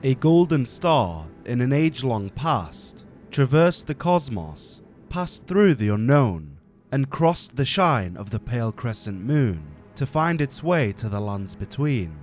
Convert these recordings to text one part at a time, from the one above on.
A golden star in an age-long past traversed the cosmos, passed through the unknown, and crossed the shine of the pale crescent moon to find its way to the lands between.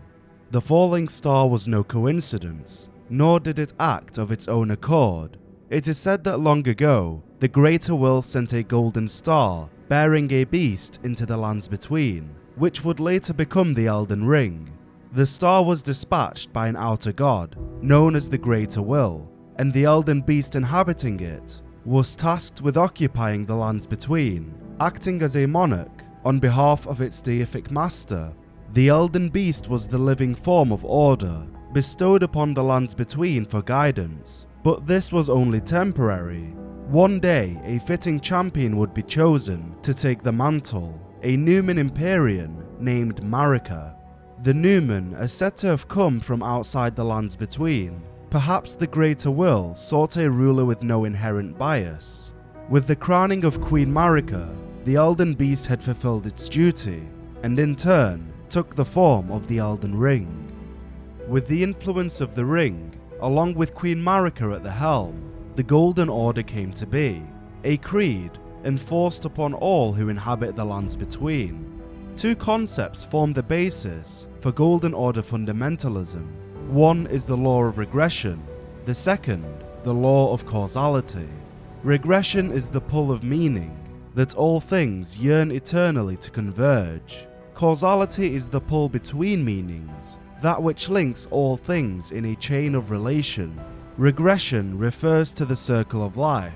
The falling star was no coincidence, nor did it act of its own accord. It is said that long ago, the Greater Will sent a golden star bearing a beast into the lands between, which would later become the Elden Ring. The star was dispatched by an outer god, known as the Greater Will, and the Elden beast inhabiting it was tasked with occupying the lands between, acting as a monarch on behalf of its deific master. The Elden beast was the living form of order, bestowed upon the lands between for guidance, but this was only temporary. One day, a fitting champion would be chosen to take the mantle, a Numen Empyrean named Marika. The Numen are said to have come from outside the lands between. Perhaps the Greater Will sought a ruler with no inherent bias. With the crowning of Queen Marika, the Elden beast had fulfilled its duty, and in turn took the form of the Elden Ring. With the influence of the ring, along with Queen Marika at the helm, the Golden Order came to be, a creed enforced upon all who inhabit the lands between. Two concepts form the basis for Golden Order fundamentalism. One is the law of regression, the second, the law of causality. Regression is the pull of meaning, that all things yearn eternally to converge. Causality is the pull between meanings, that which links all things in a chain of relation. Regression refers to the circle of life.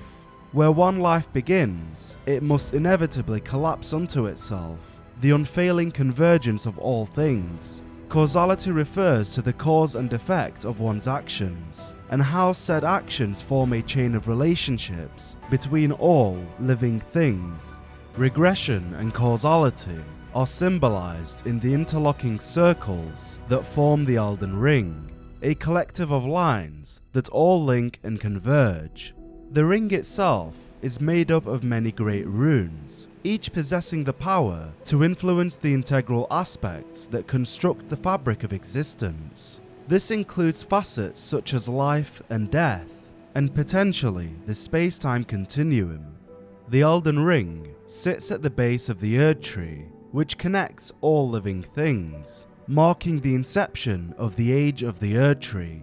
Where one life begins, it must inevitably collapse unto itself, the unfailing convergence of all things. Causality refers to the cause and effect of one's actions, and how said actions form a chain of relationships between all living things. Regression and causality are symbolized in the interlocking circles that form the Elden Ring, a collective of lines that all link and converge. The ring itself is made up of many great runes, each possessing the power to influence the integral aspects that construct the fabric of existence. This includes facets such as life and death, and potentially the space-time continuum. The Elden Ring sits at the base of the Erd Tree, which connects all living things, marking the inception of the Age of the Erd Tree.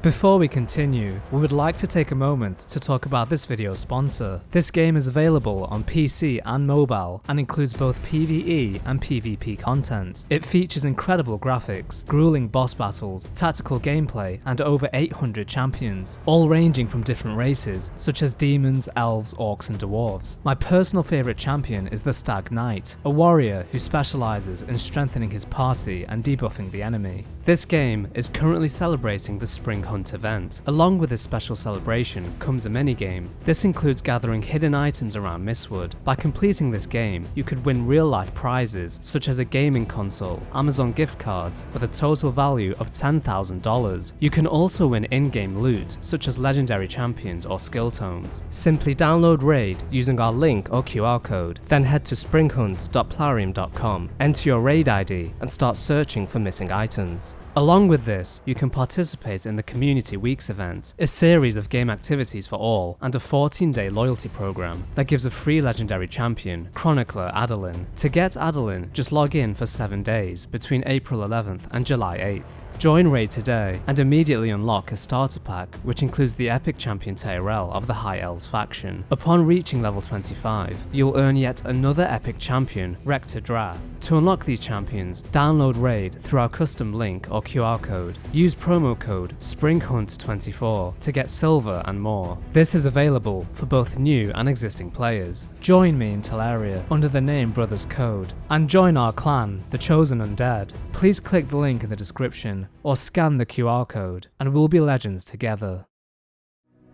Before we continue, we would like to take a moment to talk about this video's sponsor. This game is available on PC and mobile and includes both PvE and PvP content. It features incredible graphics, grueling boss battles, tactical gameplay, and over 800 champions, all ranging from different races such as demons, elves, orcs, and dwarves. My personal favourite champion is the Stag Knight, a warrior who specialises in strengthening his party and debuffing the enemy. This game is currently celebrating the Spring Hunt event. Along with this special celebration comes a minigame. This includes gathering hidden items around Mistwood. By completing this game, you could win real-life prizes such as a gaming console, Amazon gift cards with a total value of $10,000. You can also win in-game loot such as legendary champions or skill tomes. Simply download Raid using our link or QR code, then head to springhunt.plarium.com, enter your Raid ID and start searching for missing items. Along with this, you can participate in the Community Weeks event, a series of game activities for all, and a 14-day loyalty program that gives a free legendary champion, Chronicler Adolin. To get Adolin, just log in for 7 days between April 11th and July 8th. Join Raid today and immediately unlock a starter pack which includes the epic champion Tyrell of the High Elves faction. Upon reaching level 25, you'll earn yet another epic champion, Rector Drath. To unlock these champions, download Raid through our custom link or QR code. Use promo code SPRINGHUNT24 to get silver and more. This is available for both new and existing players. Join me in Teleria under the name Brothers Code and join our clan, the Chosen Undead. Please click the link in the description or scan the QR code and we'll be legends together.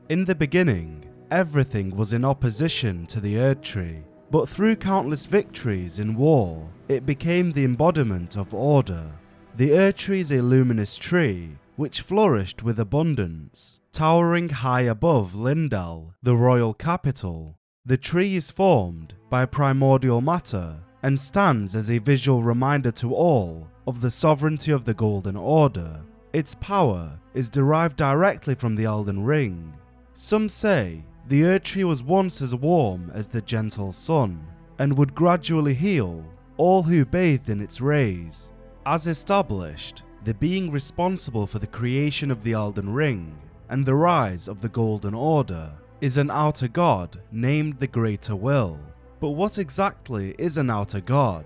In the beginning, everything was in opposition to the Erd Tree, but through countless victories in war, it became the embodiment of order. The Erd Tree is a luminous tree which flourished with abundance, towering high above Lindell, the royal capital. The tree is formed by primordial matter and stands as a visual reminder to all of the sovereignty of the Golden Order. Its power is derived directly from the Elden Ring. Some say the Erdtree was once as warm as the gentle sun, and would gradually heal all who bathed in its rays. As established, the being responsible for the creation of the Elden Ring and the rise of the Golden Order is an outer god named the Greater Will. But what exactly is an outer god?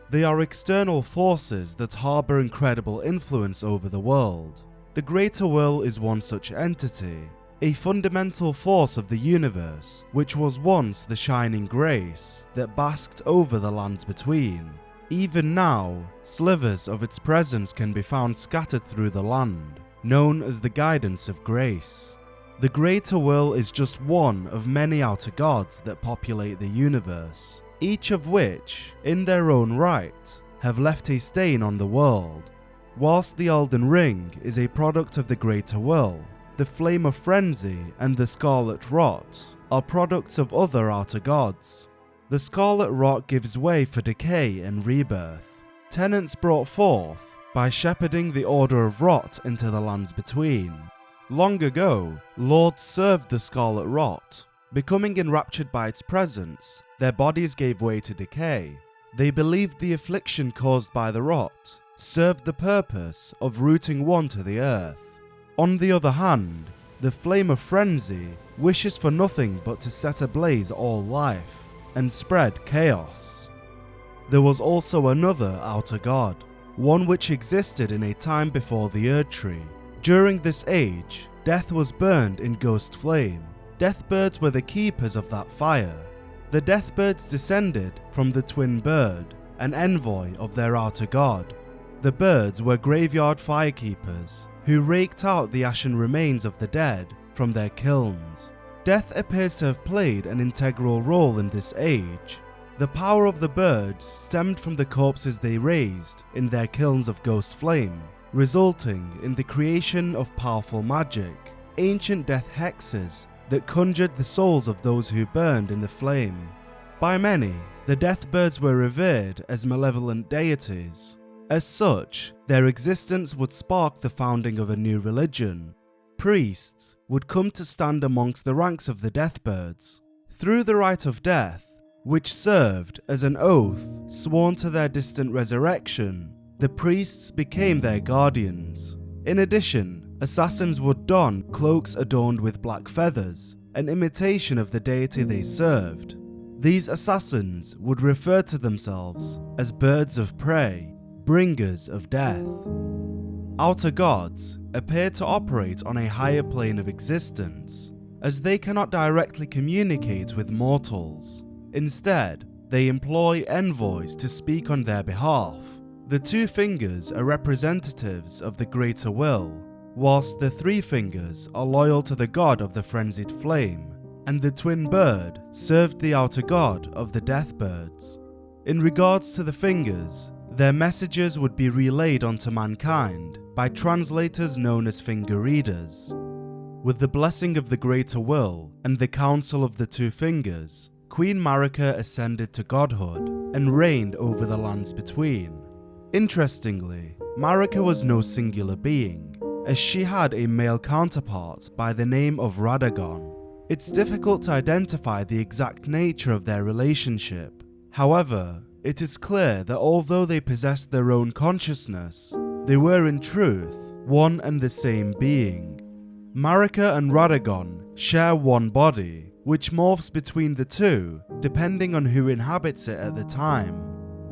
They are external forces that harbour incredible influence over the world. The Greater Will is one such entity, a fundamental force of the universe, which was once the shining grace that basked over the lands between. Even now, slivers of its presence can be found scattered through the land, known as the Guidance of Grace. The Greater Will is just one of many outer gods that populate the universe, each of which, in their own right, have left a stain on the world. Whilst the Elden Ring is a product of the Greater Will, the Flame of Frenzy and the Scarlet Rot are products of other outer gods. The Scarlet Rot gives way for decay and rebirth, tenets brought forth by shepherding the Order of Rot into the lands between. Long ago, lords served the Scarlet Rot. Becoming enraptured by its presence, their bodies gave way to decay. They believed the affliction caused by the rot served the purpose of rooting one to the earth. On the other hand, the Flame of Frenzy wishes for nothing but to set ablaze all life and spread chaos. There was also another outer god, one which existed in a time before the Erdtree. During this age, death was burned in ghost flame. Deathbirds were the keepers of that fire. The Deathbirds descended from the Twin Bird, an envoy of their outer god. The birds were graveyard firekeepers who raked out the ashen remains of the dead from their kilns. Death appears to have played an integral role in this age. The power of the birds stemmed from the corpses they raised in their kilns of ghost flame, resulting in the creation of powerful magic, ancient death hexes that conjured the souls of those who burned in the flame. By many, the Deathbirds were revered as malevolent deities. As such, their existence would spark the founding of a new religion. Priests would come to stand amongst the ranks of the Deathbirds. Through the rite of death, which served as an oath sworn to their distant resurrection, the priests became their guardians. In addition, assassins would don cloaks adorned with black feathers, an imitation of the deity they served. These assassins would refer to themselves as birds of prey, bringers of death. Outer gods appear to operate on a higher plane of existence, as they cannot directly communicate with mortals. Instead, they employ envoys to speak on their behalf. The two fingers are representatives of the Greater Will, whilst the three fingers are loyal to the god of the frenzied flame, and the twin bird served the outer god of the Deathbirds. In regards to the fingers, their messages would be relayed onto mankind by translators known as finger readers. With the blessing of the Greater Will and the council of the two fingers, Queen Marika ascended to godhood and reigned over the lands between. Interestingly, Marika was no singular being, as she had a male counterpart by the name of Radagon. It's difficult to identify the exact nature of their relationship. However, it is clear that although they possessed their own consciousness, they were in truth one and the same being. Marika and Radagon share one body, which morphs between the two depending on who inhabits it at the time.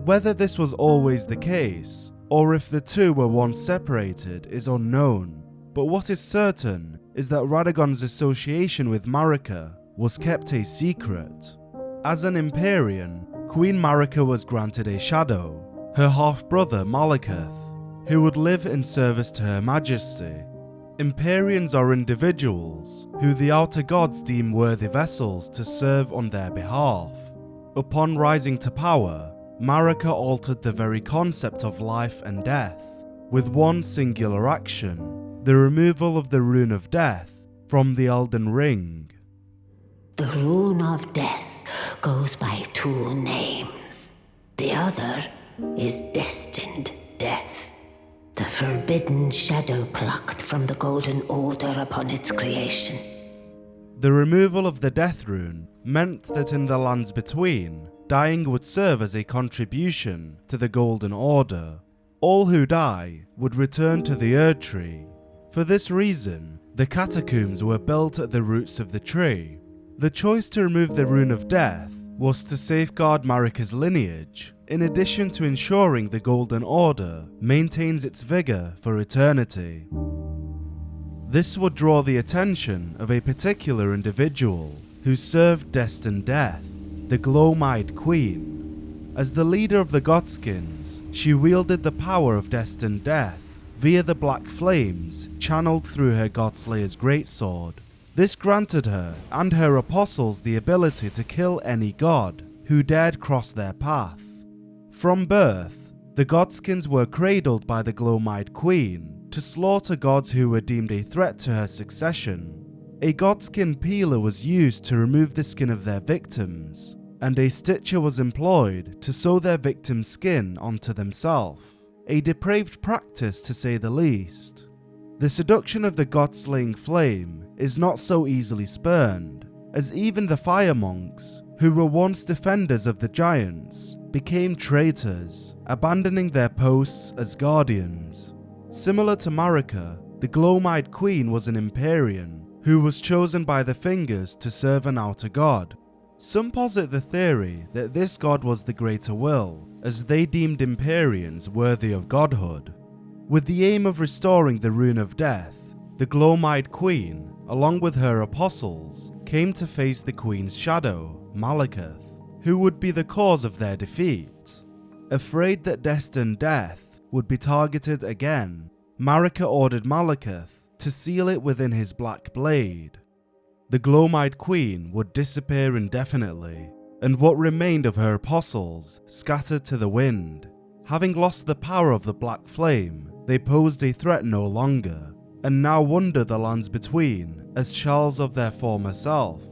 Whether this was always the case, or if the two were once separated, is unknown, but what is certain is that Radagon's association with Marika was kept a secret. As an Empyrean, Queen Marika was granted a shadow, her half-brother Malekith, who would live in service to Her Majesty. Empyreans are individuals who the outer gods deem worthy vessels to serve on their behalf. Upon rising to power, Marika altered the very concept of life and death, with one singular action: the removal of the Rune of Death from the Elden Ring. The Rune of Death goes by two names. The other is Destined Death. the forbidden shadow plucked from the Golden Order upon its creation. The removal of the death rune meant that in the lands between, dying would serve as a contribution to the Golden Order. All who die would return to the Erd Tree. For this reason, the catacombs were built at the roots of the tree. The choice to remove the Rune of Death was to safeguard Marika's lineage, in addition to ensuring the Golden Order maintains its vigor for eternity. This would draw the attention of a particular individual who served Destined Death, the Glow-Eyed Queen. As the leader of the Godskins, she wielded the power of Destined Death via the black flames channeled through her Godslayer's greatsword. This granted her and her apostles the ability to kill any god who dared cross their path. From birth, the Godskins were cradled by the Glow-Eyed Queen to slaughter gods who were deemed a threat to her succession. A Godskin peeler was used to remove the skin of their victims, and a stitcher was employed to sew their victim's skin onto themselves. A depraved practice to say the least. The seduction of the god-slaying flame is not so easily spurned, as even the fire monks, who were once defenders of the giants, became traitors, abandoning their posts as guardians. Similar to Marika, the Glow-Eyed Queen was an Empyrean, who was chosen by the Fingers to serve an outer god. Some posit the theory that this god was the Greater Will, as they deemed Empyreans worthy of godhood. With the aim of restoring the Rune of Death, the Glow-Eyed Queen, along with her apostles, came to face the Queen's shadow, Malekith, who would be the cause of their defeat. Afraid that Destined Death would be targeted again, Marika ordered Malekith to seal it within his black blade. The Glow-Eyed Queen would disappear indefinitely, and what remained of her apostles scattered to the wind. Having lost the power of the black flame, they posed a threat no longer, and now wander the lands between as shells of their former self.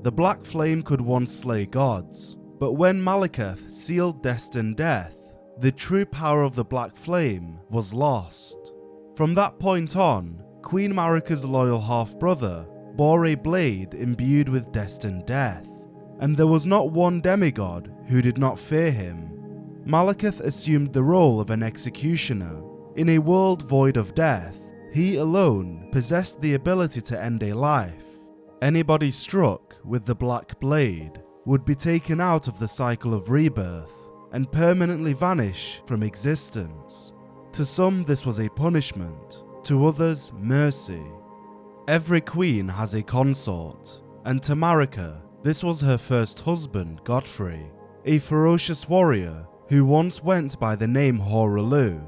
The black flame could once slay gods, but when Malekith sealed Destined Death, the true power of the black flame was lost. From that point on, Queen Marika's loyal half-brother bore a blade imbued with Destined Death, and there was not one demigod who did not fear him. Malekith assumed the role of an executioner. In a world void of death, he alone possessed the ability to end a life. Anybody struck with the black blade would be taken out of the cycle of rebirth and permanently vanish from existence. To some this was a punishment, to others mercy. Every queen has a consort, and to Marika, this was her first husband, Godfrey, a ferocious warrior who once went by the name Hoaraloo.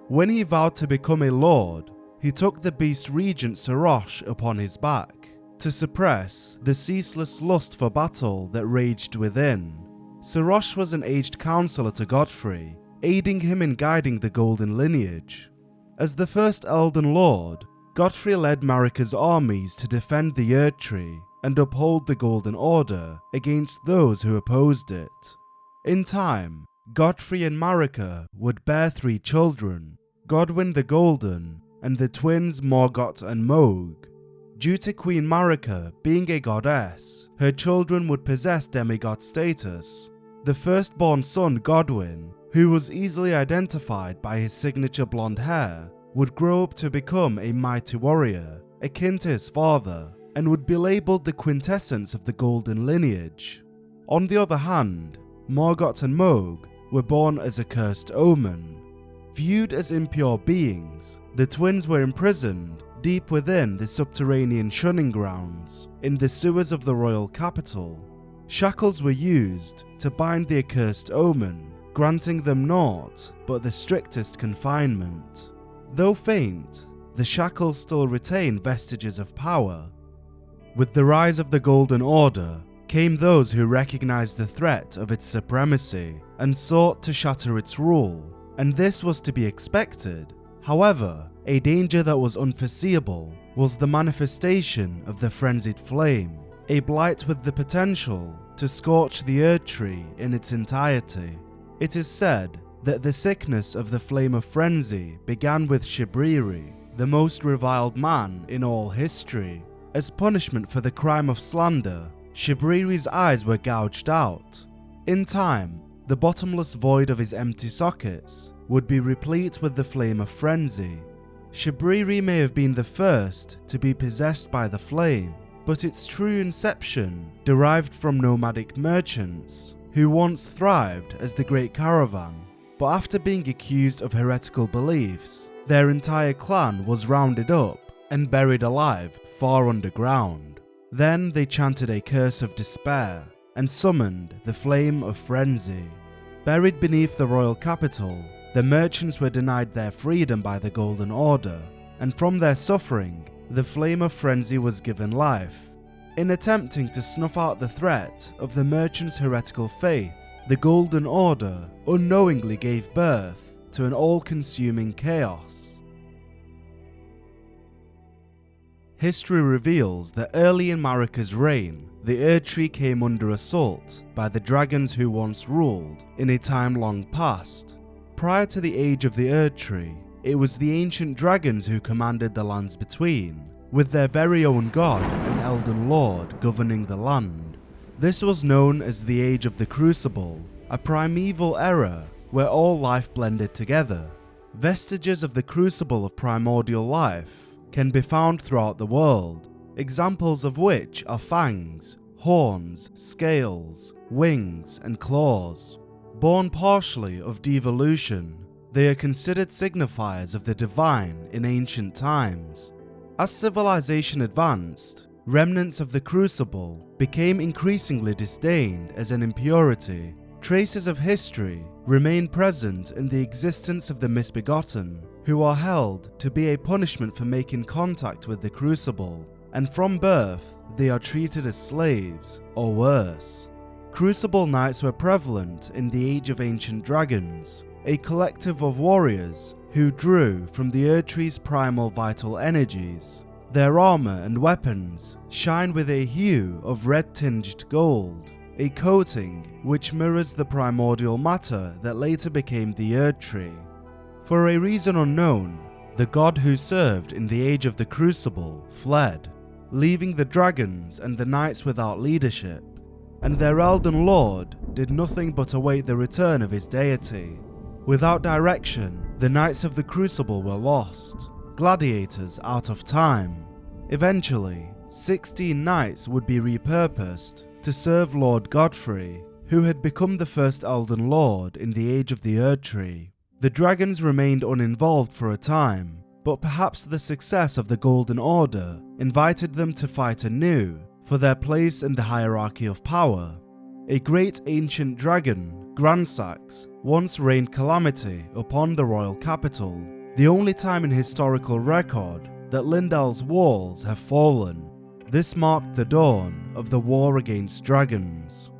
When he vowed to become a lord, he took the beast regent Sarosh upon his back to suppress the ceaseless lust for battle that raged within. Sarosh was an aged counselor to Godfrey, aiding him in guiding the golden lineage. As the first Elden Lord, Godfrey led Marika's armies to defend the Erd Tree and uphold the Golden Order against those who opposed it. In time, Godfrey and Marika would bear 3 children, Godwyn the Golden and the twins Morgott and Mohg. Due to Queen Marika being a goddess, her children would possess demigod status. The firstborn son Godwyn, who was easily identified by his signature blonde hair, would grow up to become a mighty warrior, akin to his father, and would be labelled the quintessence of the golden lineage. On the other hand, Morgott and Mohg were born as a cursed omen. Viewed as impure beings, the twins were imprisoned deep within the subterranean shunning grounds in the sewers of the royal capital. Shackles were used to bind the accursed omen, granting them naught but the strictest confinement. Though faint, the shackles still retain vestiges of power. With the rise of the Golden Order came those who recognized the threat of its supremacy and sought to shatter its rule, and this was to be expected. However, a danger that was unforeseeable was the manifestation of the frenzied flame, a blight with the potential to scorch the Erd Tree in its entirety. It is said that the sickness of the Flame of Frenzy began with Shattering, the most reviled man in all history. As punishment for the crime of slander, Shattering's eyes were gouged out. In time, the bottomless void of his empty sockets would be replete with the Flame of Frenzy. Shattering may have been the first to be possessed by the flame, but its true inception derived from nomadic merchants who once thrived as the Great Caravan, but after being accused of heretical beliefs, their entire clan was rounded up and buried alive far underground. Then they chanted a curse of despair and summoned the Flame of Frenzy. Buried beneath the royal capital, the merchants were denied their freedom by the Golden Order, and from their suffering, the Flame of Frenzy was given life. In attempting to snuff out the threat of the merchants' heretical faith, the Golden Order unknowingly gave birth to an all-consuming chaos. History reveals that early in Marika's reign, the Erdtree came under assault by the dragons who once ruled in a time long past. Prior to the age of the Erdtree, it was the ancient dragons who commanded the lands between, with their very own god and Elden Lord governing the land. This was known as the Age of the Crucible, a primeval era where all life blended together. Vestiges of the crucible of primordial life can be found throughout the world, examples of which are fangs, horns, scales, wings, and claws. Born partially of devolution, they are considered signifiers of the divine in ancient times. As civilization advanced, remnants of the crucible became increasingly disdained as an impurity. Traces of history remain present in the existence of the misbegotten, who are held to be a punishment for making contact with the crucible, and from birth they are treated as slaves, or worse. Crucible Knights were prevalent in the Age of Ancient Dragons, a collective of warriors who drew from the Erdtree's primal vital energies. Their armor and weapons shine with a hue of red-tinged gold, a coating which mirrors the primordial matter that later became the Erdtree. For a reason unknown, the god who served in the Age of the Crucible fled, leaving the dragons and the knights without leadership, and their Elden Lord did nothing but await the return of his deity. Without direction, the Knights of the Crucible were lost, gladiators out of time. Eventually, 16 knights would be repurposed to serve Lord Godfrey, who had become the first Elden Lord in the Age of the Erdtree. The dragons remained uninvolved for a time, but perhaps the success of the Golden Order invited them to fight anew for their place in the hierarchy of power. A great ancient dragon, Gransax, once rained calamity upon the royal capital, the only time in historical record that Lindell's walls have fallen. This marked the dawn of the war against dragons.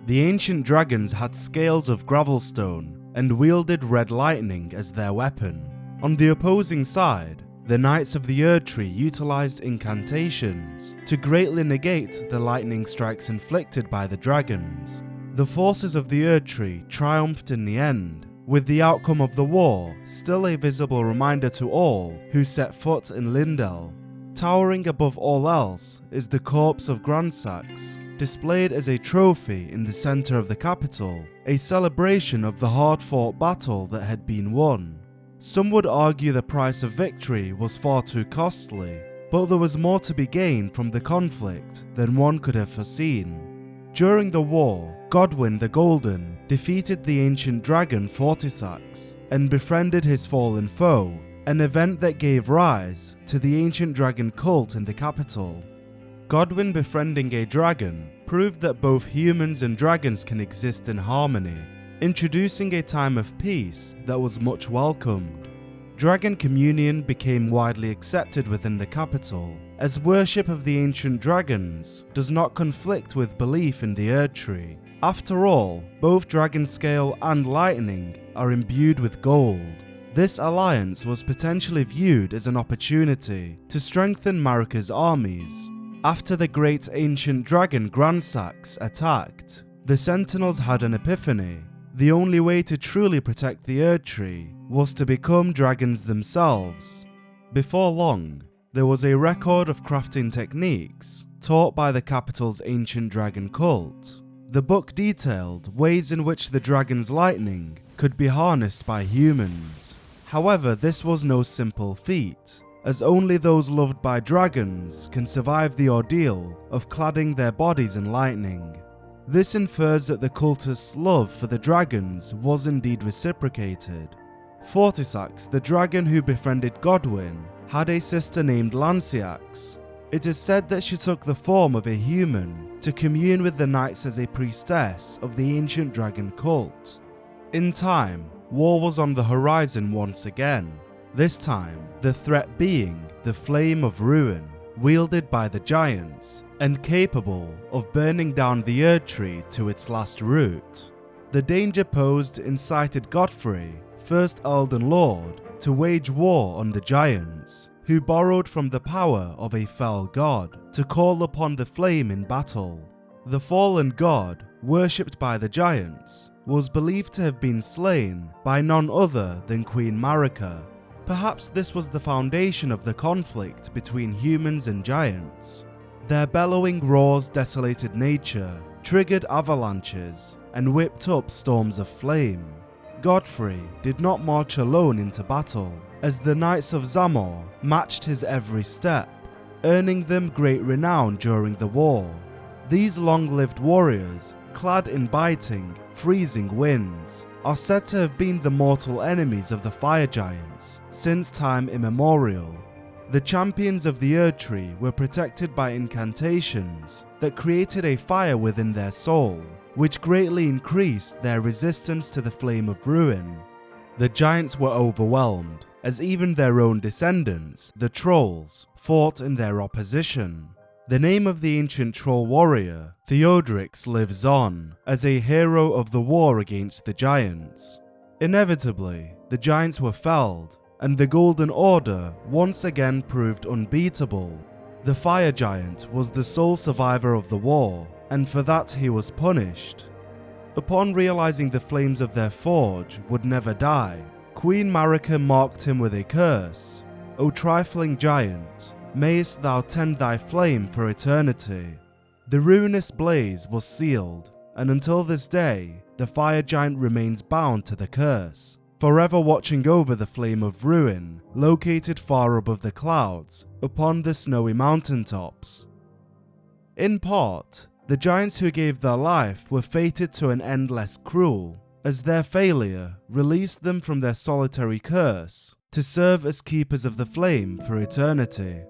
The ancient dragons had scales of gravelstone and wielded red lightning as their weapon. On the opposing side, the Knights of the Erdtree utilized incantations to greatly negate the lightning strikes inflicted by the dragons. The forces of the Erdtree triumphed in the end, with the outcome of the war still a visible reminder to all who set foot in Lindell. Towering above all else is the corpse of Gransax, displayed as a trophy in the center of the capital, a celebration of the hard-fought battle that had been won. Some would argue the price of victory was far too costly, but there was more to be gained from the conflict than one could have foreseen. During the war, Godwyn the Golden defeated the ancient dragon Fortisax and befriended his fallen foe, an event that gave rise to the ancient dragon cult in the capital. Godwyn befriending a dragon proved that both humans and dragons can exist in harmony, introducing a time of peace that was much welcomed. Dragon communion became widely accepted within the capital, as worship of the ancient dragons does not conflict with belief in the Erdtree. After all, both Dragonscale and Lightning are imbued with gold. This alliance was potentially viewed as an opportunity to strengthen Marika's armies. After the great ancient dragon Gransax attacked, the Sentinels had an epiphany. the only way to truly protect the Erdtree was to become dragons themselves. Before long, there was a record of crafting techniques taught by the capital's ancient dragon cult. The book detailed ways in which the dragon's lightning could be harnessed by humans. However, this was no simple feat, as only those loved by dragons can survive the ordeal of cladding their bodies in lightning. This infers that the cultists' love for the dragons was indeed reciprocated. Fortisax, the dragon who befriended Godwyn, had a sister named Lanciax. It is said that she took the form of a human to commune with the knights as a priestess of the ancient dragon cult. In time, war was on the horizon once again, this time the threat being the Flame of Ruin, wielded by the giants and capable of burning down the Erdtree to its last root. The danger posed incited Godfrey, first Elden Lord, to wage war on the giants, who borrowed from the power of a fell god to call upon the flame in battle. The fallen god, worshipped by the giants, was believed to have been slain by none other than Queen Marika. Perhaps this was the foundation of the conflict between humans and giants. Their bellowing roars desolated nature, triggered avalanches, and whipped up storms of flame. Godfrey did not march alone into battle, as the Knights of Zamor matched his every step, earning them great renown during the war. These long-lived warriors, clad in biting, freezing winds, are said to have been the mortal enemies of the fire giants since time immemorial. The champions of the Erdtree were protected by incantations that created a fire within their soul, which greatly increased their resistance to the Flame of Ruin. The giants were overwhelmed, as even their own descendants, the Trolls, fought in their opposition. The name of the ancient troll warrior, Theodrix, lives on as a hero of the war against the giants. Inevitably, the giants were felled, and the Golden Order once again proved unbeatable. The fire giant was the sole survivor of the war, and for that he was punished. Upon realizing the flames of their forge would never die, Queen Marika marked him with a curse. "O trifling giant, mayest thou tend thy flame for eternity." The ruinous blaze was sealed, and until this day, the fire giant remains bound to the curse, forever watching over the Flame of Ruin, located far above the clouds, upon the snowy mountaintops. In part, the giants who gave their life were fated to an end less cruel, as their failure released them from their solitary curse to serve as keepers of the flame for eternity.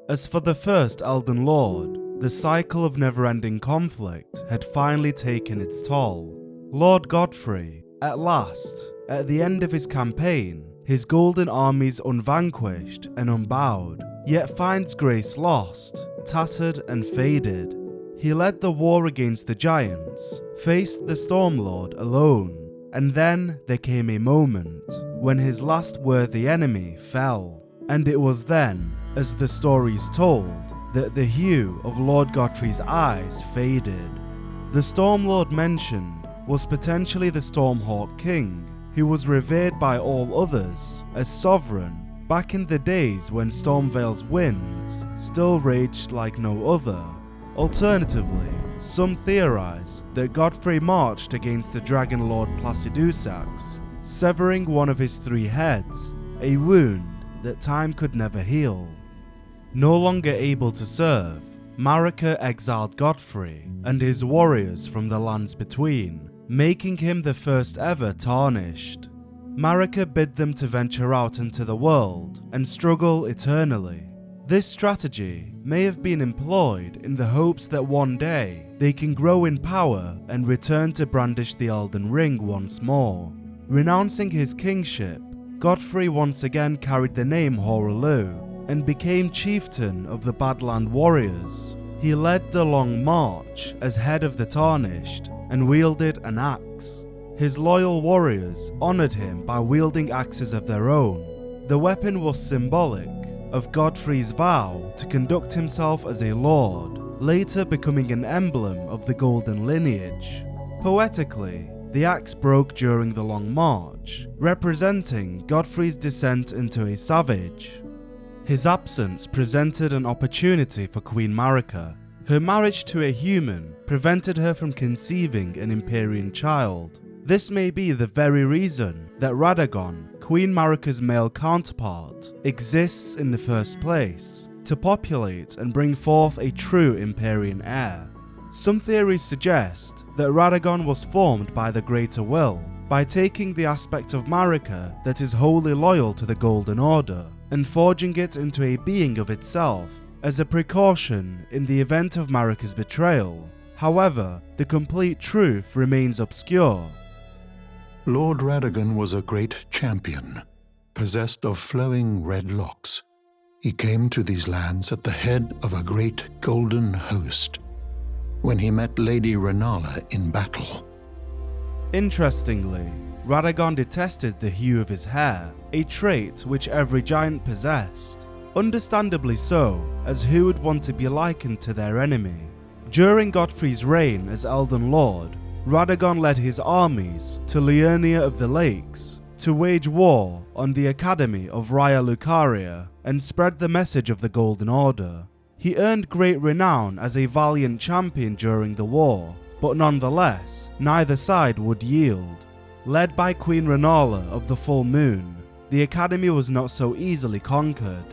As for the first Elden Lord, the cycle of never-ending conflict had finally taken its toll. Lord Godfrey, at last, at the end of his campaign, his golden armies unvanquished and unbowed, yet finds grace lost, tattered and faded. He led the war against the giants, faced the Stormlord alone, and then there came a moment when his last worthy enemy fell. And it was then, as the story is told, that the hue of Lord Godfrey's eyes faded. The Stormlord mentioned was potentially the Stormhawk King, who was revered by all others as sovereign back in the days when Stormvale's winds still raged like no other. Alternatively, some theorize that Godfrey marched against the Dragon Lord Placidusax, severing one of his 3 heads, a wound that time could never heal. No longer able to serve, Marika exiled Godfrey and his warriors from the lands between, making him the first ever tarnished. Marika bid them to venture out into the world and struggle eternally. This strategy may have been employed in the hopes that one day they can grow in power and return to brandish the Elden Ring once more. Renouncing his kingship, Godfrey once again carried the name Hoaraloo and became chieftain of the Badland Warriors. He led the Long March as head of the Tarnished and wielded an axe. His loyal warriors honoured him by wielding axes of their own. The weapon was symbolic of Godfrey's vow to conduct himself as a lord, later becoming an emblem of the golden lineage. Poetically, the axe broke during the Long March, representing Godfrey's descent into a savage. His absence presented an opportunity for Queen Marika. Her marriage to a human prevented her from conceiving an Empyrean child. This may be the very reason that Radagon, Queen Marika's male counterpart, exists in the first place, to populate and bring forth a true Empyrean heir. Some theories suggest that Radagon was formed by the Greater Will, by taking the aspect of Marika that is wholly loyal to the Golden Order, and forging it into a being of itself, as a precaution in the event of Marika's betrayal. However, the complete truth remains obscure. Lord Radagon was a great champion, possessed of flowing red locks. He came to these lands at the head of a great golden host, when he met Lady Rennala in battle. Interestingly, Radagon detested the hue of his hair, a trait which every giant possessed. Understandably so, as who would want to be likened to their enemy? During Godfrey's reign as Elden Lord, Radagon led his armies to Liurnia of the Lakes to wage war on the Academy of Raya Lucaria and spread the message of the Golden Order. He earned great renown as a valiant champion during the war, but nonetheless, neither side would yield. Led by Queen Rennala of the Full Moon, the Academy was not so easily conquered.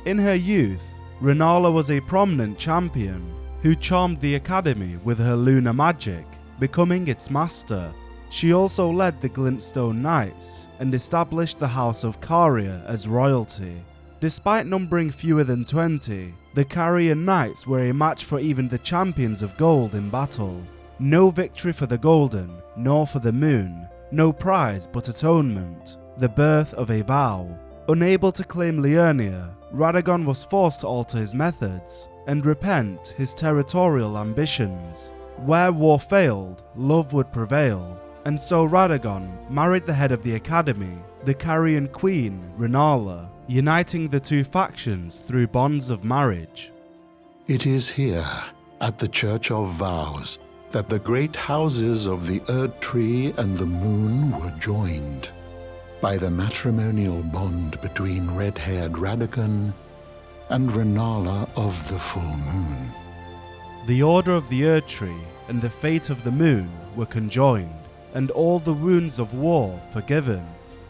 In her youth, Rennala was a prominent champion who charmed the Academy with her lunar magic, becoming its master. She also led the Glintstone Knights and established the House of Caria as royalty. Despite numbering fewer than 20, the Carian Knights were a match for even the champions of gold in battle. No victory for the Golden, nor for the Moon, no prize but atonement, the birth of a vow. Unable to claim Liurnia, Radagon was forced to alter his methods and repent his territorial ambitions. Where war failed, love would prevail, and so Radagon married the head of the Academy, the Carian Queen, Rennala, uniting the two factions through bonds of marriage. It is here, at the Church of Vows, that the great houses of the Erd Tree and the Moon were joined by the matrimonial bond between red-haired Radagon and Rennala of the Full Moon. The Order of the Erd Tree and the fate of the Moon were conjoined, and all the wounds of war forgiven.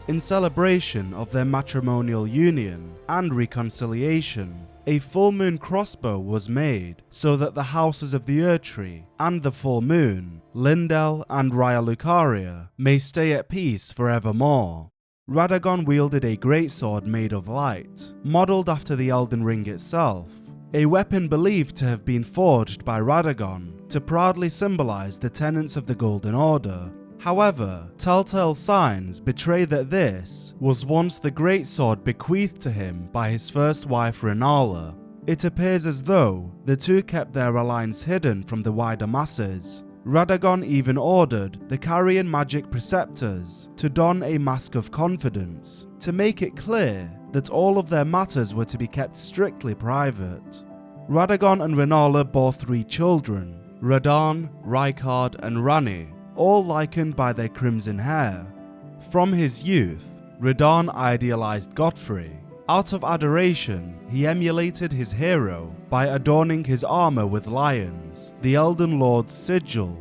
In celebration of their matrimonial union and reconciliation, a full moon crossbow was made so that the houses of the Erd Tree and the Full Moon, Lindel and Raya Lucaria, may stay at peace forevermore. Radagon wielded a greatsword made of light, modelled after the Elden Ring itself, a weapon believed to have been forged by Radagon to proudly symbolise the tenets of the Golden Order. However, telltale signs betray that this was once the greatsword bequeathed to him by his first wife Rennala. It appears as though the two kept their alliance hidden from the wider masses. Radagon even ordered the Carian magic preceptors to don a mask of confidence, to make it clear that all of their matters were to be kept strictly private. Radagon and Rennala bore 3 children, Radahn, Rykard and Ranni, all likened by their crimson hair. From his youth, Radahn idealized Godfrey. Out of adoration, he emulated his hero by adorning his armor with lions, the Elden Lord's sigil.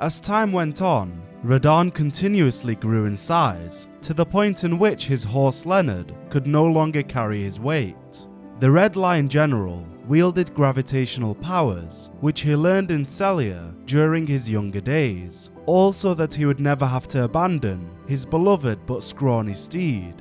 As time went on, Radahn continuously grew in size, to the point in which his horse Leonard could no longer carry his weight. The Red Lion General wielded gravitational powers, which he learned in Celia during his younger days, also that he would never have to abandon his beloved but scrawny steed.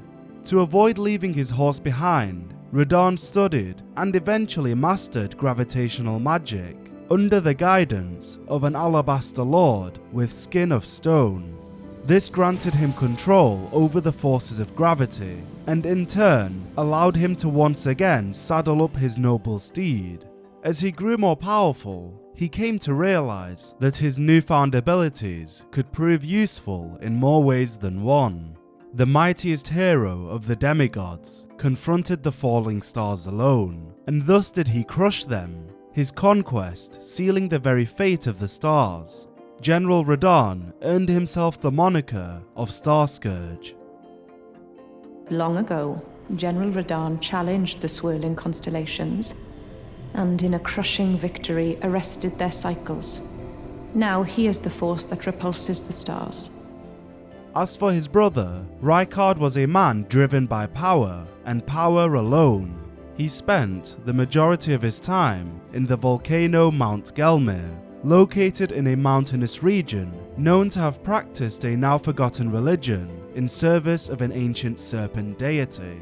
To avoid leaving his horse behind, Radahn studied and eventually mastered gravitational magic under the guidance of an alabaster lord with skin of stone. This granted him control over the forces of gravity, and in turn allowed him to once again saddle up his noble steed. As he grew more powerful, he came to realize that his newfound abilities could prove useful in more ways than one. The mightiest hero of the demigods confronted the falling stars alone, and thus did he crush them, his conquest sealing the very fate of the stars. General Radahn earned himself the moniker of Starscourge. Long ago, General Radahn challenged the swirling constellations, and in a crushing victory arrested their cycles. Now he is the force that repulses the stars. As for his brother, Rykard was a man driven by power, and power alone. He spent the majority of his time in the volcano Mount Gelmir, located in a mountainous region known to have practiced a now forgotten religion in service of an ancient serpent deity.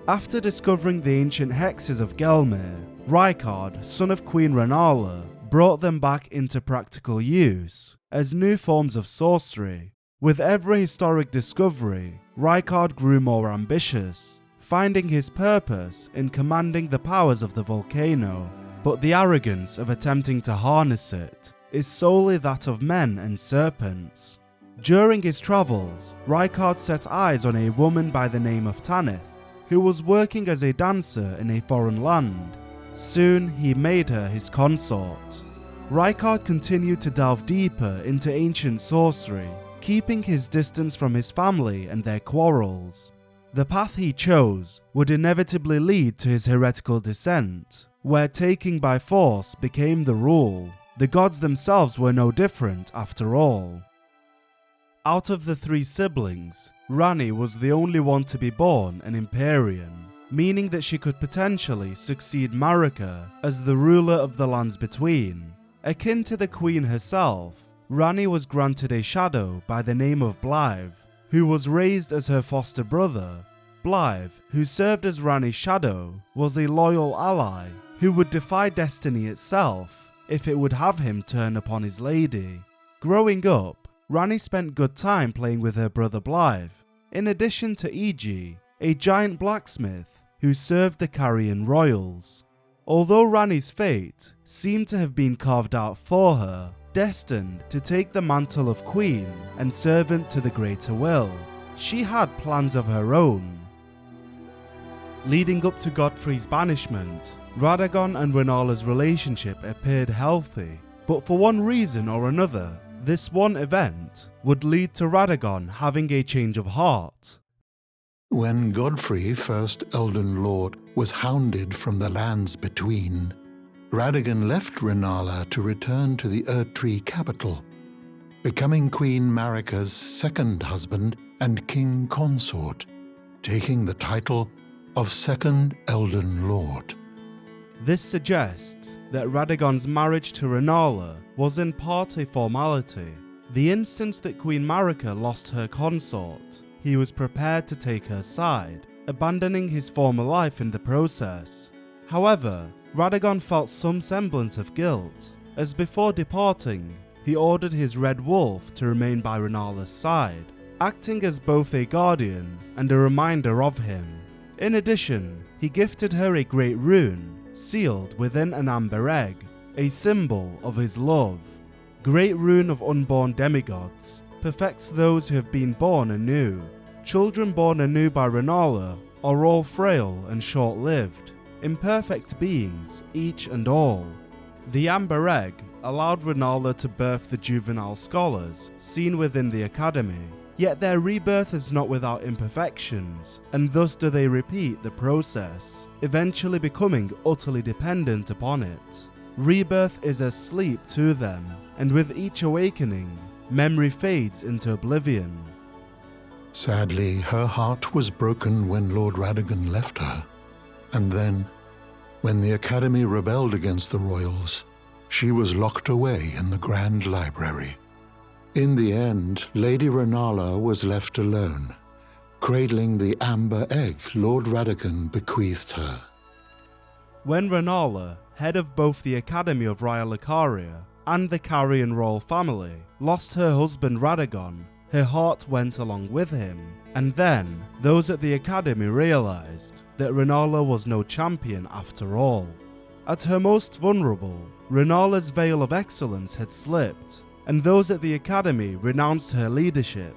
After discovering the ancient hexes of Gelmir, Rykard, son of Queen Rennala, brought them back into practical use as new forms of sorcery. With every historic discovery, Rykard grew more ambitious, finding his purpose in commanding the powers of the volcano, but the arrogance of attempting to harness it is solely that of men and serpents. During his travels, Rykard set eyes on a woman by the name of Tanith, who was working as a dancer in a foreign land. Soon he made her his consort. Rykard continued to delve deeper into ancient sorcery, keeping his distance from his family and their quarrels. The path he chose would inevitably lead to his heretical descent, where taking by force became the rule. The gods themselves were no different after all. Out of the 3 siblings, Ranni was the only one to be born an Empyrean, meaning that she could potentially succeed Marika as the ruler of the lands between. Akin to the queen herself, Ranni was granted a shadow by the name of Blythe, who was raised as her foster brother. Blythe, who served as Ranni's shadow, was a loyal ally who would defy destiny itself if it would have him turn upon his lady. Growing up, Ranni spent good time playing with her brother Blythe, in addition to Iji, a giant blacksmith who served the Carrion royals. Although Ranni's fate seemed to have been carved out for her, destined to take the mantle of queen and servant to the greater will, she had plans of her own. Leading up to Godfrey's banishment, Radagon and Rennala's relationship appeared healthy, but for one reason or another, this one event would lead to Radagon having a change of heart. When Godfrey, first Elden Lord, was hounded from the lands between, Radagon left Rennala to return to the Erdtree capital, becoming Queen Marika's second husband and king consort, taking the title of Second Elden Lord. This suggests that Radagon's marriage to Rennala was in part a formality. The instant that Queen Marika lost her consort, he was prepared to take her side, abandoning his former life in the process. However, Radagon felt some semblance of guilt, as before departing, he ordered his Red Wolf to remain by Rennala's side, acting as both a guardian and a reminder of him. In addition, he gifted her a great rune, sealed within an amber egg, a symbol of his love. Great Rune of Unborn Demigods perfects those who have been born anew. Children born anew by Rennala are all frail and short-lived, imperfect beings, each and all. The amber egg allowed Rennala to birth the juvenile scholars seen within the academy, yet their rebirth is not without imperfections, and thus do they repeat the process, eventually becoming utterly dependent upon it. Rebirth is as sleep to them, and with each awakening, memory fades into oblivion. Sadly, her heart was broken when Lord Radagon left her, and then, when the Academy rebelled against the royals, she was locked away in the Grand Library. In the end, Lady Rennala was left alone, cradling the amber egg Lord Radagon bequeathed her. When Rennala, head of both the Academy of Raya Lucaria and the Carrion royal family, lost her husband Radagon, her heart went along with him, and then those at the Academy realised that Rennala was no champion after all. At her most vulnerable, Rennala's veil of excellence had slipped, and those at the Academy renounced her leadership.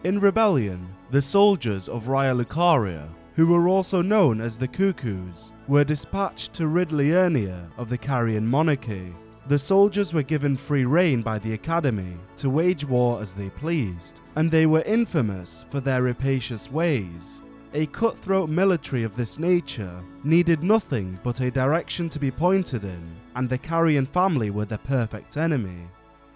In rebellion, the soldiers of Raya Lucaria, who were also known as the Cuckoos, were dispatched to rid Yearn of the Carrion monarchy. The soldiers were given free rein by the Academy to wage war as they pleased, and they were infamous for their rapacious ways. A cutthroat military of this nature needed nothing but a direction to be pointed in, and the Carrion family were the perfect enemy.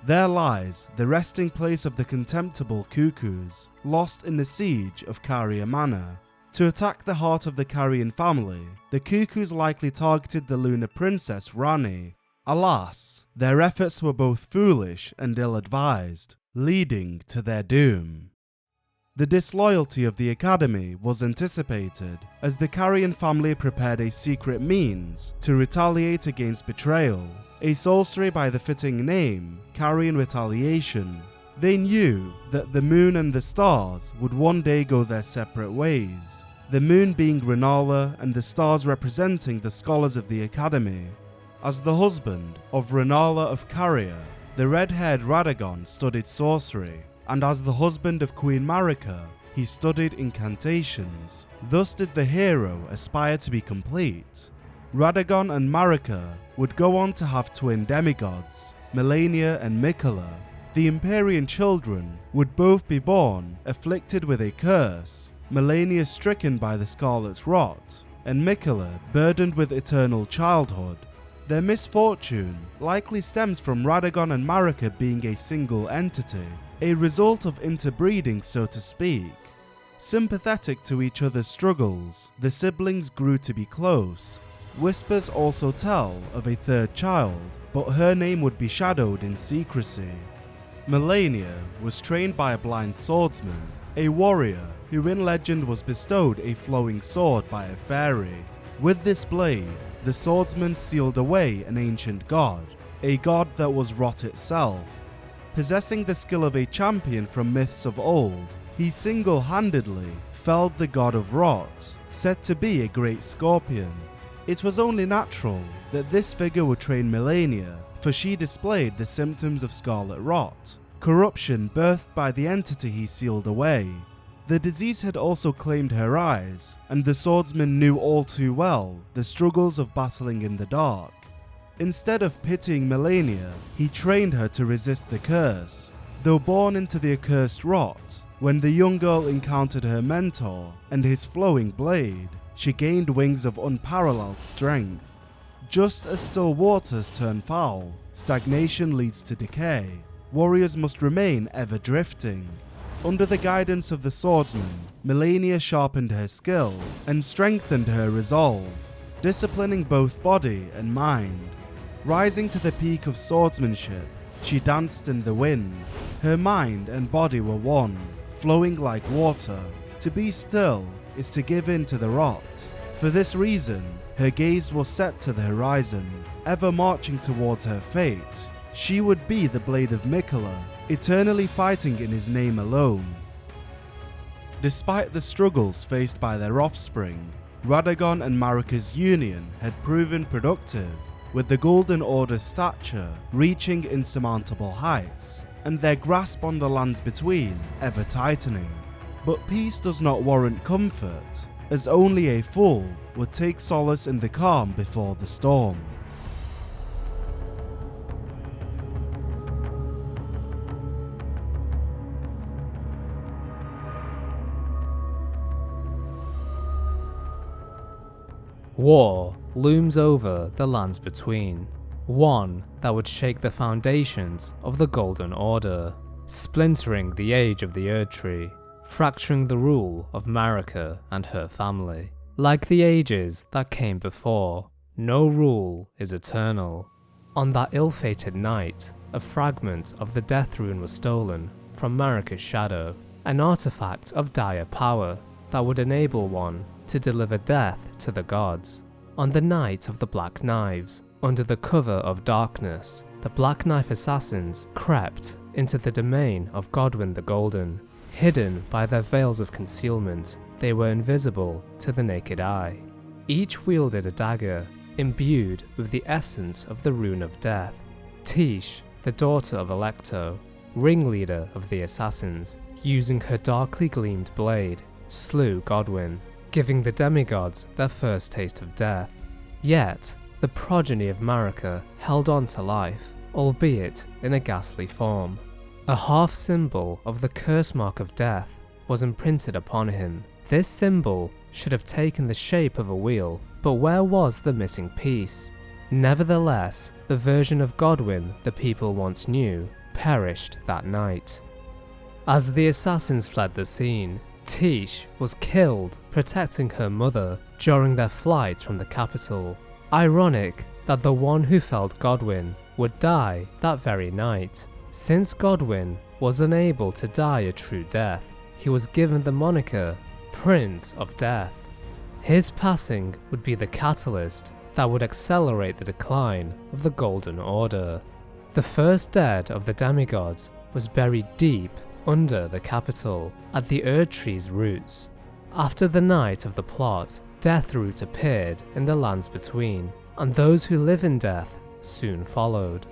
There lies the resting place of the contemptible Cuckoos, lost in the siege of Caria Manor. To attack the heart of the Carrion family, the Cuckoos likely targeted the lunar princess Rani. Alas, their efforts were both foolish and ill-advised, leading to their doom. The disloyalty of the Academy was anticipated, as the Carrion family prepared a secret means to retaliate against betrayal, a sorcery by the fitting name, Carrion Retaliation. They knew that the moon and the stars would one day go their separate ways, the moon being Renala and the stars representing the scholars of the Academy. As the husband of Renala of Caria, the red-haired Radagon studied sorcery, and as the husband of Queen Marika, he studied incantations. Thus did the hero aspire to be complete. Radagon and Marika would go on to have twin demigods, Melania and Mikola. The Empyrean children would both be born afflicted with a curse, Melania stricken by the Scarlet's Rot, and Mikola burdened with eternal childhood. Their misfortune likely stems from Radagon and Marika being a single entity, a result of interbreeding so to speak. Sympathetic to each other's struggles, the siblings grew to be close. Whispers also tell of a third child, but her name would be shadowed in secrecy. Melania was trained by a blind swordsman, a warrior who in legend was bestowed a flowing sword by a fairy. With this blade, the swordsman sealed away an ancient god, a god that was rot itself. Possessing the skill of a champion from myths of old, he single-handedly felled the god of rot, said to be a great scorpion. It was only natural that this figure would train Melania, for she displayed the symptoms of scarlet rot, corruption birthed by the entity he sealed away. The disease had also claimed her eyes, and the swordsman knew all too well the struggles of battling in the dark. Instead of pitying Melania, he trained her to resist the curse. Though born into the accursed rot, when the young girl encountered her mentor and his flowing blade, she gained wings of unparalleled strength. Just as still waters turn foul, stagnation leads to decay. Warriors must remain ever drifting. Under the guidance of the swordsman, Melania sharpened her skill and strengthened her resolve, disciplining both body and mind. Rising to the peak of swordsmanship, she danced in the wind. Her mind and body were one, flowing like water. To be still is to give in to the rot. For this reason, her gaze was set to the horizon, ever marching towards her fate. She would be the blade of Mikola, eternally fighting in his name alone. Despite the struggles faced by their offspring, Radagon and Marika's union had proven productive, with the Golden Order's stature reaching insurmountable heights, and their grasp on the lands between ever tightening. But peace does not warrant comfort, as only a fool would take solace in the calm before the storm. War looms over the lands between, one that would shake the foundations of the Golden Order, splintering the age of the Erdtree, fracturing the rule of Marika and her family. Like the ages that came before, no rule is eternal. On that ill-fated night, a fragment of the Death Rune was stolen from Marika's shadow, an artifact of dire power that would enable one to deliver death to the gods. On the night of the Black Knives, under the cover of darkness, the Black Knife assassins crept into the domain of Godwyn the Golden. Hidden by their veils of concealment, they were invisible to the naked eye. Each wielded a dagger, imbued with the essence of the Rune of Death. Tish, the daughter of Alecto, ringleader of the assassins, using her darkly gleamed blade, slew Godwyn, giving the demigods their first taste of death. Yet, the progeny of Marika held on to life, albeit in a ghastly form. A half symbol of the curse mark of death was imprinted upon him. This symbol should have taken the shape of a wheel, but where was the missing piece? Nevertheless, the version of Godwyn the people once knew perished that night. As the assassins fled the scene, Tish was killed protecting her mother during their flight from the capital. Ironic that the one who felled Godwyn would die that very night. Since Godwyn was unable to die a true death, he was given the moniker Prince of Death. His passing would be the catalyst that would accelerate the decline of the Golden Order. The first dead of the demigods was buried deep under the capital, at the Erdtree's roots. After the night of the plot, Deathroot appeared in the lands between, and those who live in death soon followed.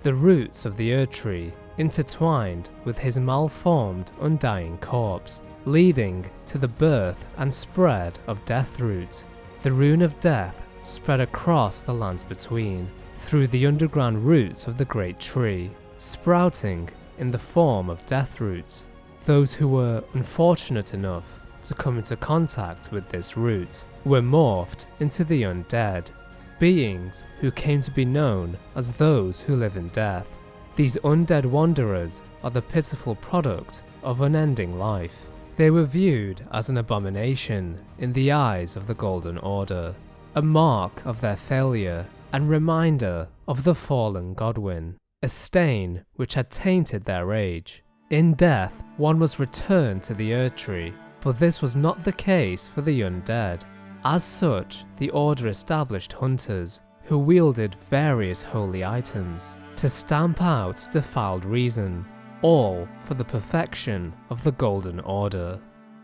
The roots of the Erdtree intertwined with his malformed, undying corpse, leading to the birth and spread of Deathroot. The rune of death spread across the lands between, through the underground roots of the great tree, sprouting in the form of Deathroot. Those who were unfortunate enough to come into contact with this root were morphed into the undead, beings who came to be known as those who live in death. These undead wanderers are the pitiful product of unending life. They were viewed as an abomination in the eyes of the Golden Order, a mark of their failure and reminder of the fallen Godwyn, a stain which had tainted their age. In death, one was returned to the Erdtree, but this was not the case for the undead. As such, the Order established hunters who wielded various holy items to stamp out defiled reason, all for the perfection of the Golden Order.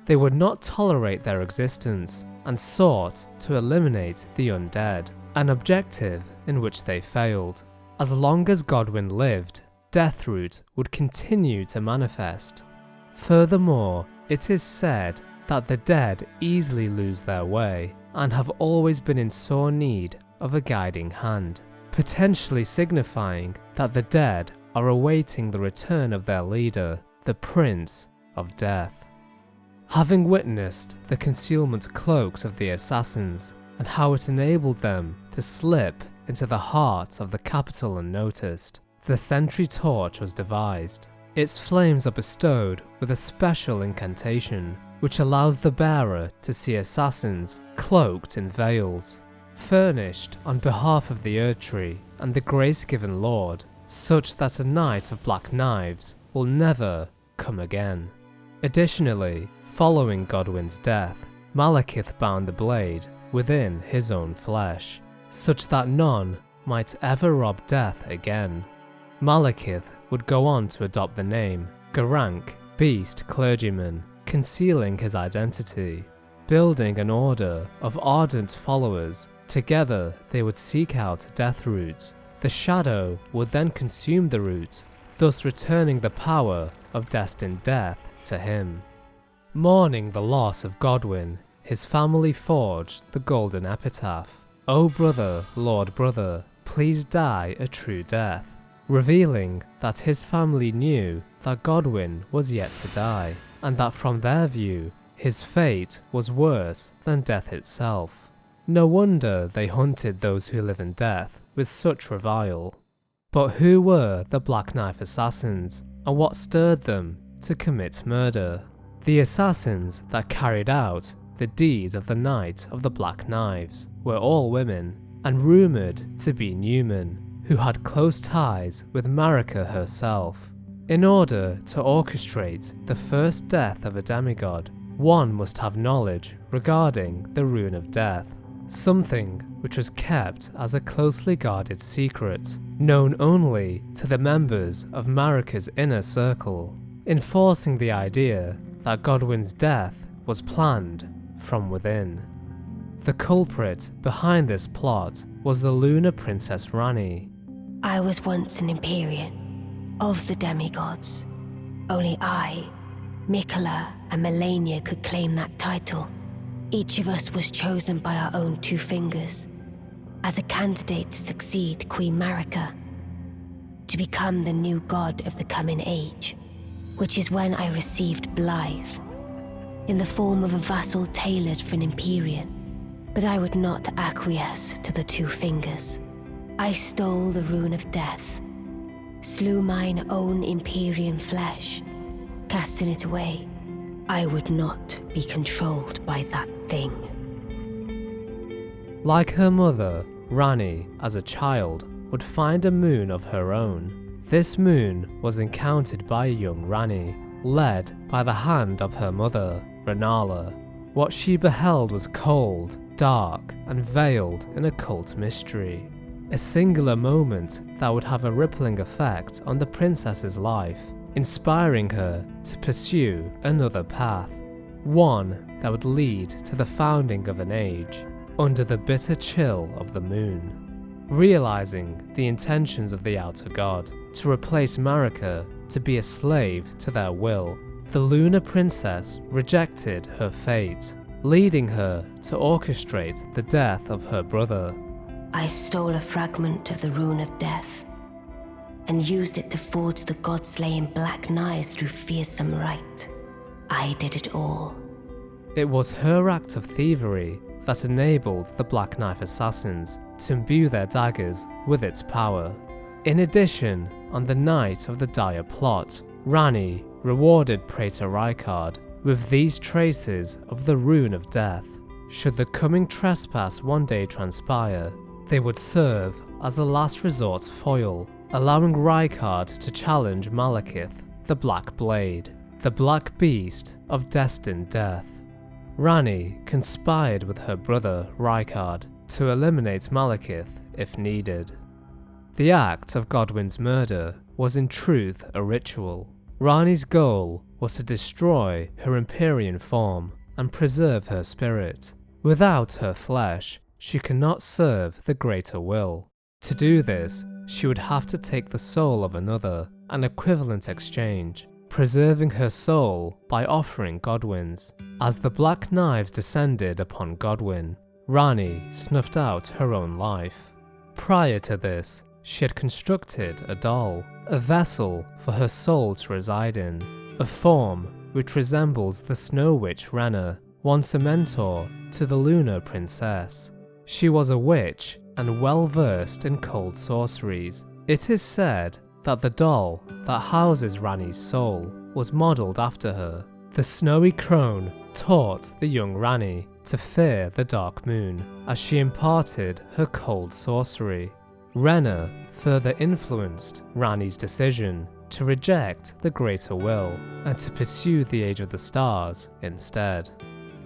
They would not tolerate their existence and sought to eliminate the undead, an objective in which they failed. As long as Godwyn lived, Deathroot would continue to manifest. Furthermore, it is said that the dead easily lose their way and have always been in sore need of a guiding hand, potentially signifying that the dead are awaiting the return of their leader, the Prince of Death. Having witnessed the concealment cloaks of the assassins and how it enabled them to slip into the heart of the capital unnoticed, the sentry torch was devised. Its flames are bestowed with a special incantation which allows the bearer to see assassins cloaked in veils, furnished on behalf of the Erdtree and the grace-given Lord, such that a night of black knives will never come again. Additionally, following Godwyn's death, Malekith bound the blade within his own flesh, such that none might ever rob death again. Malekith would go on to adopt the name Garank, Beast Clergyman, concealing his identity. Building an order of ardent followers, together they would seek out Deathroot. The shadow would then consume the root, thus returning the power of destined death to him. Mourning the loss of Godwyn, his family forged the golden epitaph, "O brother, Lord brother, please die a true death," revealing that his family knew that Godwyn was yet to die, and that from their view, his fate was worse than death itself. No wonder they hunted those who live in death with such revile. But who were the Black Knife assassins, and what stirred them to commit murder? The assassins that carried out the deeds of the Night of the Black Knives were all women, and rumoured to be Newman, who had close ties with Marika herself. In order to orchestrate the first death of a demigod, one must have knowledge regarding the Rune of Death, something which was kept as a closely guarded secret, known only to the members of Marika's inner circle, enforcing the idea that Godwyn's death was planned from within. The culprit behind this plot was the Lunar Princess Rani. I was once an Empyrean of the demigods. Only I, Mikola, and Melania could claim that title. Each of us was chosen by our own two fingers. as a candidate to succeed Queen Marika, to become the new god of the coming age, which is when I received Blythe, in the form of a vassal tailored for an Empyrean. But I would not acquiesce to the Two Fingers. I stole the Rune of Death, slew mine own Empyrean flesh, casting it away. I would not be controlled by that thing. Like her mother, Ranni, as a child, would find a moon of her own. This moon was encountered by a young Ranni, led by the hand of her mother, Rennala. What she beheld was cold, dark, and veiled in occult mystery. A singular moment that would have a rippling effect on the princess's life, inspiring her to pursue another path, one that would lead to the founding of an age, under the bitter chill of the moon. Realizing the intentions of the Outer God to replace Marika to be a slave to their will, the Lunar Princess rejected her fate, leading her to orchestrate the death of her brother. I stole a fragment of the Rune of Death and used it to forge the god-slaying black knives through fearsome rite. I did it all. It was her act of thievery that enabled the Black Knife Assassins to imbue their daggers with its power. In addition, on the night of the dire plot, Ranni rewarded Praetor Rykard with these traces of the Rune of Death. Should the coming trespass one day transpire, they would serve as a last resort foil, allowing Rykard to challenge Malekith, the Black Blade, the Black Beast of destined death. Ranni conspired with her brother Rykard to eliminate Malekith if needed. The act of Godwyn's murder was in truth a ritual. Ranni's goal was to destroy her Empyrean form and preserve her spirit. Without her flesh, she cannot serve the greater will. To do this, she would have to take the soul of another, an equivalent exchange, preserving her soul by offering Godwyn's. As the Black Knives descended upon Godwyn, Ranni snuffed out her own life. Prior to this, she had constructed a doll, a vessel for her soul to reside in, a form which resembles the Snow Witch Renna, once a mentor to the Lunar Princess. She was a witch and well versed in cold sorceries. It is said that the doll that houses Ranni's soul was modelled after her. The snowy crone taught the young Ranni to fear the dark moon as she imparted her cold sorcery. Renna further influenced Ranni's decision to reject the greater will and to pursue the Age of the Stars instead.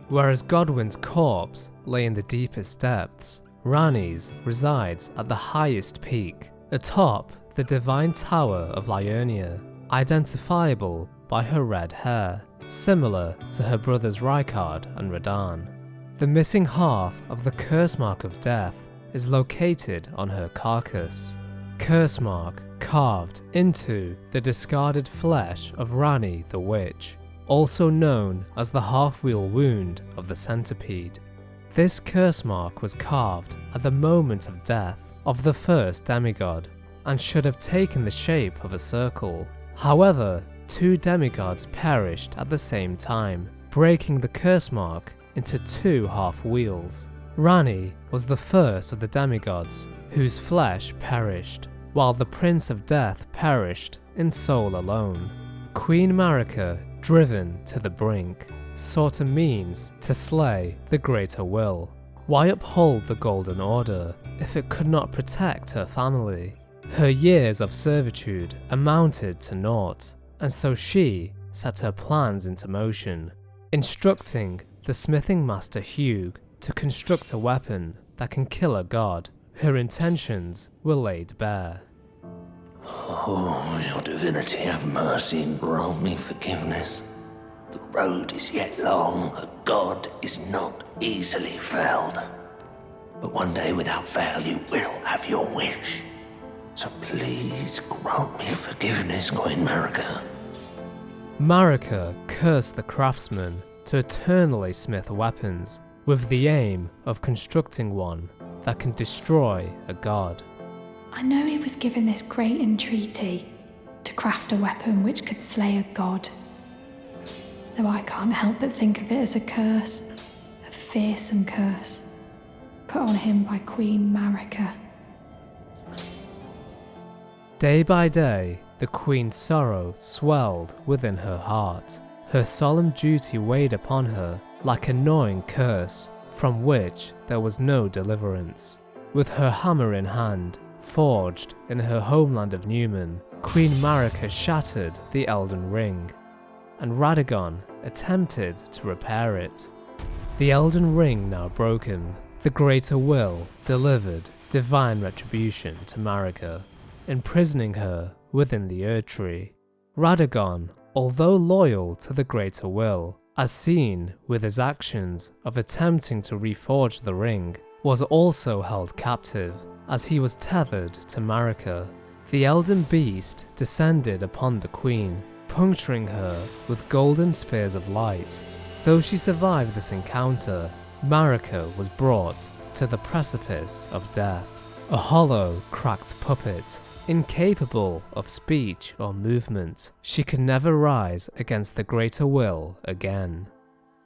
Whereas Godwyn's corpse lay in the deepest depths, Ranni's resides at the highest peak, atop the divine tower of Liurnia, identifiable by her red hair, similar to her brothers Rykard and Radahn. The missing half of the curse mark of death is located on her carcass. Curse mark carved into the discarded flesh of Ranni the Witch, also known as the half-wheel wound of the centipede. This curse mark was carved at the moment of death of the first demigod, and should have taken the shape of a circle. However, two demigods perished at the same time, breaking the curse mark into two half-wheels. Ranni was the first of the demigods, whose flesh perished, while the Prince of Death perished in soul alone. Queen Marika, driven to the brink, sought a means to slay the greater will. Why uphold the Golden Order if it could not protect her family? Her years of servitude amounted to naught, and so she set her plans into motion, instructing the smithing master Hugh to construct a weapon that can kill a god. Her intentions were laid bare. Oh, your divinity, have mercy and grant me forgiveness. The road is yet long, a god is not easily felled. But one day without fail you will have your wish. So please grant me forgiveness, Queen Marika. Marika cursed the craftsman to eternally smith weapons, with the aim of constructing one. that can destroy a god. I know he was given this great entreaty to craft a weapon which could slay a god. Though I can't help but think of it as a curse, a fearsome curse, put on him by Queen Marika. Day by day, the Queen's sorrow swelled within her heart. Her solemn duty weighed upon her like a gnawing curse from which there was no deliverance. With her hammer in hand, forged in her homeland of Newman, Queen Marika shattered the Elden Ring, and Radagon attempted to repair it. The Elden Ring now broken, the Greater Will delivered divine retribution to Marika, imprisoning her within the Erdtree. Radagon, although loyal to the Greater Will, as seen with his actions of attempting to reforge the ring, was also held captive as he was tethered to Marika. The Elden Beast descended upon the Queen, puncturing her with golden spears of light. Though she survived this encounter, Marika was brought to the precipice of death, a hollow, cracked puppet, incapable of speech or movement. She could never rise against the Greater Will again.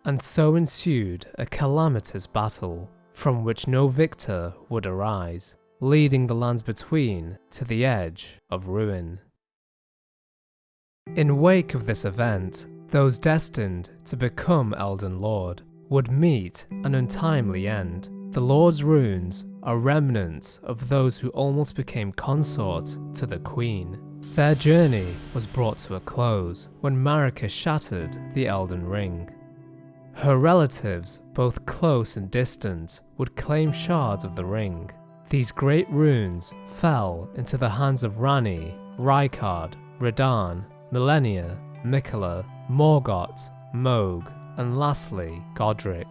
And so ensued a calamitous battle, from which no victor would arise, leading the lands between to the edge of ruin. In wake of this event, those destined to become Elden Lord would meet an untimely end. The Lord's runes are remnants of those who almost became consort to the Queen. Their journey was brought to a close when Marika shattered the Elden Ring. Her relatives, both close and distant, would claim shards of the ring. These great runes fell into the hands of Ranni, Rykard, Radahn, Malenia, Miquella, Morgott, Mohg, and lastly Godric.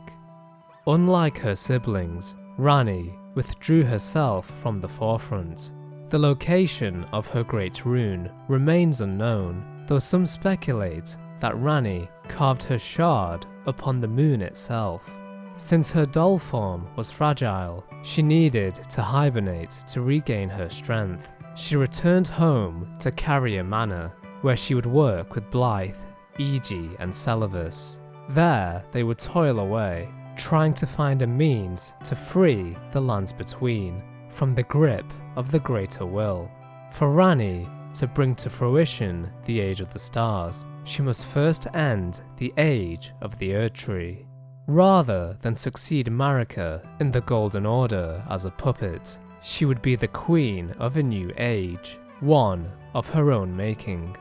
Unlike her siblings, Ranni withdrew herself from the forefront. The location of her great rune remains unknown, though some speculate that Ranni carved her shard upon the moon itself. Since her doll form was fragile, she needed to hibernate to regain her strength. She returned home to Carrier Manor, where she would work with Blythe, Iji, and Seluvis. There they would toil away, trying to find a means to free the lands between from the grip of the Greater Will. For Ranni to bring to fruition the Age of the Stars, she must first end the Age of the Erdtree. Rather than succeed Marika in the Golden Order as a puppet, she would be the queen of a new age, one of her own making.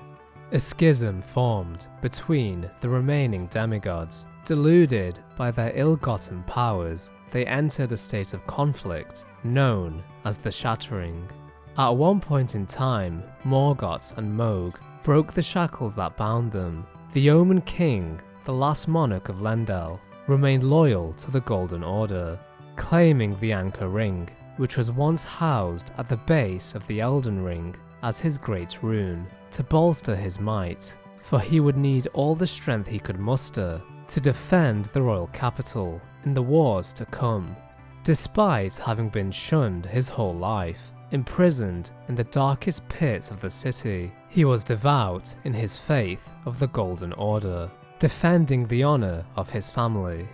A schism formed between the remaining demigods. Deluded by their ill-gotten powers, they entered a state of conflict known as the Shattering. At one point in time, Morgott and Mohg broke the shackles that bound them. The Omen King, the last monarch of Lendel, remained loyal to the Golden Order, claiming the Anchor Ring, which was once housed at the base of the Elden Ring, as his great rune, to bolster his might, for he would need all the strength he could muster to defend the royal capital in the wars to come. Despite having been shunned his whole life, imprisoned in the darkest pits of the city, he was devout in his faith of the Golden Order, defending the honor of his family.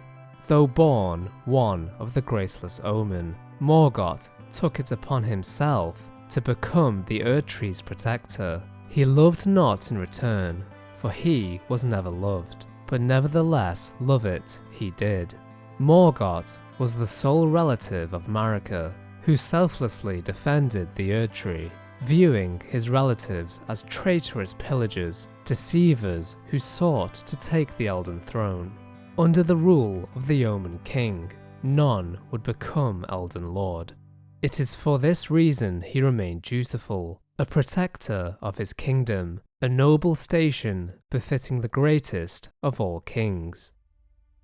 Though born one of the Graceless Omen, Morgott took it upon himself to become the Erdtree's protector. He loved not in return, for he was never loved, but nevertheless love it he did. Morgott was the sole relative of Marika, who selflessly defended the Erdtree, viewing his relatives as traitorous pillagers, deceivers who sought to take the Elden Throne. Under the rule of the Omen King, none would become Elden Lord. It is for this reason he remained dutiful, a protector of his kingdom, a noble station befitting the greatest of all kings.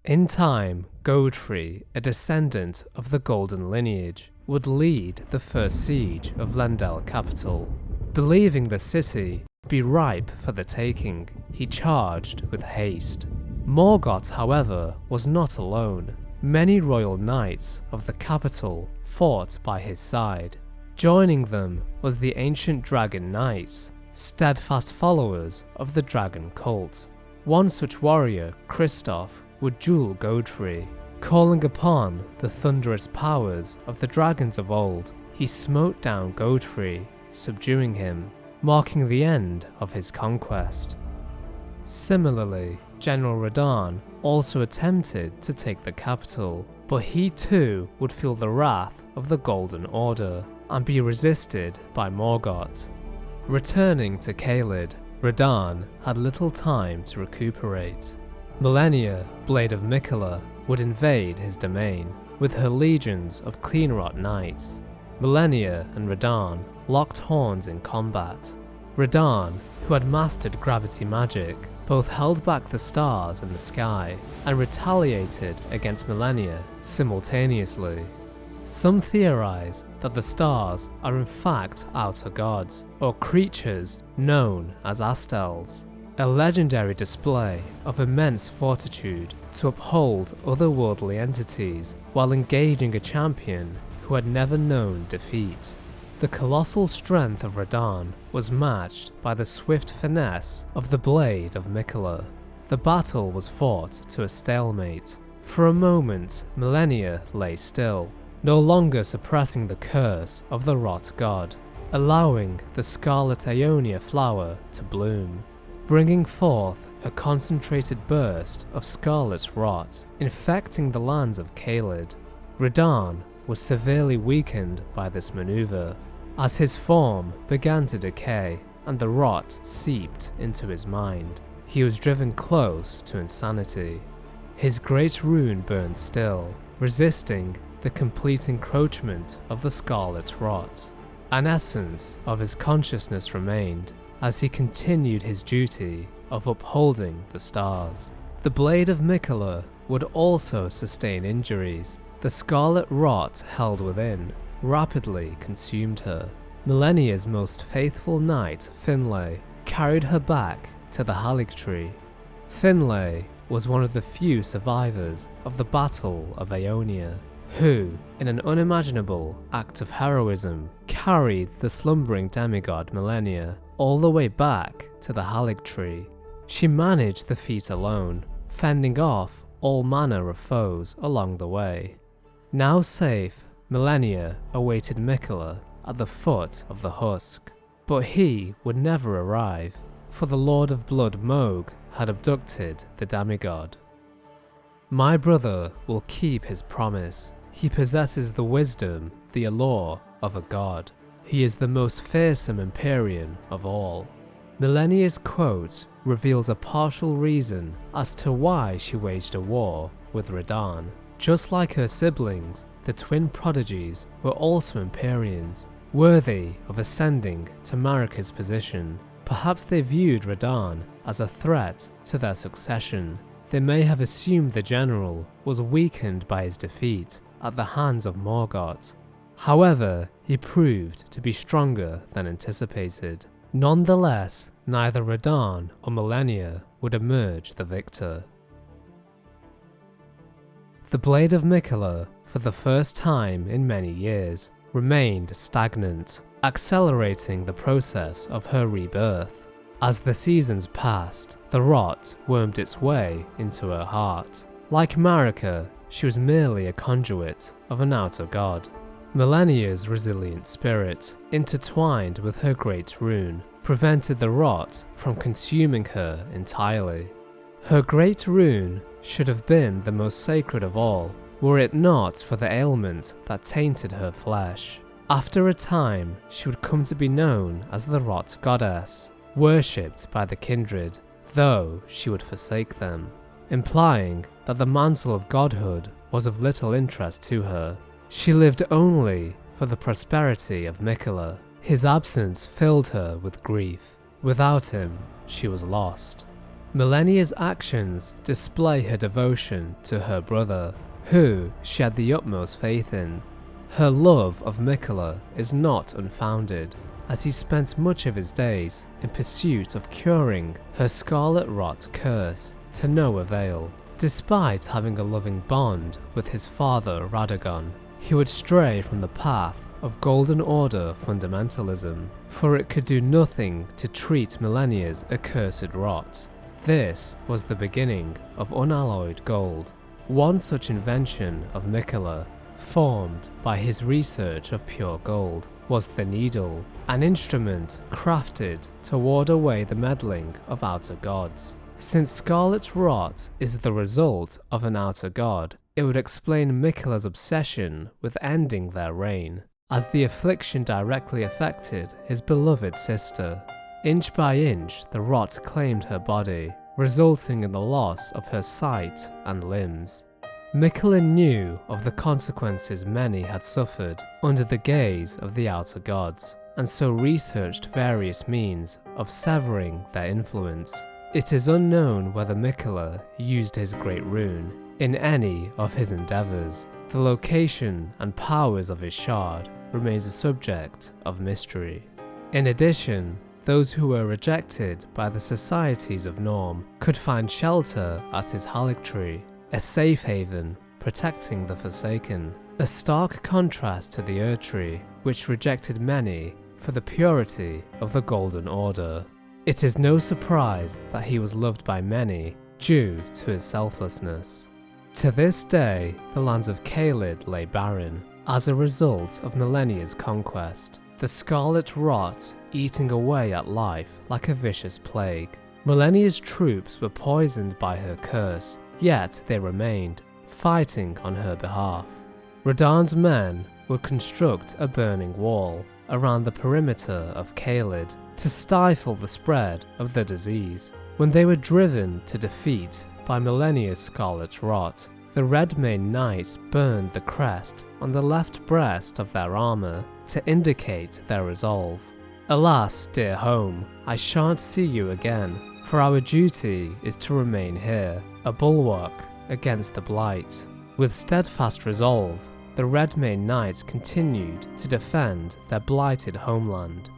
In time, Godfrey, a descendant of the Golden lineage, would lead the first siege of Lendel capital. Believing the city to be ripe for the taking, he charged with haste. Morgott, however, was not alone. many royal knights of the capital fought by his side. Joining them was the ancient Dragon Knights, steadfast followers of the dragon cult. One such warrior, Christoph, would duel Godfrey. Calling upon the thunderous powers of the dragons of old, he smote down Godfrey, subduing him, marking the end of his conquest. Similarly, General Radahn also attempted to take the capital, but he too would feel the wrath of the Golden Order and be resisted by Morgott. Returning to Caelid, Radahn had little time to recuperate. Malenia, Blade of Miquella, would invade his domain with her legions of Cleanrot Knights. Malenia and Radahn locked horns in combat. Radahn, who had mastered gravity magic, both held back the stars in the sky and retaliated against Malenia simultaneously. Some theorize that the stars are in fact outer gods, or creatures known as Astels, a legendary display of immense fortitude to uphold otherworldly entities while engaging a champion who had never known defeat. The colossal strength of Radahn was matched by the swift finesse of the Blade of Miquella. The battle was fought to a stalemate. For a moment, Malenia lay still, no longer suppressing the curse of the Rot God, allowing the Scarlet Ionia flower to bloom, bringing forth a concentrated burst of scarlet rot, infecting the lands of Caelid. Radahn was severely weakened by this maneuver, as his form began to decay and the rot seeped into his mind. He was driven close to insanity. His great rune burned still, resisting the complete encroachment of the scarlet rot. An essence of his consciousness remained as he continued his duty of upholding the stars. The Blade of Miquella would also sustain injuries. The scarlet rot held within rapidly consumed her. Malenia's most faithful knight, Finlay, carried her back to the Haligtree. Finlay was one of the few survivors of the Battle of Ionia, who, in an unimaginable act of heroism, carried the slumbering demigod Malenia all the way back to the Haligtree. She managed the feat alone, fending off all manner of foes along the way. Now safe, Malenia awaited Miquella at the foot of the Husk, but he would never arrive, for the Lord of Blood Mohg had abducted the demigod. My brother will keep his promise. He possesses the wisdom, the allure of a god. He is the most fearsome Empyrean of all. Malenia's quote reveals a partial reason as to why she waged a war with Radahn. Just like her siblings, the twin prodigies were also Empyreans, worthy of ascending to Marika's position. Perhaps they viewed Radahn as a threat to their succession. They may have assumed the general was weakened by his defeat at the hands of Morgott. However, he proved to be stronger than anticipated. Nonetheless, neither Radahn or Malenia would emerge the victor. The Blade of Miquella, for the first time in many years, remained stagnant, accelerating the process of her rebirth. As the seasons passed, the rot wormed its way into her heart. Like Marika, she was merely a conduit of an outer god. Malenia's resilient spirit, intertwined with her great rune, prevented the rot from consuming her entirely. Her great rune should have been the most sacred of all, were it not for the ailment that tainted her flesh. After a time, she would come to be known as the Rot Goddess, worshipped by the kindred, though she would forsake them, implying that the mantle of godhood was of little interest to her. She lived only for the prosperity of Miquella. His absence filled her with grief. Without him, she was lost. Malenia's actions display her devotion to her brother, who she had the utmost faith in. Her love of Miquella is not unfounded, as he spent much of his days in pursuit of curing her scarlet rot curse to no avail. Despite having a loving bond with his father Radagon, he would stray from the path of Golden Order fundamentalism, for it could do nothing to treat Millennia's accursed rot. This was the beginning of unalloyed gold. One such invention of Miquella, formed by his research of pure gold, was the needle, an instrument crafted to ward away the meddling of outer gods. Since Scarlet Rot is the result of an outer god, it would explain Miquella's obsession with ending their reign, as the affliction directly affected his beloved sister. Inch by inch, the rot claimed her body, resulting in the loss of her sight and limbs. Miquella knew of the consequences many had suffered under the gaze of the outer gods, and so researched various means of severing their influence. It is unknown whether Miquella used his great rune in any of his endeavours. The location and powers of his shard remains a subject of mystery. In addition, those who were rejected by the societies of Norm could find shelter at his Haligtree, a safe haven protecting the Forsaken, a stark contrast to the Erdtree, which rejected many for the purity of the Golden Order. It is no surprise that he was loved by many due to his selflessness. To this day, the lands of Caelid lay barren as a result of Millennia's conquest, the Scarlet Rot eating away at life like a vicious plague. Millennia's troops were poisoned by her curse, yet they remained, fighting on her behalf. Radahn's men would construct a burning wall around the perimeter of Caelid to stifle the spread of the disease. When they were driven to defeat by Millennia's Scarlet Rot, the Redmane Knights burned the crest on the left breast of their armour to indicate their resolve. Alas, dear home, I shan't see you again, for our duty is to remain here, a bulwark against the blight. With steadfast resolve, the Redmane Knights continued to defend their blighted homeland.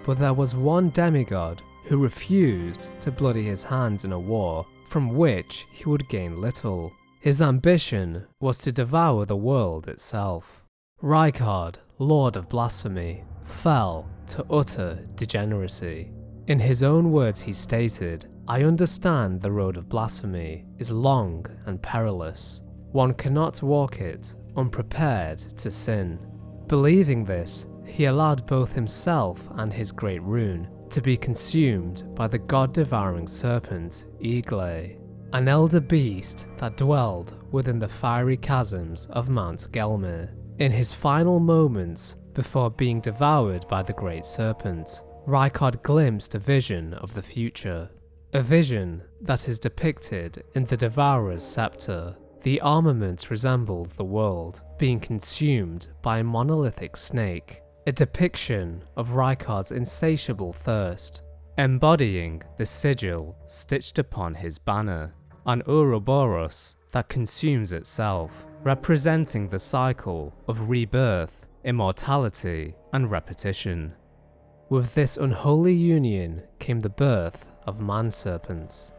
But there was one demigod who refused to bloody his hands in a war from which he would gain little. His ambition was to devour the world itself. Rykard, Lord of Blasphemy, fell to utter degeneracy. In his own words he stated, "I understand the road of blasphemy is long and perilous. One cannot walk it unprepared to sin." Believing this, he allowed both himself and his great rune to be consumed by the god-devouring serpent Eagle, an elder beast that dwelled within the fiery chasms of Mount Gelmir. In his final moments before being devoured by the great serpent, Rykard glimpsed a vision of the future, a vision that is depicted in the Devourer's scepter. The armament resembles the world being consumed by a monolithic snake, a depiction of Rykard's insatiable thirst, embodying the sigil stitched upon his banner, an Ouroboros that consumes itself, representing the cycle of rebirth, immortality, and repetition. With this unholy union came the birth of man-serpents.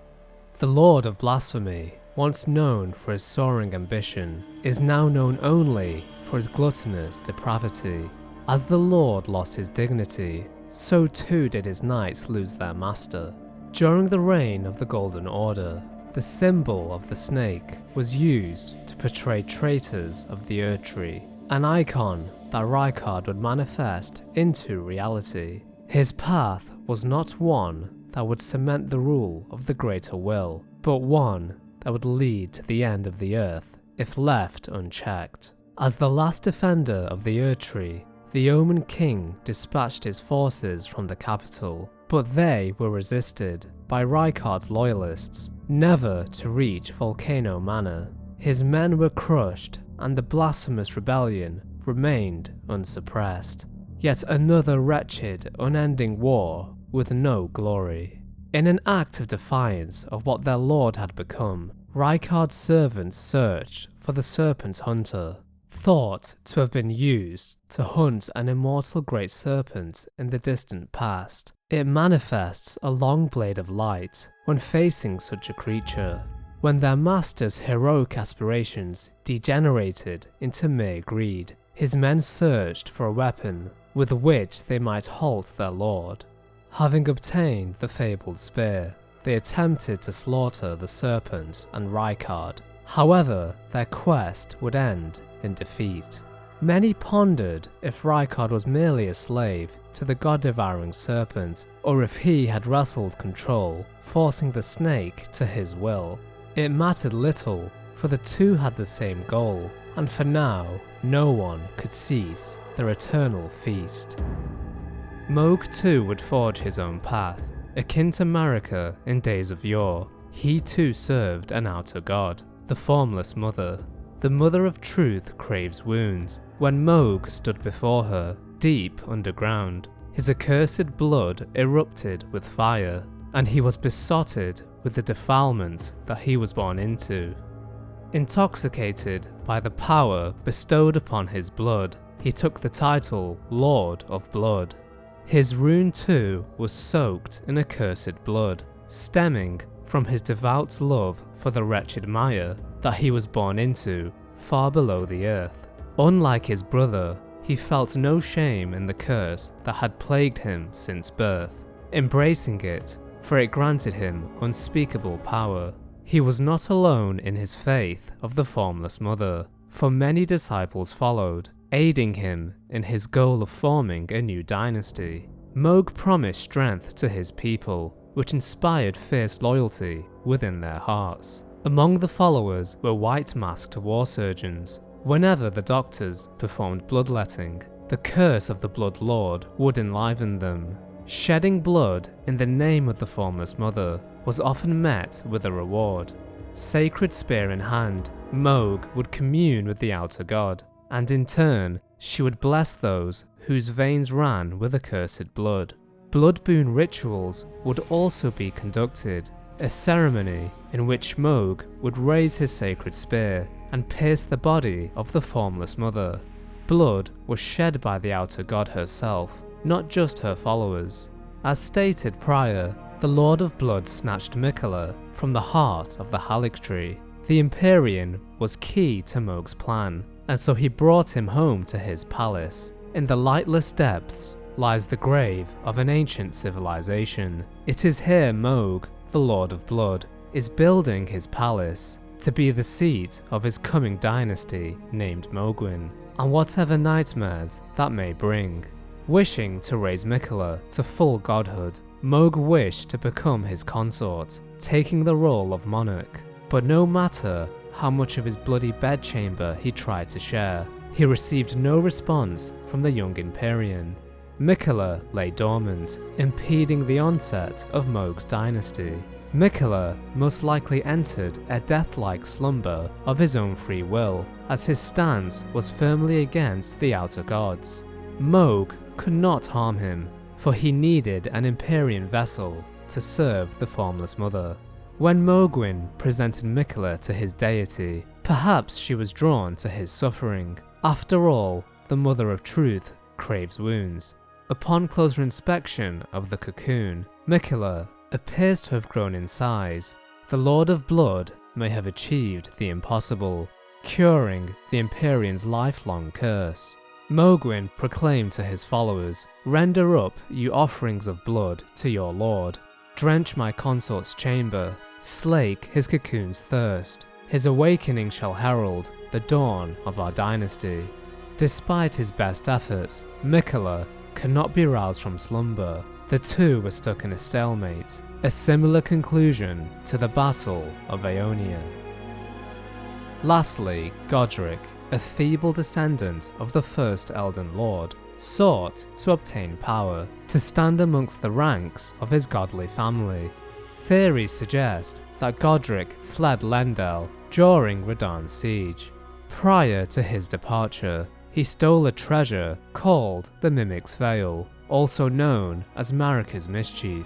The Lord of Blasphemy, once known for his soaring ambition, is now known only for his gluttonous depravity. As the Lord lost his dignity, so too did his knights lose their master. During the reign of the Golden Order, the symbol of the snake was used to portray traitors of the Erdtree, an icon that Rykard would manifest into reality. His path was not one that would cement the rule of the Greater Will, but one that would lead to the end of the earth if left unchecked. As the last defender of the Erdtree, the Omen King dispatched his forces from the capital, but they were resisted by Rykard's loyalists, never to reach Volcano Manor. His men were crushed, and the blasphemous rebellion remained unsuppressed. Yet another wretched, unending war with no glory. In an act of defiance of what their lord had become, Rykard's servants searched for the Serpent Hunter, thought to have been used to hunt an immortal great serpent in the distant past. It manifests a long blade of light when facing such a creature. when their master's heroic aspirations degenerated into mere greed. His men searched for a weapon with which they might halt their lord. Having obtained the fabled spear, they attempted to slaughter the serpent and Rykard. However, their quest would end in defeat. Many pondered if Rykard was merely a slave to the god-devouring serpent, or if he had wrestled control, forcing the snake to his will. It mattered little, for the two had the same goal, and for now, no one could cease their eternal feast. Mohg too would forge his own path. Akin to Marika in days of yore, he too served an outer god, the Formless Mother. The Mother of Truth craves wounds. When Mohg stood before her, deep underground, his accursed blood erupted with fire, and he was besotted with the defilement that he was born into. Intoxicated by the power bestowed upon his blood, he took the title Lord of Blood. His rune too was soaked in accursed blood, stemming from his devout love for the wretched mire that he was born into, far below the earth. Unlike his brother, he felt no shame in the curse that had plagued him since birth, embracing it, for it granted him unspeakable power. He was not alone in his faith of the Formless Mother, for many disciples followed, aiding him in his goal of forming a new dynasty. Mohg promised strength to his people, which inspired fierce loyalty within their hearts. Among the followers were white-masked war surgeons. Whenever the doctors performed bloodletting, the curse of the Blood Lord would enliven them. Shedding blood in the name of the Formless Mother was often met with a reward. Sacred spear in hand, Mohg would commune with the outer god, and in turn, she would bless those whose veins ran with accursed blood. Blood boon rituals would also be conducted, a ceremony in which Mohg would raise his sacred spear and pierce the body of the Formless Mother. Blood was shed by the outer god herself, not just her followers. As stated prior, the Lord of Blood snatched Miquella from the heart of the Haligtree. The Empyrean was key to Mohg's plan, and so he brought him home to his palace. In the lightless depths lies the grave of an ancient civilization. It is here Mohg, the Lord of Blood, is building his palace to be the seat of his coming dynasty named Mohgwyn, and whatever nightmares that may bring. Wishing to raise Miquella to full godhood, Mohg wished to become his consort, taking the role of monarch. But no matter how much of his bloody bedchamber he tried to share, he received no response from the young Empyrean. Miquella lay dormant, impeding the onset of Mohg's dynasty. Miquella most likely entered a death-like slumber of his own free will, as his stance was firmly against the outer gods. Mohg could not harm him, for he needed an Empyrean vessel to serve the Formless Mother. When Mohgwyn presented Miquella to his deity, perhaps she was drawn to his suffering. After all, the Mother of Truth craves wounds. Upon closer inspection of the cocoon, Miquella appears to have grown in size. The Lord of Blood may have achieved the impossible, curing the Empyrean's lifelong curse. Mohgwyn proclaimed to his followers, "Render up you offerings of blood to your lord. Drench my consort's chamber, slake his cocoon's thirst. His awakening shall herald the dawn of our dynasty." Despite his best efforts, Miquella cannot be roused from slumber. The two were stuck in a stalemate, a similar conclusion to the Battle of Aeonia. Lastly, Godric, a feeble descendant of the first Elden Lord, sought to obtain power, to stand amongst the ranks of his godly family. Theories suggest that Godric fled Lendel during Radahn's siege. Prior to his departure, he stole a treasure called the Mimic's Veil, also known as Marika's Mischief,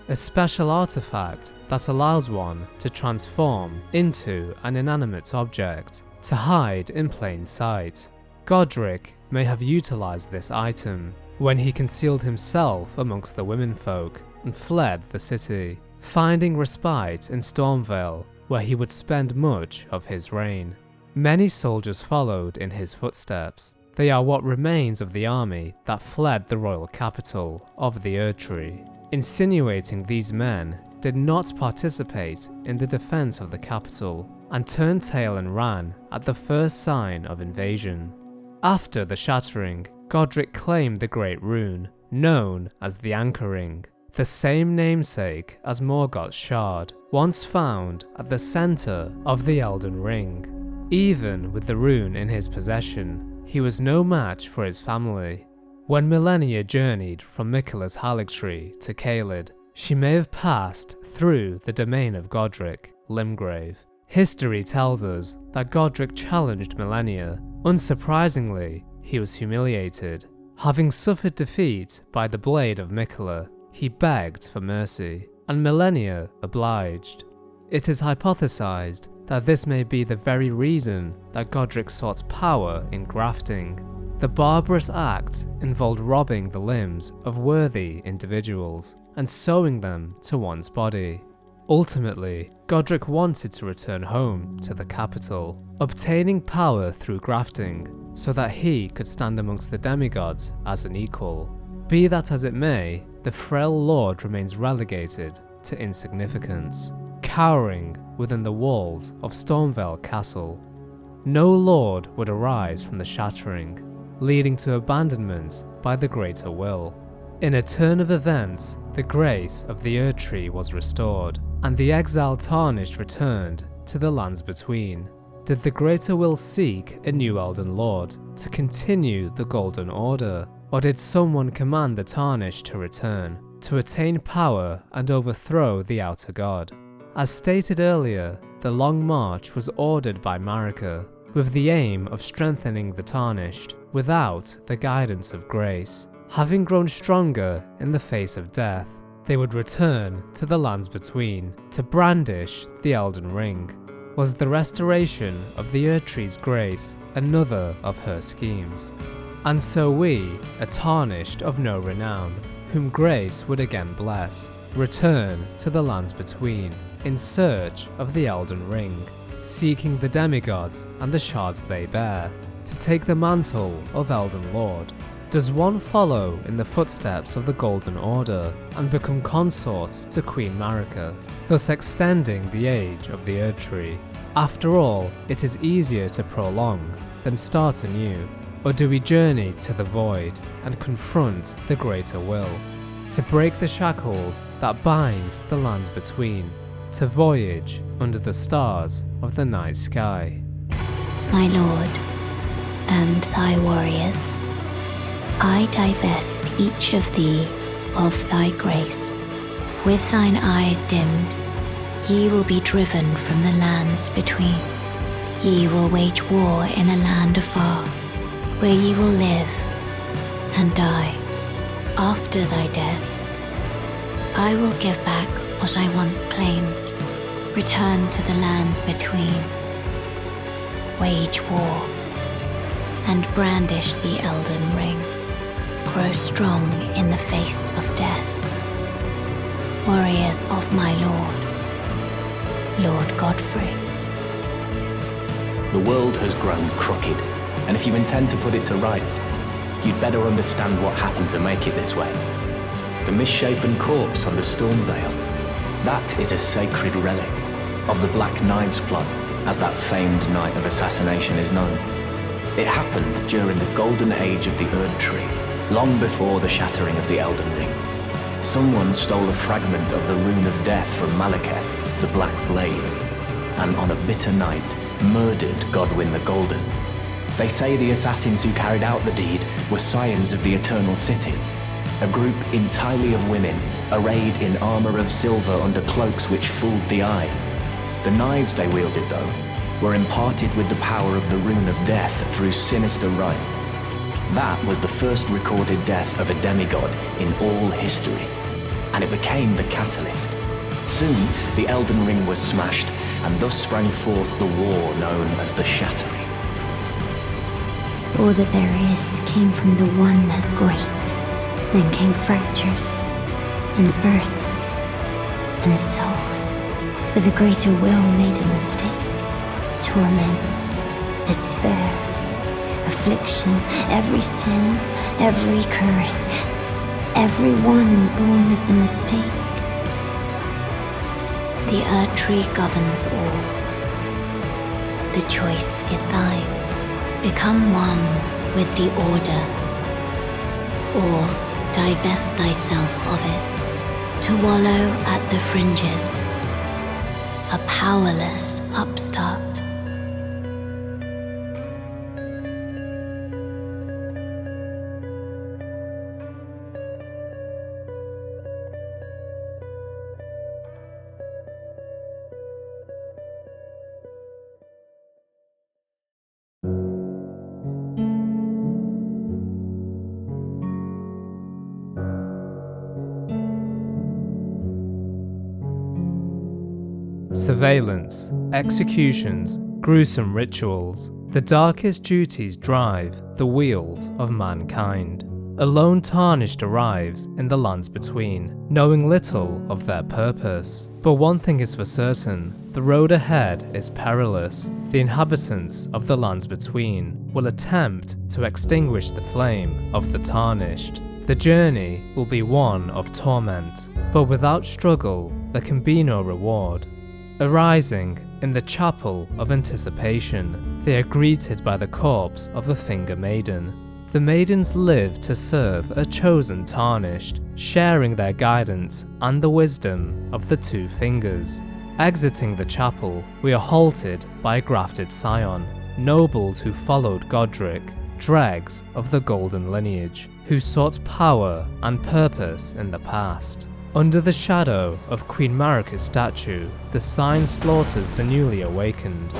a special artifact that allows one to transform into an inanimate object, to hide in plain sight. Godric may have utilized this item when he concealed himself amongst the womenfolk and fled the city. Finding respite in Stormvale, where he would spend much of his reign. Many soldiers followed in his footsteps. They are what remains of the army that fled the royal capital of the Erdtree, insinuating these men did not participate in the defense of the capital and turned tail and ran at the first sign of invasion. After the Shattering, Godric claimed the Great Rune, known as the Anchoring, the same namesake as Morgoth's Shard, once found at the center of the Elden Ring. Even with the rune in his possession, he was no match for his family. When Malenia journeyed from Miquella's Haligtree to Caelid, she may have passed through the domain of Godric, Limgrave. History tells us that Godric challenged Malenia. Unsurprisingly, he was humiliated. Having suffered defeat by the blade of Miquella, he begged for mercy, and Malenia obliged. It is hypothesized that this may be the very reason that Godric sought power in grafting. The barbarous act involved robbing the limbs of worthy individuals and sewing them to one's body. Ultimately, Godric wanted to return home to the capital, obtaining power through grafting so that he could stand amongst the demigods as an equal. Be that as it may, the frail lord remains relegated to insignificance, cowering within the walls of Stormveil Castle. No lord would arise from the Shattering, leading to abandonment by the Greater Will. In a turn of events, the grace of the Erdtree was restored, and the exiled Tarnished returned to the lands between. Did the Greater Will seek a new Elden Lord to continue the Golden Order, or did someone command the Tarnished to return, to attain power and overthrow the Outer God? As stated earlier, the Long March was ordered by Marika, with the aim of strengthening the Tarnished without the guidance of grace. Having grown stronger in the face of death, they would return to the lands between to brandish the Elden Ring. Was the restoration of the Erdtree's grace another of her schemes? And so we, a Tarnished of no renown, whom grace would again bless, return to the lands between, in search of the Elden Ring, seeking the demigods and the shards they bear, to take the mantle of Elden Lord. Does one follow in the footsteps of the Golden Order and become consort to Queen Marika, thus extending the age of the Erdtree? After all, it is easier to prolong than start anew. Or do we journey to the void and confront the Greater Will, to break the shackles that bind the lands between, to voyage under the stars of the night sky? My lord, and thy warriors, I divest each of thee of thy grace. With thine eyes dimmed, ye will be driven from the lands between. Ye will wage war in a land afar, where ye will live and die. After thy death, I will give back what I once claimed, return to the lands between, wage war, and brandish the Elden Ring, grow strong in the face of death. Warriors of my lord, Lord Godfrey. The world has grown crooked, and if you intend to put it to rights, you'd better understand what happened to make it this way. The misshapen corpse under Stormveil, that is a sacred relic of the Black Knives plot, as that famed night of assassination is known. It happened during the golden age of the Erdtree, long before the shattering of the Elden Ring. Someone stole a fragment of the Rune of Death from Malekith, the Black Blade, and on a bitter night, murdered Godwyn the Golden. They say the assassins who carried out the deed were scions of the Eternal City, a group entirely of women, arrayed in armor of silver under cloaks which fooled the eye. The knives they wielded, though, were imparted with the power of the Rune of Death through sinister rite. That was the first recorded death of a demigod in all history, and it became the catalyst. Soon, the Elden Ring was smashed, and thus sprang forth the war known as the Shattering. All that there is came from the one great. Then came fractures, and births, and souls. but the greater will made a mistake. Torment, despair, affliction, every sin, every curse, every one born of the mistake. The Erdtree governs all. The choice is thine. Become one with the Order, or divest thyself of it, to wallow at the fringes, a powerless upstart. Surveillance, executions, gruesome rituals. The darkest duties drive the wheels of mankind. A lone Tarnished arrives in the lands between, knowing little of their purpose. But one thing is for certain, the road ahead is perilous. The inhabitants of the lands between will attempt to extinguish the flame of the Tarnished. The journey will be one of torment, but without struggle there can be no reward. Arising in the Chapel of Anticipation, they are greeted by the corpse of a Finger Maiden. The maidens live to serve a chosen Tarnished, sharing their guidance and the wisdom of the Two Fingers. Exiting the chapel, we are halted by a grafted scion, nobles who followed Godric, dregs of the Golden lineage, who sought power and purpose in the past. Under the shadow of Queen Marika's statue, the sign slaughters the newly awakened.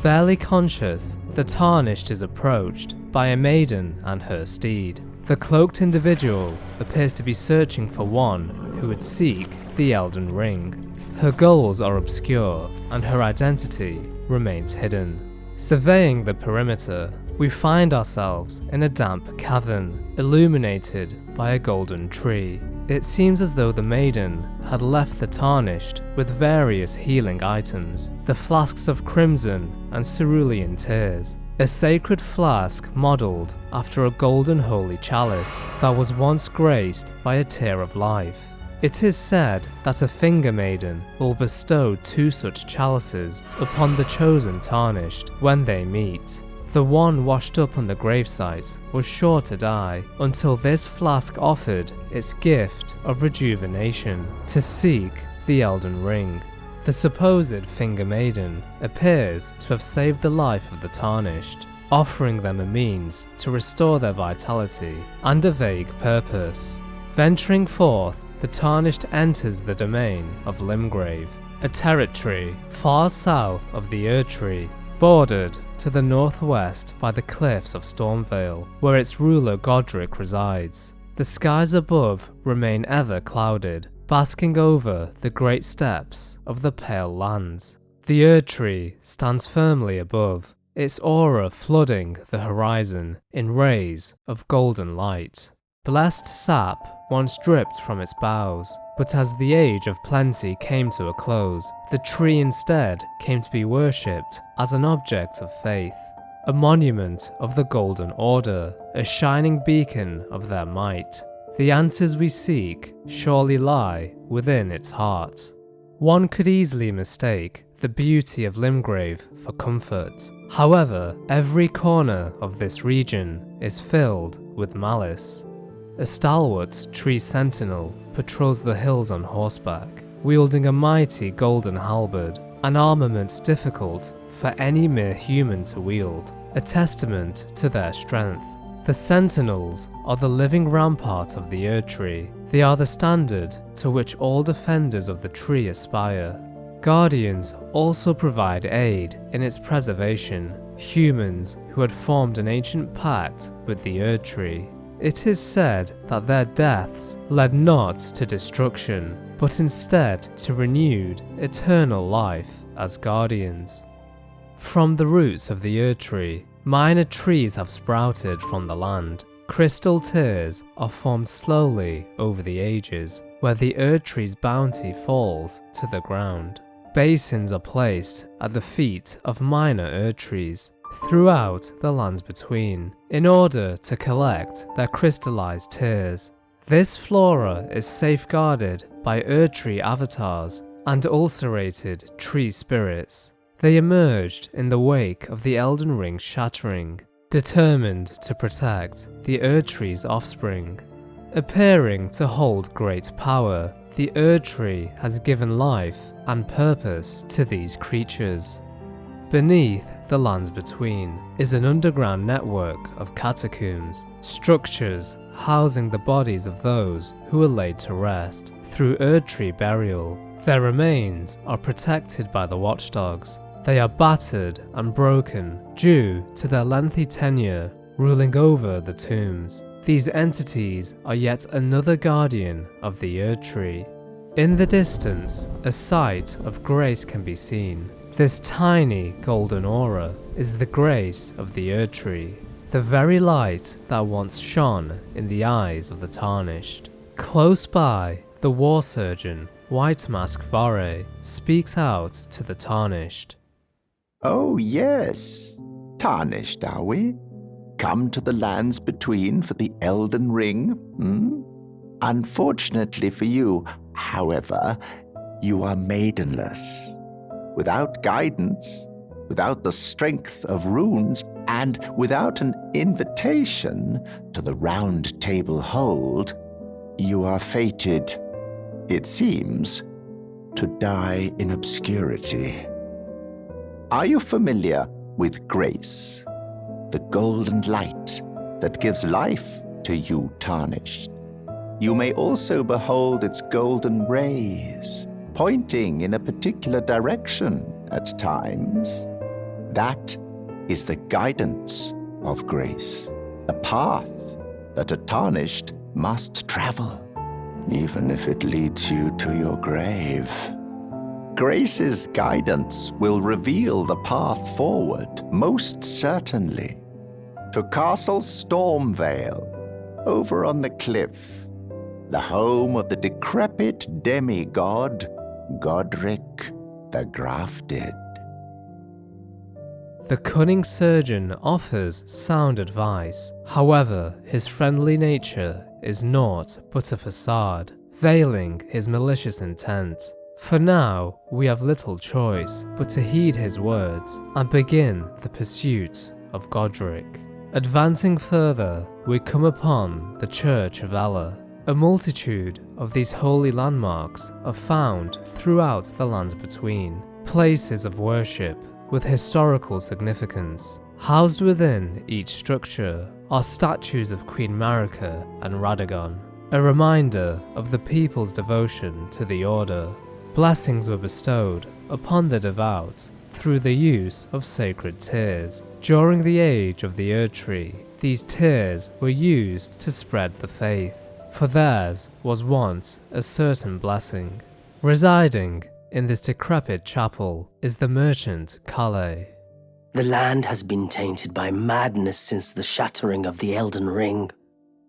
Barely conscious, the Tarnished is approached by a maiden and her steed. The cloaked individual appears to be searching for one who would seek the Elden Ring. Her goals are obscure, and her identity remains hidden. Surveying the perimeter, we find ourselves in a damp cavern, illuminated by a golden tree. It seems as though the maiden had left the Tarnished with various healing items, the flasks of crimson and cerulean tears, a sacred flask modelled after a golden holy chalice that was once graced by a tear of life. It is said that a Finger Maiden will bestow 2 such chalices upon the chosen Tarnished when they meet. The one washed up on the gravesite was sure to die until this flask offered its gift of rejuvenation to seek the Elden Ring. The supposed Finger Maiden appears to have saved the life of the Tarnished, offering them a means to restore their vitality and a vague purpose. Venturing forth, the Tarnished enters the domain of Limgrave, a territory far south of the Erdtree, bordered to the northwest by the cliffs of Stormvale, where its ruler Godric resides. The skies above remain ever clouded, basking over the great steppes of the Pale Lands. The Erdtree stands firmly above, its aura flooding the horizon in rays of golden light. Blessed sap once dripped from its boughs, but as the age of plenty came to a close, the tree instead came to be worshipped as an object of faith, a monument of the Golden Order, a shining beacon of their might. The answers we seek surely lie within its heart. One could easily mistake the beauty of Limgrave for comfort. However, every corner of this region is filled with malice. A stalwart tree sentinel patrols the hills on horseback, wielding a mighty golden halberd, an armament difficult for any mere human to wield, a testament to their strength. The sentinels are the living rampart of the Erdtree. They are the standard to which all defenders of the tree aspire. Guardians also provide aid in its preservation, humans who had formed an ancient pact with the Erdtree. It is said that their deaths led not to destruction, but instead to renewed, eternal life as guardians. From the roots of the Erdtree, minor trees have sprouted from the land. Crystal tiers are formed slowly over the ages, where the Erdtree's bounty falls to the ground. Basins are placed at the feet of minor Erdtrees throughout the lands between in order to collect their crystallized tears. This flora is safeguarded by Erdtree avatars and ulcerated tree spirits. They emerged in the wake of the Elden Ring Shattering, determined to protect the Erdtree's offspring. Appearing to hold great power, the Erdtree has given life and purpose to these creatures. Beneath the lands between is an underground network of catacombs, structures housing the bodies of those who were laid to rest through Erdtree burial. Their remains are protected by the watchdogs. They are battered and broken due to their lengthy tenure ruling over the tombs. These entities are yet another guardian of the Erdtree. In the distance, a sight of grace can be seen. This tiny golden aura is the grace of the Erdtree, the very light that once shone in the eyes of the Tarnished. Close by, the war surgeon, White Mask Vare, speaks out to the Tarnished. Oh yes, Tarnished are we? Come to the lands between for the Elden Ring, Unfortunately for you, however, you are maidenless. Without guidance, without the strength of runes, and without an invitation to the Round Table Hold, you are fated, it seems, to die in obscurity. Are you familiar with grace, the golden light that gives life to you Tarnished? You may also behold its golden rays, pointing in a particular direction at times. That is the guidance of grace, the path that a Tarnished must travel, even if it leads you to your grave. Grace's guidance will reveal the path forward, most certainly, to Castle Stormvale, over on the cliff, the home of the decrepit demigod Godric the Grafted. The cunning surgeon offers sound advice. However, his friendly nature is naught but a facade, veiling his malicious intent. For now, we have little choice but to heed his words and begin the pursuit of Godric. Advancing further, we come upon the Church of Ella. A multitude of these holy landmarks are found throughout the lands between, places of worship with historical significance. Housed within each structure are statues of Queen Marika and Radagon, a reminder of the people's devotion to the Order. Blessings were bestowed upon the devout through the use of sacred tears. During the age of the Erdtree, these tears were used to spread the faith, for theirs was once a certain blessing. Residing in this decrepit chapel is the merchant Calais. The land has been tainted by madness since the shattering of the Elden Ring.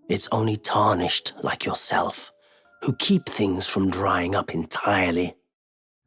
It's only Tarnished like yourself who keep things from drying up entirely.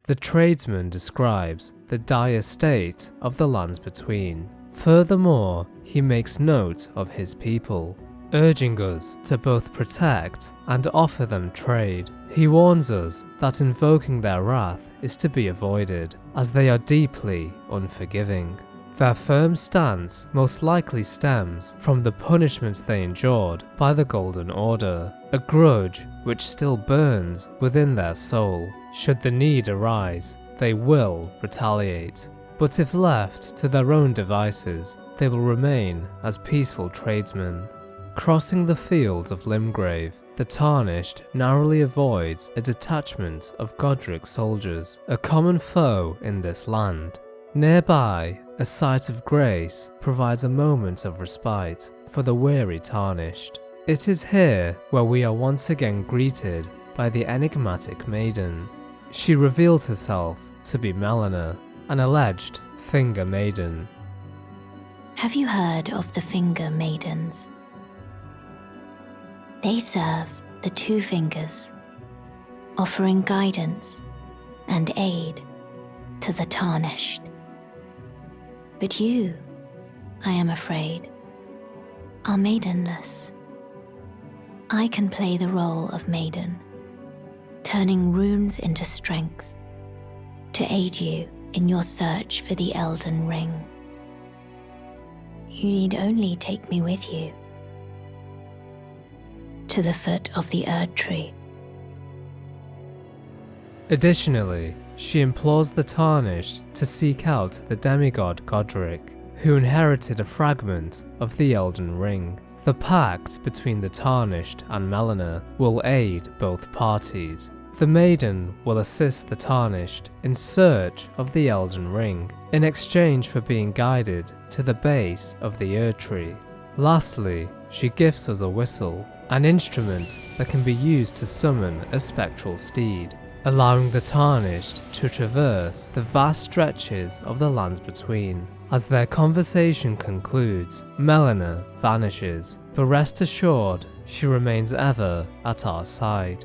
The tradesman describes the dire state of the lands between. Furthermore, he makes note of his people, urging us to both protect and offer them trade. He warns us that invoking their wrath is to be avoided, as they are deeply unforgiving. Their firm stance most likely stems from the punishment they endured by the Golden Order, a grudge which still burns within their soul. Should the need arise, they will retaliate, but if left to their own devices, they will remain as peaceful tradesmen. Crossing the fields of Limgrave, the Tarnished narrowly avoids a detachment of Godric's soldiers, a common foe in this land. Nearby, a site of grace provides a moment of respite for the weary Tarnished. It is here where we are once again greeted by the enigmatic maiden. She reveals herself to be Melina, an alleged Finger Maiden. Have you heard of the Finger Maidens? They serve the Two Fingers, offering guidance and aid to the tarnished. But you, I am afraid, are maidenless. I can play the role of maiden, turning runes into strength, to aid you in your search for the Elden Ring. You need only take me with you to the foot of the Erd Tree. Additionally, she implores the Tarnished to seek out the demigod Godric, who inherited a fragment of the Elden Ring. The pact between the Tarnished and Melina will aid both parties. The Maiden will assist the Tarnished in search of the Elden Ring, in exchange for being guided to the base of the Erd Tree. Lastly, she gifts us a whistle, an instrument that can be used to summon a spectral steed, allowing the Tarnished to traverse the vast stretches of the lands between. As their conversation concludes, Melina vanishes, but rest assured she remains ever at our side.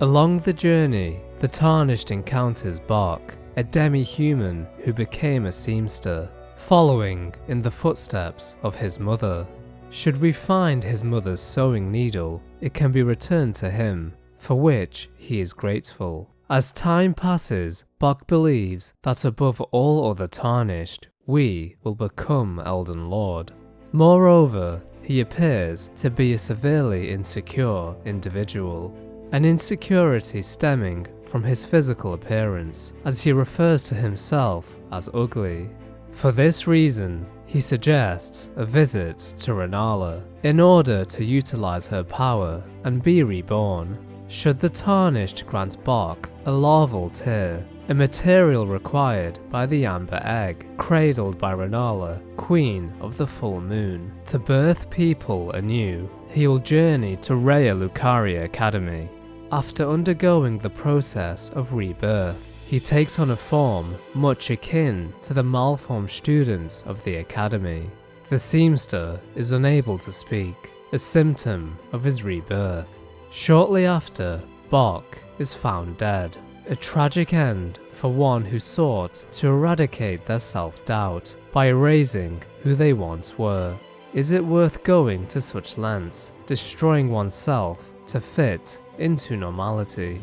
Along the journey, the Tarnished encounters Bach, a demi-human who became a seamster, following in the footsteps of his mother. Should we find his mother's sewing needle, it can be returned to him, for which he is grateful. As time passes, Bach believes that above all other Tarnished, we will become Elden Lord. Moreover, he appears to be a severely insecure individual, an insecurity stemming from his physical appearance, as he refers to himself as ugly. For this reason, he suggests a visit to Rennala in order to utilize her power and be reborn. Should the Tarnished grant Bach a larval tear, a material required by the Amber Egg, cradled by Rennala, Queen of the Full Moon, to birth people anew, he will journey to Raya Lucaria Academy. After undergoing the process of rebirth, he takes on a form much akin to the malformed students of the Academy. The seamster is unable to speak, a symptom of his rebirth. Shortly after, Bach is found dead, a tragic end for one who sought to eradicate their self-doubt by erasing who they once were. Is it worth going to such lengths, destroying oneself to fit into normality?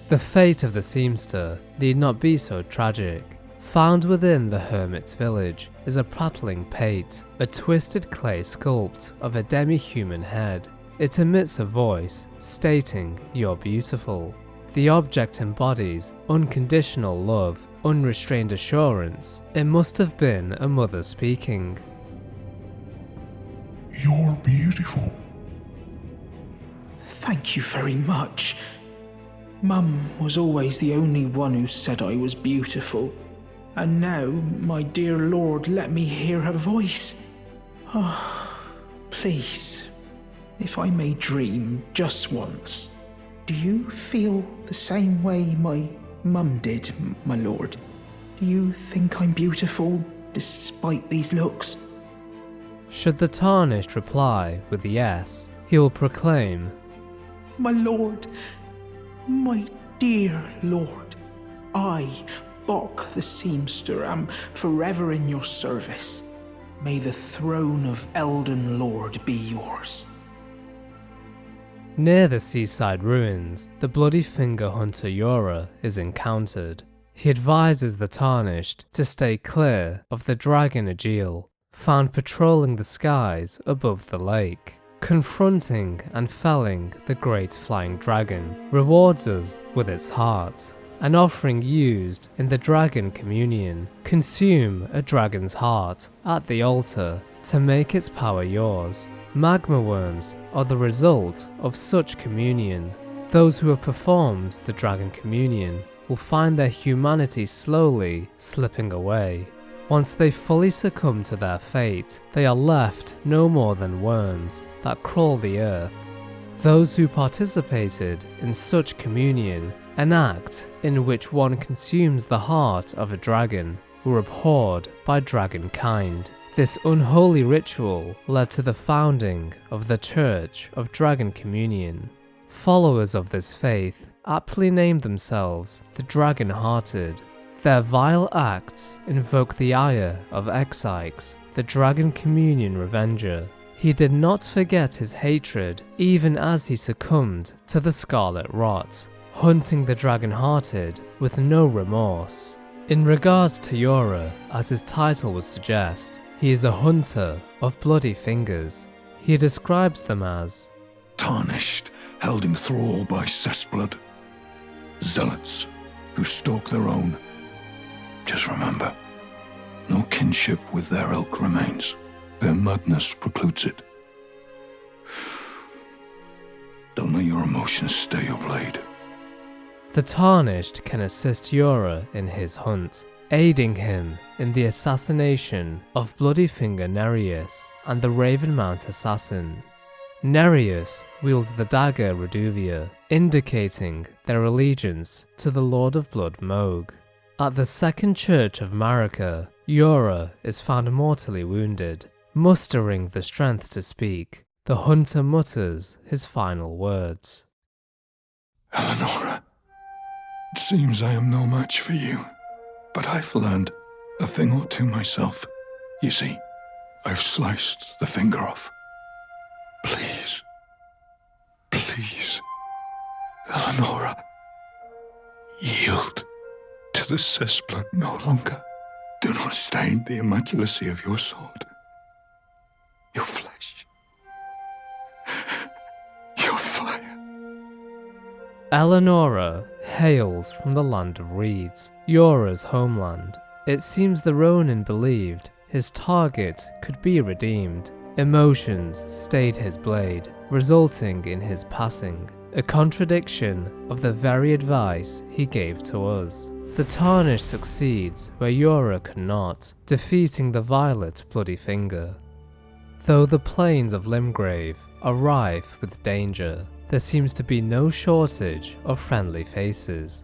The fate of the seamster need not be so tragic. Found within the hermit's village is a prattling pate, a twisted clay sculpt of a demi-human head. It emits a voice stating, "You're beautiful." The object embodies unconditional love, unrestrained assurance. It must have been a mother speaking. You're beautiful. Thank you very much. Mum was always the only one who said I was beautiful. And now, my dear Lord, let me hear her voice. Oh, please, if I may dream just once. Do you feel the same way my mum did, my lord? Do you think I'm beautiful, despite these looks? Should the Tarnished reply with yes, he will proclaim, My lord, my dear lord, I, Bach the seamster, am forever in your service. May the throne of Elden Lord be yours. Near the seaside ruins, the bloody finger hunter Yura is encountered. He advises the Tarnished to stay clear of the dragon Adriel, found patrolling the skies above the lake. Confronting and felling the great flying dragon rewards us with its heart. An offering used in the dragon communion. Consume a dragon's heart at the altar to make its power yours. Magma worms are the result of such communion. Those who have performed the dragon communion will find their humanity slowly slipping away. Once they fully succumb to their fate, they are left no more than worms that crawl the earth. Those who participated in such communion, an act in which one consumes the heart of a dragon, were abhorred by dragonkind. This unholy ritual led to the founding of the Church of Dragon Communion. Followers of this faith aptly named themselves the Dragon-Hearted. Their vile acts invoke the ire of Exyx, the Dragon Communion Revenger. He did not forget his hatred even as he succumbed to the Scarlet Rot, hunting the Dragon-Hearted with no remorse. In regards to Yura, as his title would suggest, he is a hunter of bloody fingers. He describes them as tarnished, held in thrall by cessblood, zealots who stalk their own. Just remember, no kinship with their ilk remains. Their madness precludes it. Don't let your emotions stay your blade. The Tarnished can assist Yura in his hunt, aiding him in the assassination of Bloodyfinger Nereus and the Ravenmount assassin. Nereus wields the dagger Reduvia, indicating their allegiance to the Lord of Blood Mohg. At the Second Church of Marika, Yura is found mortally wounded. Mustering the strength to speak, the hunter mutters his final words. Eleonora, it seems I am no match for you, but I've learned a thing or two myself. You see, I've sliced the finger off. Please, please, Eleonora, yield to the cessblood no longer. Do not stain the immaculacy of your sword. Your flesh. Your fire. Eleonora hails from the land of reeds, Yura's homeland. It seems the Ronin believed his target could be redeemed. Emotions stayed his blade, resulting in his passing, a contradiction of the very advice he gave to us. The Tarnished succeeds where Yura cannot, defeating the Violet Bloodyfinger. Though the plains of Limgrave are rife with danger, there seems to be no shortage of friendly faces.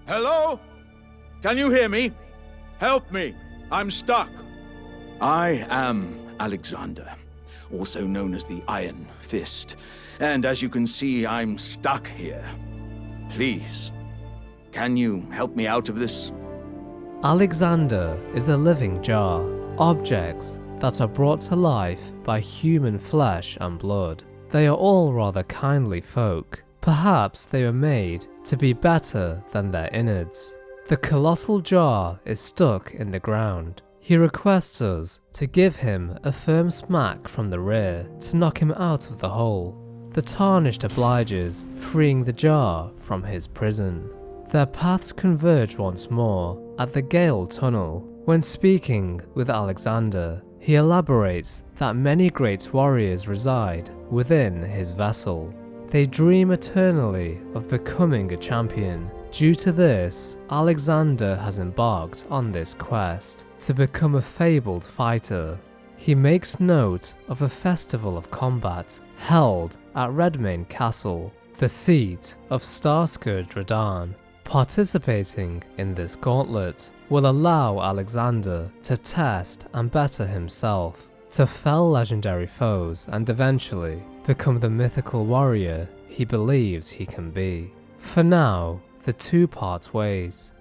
Hello? Can you hear me? Help me! I'm stuck! I am Alexander, also known as the Iron Fist, and as you can see, I'm stuck here. Please, can you help me out of this? Alexander is a living jar, objects that are brought to life by human flesh and blood. They are all rather kindly folk. Perhaps they were made to be better than their innards. The colossal jar is stuck in the ground. He requests us to give him a firm smack from the rear to knock him out of the hole. The Tarnished obliges, freeing the jar from his prison. Their paths converge once more at the Gale Tunnel. When speaking with Alexander, he elaborates that many great warriors reside within his vessel. They dream eternally of becoming a champion. Due to this, Alexander has embarked on this quest to become a fabled fighter. He makes note of a festival of combat held at Redmane Castle, the seat of Starscourge Radahn. Participating in this gauntlet will allow Alexander to test and better himself, to fell legendary foes and eventually become the mythical warrior he believes he can be. For now, the two part ways.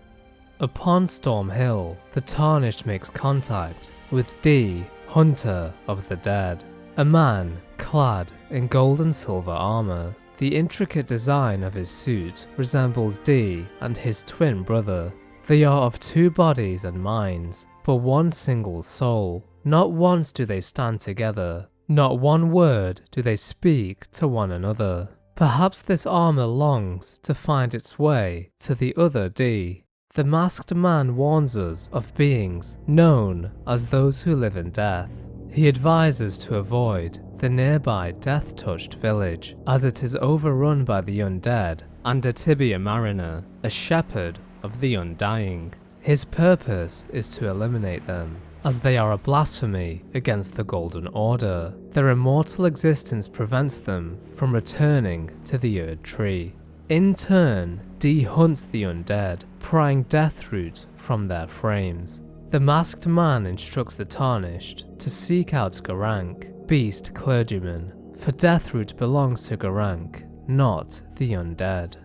Upon Storm Hill, the Tarnished makes contact with D, Hunter of the Dead, a man clad in gold and silver armor. The intricate design of his suit resembles D and his twin brother. They are of two bodies and minds, but one single soul. Not once do they stand together. Not one word do they speak to one another. Perhaps this armor longs to find its way to the other D. The masked man warns us of beings known as those who live in death. He advises to avoid the nearby death-touched village, as it is overrun by the undead, and a Tibia Mariner, a shepherd of the undying. His purpose is to eliminate them, as they are a blasphemy against the Golden Order. Their immortal existence prevents them from returning to the Erd Tree. In turn, D hunts the undead, prying deathroot from their frames. The masked man instructs the Tarnished to seek out Garank, Beast Clergyman, for Deathroot belongs to Garank, not the undead.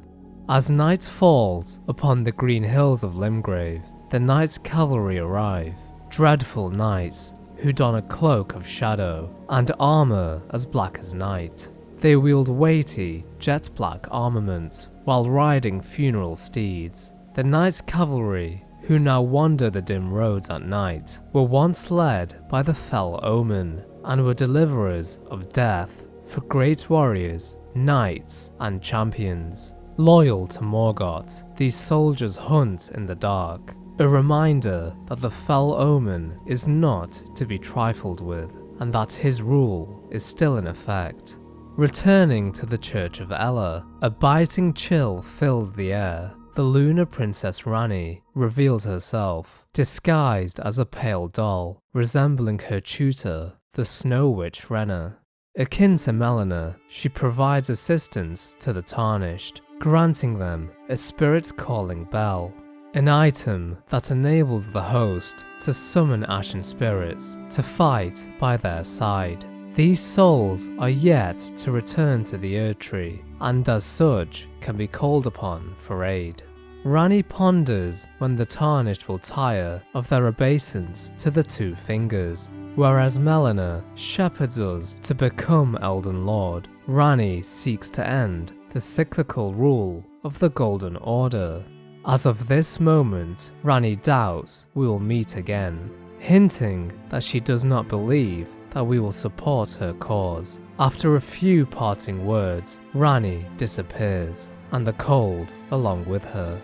As night falls upon the green hills of Limgrave, the Knight's cavalry arrive, dreadful knights who don a cloak of shadow and armor as black as night. They wield weighty, jet-black armament while riding funeral steeds. The Knight's cavalry, who now wander the dim roads at night, were once led by the fell omen and were deliverers of death for great warriors, knights, and champions. Loyal to Morgoth, these soldiers hunt in the dark, a reminder that the fell omen is not to be trifled with, and that his rule is still in effect. Returning to the Church of Ella, a biting chill fills the air. The Lunar Princess Ranni reveals herself, disguised as a pale doll, resembling her tutor, the Snow Witch Renna. Akin to Melina, she provides assistance to the Tarnished, granting them a spirit-calling bell, an item that enables the host to summon ashen spirits to fight by their side. These souls are yet to return to the Erdtree, and as such can be called upon for aid. Ranni ponders when the Tarnished will tire of their obeisance to the Two Fingers. Whereas Melina shepherds us to become Elden Lord, Ranni seeks to end the cyclical rule of the Golden Order. As of this moment, Ranni doubts we will meet again, hinting that she does not believe that we will support her cause. After a few parting words, Ranni disappears, and the cold along with her.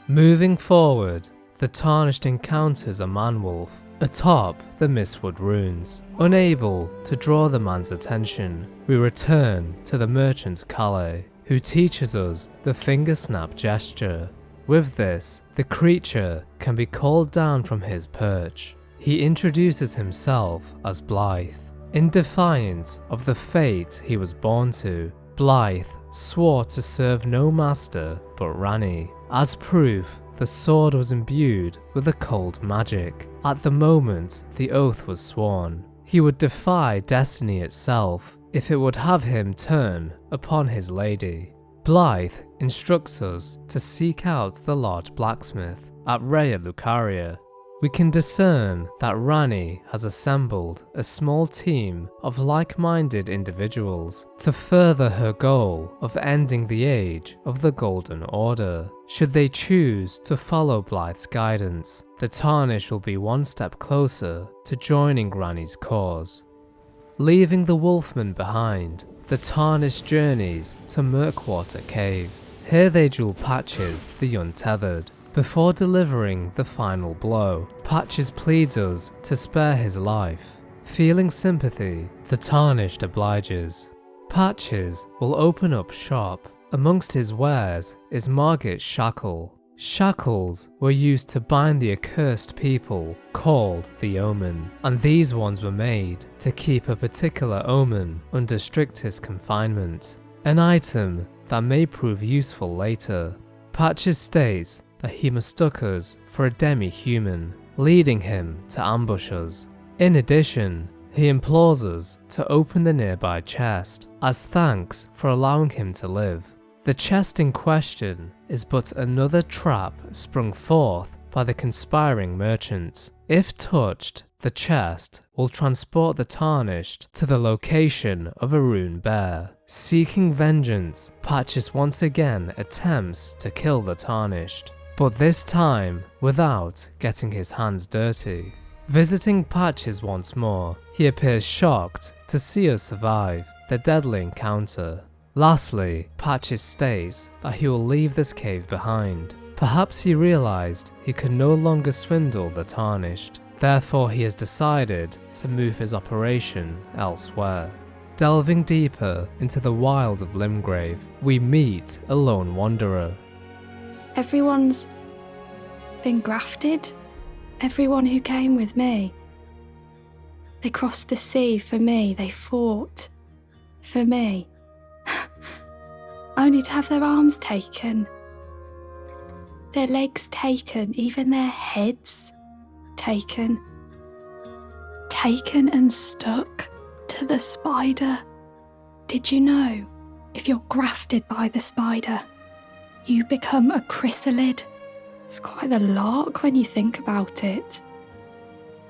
Moving forward, the Tarnished encounters a man-wolf atop the Mistwood ruins. Unable to draw the man's attention, we return to the merchant Calais, who teaches us the finger snap gesture. With this, the creature can be called down from his perch. He introduces himself as Blythe. In defiance of the fate he was born to, Blythe swore to serve no master but Ranni. As proof, the sword was imbued with occult magic. At the moment the oath was sworn, he would defy destiny itself if it would have him turn upon his lady. Blythe instructs us to seek out the large blacksmith at Raya Lucaria. We can discern that Ranni has assembled a small team of like-minded individuals to further her goal of ending the age of the Golden Order. Should they choose to follow Blythe's guidance, the Tarnished will be one step closer to joining Ranni's cause. Leaving the Wolfman behind, the Tarnished journeys to Murkwater Cave. Here they duel Patches the Untethered. Before delivering the final blow, Patches pleads us to spare his life. Feeling sympathy, the Tarnished obliges. Patches will open up shop. Amongst his wares is Margit's shackle. Shackles were used to bind the accursed people called the Omen, and these ones were made to keep a particular omen under strictest confinement, an item that may prove useful later. Patches states that he mistook us for a demi-human, leading him to ambush us. In addition, he implores us to open the nearby chest as thanks for allowing him to live. The chest in question is but another trap sprung forth by the conspiring merchant. If touched, the chest will transport the Tarnished to the location of a rune bear. Seeking vengeance, Patches once again attempts to kill the Tarnished, but this time without getting his hands dirty. Visiting Patches once more, he appears shocked to see us survive the deadly encounter. Lastly, Patches states that he will leave this cave behind. Perhaps he realized he could no longer swindle the Tarnished, therefore he has decided to move his operation elsewhere. Delving deeper into the wilds of Limgrave, we meet a lone wanderer. Everyone's been grafted. Everyone who came with me. They crossed the sea for me. They fought for me. Only to have their arms taken. Their legs taken. Even their heads taken. Taken and stuck to the spider. Did you know If you're grafted by the spider, you become a chrysalid. It's quite the lark when you think about it.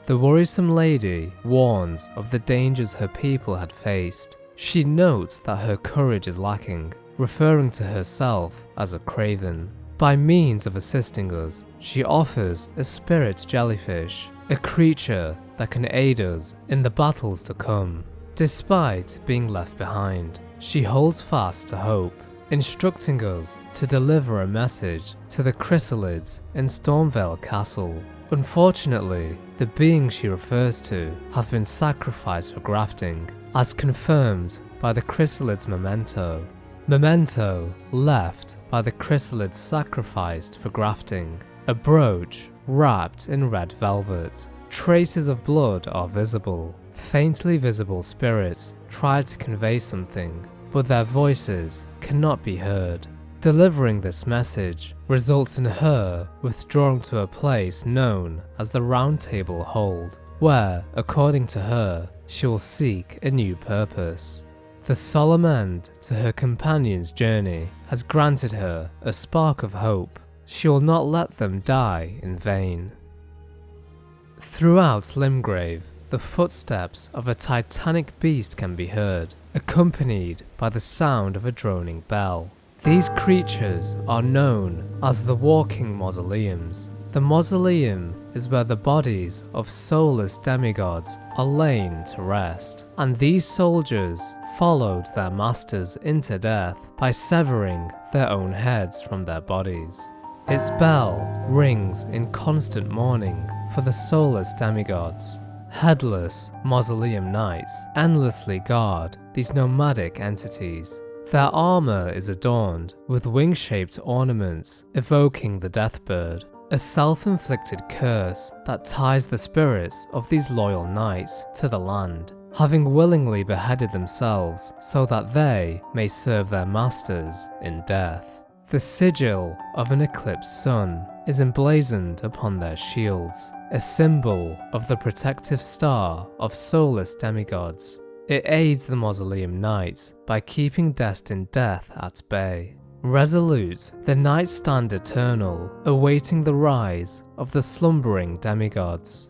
The worrisome lady warns of the dangers her people had faced. She notes that her courage is lacking, referring to herself as a craven. By means of assisting us, she offers a spirit jellyfish, a creature that can aid us in the battles to come. Despite being left behind, she holds fast to hope, instructing us to deliver a message to the chrysalids in Stormvale Castle. Unfortunately, the beings she refers to have been sacrificed for grafting, as confirmed by the chrysalids' memento. Memento left by the chrysalids sacrificed for grafting. A brooch wrapped in red velvet. Traces of blood are visible. Faintly visible spirits try to convey something, but their voices cannot be heard. Delivering this message results in her withdrawing to a place known as the Round Table Hold, where, according to her, she will seek a new purpose. The solemn end to her companion's journey has granted her a spark of hope. She will not let them die in vain. Throughout Limgrave, the footsteps of a titanic beast can be heard, accompanied by the sound of a droning bell. These creatures are known as the Walking Mausoleums. The mausoleum is where the bodies of soulless demigods are lain to rest, and these soldiers followed their masters into death by severing their own heads from their bodies. Its bell rings in constant mourning for the soulless demigods. Headless mausoleum knights endlessly guard these nomadic entities. Their armor is adorned with wing-shaped ornaments evoking the deathbird, a self-inflicted curse that ties the spirits of these loyal knights to the land, having willingly beheaded themselves so that they may serve their masters in death. The sigil of an eclipsed sun is emblazoned upon their shields, a symbol of the protective star of soulless demigods. It aids the mausoleum knights by keeping destined death at bay. Resolute, the knights stand eternal, awaiting the rise of the slumbering demigods.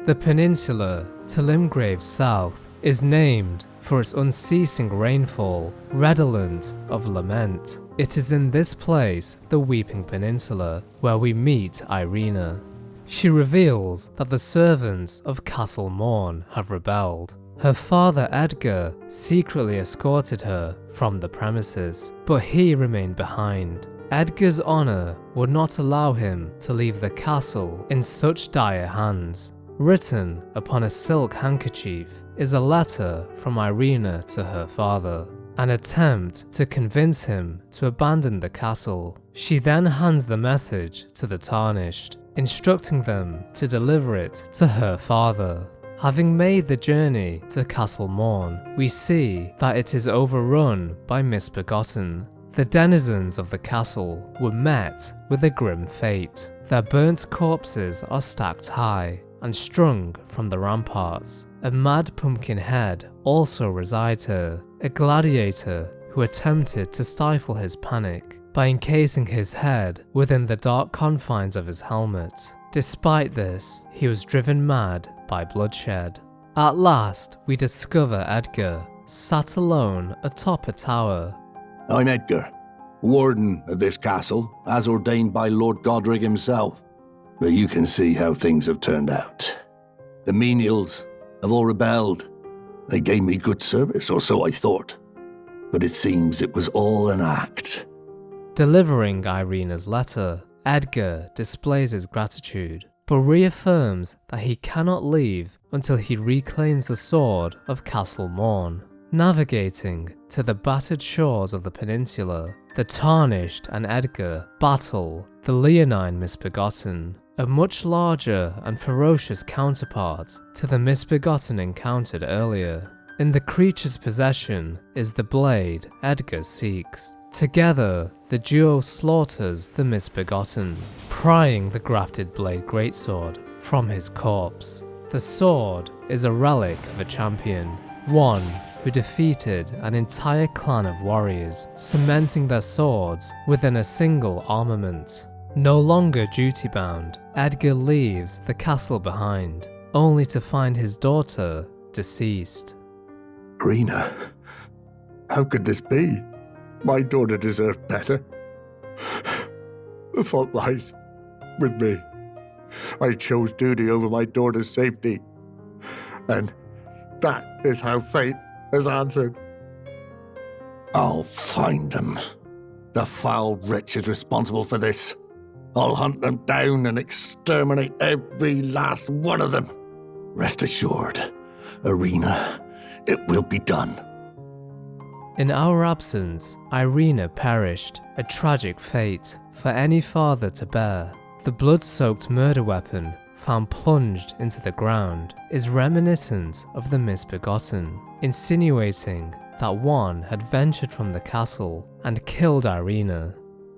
The peninsula to Limgrave's south is named for its unceasing rainfall, redolent of lament. It is in this place, the Weeping Peninsula, where we meet Irina. She reveals that the servants of Castle Morn have rebelled. Her father Edgar secretly escorted her from the premises, but he remained behind. Edgar's honor would not allow him to leave the castle in such dire hands. Written upon a silk handkerchief is a letter from Irina to her father, an attempt to convince him to abandon the castle. She then hands the message to the Tarnished, instructing them to deliver it to her father. Having made the journey to Castle Morn, we see that it is overrun by misbegotten. The denizens of the castle were met with a grim fate. Their burnt corpses are stacked high and strung from the ramparts. A mad pumpkin head also resides here, a gladiator who attempted to stifle his panic by encasing his head within the dark confines of his helmet. Despite this, he was driven mad by bloodshed. At last, we discover Edgar, sat alone atop a tower. I'm Edgar, warden of this castle, as ordained by Lord Godric himself. But you can see how things have turned out. The menials have all rebelled. They gave me good service, or so I thought. But it seems it was all an act. Delivering Irina's letter, Edgar displays his gratitude, but reaffirms that he cannot leave until he reclaims the sword of Castle Morn. Navigating to the battered shores of the peninsula, the Tarnished and Edgar battle the Leonine Misbegotten, a much larger and ferocious counterpart to the Misbegotten encountered earlier. In the creature's possession is the blade Edgar seeks. Together, the duo slaughters the Misbegotten, prying the grafted blade greatsword from his corpse. The sword is a relic of a champion, one who defeated an entire clan of warriors, cementing their swords within a single armament. No longer duty-bound, Edgar leaves the castle behind, only to find his daughter deceased. Rena, how could this be? My daughter deserved better. The fault lies with me. I chose duty over my daughter's safety. And that is how fate has answered. I'll find them. The foul wretch is responsible for this. I'll hunt them down and exterminate every last one of them. Rest assured, Irina, it will be done. In our absence, Irina perished, a tragic fate for any father to bear. The blood-soaked murder weapon found plunged into the ground is reminiscent of the misbegotten, insinuating that one had ventured from the castle and killed Irina.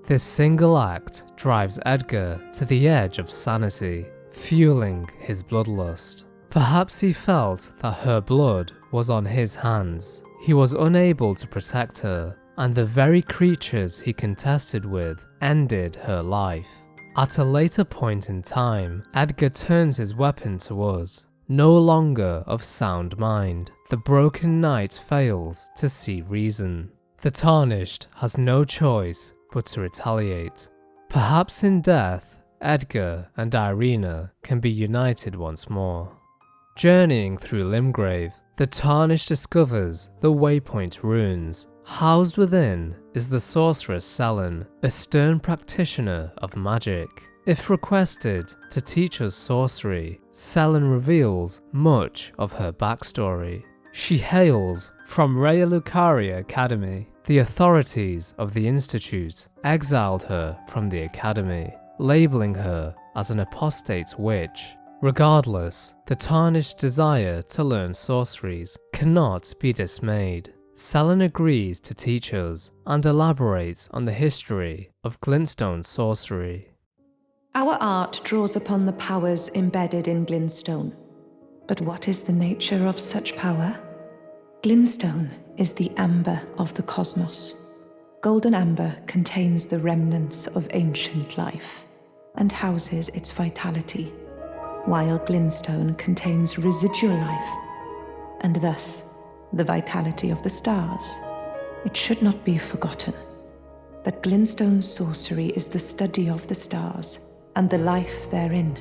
This single act drives Edgar to the edge of sanity, fueling his bloodlust. Perhaps he felt that her blood was on his hands. He was unable to protect her, and the very creatures he contested with ended her life. At a later point in time, Edgar turns his weapon to us. No longer of sound mind, the broken knight fails to see reason. The Tarnished has no choice but to retaliate. Perhaps in death, Edgar and Irina can be united once more. Journeying through Limgrave, the Tarnished discovers the Waypoint runes. Housed within is the sorceress Selen, a stern practitioner of magic. If requested to teach us sorcery, Selen reveals much of her backstory. She hails from Raya Lucaria Academy. The authorities of the Institute exiled her from the academy, labeling her as an apostate witch. Regardless, the Tarnished desire to learn sorceries cannot be dismayed. Selen agrees to teach us and elaborates on the history of glintstone sorcery. Our art draws upon the powers embedded in glintstone. But what is the nature of such power? Glintstone is the amber of the cosmos. Golden amber contains the remnants of ancient life and houses its vitality, while glintstone contains residual life, and thus the vitality of the stars. It should not be forgotten that glintstone sorcery is the study of the stars and the life therein.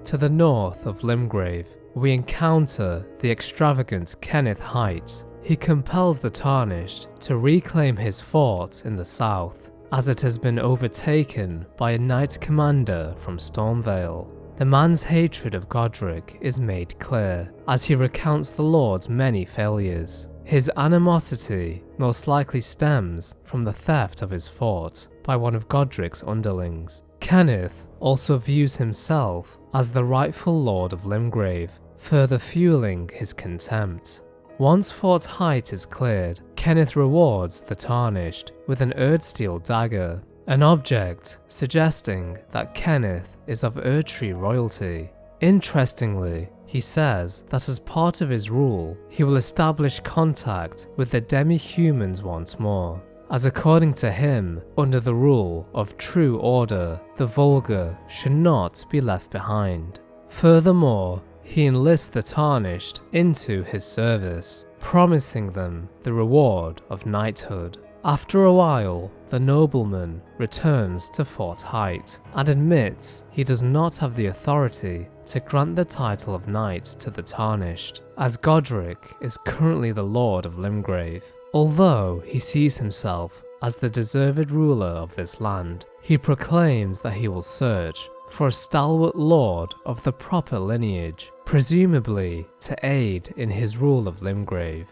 To the north of Limgrave, we encounter the extravagant Kenneth Height. He compels the Tarnished to reclaim his fort in the south, as it has been overtaken by a knight commander from Stormvale. The man's hatred of Godric is made clear as he recounts the Lord's many failures. His animosity most likely stems from the theft of his fort by one of Godric's underlings. Kenneth also views himself as the rightful Lord of Limgrave, further fueling his contempt. Once Fort Height is cleared, Kenneth rewards the Tarnished with an Erdsteel dagger, an object suggesting that Kenneth is of Erdtree royalty. Interestingly, he says that as part of his rule, he will establish contact with the demi-humans once more, as according to him, under the rule of true order, the vulgar should not be left behind. Furthermore, he enlists the Tarnished into his service, promising them the reward of knighthood. After a while, the nobleman returns to Fort Height and admits he does not have the authority to grant the title of knight to the Tarnished, as Godric is currently the Lord of Limgrave. Although he sees himself as the deserved ruler of this land, he proclaims that he will search for a stalwart lord of the proper lineage, presumably to aid in his rule of Limgrave.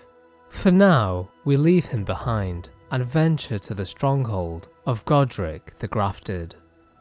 For now, we leave him behind and venture to the stronghold of Godric the Grafted.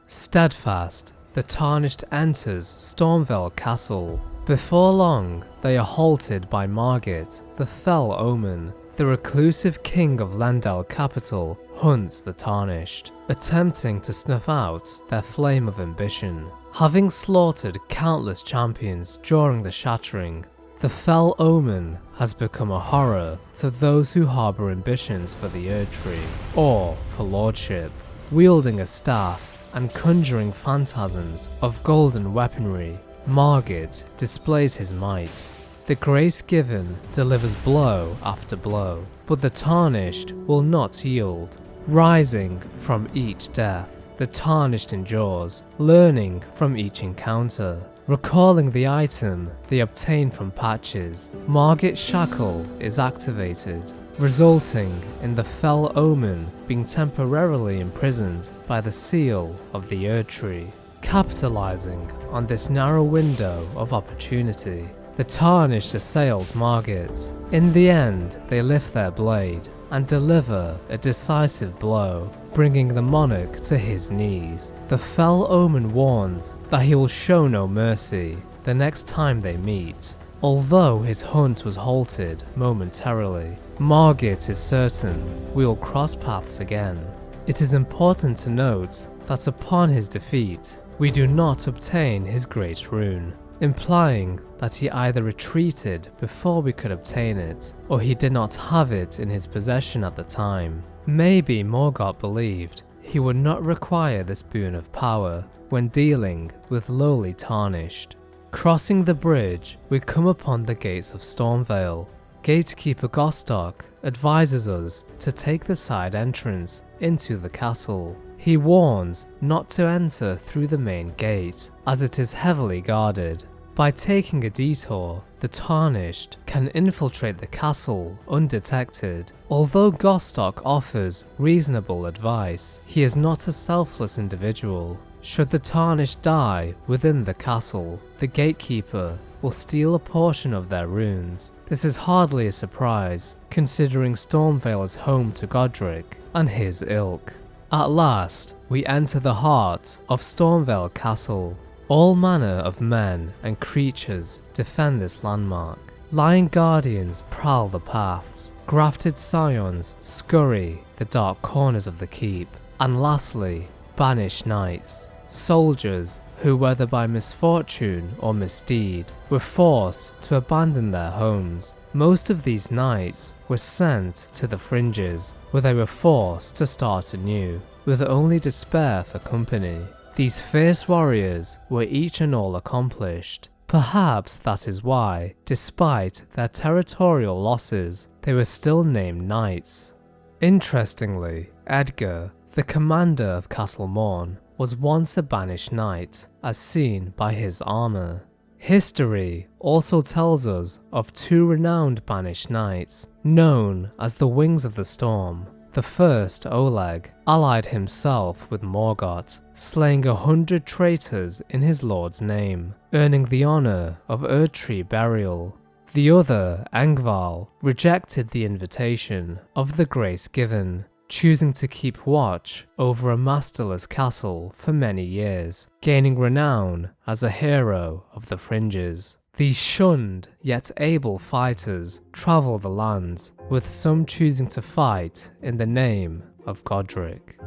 Steadfast, the Tarnished enters Stormvale Castle. Before long, they are halted by Margit, the Fell Omen. The reclusive king of Lendal capital hunts the Tarnished, attempting to snuff out their flame of ambition. Having slaughtered countless champions during the Shattering, The fell omen has become a horror to those who harbour ambitions for the Erdtree, or for lordship. Wielding a staff and conjuring phantasms of golden weaponry, Margit displays his might. The grace given delivers blow after blow, but the tarnished will not yield. Rising from each death, the tarnished endures, learning from each encounter. Recalling the item they obtain from patches, Margit's shackle is activated, resulting in the fell omen being temporarily imprisoned by the seal of the Erdtree. Capitalizing on this narrow window of opportunity, the tarnished assails Margit. In the end, they lift their blade and deliver a decisive blow, bringing the monarch to his knees. The fell omen warns that he will show no mercy the next time they meet. Although his hunt was halted momentarily, Margit is certain we will cross paths again. It is important to note that upon his defeat, we do not obtain his great rune, implying that he either retreated before we could obtain it, or he did not have it in his possession at the time. Maybe Morgott believed he would not require this boon of power when dealing with lowly tarnished. Crossing the bridge, we come upon the gates of Stormveil. Gatekeeper Gostock advises us to take the side entrance into the castle. He warns not to enter through the main gate, as it is heavily guarded. By taking a detour, the tarnished can infiltrate the castle undetected. Although Gostock offers reasonable advice, he is not a selfless individual. Should the tarnished die within the castle, the gatekeeper will steal a portion of their runes. This is hardly a surprise, considering Stormveil is home to Godric and his ilk. At last, we enter the heart of Stormveil Castle. All manner of men and creatures defend this landmark. Lion guardians prowl the paths, grafted scions scurry the dark corners of the keep, and lastly, banished knights, soldiers who, whether by misfortune or misdeed, were forced to abandon their homes. Most of these knights were sent to the fringes, where they were forced to start anew, with only despair for company. These fierce warriors were each and all accomplished. Perhaps that is why, despite their territorial losses, they were still named knights. Interestingly, Edgar, the commander of Castle Morn, was once a banished knight, as seen by his armor. History also tells us of two renowned banished knights, known as the Wings of the Storm. The first, Oleg, allied himself with Morgott, slaying 100 traitors in his lord's name, earning the honor of Erdtree burial. The other, Engval, rejected the invitation of the grace given, choosing to keep watch over a masterless castle for many years, gaining renown as a hero of the fringes. These shunned yet able fighters travel the lands, with some choosing to fight in the name of Godric.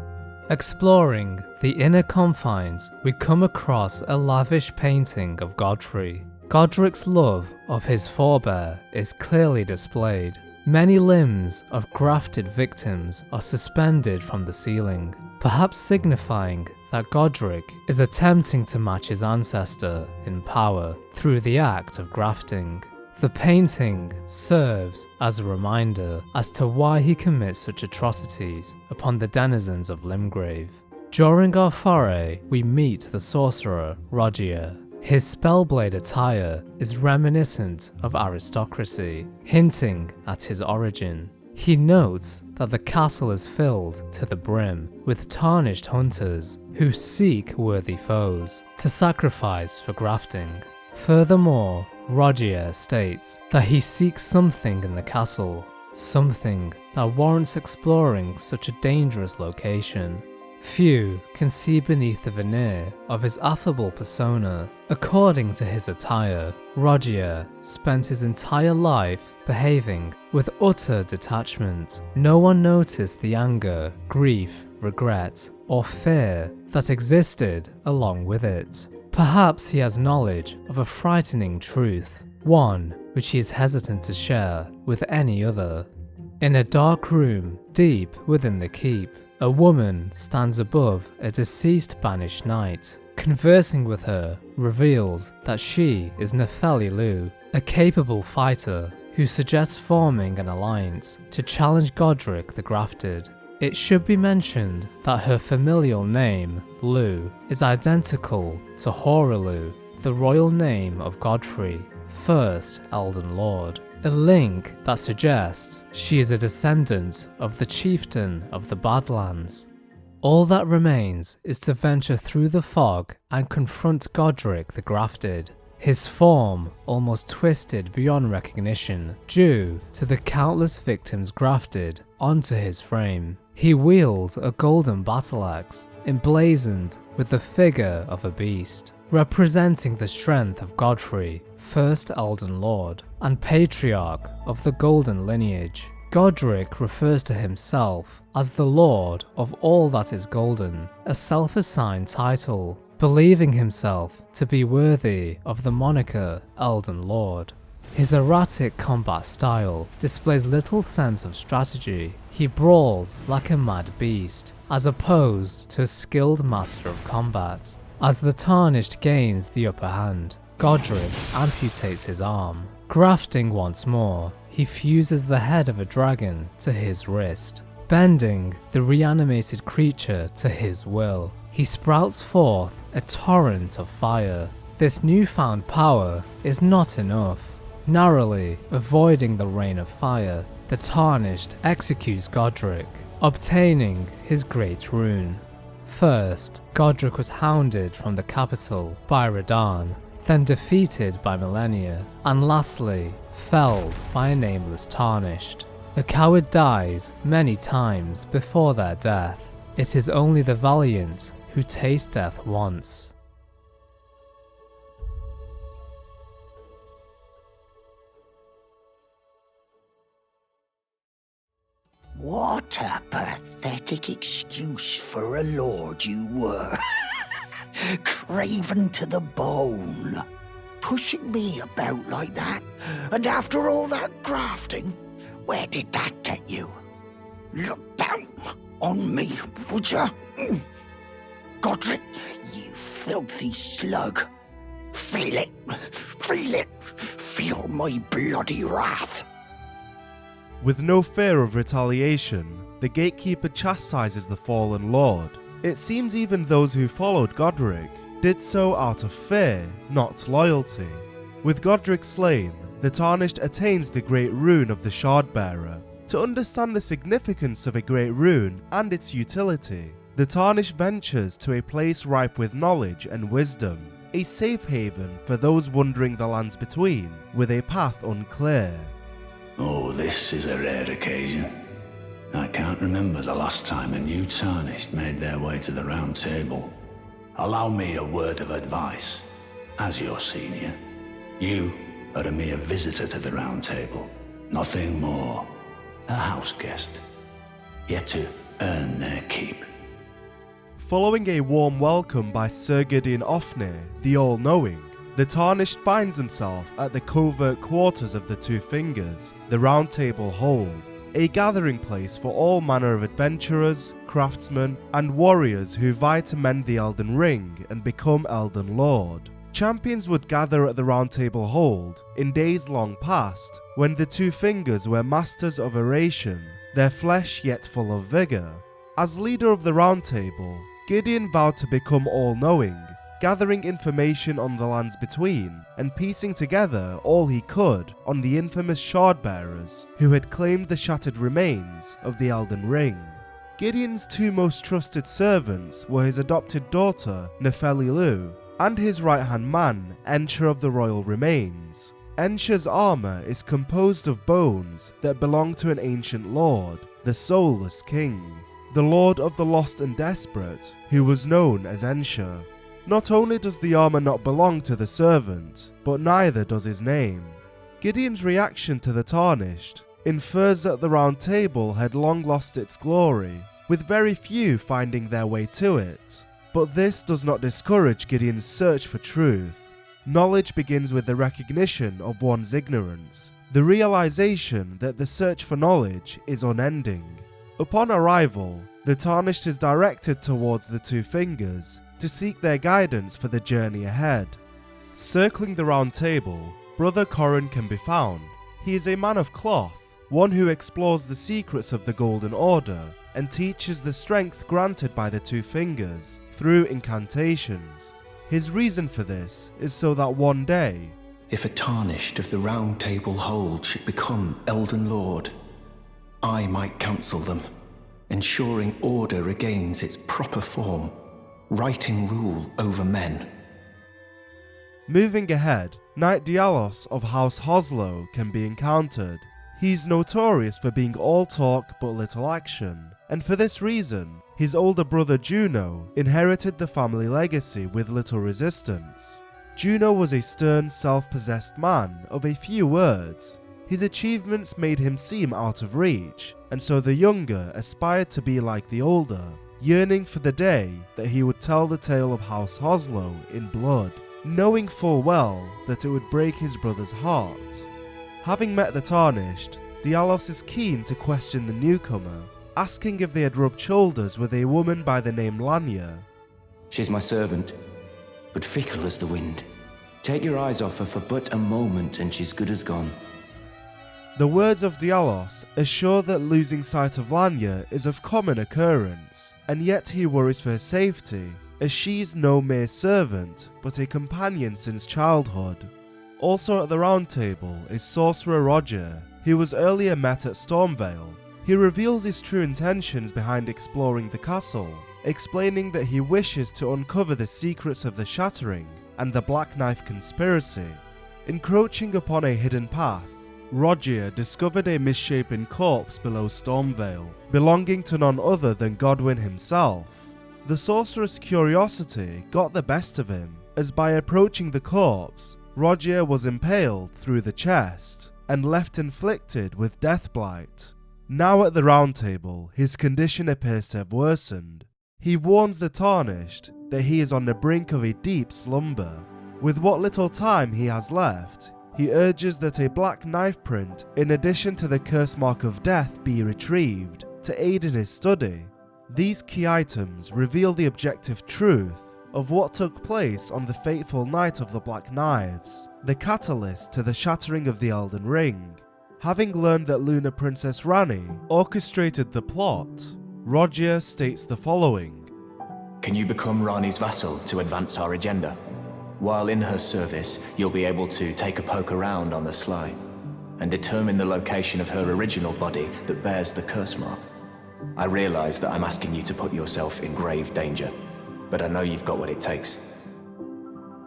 Exploring the inner confines, we come across a lavish painting of Godfrey. Godric's love of his forebear is clearly displayed. Many limbs of grafted victims are suspended from the ceiling, perhaps signifying that Godric is attempting to match his ancestor in power through the act of grafting. The painting serves as a reminder as to why he commits such atrocities upon the denizens of Limgrave. During our foray, we meet the sorcerer Loghaire. His spellblade attire is reminiscent of aristocracy, hinting at his origin. He notes that the castle is filled to the brim with tarnished hunters who seek worthy foes to sacrifice for grafting. Furthermore, Loghaire states that he seeks something in the castle, something that warrants exploring such a dangerous location. Few can see beneath the veneer of his affable persona. According to his attire, Loghaire spent his entire life behaving with utter detachment. No one noticed the anger, grief, regret, or fear that existed along with it. Perhaps he has knowledge of a frightening truth, one which he is hesitant to share with any other. In a dark room deep within the keep, a woman stands above a deceased banished knight. Conversing with her reveals that she is Nefeli Lu, a capable fighter who suggests forming an alliance to challenge Godric the Grafted. It should be mentioned that her familial name, Lu, is identical to Hoarelu, the royal name of Godfrey, first Elden Lord, a link that suggests she is a descendant of the chieftain of the Badlands. All that remains is to venture through the fog and confront Godric the Grafted, his form almost twisted beyond recognition due to the countless victims grafted onto his frame. He wields a golden battle axe, emblazoned with the figure of a beast, representing the strength of Godfrey, first Elden Lord, and patriarch of the Golden lineage. Godric refers to himself as the Lord of all that is golden, a self-assigned title, believing himself to be worthy of the moniker Elden Lord. His erratic combat style displays little sense of strategy. He brawls like a mad beast, as opposed to a skilled master of combat. As the Tarnished gains the upper hand, Godric amputates his arm. Grafting once more, he fuses the head of a dragon to his wrist, bending the reanimated creature to his will. He sprouts forth a torrent of fire. This newfound power is not enough. Narrowly avoiding the rain of fire, the Tarnished executes Godric, obtaining his great rune. First, Godric was hounded from the capital by Radahn, then defeated by Millennia, and lastly, felled by a nameless Tarnished. A coward dies many times before their death. It is only the valiant who taste death once. What a pathetic excuse for a lord you were. Craven to the bone. Pushing me about like that, and after all that grafting, where did that get you? Look down on me, would ya? Godric, you filthy slug. Feel it, feel my bloody wrath. With no fear of retaliation, the gatekeeper chastises the fallen lord. It seems even those who followed Godric did so out of fear, not loyalty. With Godric slain, the Tarnished attains the great rune of the Shardbearer. To understand the significance of a great rune and its utility, the Tarnished ventures to a place ripe with knowledge and wisdom, a safe haven for those wandering the lands between, with a path unclear. Oh, this is a rare occasion. I can't remember the last time a new Tarnished made their way to the Round Table. Allow me a word of advice. As your senior, you are a mere visitor to the Round Table, nothing more. A house guest, yet to earn their keep. Following a warm welcome by Sir Gideon Ofnir, the All-Knowing, the Tarnished finds himself at the covert quarters of the Two Fingers, the Round Table Hold, a gathering place for all manner of adventurers, craftsmen, and warriors who vie to mend the Elden Ring and become Elden Lord. Champions would gather at the Round Table Hold in days long past, when the Two Fingers were masters of oration, their flesh yet full of vigour. As leader of the Round Table, Gideon vowed to become all-knowing, gathering information on the lands between, and piecing together all he could on the infamous Shardbearers who had claimed the shattered remains of the Elden Ring. Gideon's two most trusted servants were his adopted daughter, Nefeli Lu, and his right-hand man, Ensha of the Royal Remains. Ensha's armour is composed of bones that belong to an ancient lord, the Soulless King, the Lord of the Lost and Desperate, who was known as Ensha. Not only does the armour not belong to the servant, but neither does his name. Gideon's reaction to the Tarnished infers that the Round Table had long lost its glory, with very few finding their way to it. But this does not discourage Gideon's search for truth. Knowledge begins with the recognition of one's ignorance, the realization that the search for knowledge is unending. Upon arrival, the Tarnished is directed towards the Two Fingers to seek their guidance for the journey ahead. Circling the round table, Brother Corrin can be found. He is a man of cloth, one who explores the secrets of the Golden Order and teaches the strength granted by the Two Fingers through incantations. His reason for this is so that one day, if a Tarnished of the Round Table Hold should become Elden Lord, I might counsel them, ensuring order regains its proper form, righting rule over men. Moving ahead, Knight Dialos of House Hoslow can be encountered. He's notorious for being all talk but little action, and for this reason, his older brother Juno inherited the family legacy with little resistance. Juno was a stern, self-possessed man of a few words. His achievements made him seem out of reach, and so the younger aspired to be like the older, yearning for the day that he would tell the tale of House Hoslow in blood, knowing full well that it would break his brother's heart. Having met the Tarnished, Dialos is keen to question the newcomer, asking if they had rubbed shoulders with a woman by the name Lanya. She's my servant, but fickle as the wind. Take your eyes off her for but a moment and she's good as gone. The words of Dialos assure that losing sight of Lanya is of common occurrence, and yet he worries for her safety, as she's no mere servant, but a companion since childhood. Also at the round table is Sorcerer Roger, who was earlier met at Stormvale. He reveals his true intentions behind exploring the castle, explaining that he wishes to uncover the secrets of the Shattering and the Black Knife conspiracy. Encroaching upon a hidden path, Roger discovered a misshapen corpse below Stormvale, belonging to none other than Godwyn himself. The sorcerer's curiosity got the best of him, as by approaching the corpse, Roger was impaled through the chest and left inflicted with death blight. Now at the round table, his condition appears to have worsened. He warns the Tarnished that he is on the brink of a deep slumber. With what little time he has left, he urges that a black knife print in addition to the curse mark of death be retrieved to aid in his study. These key items reveal the objective truth of what took place on the fateful night of the Black Knives, the catalyst to the shattering of the Elden Ring. Having learned that Lunar Princess Ranni orchestrated the plot, Roger states the following. Can you become Ranni's vassal to advance our agenda? While in her service, you'll be able to take a poke around on the sly and determine the location of her original body that bears the curse mark. I realize that I'm asking you to put yourself in grave danger, but I know you've got what it takes.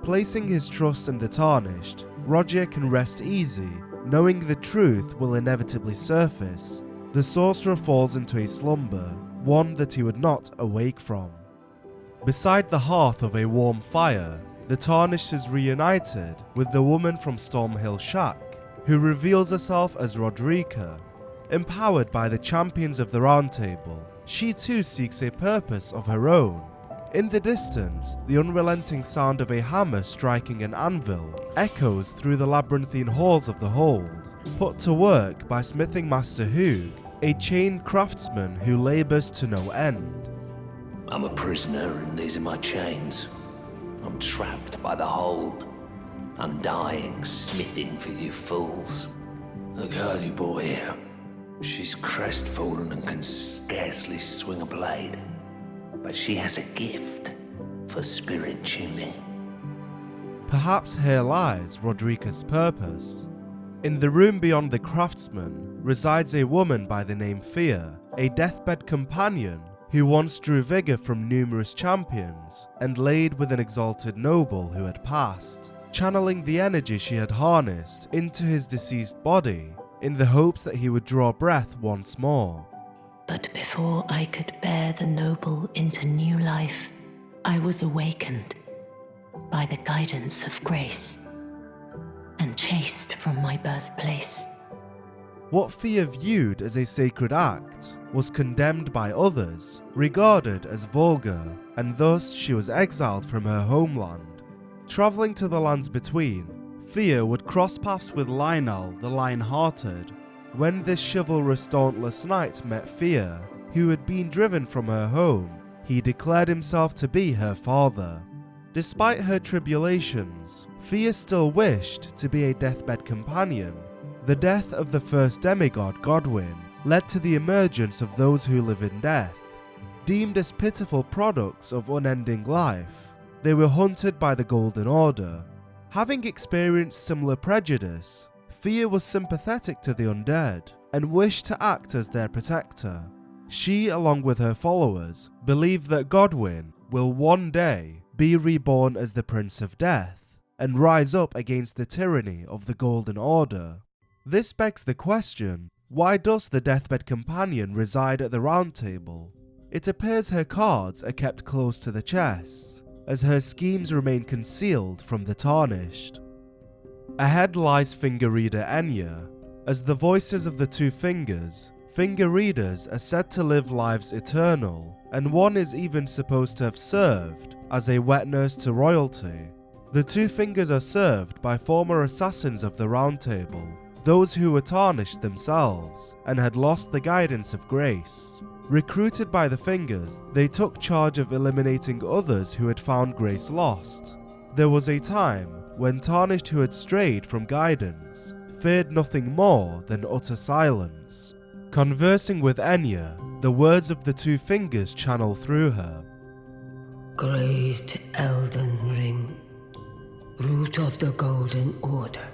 Placing his trust in the Tarnished, Roger can rest easy, knowing the truth will inevitably surface. The sorcerer falls into a slumber, one that he would not awake from. Beside the hearth of a warm fire, the Tarnished is reunited with the woman from Stormhill Shack, who reveals herself as Rodrika. Empowered by the champions of the Round Table, she too seeks a purpose of her own. In the distance, the unrelenting sound of a hammer striking an anvil echoes through the labyrinthine halls of the hold, put to work by smithing master Hugh, a chained craftsman who labours to no end. I'm a prisoner and these are my chains. I'm trapped by the hold. I'm dying, smithing for you fools. The girly boy here, she's crestfallen and can scarcely swing a blade. But she has a gift for spirit tuning. Perhaps here lies Rodrika's purpose. In the room beyond the craftsman resides a woman by the name Fear, a deathbed companion who once drew vigour from numerous champions and laid with an exalted noble who had passed, channeling the energy she had harnessed into his deceased body in the hopes that he would draw breath once more. But before I could bear the noble into new life, I was awakened by the guidance of grace and chased from my birthplace. What Fear viewed as a sacred act was condemned by others, regarded as vulgar, and thus she was exiled from her homeland. Travelling to the lands between, Fia would cross paths with Lionel the Lion-Hearted. When this chivalrous dauntless knight met Fia, who had been driven from her home, he declared himself to be her father. Despite her tribulations, Fia still wished to be a deathbed companion. The death of the first demigod, Godwyn, led to the emergence of those who live in death. Deemed as pitiful products of unending life, they were hunted by the Golden Order. Having experienced similar prejudice, Fia was sympathetic to the undead and wished to act as their protector. She, along with her followers, believed that Godwyn will one day be reborn as the Prince of Death and rise up against the tyranny of the Golden Order. This begs the question, why does the deathbed companion reside at the Round Table? It appears her cards are kept close to the chest, as her schemes remain concealed from the Tarnished. Ahead lies Finger Reader Enya. As the voices of the two fingers, Finger Readers are said to live lives eternal, and one is even supposed to have served as a wet nurse to royalty. The two fingers are served by former assassins of the Round Table, those who were tarnished themselves and had lost the guidance of grace. Recruited by the Fingers, they took charge of eliminating others who had found grace lost. There was a time when tarnished who had strayed from guidance feared nothing more than utter silence. Conversing with Enya, the words of the two fingers channel through her. Great Elden Ring, root of the Golden Order,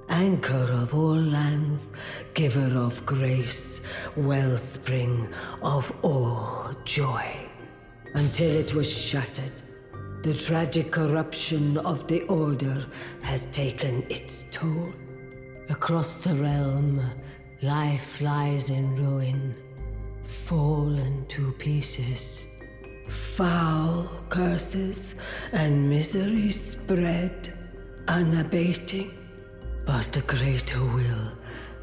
anchor of all lands, giver of grace, wellspring of all joy. Until it was shattered, the tragic corruption of the Order has taken its toll. Across the realm, life lies in ruin, fallen to pieces. Foul curses and misery spread, unabating. But the greater will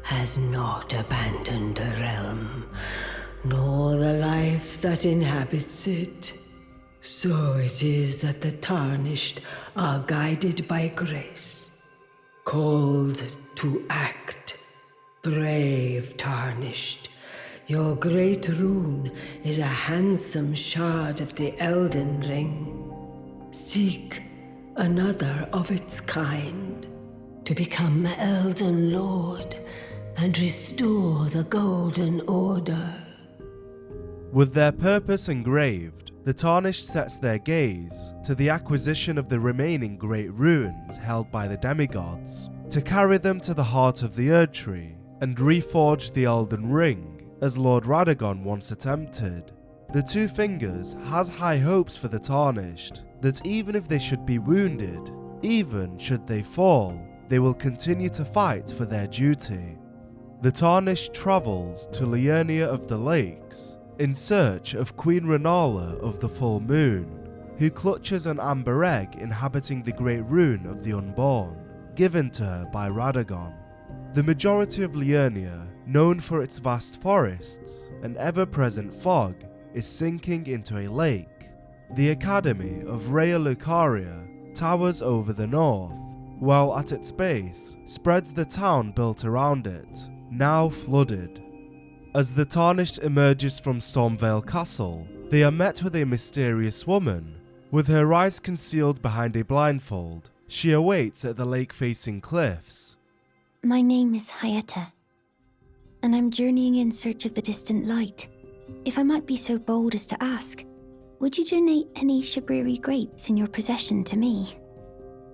has not abandoned the realm, nor the life that inhabits it. So it is that the Tarnished are guided by grace, called to act. Brave Tarnished, your great rune is a handsome shard of the Elden Ring. Seek another of its kind to become Elden Lord and restore the Golden Order. With their purpose engraved, the Tarnished sets their gaze to the acquisition of the remaining great runes held by the demigods, to carry them to the heart of the Erdtree and reforge the Elden Ring, as Lord Radagon once attempted. The Two Fingers has high hopes for the Tarnished, that even if they should be wounded, even should they fall, they will continue to fight for their duty. The Tarnished travels to Liurnia of the Lakes in search of Queen Renala of the Full Moon, who clutches an amber egg inhabiting the Great Rune of the Unborn, given to her by Radagon. The majority of Liurnia, known for its vast forests and ever-present fog, is sinking into a lake. The Academy of Rhea Lucaria towers over the north, while at its base spreads the town built around it, now flooded. As the Tarnished emerges from Stormvale Castle, they are met with a mysterious woman. With her eyes concealed behind a blindfold, she awaits at the lake-facing cliffs. My name is Hayeta, and I'm journeying in search of the distant light. If I might be so bold as to ask, would you donate any Shabriri grapes in your possession to me?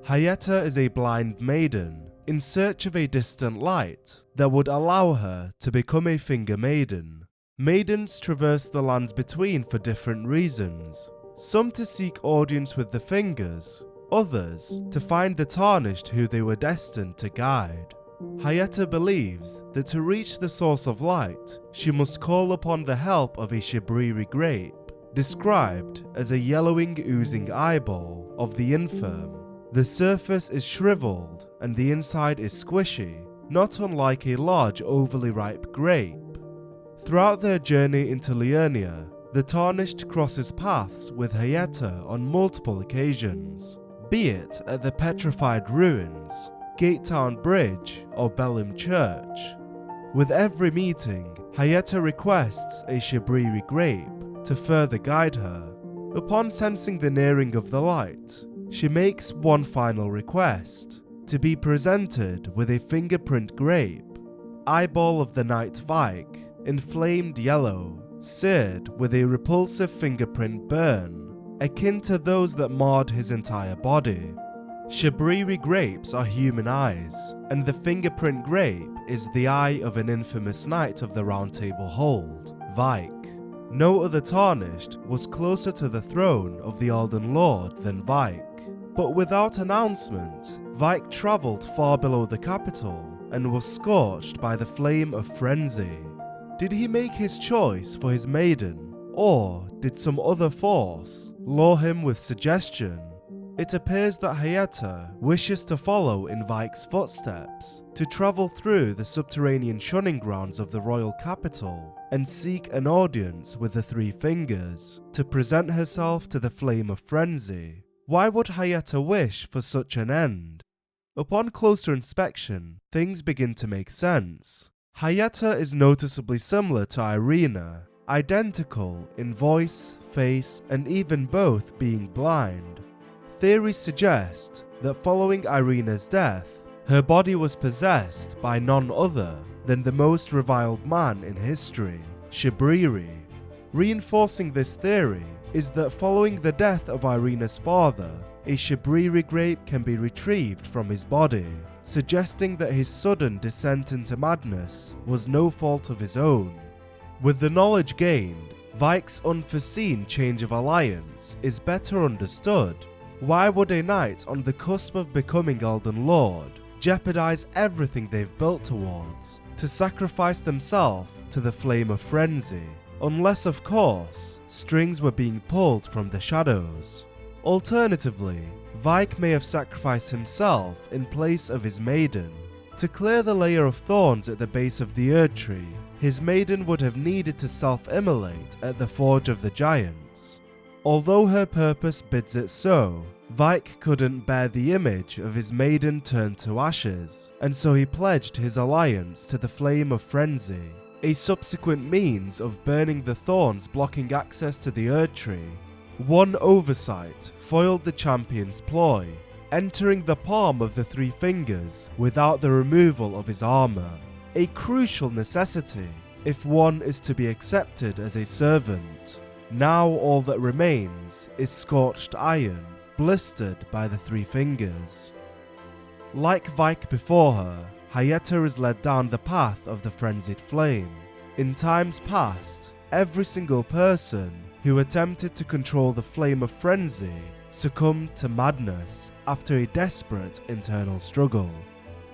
Hayeta is a blind maiden in search of a distant light that would allow her to become a Finger Maiden. Maidens traverse the lands between for different reasons, some to seek audience with the Fingers, others to find the Tarnished who they were destined to guide. Hayeta believes that to reach the source of light, she must call upon the help of a Shabriri grape, described as a yellowing, oozing eyeball of the infirm. The surface is shriveled and the inside is squishy, not unlike a large overly ripe grape. Throughout their journey into Liurnia, the Tarnished crosses paths with Hayeta on multiple occasions. be it at the petrified ruins, Gatetown Bridge, or Belem Church. With every meeting, Hayeta requests a Shabriri grape to further guide her. Upon sensing the nearing of the light, she makes one final request, to be presented with a fingerprint grape, eyeball of the Night Vike, inflamed yellow, seared with a repulsive fingerprint burn, akin to those that marred his entire body. Shabriri grapes are human eyes, and the fingerprint grape is the eye of an infamous knight of the Round Table hold, Vike. No other tarnished was closer to the throne of the Elden Lord than Vike. But without announcement, Vike travelled far below the capital and was scorched by the flame of frenzy. Did he make his choice for his maiden, or did some other force lure him with suggestion? It appears that Hayeta wishes to follow in Vike's footsteps, to travel through the subterranean shunning grounds of the royal capital and seek an audience with the Three Fingers, to present herself to the flame of frenzy. Why would Hayeta wish for such an end? Upon closer inspection, things begin to make sense. Hayeta is noticeably similar to Irina, identical in voice, face, and even both being blind. Theories suggest that following Irina's death, her body was possessed by none other than the most reviled man in history, Shabriri. Reinforcing this theory is that following the death of Irina's father, a Shabriri grape can be retrieved from his body, suggesting that his sudden descent into madness was no fault of his own. With the knowledge gained, Vike's unforeseen change of alliance is better understood. Why would a knight on the cusp of becoming Elden Lord jeopardize everything they've built towards to sacrifice themselves to the flame of frenzy? Unless, of course, strings were being pulled from the shadows. Alternatively, Vike may have sacrificed himself in place of his maiden. To clear the layer of thorns at the base of the Erd Tree, his maiden would have needed to self-immolate at the Forge of the Giants. Although her purpose bids it so, Vike couldn't bear the image of his maiden turned to ashes, and so he pledged his alliance to the Flame of Frenzy, a subsequent means of burning the thorns blocking access to the Erd Tree. One oversight foiled the champion's ploy, entering the palm of the Three Fingers without the removal of his armour, a crucial necessity if one is to be accepted as a servant. Now all that remains is scorched iron, blistered by the Three Fingers. Like Vike before her, Hayeta is led down the path of the frenzied flame. In times past, every single person who attempted to control the flame of frenzy succumbed to madness after a desperate internal struggle.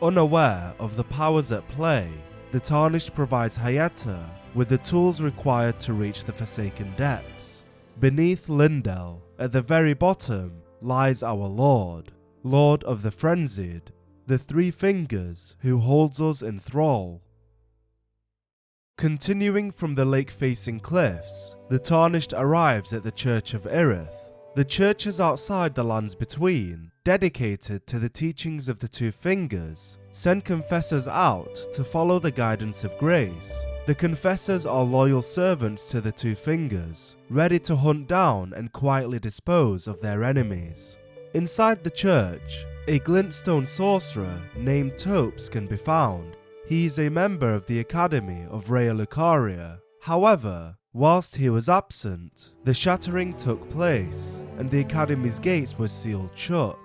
Unaware of the powers at play, the Tarnished provides Hayeta with the tools required to reach the Forsaken Depths. Beneath Lindell, at the very bottom, lies our Lord, Lord of the Frenzied, the Three Fingers who holds us in thrall. Continuing from the lake-facing cliffs, the Tarnished arrives at the Church of Irith. The church is outside the lands between, dedicated to the teachings of the Two Fingers, send confessors out to follow the guidance of grace. The confessors are loyal servants to the Two Fingers, ready to hunt down and quietly dispose of their enemies. Inside the church, a glintstone sorcerer named Topes can be found. He is a member of the Academy of Rea Lucaria. However, whilst he was absent, the Shattering took place, and the Academy's gates were sealed shut,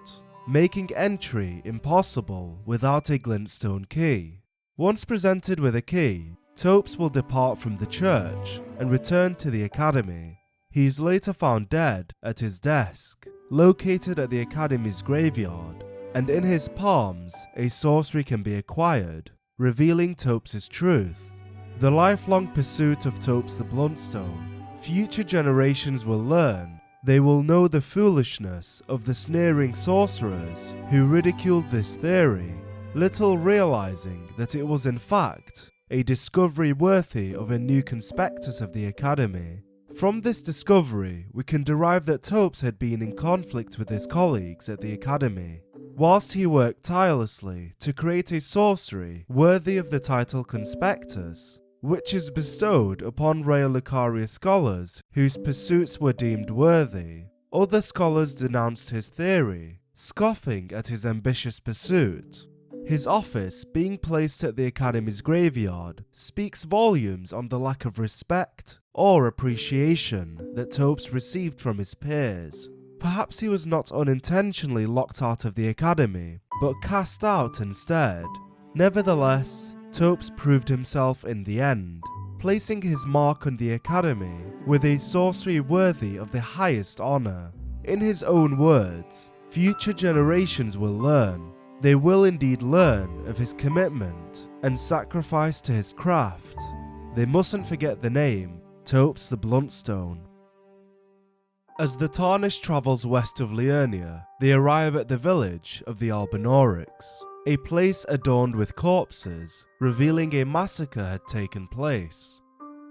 making entry impossible without a glintstone key. Once presented with a key, Topes will depart from the church and return to the Academy. He is later found dead at his desk, located at the Academy's graveyard, and in his palms a sorcery can be acquired, revealing Topes' truth. The lifelong pursuit of Topes the Bluntstone, future generations will learn. They will know the foolishness of the sneering sorcerers who ridiculed this theory, little realizing that it was in fact a discovery worthy of a new conspectus of the Academy. From this discovery, we can derive that Topes had been in conflict with his colleagues at the Academy, whilst he worked tirelessly to create a sorcery worthy of the title Conspectus, which is bestowed upon rare Loghaire scholars whose pursuits were deemed worthy. Other scholars denounced his theory, scoffing at his ambitious pursuit. His office being placed at the Academy's graveyard speaks volumes on the lack of respect or appreciation that Topes received from his peers. Perhaps he was not unintentionally locked out of the Academy, but cast out instead. Nevertheless, Topes proved himself in the end, placing his mark on the Academy with a sorcery worthy of the highest honour. In his own words, future generations will learn. They will indeed learn of his commitment and sacrifice to his craft. They mustn't forget the name, Topes the Bluntstone. As the Tarnished travels west of Liurnia, they arrive at the village of the Albinaurics, a place adorned with corpses, revealing a massacre had taken place.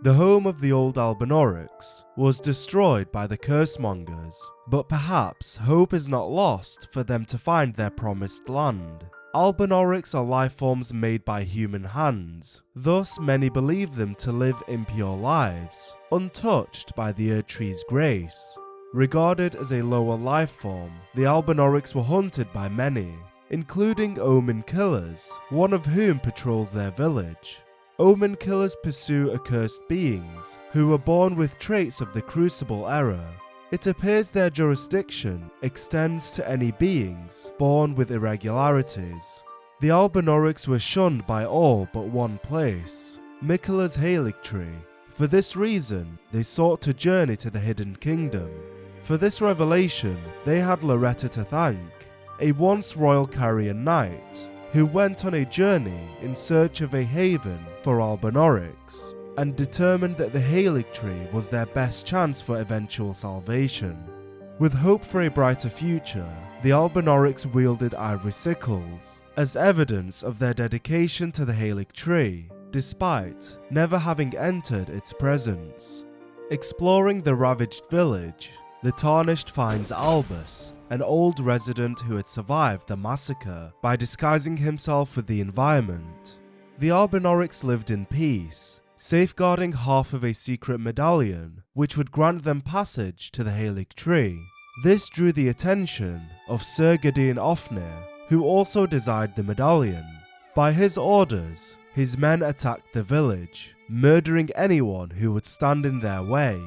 The home of the old Albinaurics was destroyed by the Cursemongers, but perhaps hope is not lost for them to find their promised land. Albinaurics are life forms made by human hands, thus many believe them to live impure lives, untouched by the Erdtree's grace. Regarded as a lower life form, the Albinaurics were hunted by many, including Omen Killers, one of whom patrols their village. Omen Killers pursue accursed beings who were born with traits of the Crucible era. It appears their jurisdiction extends to any beings born with irregularities. The Albinaurics were shunned by all but one place, Miquella's Haligtree. For this reason, they sought to journey to the Hidden Kingdom. For this revelation, they had Loretta to thank, a once royal Carrion knight, who went on a journey in search of a haven for Albinaurics, and determined that the Haligtree was their best chance for eventual salvation. With hope for a brighter future, the Albinaurics wielded ivory sickles, as evidence of their dedication to the Haligtree, despite never having entered its presence. Exploring the ravaged village, the Tarnished finds Albus, an old resident who had survived the massacre by disguising himself with the environment. The Albinaurics lived in peace, safeguarding half of a secret medallion which would grant them passage to the Haligtree. This drew the attention of Sir Gideon Ofnir, who also desired the medallion. By his orders, his men attacked the village, murdering anyone who would stand in their way.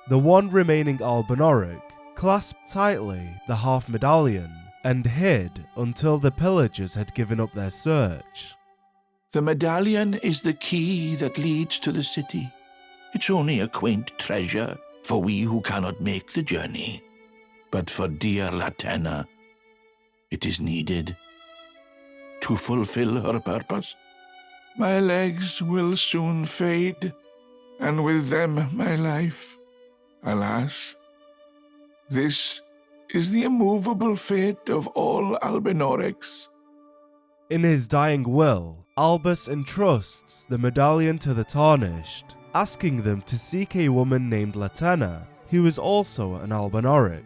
The one remaining Albinauric clasped tightly the half medallion and hid until the pillagers had given up their search. The medallion is the key that leads to the city. It's only a quaint treasure for we who cannot make the journey. But for dear Latenna, it is needed to fulfill her purpose. My legs will soon fade, and with them my life. Alas, this is the immovable fate of all Albinaurics. In his dying will, Albus entrusts the medallion to the Tarnished, asking them to seek a woman named Latenna, who is also an Albinauric.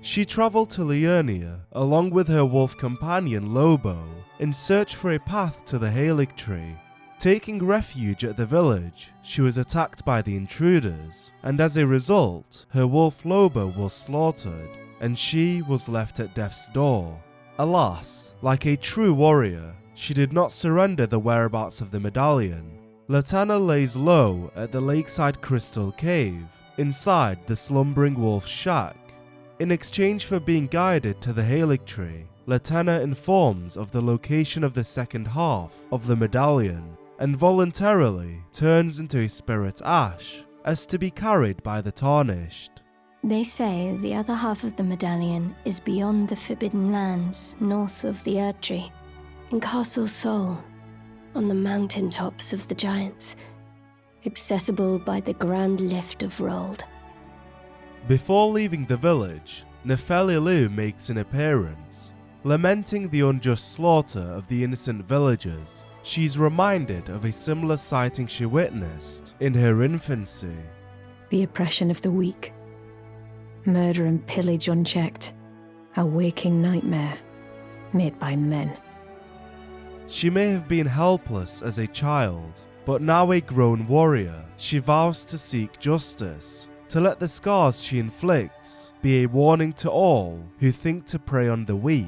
She travelled to Liurnia along with her wolf companion Lobo in search for a path to the Haligtree. Taking refuge at the village, she was attacked by the intruders, and as a result, her wolf Lobo was slaughtered, and she was left at death's door. Alas, like a true warrior, she did not surrender the whereabouts of the medallion. Latenna lays low at the lakeside crystal cave, inside the slumbering wolf's shack. In exchange for being guided to the Haligtree, Latenna informs of the location of the second half of the medallion, and voluntarily turns into a spirit ash, as to be carried by the Tarnished. They say the other half of the medallion is beyond the Forbidden Lands, north of the Erdtree, in Castle Sol, on the mountaintops of the Giants, accessible by the Grand Lift of Rold. Before leaving the village, Nefelilu makes an appearance. Lamenting the unjust slaughter of the innocent villagers, she's reminded of a similar sighting she witnessed in her infancy. The oppression of the weak. Murder and pillage unchecked. A waking nightmare made by men. She may have been helpless as a child, but now a grown warrior, she vows to seek justice, to let the scars she inflicts be a warning to all who think to prey on the weak.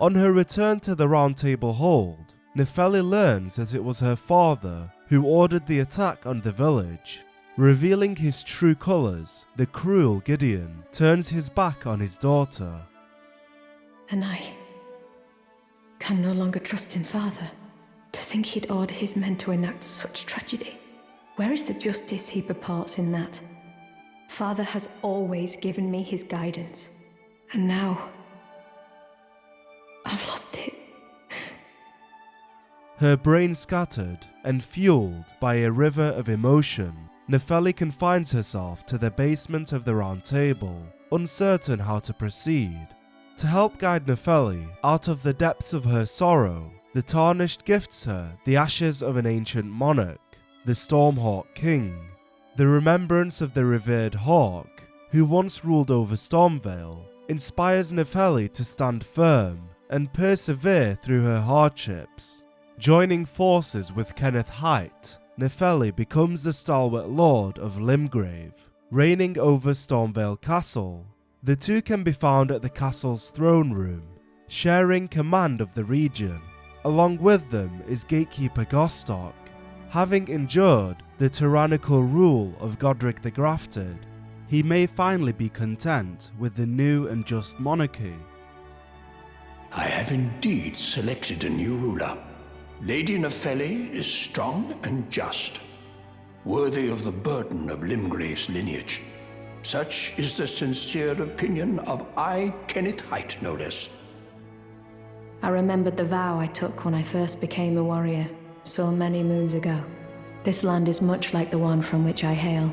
On her return to the Round Table Hold, Nefeli learns that it was her father who ordered the attack on the village. Revealing his true colours, the cruel Gideon turns his back on his daughter. And I can no longer trust in Father. To think he'd order his men to enact such tragedy. Where is the justice he purports in that? Father has always given me his guidance. And now, I've lost it. Her brain scattered and fueled by a river of emotion, Nefeli confines herself to the basement of the Round Table, uncertain how to proceed. To help guide Nefeli out of the depths of her sorrow, the Tarnished gifts her the ashes of an ancient monarch, the Stormhawk King, the remembrance of the revered Hawk, who once ruled over Stormvale, inspires Nefeli to stand firm and persevere through her hardships. Joining forces with Kenneth Height, Nefeli becomes the stalwart lord of Limgrave, reigning over Stormvale Castle. The two can be found at the castle's throne room, sharing command of the region. Along with them is gatekeeper Gostock. Having endured the tyrannical rule of Godric the Grafted, he may finally be content with the new and just monarchy. I have indeed selected a new ruler. Lady Nefeli is strong and just, worthy of the burden of Limgrave's lineage. Such is the sincere opinion of I, Kenneth Height, no less. I remembered the vow I took when I first became a warrior, so many moons ago. This land is much like the one from which I hail.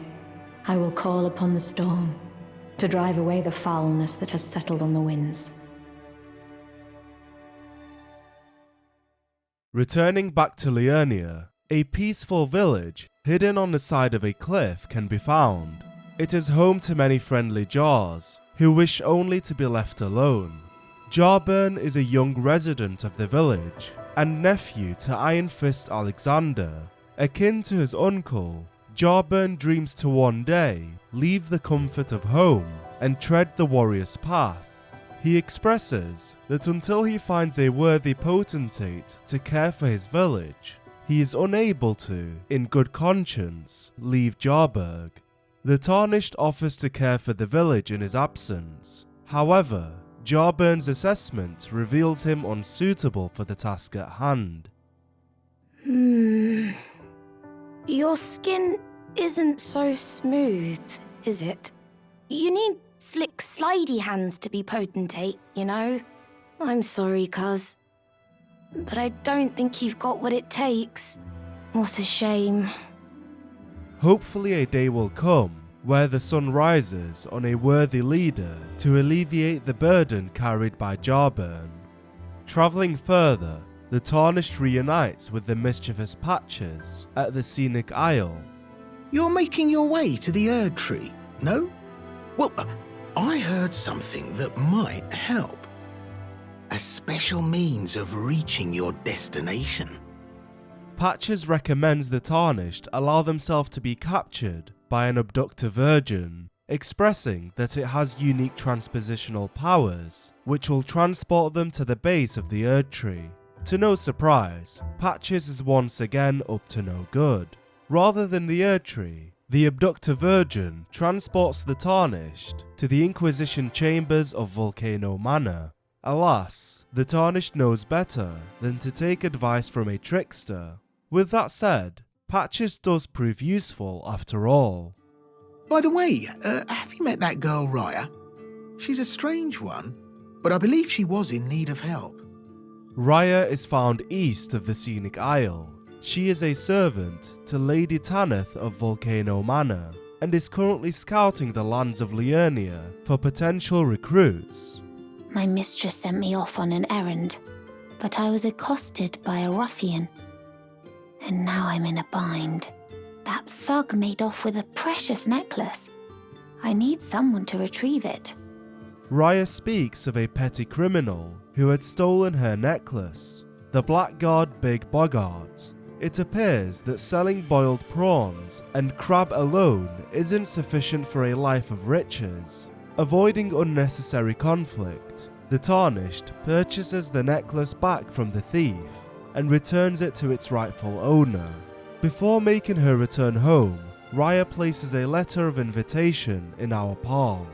I will call upon the storm to drive away the foulness that has settled on the winds. Returning back to Liurnia, a peaceful village hidden on the side of a cliff can be found. It is home to many friendly Jars, who wish only to be left alone. Jarburn is a young resident of the village, and nephew to Iron Fist Alexander. Akin to his uncle, Jarburn dreams to one day leave the comfort of home and tread the warrior's path. He expresses that until he finds a worthy potentate to care for his village, he is unable to, in good conscience, leave Jarburg. The Tarnished offers to care for the village in his absence. However, Jarburn's assessment reveals him unsuitable for the task at hand. Your skin isn't so smooth, is it? You need slick, slidey hands to be potentate, you know? I'm sorry, cuz, but I don't think you've got what it takes. What a shame. Hopefully a day will come where the sun rises on a worthy leader to alleviate the burden carried by Jarburn. Travelling further, the Tarnished reunites with the mischievous Patches at the Scenic Isle. You're making your way to the Erd Tree, no? Well, I heard something that might help. A special means of reaching your destination. Patches recommends the Tarnished allow themselves to be captured by an abductor virgin, expressing that it has unique transpositional powers, which will transport them to the base of the Erd Tree. To no surprise, Patches is once again up to no good. Rather than the Erd Tree, the abductor virgin transports the Tarnished to the Inquisition chambers of Volcano Manor. Alas, the Tarnished knows better than to take advice from a trickster. With that said, Patches does prove useful after all. By the way, have you met that girl Raya? She's a strange one, but I believe she was in need of help. Raya is found east of the Scenic Isle. She is a servant to Lady Tanith of Volcano Manor, and is currently scouting the lands of Liurnia for potential recruits. My mistress sent me off on an errand, but I was accosted by a ruffian. And now I'm in a bind. That thug made off with a precious necklace. I need someone to retrieve it. Raya speaks of a petty criminal who had stolen her necklace, the blackguard Big Boggart. It appears that selling boiled prawns and crab alone isn't sufficient for a life of riches. Avoiding unnecessary conflict, the Tarnished purchases the necklace back from the thief and returns it to its rightful owner. Before making her return home, Raya places a letter of invitation in our palm.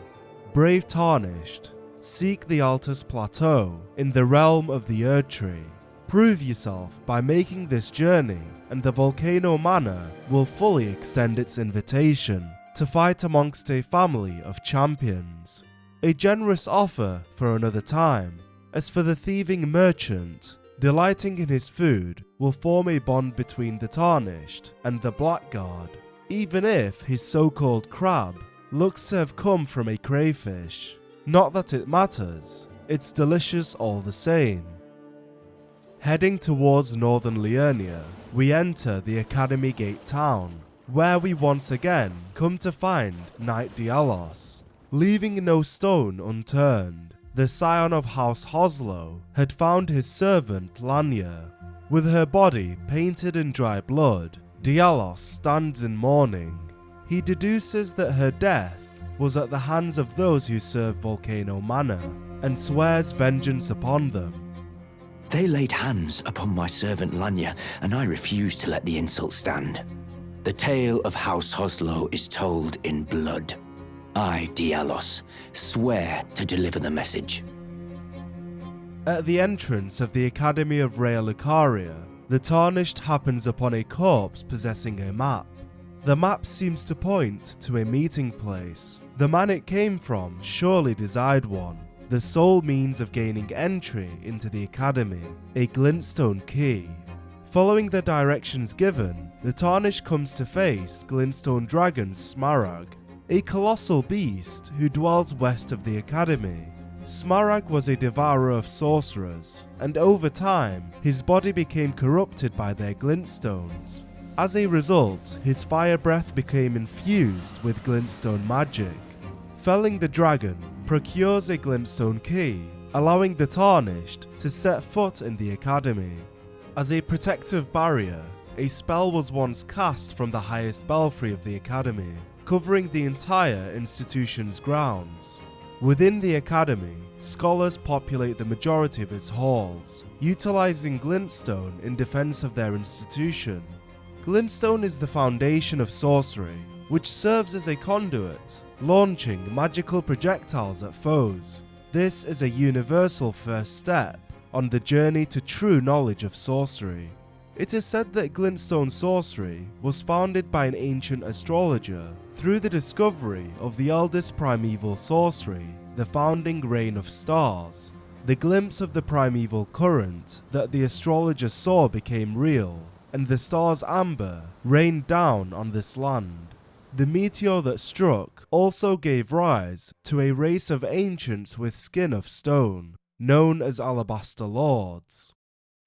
Brave Tarnished, seek the Altus Plateau in the realm of the Erdtree. Prove yourself by making this journey, and the Volcano Manor will fully extend its invitation to fight amongst a family of champions. A generous offer for another time. As for the thieving merchant, delighting in his food will form a bond between the Tarnished and the Blackguard, even if his so-called crab looks to have come from a crayfish. Not that it matters, it's delicious all the same. Heading towards northern Liurnia, we enter the Academy Gate town, where we once again come to find Knight Dialos. Leaving no stone unturned, the scion of House Hoslow had found his servant Lanya. With her body painted in dry blood, Dialos stands in mourning. He deduces that her death was at the hands of those who serve Volcano Manor, and swears vengeance upon them. They laid hands upon my servant Lanya, and I refused to let the insult stand. The tale of House Hoslow is told in blood. I, Dialos, swear to deliver the message. At the entrance of the Academy of Rea Lucaria, the Tarnished happens upon a corpse possessing a map. The map seems to point to a meeting place. The man it came from surely desired one, the sole means of gaining entry into the Academy, a glintstone key. Following the directions given, the Tarnished comes to face glintstone dragon Smaragd, a colossal beast who dwells west of the Academy. Smaragd was a devourer of sorcerers, and over time, his body became corrupted by their glintstones. As a result, his fire breath became infused with glintstone magic. Felling the dragon procures a glintstone key, allowing the Tarnished to set foot in the Academy. As a protective barrier, a spell was once cast from the highest belfry of the Academy, covering the entire institution's grounds. Within the Academy, scholars populate the majority of its halls, utilizing glintstone in defense of their institution. Glintstone is the foundation of sorcery, which serves as a conduit, launching magical projectiles at foes. This is a universal first step on the journey to true knowledge of sorcery. It is said that glintstone sorcery was founded by an ancient astrologer through the discovery of the eldest primeval sorcery, the founding Rain of Stars. The glimpse of the primeval current that the astrologer saw became real, and the stars amber rained down on this land. The meteor that struck also gave rise to a race of ancients with skin of stone, known as Alabaster Lords.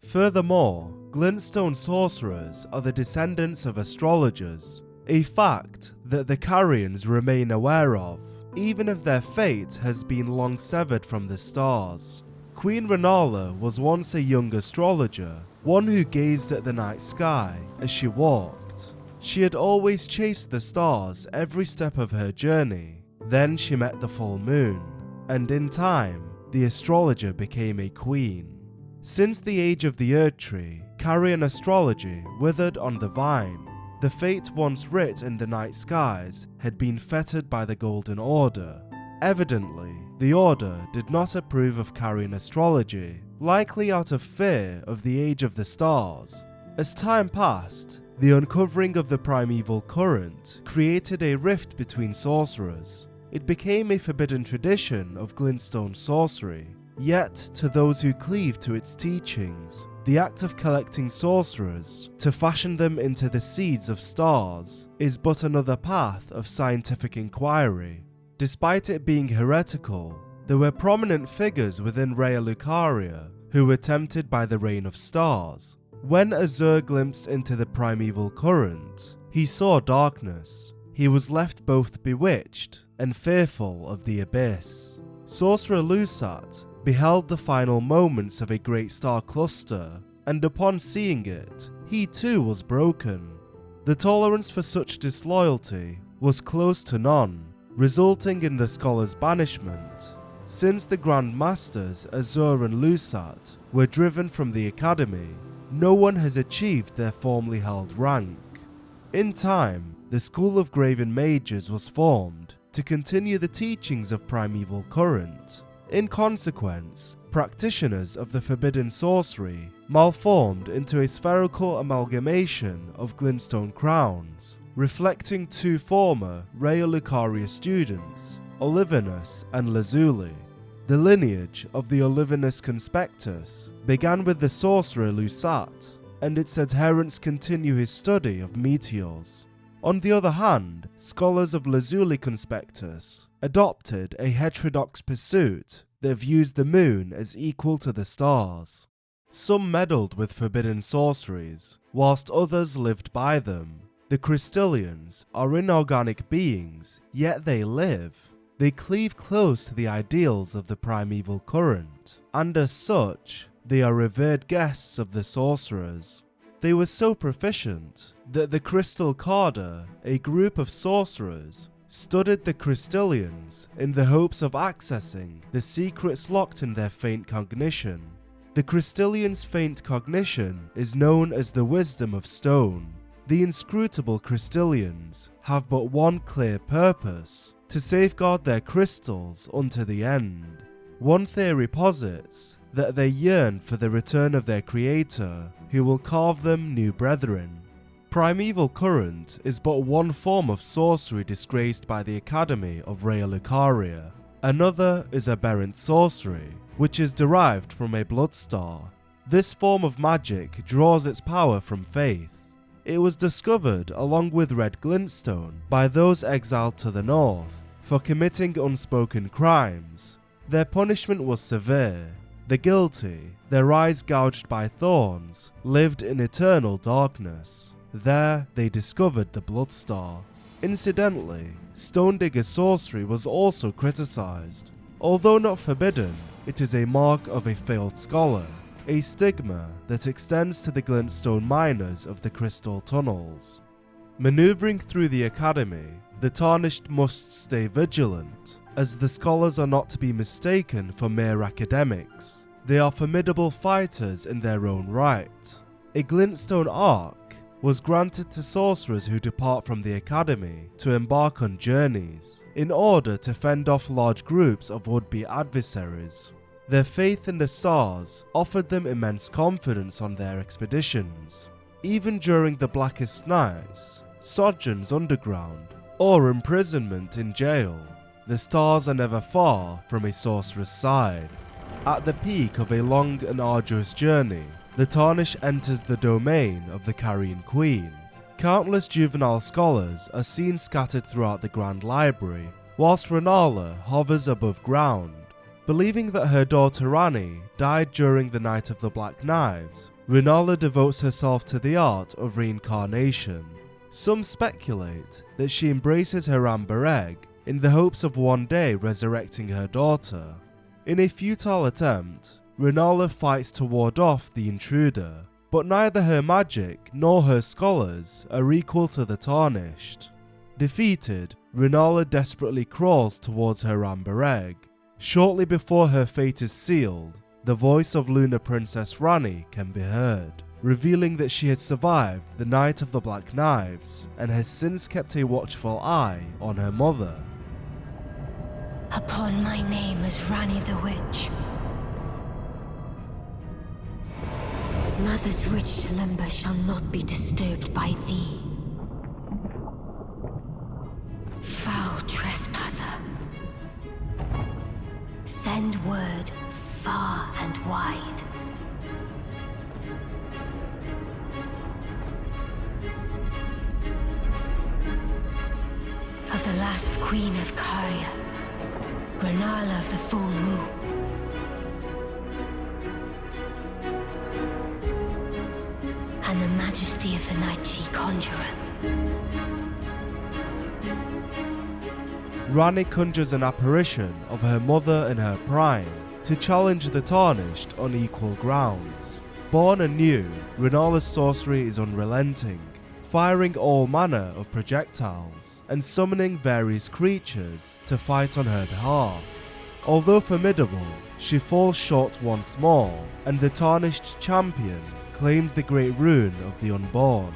Furthermore, glintstone sorcerers are the descendants of astrologers, a fact that the Carians remain aware of, even if their fate has been long severed from the stars. Queen Renala was once a young astrologer, one who gazed at the night sky as she walked. She had always chased the stars every step of her journey. Then she met the full moon, and in time, the astrologer became a queen. Since the age of the Erdtree, Carian astrology withered on the vine. The fate once writ in the night skies had been fettered by the Golden Order. Evidently, the Order did not approve of Carian astrology, likely out of fear of the age of the stars. As time passed, the uncovering of the primeval current created a rift between sorcerers. It became a forbidden tradition of glintstone sorcery. Yet, to those who cleave to its teachings, the act of collecting sorcerers to fashion them into the seeds of stars is but another path of scientific inquiry. Despite it being heretical, there were prominent figures within Rea Lucaria who were tempted by the rain of stars. When Azur glimpsed into the primeval current, he saw darkness. He was left both bewitched and fearful of the abyss. Sorcerer Lusat beheld the final moments of a great star cluster, and upon seeing it, he too was broken. The tolerance for such disloyalty was close to none, resulting in the scholar's banishment. Since the Grand Masters Azur and Lusat were driven from the academy, no one has achieved their formerly held rank. In time, the School of Graven Mages was formed to continue the teachings of Primeval Current. In consequence, practitioners of the forbidden sorcery malformed into a spherical amalgamation of glintstone crowns, reflecting two former Rea Lucaria students, Olivinus and Lazuli. The lineage of the Olivinus Conspectus began with the sorcerer Lusat, and its adherents continue his study of meteors. On the other hand, scholars of Lazuli Conspectus adopted a heterodox pursuit that views the moon as equal to the stars. Some meddled with forbidden sorceries, whilst others lived by them. The Crystallians are inorganic beings, yet they live. They cleave close to the ideals of the primeval current, and as such, they are revered guests of the sorcerers. They were so proficient that the Crystal Carder, a group of sorcerers, studied the Crystallians in the hopes of accessing the secrets locked in their faint cognition. The Crystallians' faint cognition is known as the Wisdom of Stone. The inscrutable Crystallians have but one clear purpose: to safeguard their crystals unto the end. One theory posits that they yearn for the return of their creator, who will carve them new brethren. Primeval Current is but one form of sorcery disgraced by the Academy of Rea Lucaria. Another is aberrant sorcery, which is derived from a bloodstar. This form of magic draws its power from faith. It was discovered along with red glintstone by those exiled to the north for committing unspoken crimes. Their punishment was severe. The guilty, their eyes gouged by thorns, lived in eternal darkness. There they discovered the bloodstar. Incidentally, Stone Digger sorcery was also criticized. Although not forbidden, it is a mark of a failed scholar, a stigma that extends to the glintstone miners of the crystal tunnels. Maneuvering through the academy, the tarnished must stay vigilant, as the scholars are not to be mistaken for mere academics. They are formidable fighters in their own right. A glintstone arc was granted to sorcerers who depart from the academy to embark on journeys, in order to fend off large groups of would-be adversaries. Their faith in the stars offered them immense confidence on their expeditions. Even during the blackest nights, sojourns underground, or imprisonment in jail, the stars are never far from a sorcerer's side. At the peak of a long and arduous journey, the Tarnish enters the domain of the Carrion Queen. Countless juvenile scholars are seen scattered throughout the Grand Library, whilst Renala hovers above ground. Believing that her daughter Rani died during the Night of the Black Knives, Renala devotes herself to the art of reincarnation. Some speculate that she embraces her amber egg in the hopes of one day resurrecting her daughter. In a futile attempt, Renala fights to ward off the intruder, but neither her magic nor her scholars are equal to the Tarnished. Defeated, Renala desperately crawls towards her amber egg. Shortly before her fate is sealed, the voice of Lunar Princess Rani can be heard, revealing that she had survived the Night of the Black Knives and has since kept a watchful eye on her mother. Upon my name as Rani the Witch. Mother's rich slumber shall not be disturbed by thee. Foul trespasser. Send word far and wide. Of the last queen of Caria, Renala of the Full Moon. beauty of the night she conjureth. Ranni conjures an apparition of her mother in her prime to challenge the Tarnished on equal grounds. Born anew, Rennala's sorcery is unrelenting, firing all manner of projectiles and summoning various creatures to fight on her behalf. Although formidable, she falls short once more, and the Tarnished champion claims the Great Rune of the Unborn.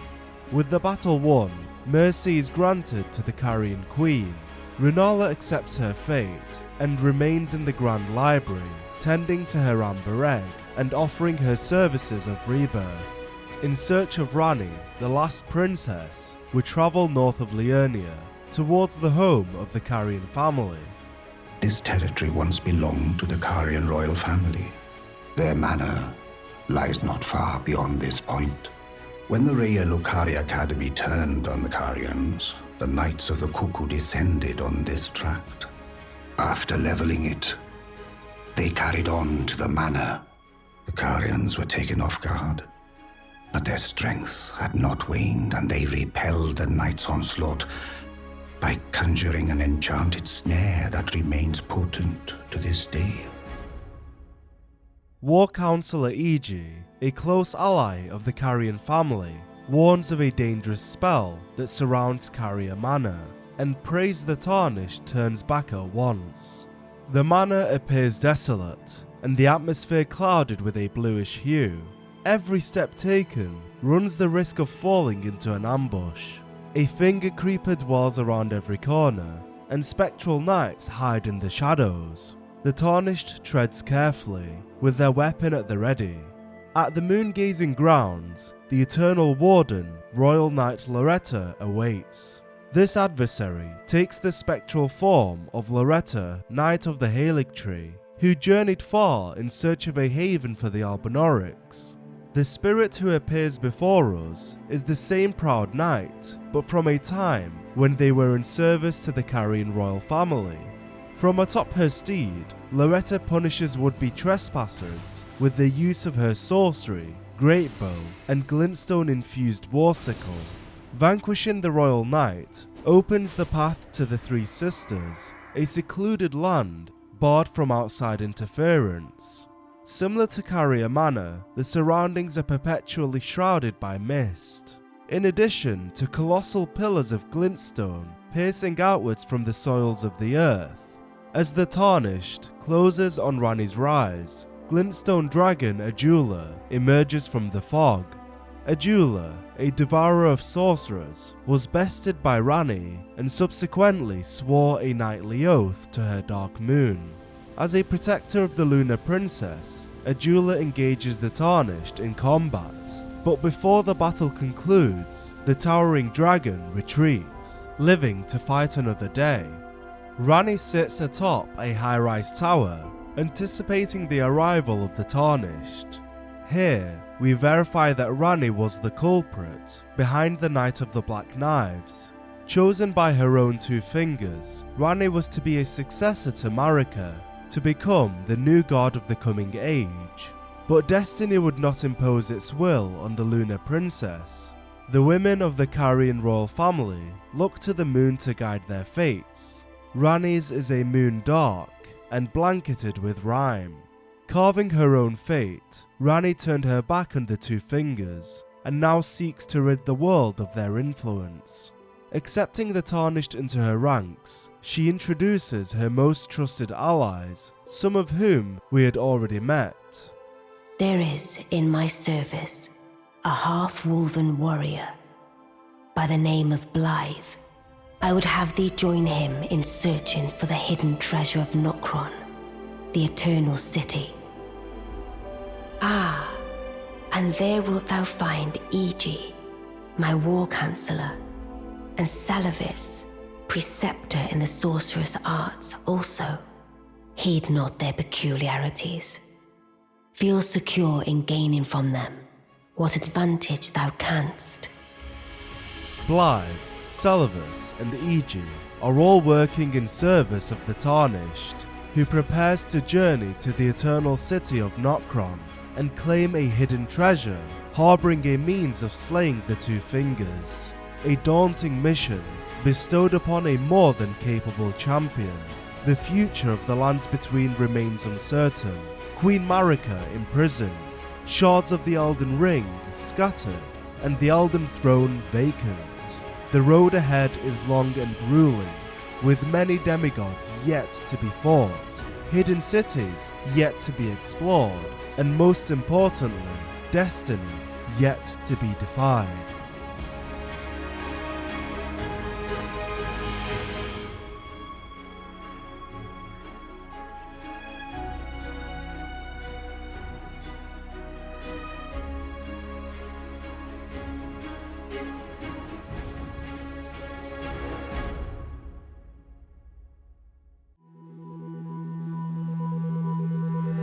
With the battle won, mercy is granted to the Carrion Queen. Rennala accepts her fate and remains in the Grand Library, tending to her amber egg and offering her services of rebirth. In search of Ranni, the last princess, we travel north of Liurnia, towards the home of the Carrion family. This territory once belonged to the Carrion royal family. Their manor lies not far beyond this point. When the Raya Lucaria Academy turned on the Carrions, the Knights of the Cuckoo descended on this tract. After leveling it, they carried on to the manor. The Carrions were taken off guard, but their strength had not waned, and they repelled the Knights' onslaught by conjuring an enchanted snare that remains potent to this day. War Councillor Iji, a close ally of the Carrion family, warns of a dangerous spell that surrounds Carrier Manor, and prays the Tarnished turns back at once. The manor appears desolate, and the atmosphere clouded with a bluish hue. Every step taken runs the risk of falling into an ambush. A finger creeper dwells around every corner, and spectral knights hide in the shadows. The Tarnished treads carefully, with their weapon at the ready. At the moon-gazing grounds, the Eternal Warden, Royal Knight Loretta, awaits. This adversary takes the spectral form of Loretta, Knight of the Haligtree, who journeyed far in search of a haven for the Albinaurics. The spirit who appears before us is the same proud knight, but from a time when they were in service to the Carrion royal family. From atop her steed, Loretta punishes would-be trespassers with the use of her sorcery, great bow, and glintstone-infused warsicle. Vanquishing the royal knight opens the path to the Three Sisters, a secluded land barred from outside interference. Similar to Carrier Manor, the surroundings are perpetually shrouded by mist, in addition to colossal pillars of glintstone piercing outwards from the soils of the earth. As the Tarnished closes on Ranni's rise, glintstone dragon Adula emerges from the fog. Adula, a devourer of sorcerers, was bested by Ranni and subsequently swore a knightly oath to her dark moon. As a protector of the Lunar Princess, Adula engages the Tarnished in combat, but before the battle concludes, the towering dragon retreats, living to fight another day. Ranni sits atop a high-rise tower, anticipating the arrival of the Tarnished. Here, we verify that Ranni was the culprit behind the Knight of the Black Knives. Chosen by her own two fingers, Ranni was to be a successor to Marika, to become the new god of the coming age. But destiny would not impose its will on the Lunar Princess. The women of the Carrion royal family look to the moon to guide their fates. Ranni's is a moon dark and blanketed with rime. Carving her own fate, Ranni turned her back on the two fingers and now seeks to rid the world of their influence. Accepting the Tarnished into her ranks, she introduces her most trusted allies, some of whom we had already met. There is in my service a half-wolven warrior by the name of Blythe. I would have thee join him in searching for the hidden treasure of Nokron, the Eternal City. Ah, and there wilt thou find Iji, my war counsellor, and Salavis, preceptor in the sorcerous arts also. Heed not their peculiarities. Feel secure in gaining from them what advantage thou canst. Blythe, Salavis, and Iji are all working in service of the Tarnished, who prepares to journey to the Eternal City of Nokron. and claim a hidden treasure, harboring a means of slaying the Two Fingers. A daunting mission bestowed upon a more than capable champion. The future of the lands between remains uncertain. Queen Marika imprisoned, shards of the Elden Ring scattered, and the Elden Throne vacant. The road ahead is long and grueling, with many demigods yet to be fought, hidden cities yet to be explored, and most importantly, destiny yet to be defied.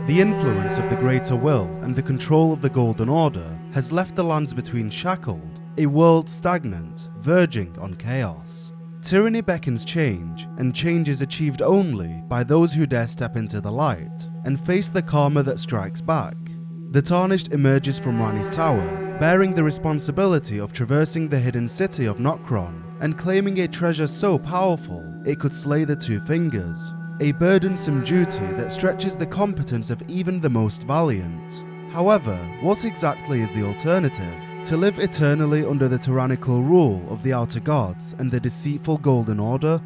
The influence of the Greater Will and the control of the Golden Order has left the lands between shackled, a world stagnant, verging on chaos. Tyranny beckons change, and change is achieved only by those who dare step into the light and face the karma that strikes back. The Tarnished emerges from Ranni's tower, bearing the responsibility of traversing the hidden city of Nokron and claiming a treasure so powerful it could slay the Two Fingers. A burdensome duty that stretches the competence of even the most valiant. However, what exactly is the alternative? To live eternally under the tyrannical rule of the Outer Gods and the deceitful Golden Order?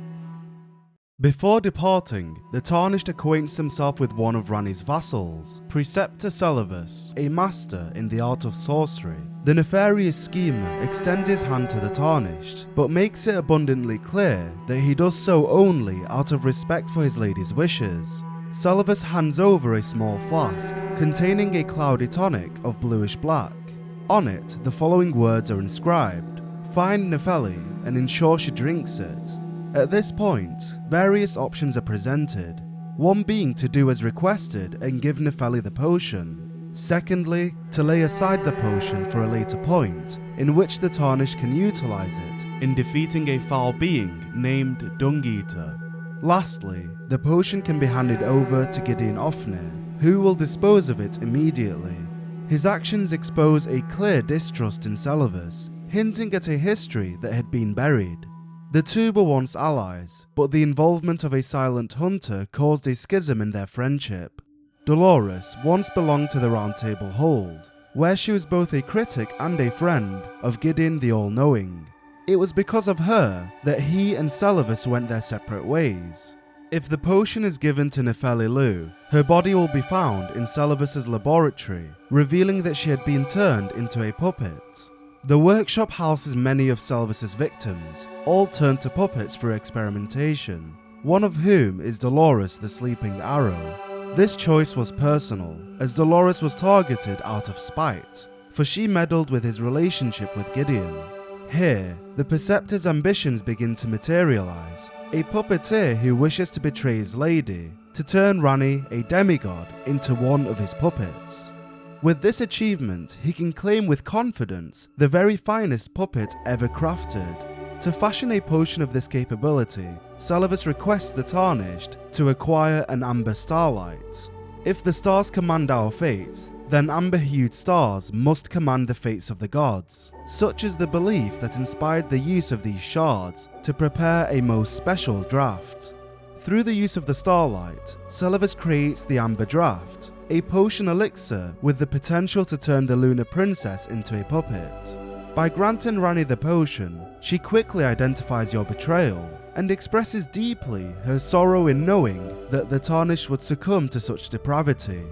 Before departing, the Tarnished acquaints himself with one of Ranni's vassals, Preceptor Selavus, a master in the art of sorcery. The nefarious schemer extends his hand to the Tarnished, but makes it abundantly clear that he does so only out of respect for his lady's wishes. Selavus hands over a small flask containing a cloudy tonic of bluish black. On it, the following words are inscribed: "Find Nefeli and ensure she drinks it." At this point, various options are presented, one being to do as requested and give Nefeli the potion. Secondly, to lay aside the potion for a later point, in which the Tarnished can utilize it in defeating a foul being named Dung Eater. Lastly, the potion can be handed over to Gideon Ofnir, who will dispose of it immediately. His actions expose a clear distrust in Selavus, hinting at a history that had been buried. The two were once allies, but the involvement of a silent hunter caused a schism in their friendship. Dolores once belonged to the Round Table Hold, where she was both a critic and a friend of Gideon the All-Knowing. It was because of her that he and Selavus went their separate ways. If the potion is given to Nefeli Lu, her body will be found in Selavus's laboratory, revealing that she had been turned into a puppet. The workshop houses many of Selavus's victims, all turned to puppets for experimentation, one of whom is Dolores the Sleeping Arrow. This choice was personal, as Dolores was targeted out of spite, for she meddled with his relationship with Gideon. Here, the Preceptor's ambitions begin to materialize, a puppeteer who wishes to betray his lady, to turn Ranni, a demigod, into one of his puppets. With this achievement, he can claim with confidence the very finest puppet ever crafted. To fashion a potion of this capability, Selavus requests the Tarnished to acquire an amber starlight. If the stars command our fates, then amber-hued stars must command the fates of the gods. Such is the belief that inspired the use of these shards to prepare a most special draft. Through the use of the starlight, Selavus creates the amber draft, a potion elixir with the potential to turn the Lunar Princess into a puppet. By granting Ranni the potion, she quickly identifies your betrayal and expresses deeply her sorrow in knowing that the Tarnished would succumb to such depravity.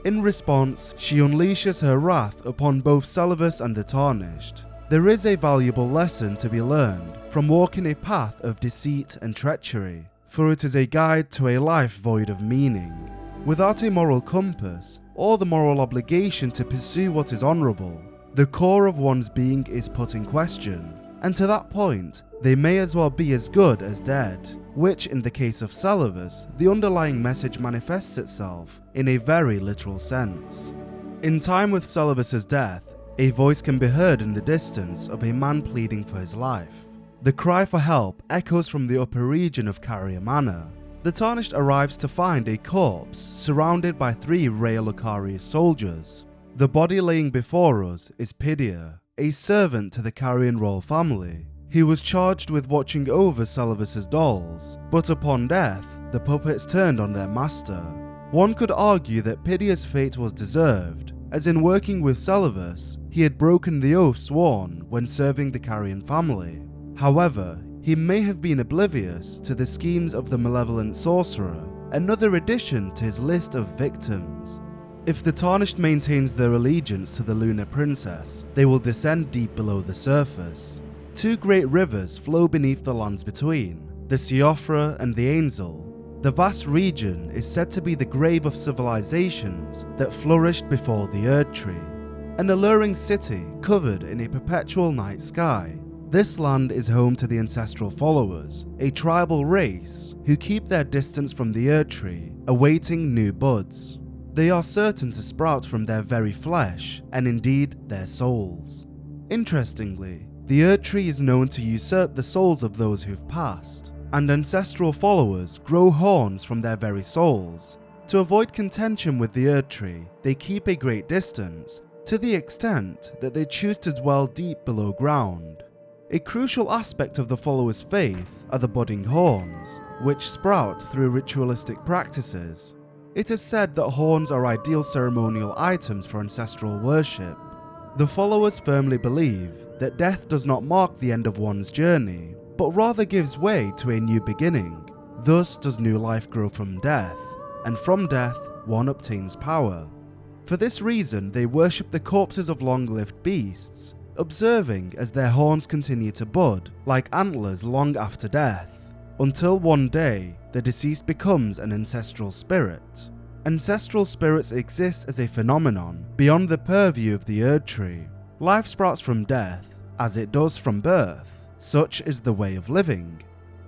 In response, she unleashes her wrath upon both Selavus and the Tarnished. There is a valuable lesson to be learned from walking a path of deceit and treachery, for it is a guide to a life void of meaning. Without a moral compass, or the moral obligation to pursue what is honourable, the core of one's being is put in question, and to that point, they may as well be as good as dead, which in the case of Selavus, the underlying message manifests itself in a very literal sense. In time with Selavus's death, a voice can be heard in the distance of a man pleading for his life. The cry for help echoes from the upper region of Carrier Manor. The Tarnished arrives to find a corpse surrounded by 3 Raya Lucaria soldiers. The body laying before us is Pidia, a servant to the Carrion royal family. He was charged with watching over Seluvis's dolls, but upon death, the puppets turned on their master. One could argue that Pidia's fate was deserved, as in working with Seluvis, he had broken the oath sworn when serving the Carrion family. However, he may have been oblivious to the schemes of the malevolent sorcerer, another addition to his list of victims. If the Tarnished maintains their allegiance to the Lunar Princess, they will descend deep below the surface. Two great rivers flow beneath the lands between, the Siofra and the Ainzel. The vast region is said to be the grave of civilizations that flourished before the Erdtree, an alluring city covered in a perpetual night sky. This land is home to the Ancestral Followers, a tribal race who keep their distance from the Erdtree, awaiting new buds. They are certain to sprout from their very flesh, and indeed their souls. Interestingly, the Erdtree is known to usurp the souls of those who've passed, and Ancestral Followers grow horns from their very souls. To avoid contention with the Erdtree, they keep a great distance, to the extent that they choose to dwell deep below ground. A crucial aspect of the Followers' faith are the budding horns, which sprout through ritualistic practices. It is said that horns are ideal ceremonial items for ancestral worship. The Followers firmly believe that death does not mark the end of one's journey, but rather gives way to a new beginning. Thus does new life grow from death, and from death one obtains power. For this reason, they worship the corpses of long-lived beasts, observing as their horns continue to bud like antlers long after death, until one day the deceased becomes an ancestral spirit. Ancestral spirits exist as a phenomenon beyond the purview of the Erdtree. Life sprouts from death, as it does from birth. Such is the way of living.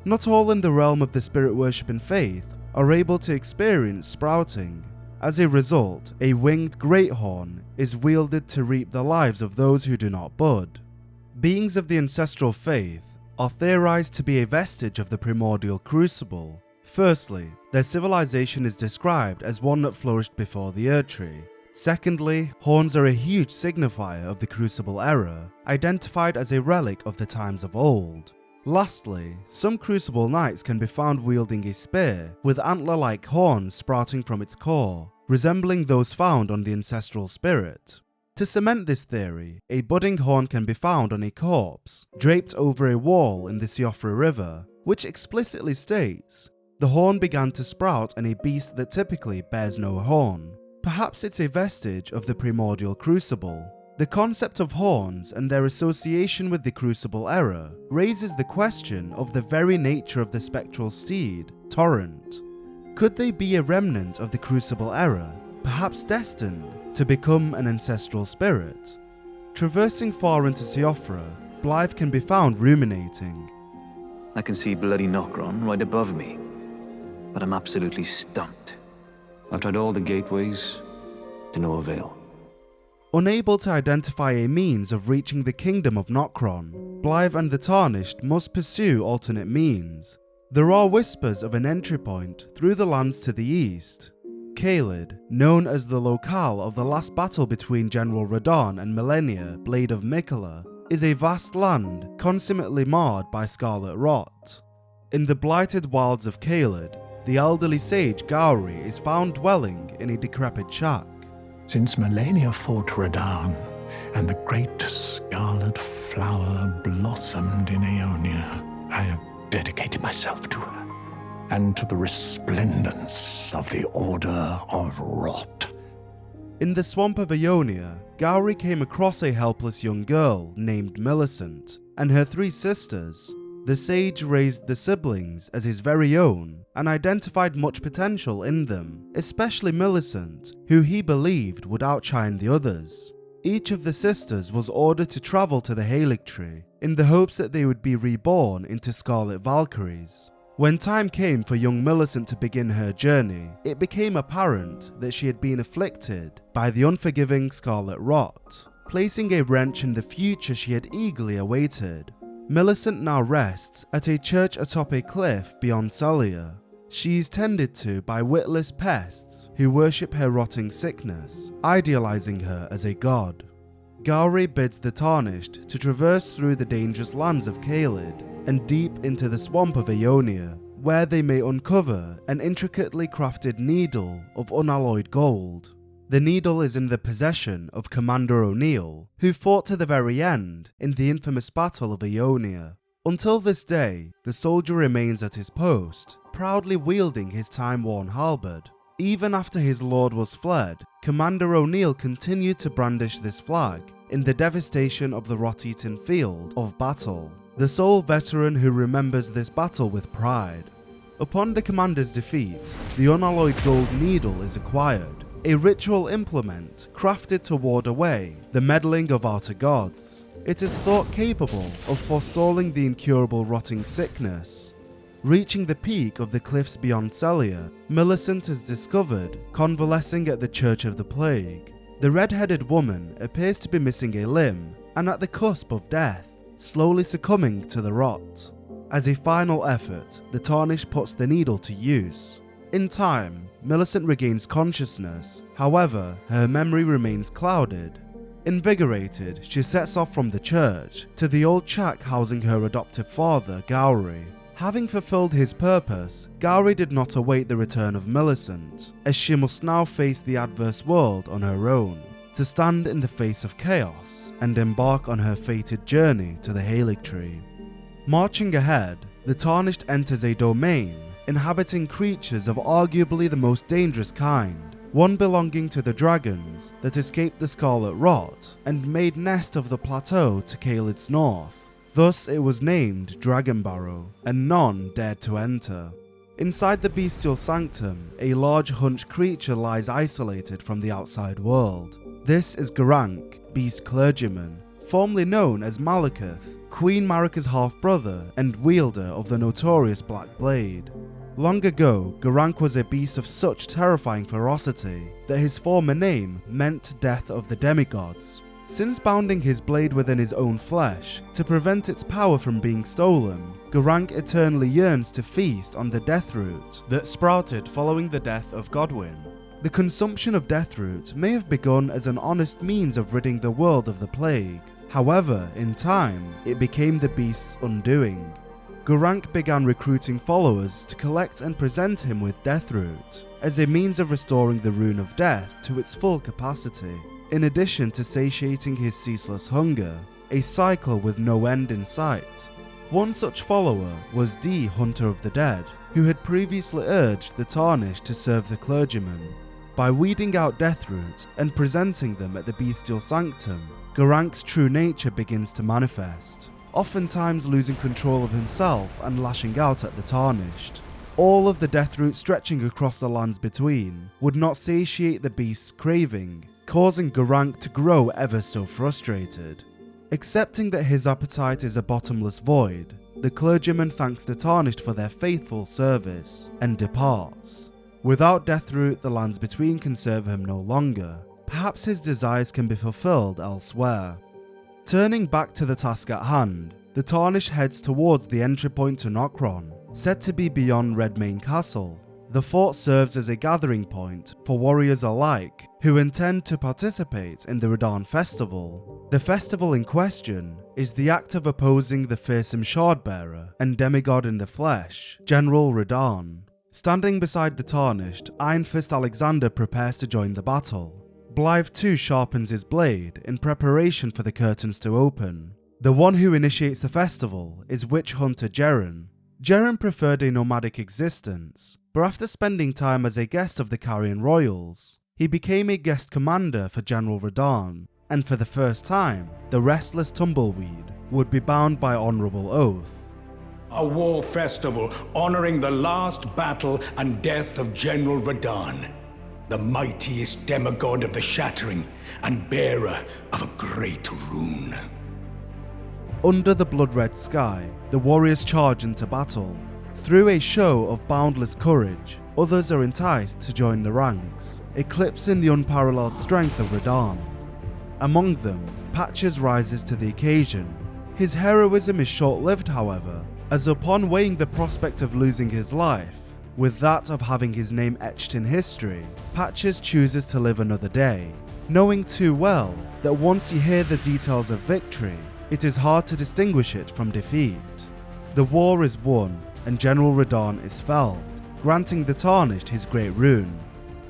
Not all in the realm of the spirit worship and faith are able to experience sprouting. As a result, a winged great horn is wielded to reap the lives of those who do not bud. Beings of the ancestral faith are theorized to be a vestige of the primordial crucible. Firstly, their civilization is described as one that flourished before the Erdtree. Secondly, horns are a huge signifier of the Crucible era, identified as a relic of the times of old. Lastly, some Crucible Knights can be found wielding a spear with antler-like horns sprouting from its core, resembling those found on the ancestral spirit. To cement this theory, a budding horn can be found on a corpse, draped over a wall in the Siofra River, which explicitly states, "The horn began to sprout on a beast that typically bears no horn." Perhaps it's a vestige of the primordial crucible. The concept of horns and their association with the Crucible era raises the question of the very nature of the spectral steed, Torrent. Could they be a remnant of the Crucible era, perhaps destined to become an ancestral spirit? Traversing far into Siofra, Blythe can be found ruminating. I can see bloody Nokron right above me, but I'm absolutely stumped. I've tried all the gateways, to no avail. Unable to identify a means of reaching the kingdom of Nokron, Blythe and the Tarnished must pursue alternate means. There are whispers of an entry point through the lands to the east. Caelid, known as the locale of the last battle between General Radahn and Malenia, Blade of Miquella, is a vast land consummately marred by scarlet rot. In the blighted wilds of Caelid, the elderly sage Gowry is found dwelling in a decrepit shack. Since Malenia fought Radahn, and the great scarlet flower blossomed in Aeonia, I have dedicated myself to her, and to the resplendence of the Order of Rot. In the swamp of Aeonia, Gowry came across a helpless young girl named Millicent, and her 3 sisters. The sage raised the siblings as his very own and identified much potential in them, especially Millicent, who he believed would outshine the others. Each of the sisters was ordered to travel to the Haligtree in the hopes that they would be reborn into Scarlet Valkyries. When time came for young Millicent to begin her journey, it became apparent that she had been afflicted by the unforgiving Scarlet Rot, placing a wrench in the future she had eagerly awaited. Millicent now rests at a church atop a cliff beyond Celia. She is tended to by witless pests who worship her rotting sickness, idealizing her as a god. Gowry bids the Tarnished to traverse through the dangerous lands of Caelid and deep into the swamp of Aeonia, where they may uncover an intricately crafted needle of unalloyed gold. The needle is in the possession of Commander O'Neill, who fought to the very end in the infamous Battle of Aeonia. Until this day, the soldier remains at his post, proudly wielding his time-worn halberd. Even after his lord was fled, Commander O'Neill continued to brandish this flag in the devastation of the rot-eaten field of battle, the sole veteran who remembers this battle with pride. Upon the commander's defeat, the unalloyed gold needle is acquired, a ritual implement crafted to ward away the meddling of outer gods. It is thought capable of forestalling the incurable rotting sickness. Reaching the peak of the cliffs beyond Celia, Millicent is discovered convalescing at the Church of the Plague. The red-headed woman appears to be missing a limb and at the cusp of death, slowly succumbing to the rot. As a final effort, the Tarnished puts the needle to use. In time, Millicent regains consciousness, however, her memory remains clouded. Invigorated, she sets off from the church to the old shack housing her adoptive father, Gowry. Having fulfilled his purpose, Gowry did not await the return of Millicent, as she must now face the adverse world on her own, to stand in the face of chaos and embark on her fated journey to the Haligtree. Marching ahead, the Tarnished enters a domain inhabiting creatures of arguably the most dangerous kind, one belonging to the dragons that escaped the Scarlet Rot and made nest of the plateau to Caelid's north. Thus it was named Dragonbarrow, and none dared to enter. Inside the bestial sanctum, a large hunched creature lies isolated from the outside world. This is Geraint, beast clergyman, formerly known as Malekith, Queen Marika's half-brother and wielder of the notorious Black Blade. Long ago, Geraint was a beast of such terrifying ferocity that his former name meant death of the demigods. Since bounding his blade within his own flesh to prevent its power from being stolen, Geraint eternally yearns to feast on the deathroot that sprouted following the death of Godwyn. The consumption of deathroot may have begun as an honest means of ridding the world of the plague. However, in time, it became the beast's undoing. Geraint began recruiting followers to collect and present him with deathroot as a means of restoring the rune of death to its full capacity. In addition to satiating his ceaseless hunger, a cycle with no end in sight. One such follower was D. Hunter of the Dead, who had previously urged the Tarnished to serve the clergyman. By weeding out deathroot and presenting them at the bestial sanctum, Geraint's true nature begins to manifest, oftentimes losing control of himself and lashing out at the Tarnished. All of the deathroot stretching across the lands between would not satiate the beast's craving, causing Geraint to grow ever so frustrated. Accepting that his appetite is a bottomless void, the clergyman thanks the Tarnished for their faithful service and departs. Without deathroot, the lands between can serve him no longer. Perhaps his desires can be fulfilled elsewhere. Turning back to the task at hand, the Tarnished heads towards the entry point to Nokron, said to be beyond Redmane Castle. The fort serves as a gathering point for warriors alike who intend to participate in the Radahn Festival. The festival in question is the act of opposing the fearsome Shardbearer and demigod in the flesh, General Radahn. Standing beside the Tarnished, Iron Fist Alexander prepares to join the battle. Blythe too sharpens his blade in preparation for the curtains to open. The one who initiates the festival is witch hunter Yearn. Yearn preferred a nomadic existence, but after spending time as a guest of the Carrion Royals, he became a guest commander for General Radahn, and for the first time, the restless tumbleweed would be bound by honourable oath. A war festival honouring the last battle and death of General Radahn, the mightiest demigod of the Shattering and bearer of a great rune. Under the blood-red sky, the warriors charge into battle. Through a show of boundless courage, others are enticed to join the ranks, eclipsing the unparalleled strength of Radahn. Among them, Patches rises to the occasion. His heroism is short-lived, however, as upon weighing the prospect of losing his life, With that of having his name etched in history, Patches chooses to live another day, knowing too well that once you hear the details of victory, it is hard to distinguish it from defeat. The war is won, and General Radahn is felled, granting the Tarnished his great rune.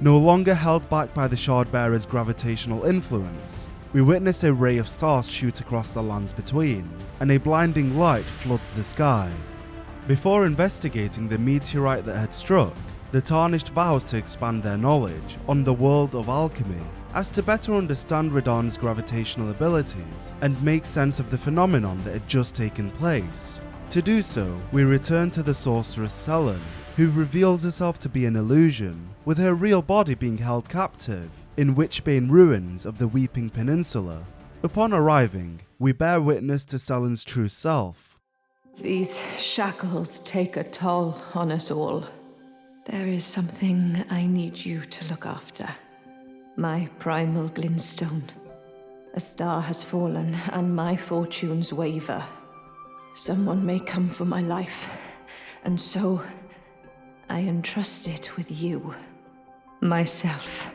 No longer held back by the Shardbearer's gravitational influence, we witness a ray of stars shoot across the lands between, and a blinding light floods the sky. Before investigating the meteorite that had struck, the Tarnished vows to expand their knowledge on the world of alchemy, as to better understand Radahn's gravitational abilities and make sense of the phenomenon that had just taken place. To do so, we return to the sorceress Salem, who reveals herself to be an illusion, with her real body being held captive in Witchbane ruins of the Weeping Peninsula. Upon arriving, we bear witness to Salem's true self. These shackles take a toll on us all. There is something I need you to look after. My primal glintstone. A star has fallen, and my fortunes waver. Someone may come for my life, and so I entrust it with you. Myself.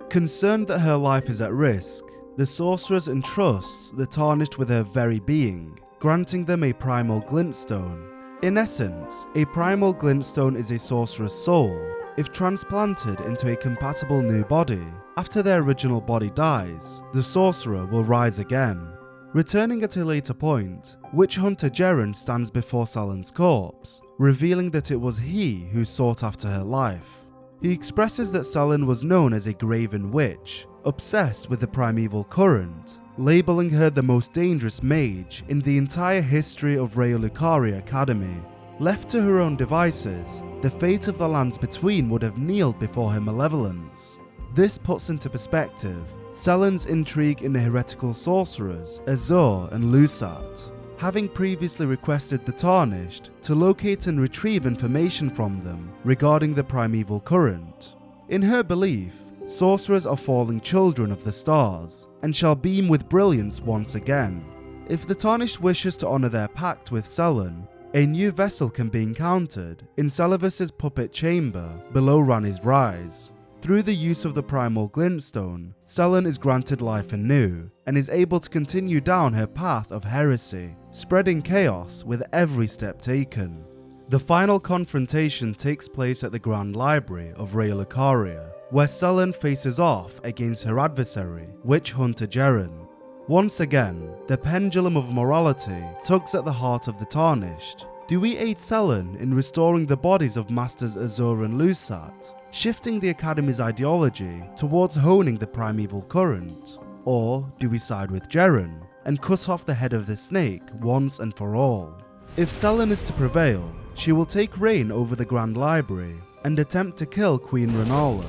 Concerned that her life is at risk, the sorceress entrusts the Tarnished with her very being, granting them a primal glintstone. In essence, a primal glintstone is a sorcerer's soul. If transplanted into a compatible new body, after their original body dies, the sorcerer will rise again. Returning at a later point, witch hunter Yearn stands before Salem's corpse, revealing that it was he who sought after her life. He expresses that Salem was known as a graven witch, obsessed with the primeval current, labeling her the most dangerous mage in the entire history of Raya Lucaria Academy. Left to her own devices, the fate of the lands between would have kneeled before her malevolence. This puts into perspective Salem's intrigue in the heretical sorcerers Azur and Lusat, having previously requested the Tarnished to locate and retrieve information from them regarding the primeval current. In her belief, sorcerers are falling children of the stars, and shall beam with brilliance once again. If the Tarnished wishes to honour their pact with Salem, a new vessel can be encountered in Seluvis's puppet chamber below Ranni's Rise. Through the use of the primal glintstone, Salem is granted life anew, and is able to continue down her path of heresy, spreading chaos with every step taken. The final confrontation takes place at the Grand Library of Raya Lucaria, where Salem faces off against her adversary, witch hunter Yearn. Once again, the pendulum of morality tugs at the heart of the Tarnished. Do we aid Salem in restoring the bodies of Masters Azur and Lusat, shifting the Academy's ideology towards honing the primeval current? Or do we side with Yearn and cut off the head of the snake once and for all? If Salem is to prevail, she will take reign over the Grand Library and attempt to kill Queen Rennala,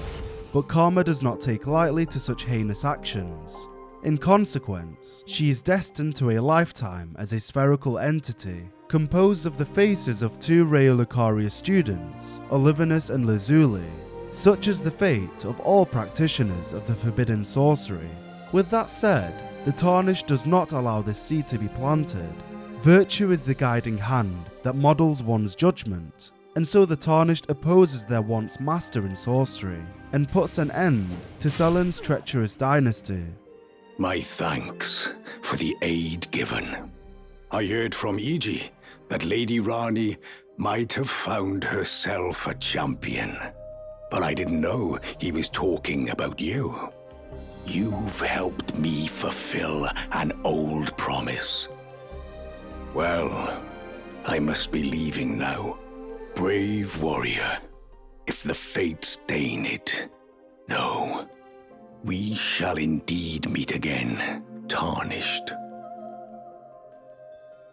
but karma does not take lightly to such heinous actions. In consequence, she is destined to a lifetime as a spherical entity composed of the faces of two Raya Lucaria students, Olivinus and Lazuli. Such is the fate of all practitioners of the forbidden sorcery. With that said, the Tarnished does not allow this seed to be planted. Virtue is the guiding hand that models one's judgment, and so the Tarnished opposes their once master in sorcery, and puts an end to Salem's treacherous dynasty. My thanks for the aid given. I heard from Iji that Lady Rani might have found herself a champion, but I didn't know he was talking about you. You've helped me fulfill an old promise. Well, I must be leaving now. Brave warrior, if the fates deign it. No, we shall indeed meet again, Tarnished.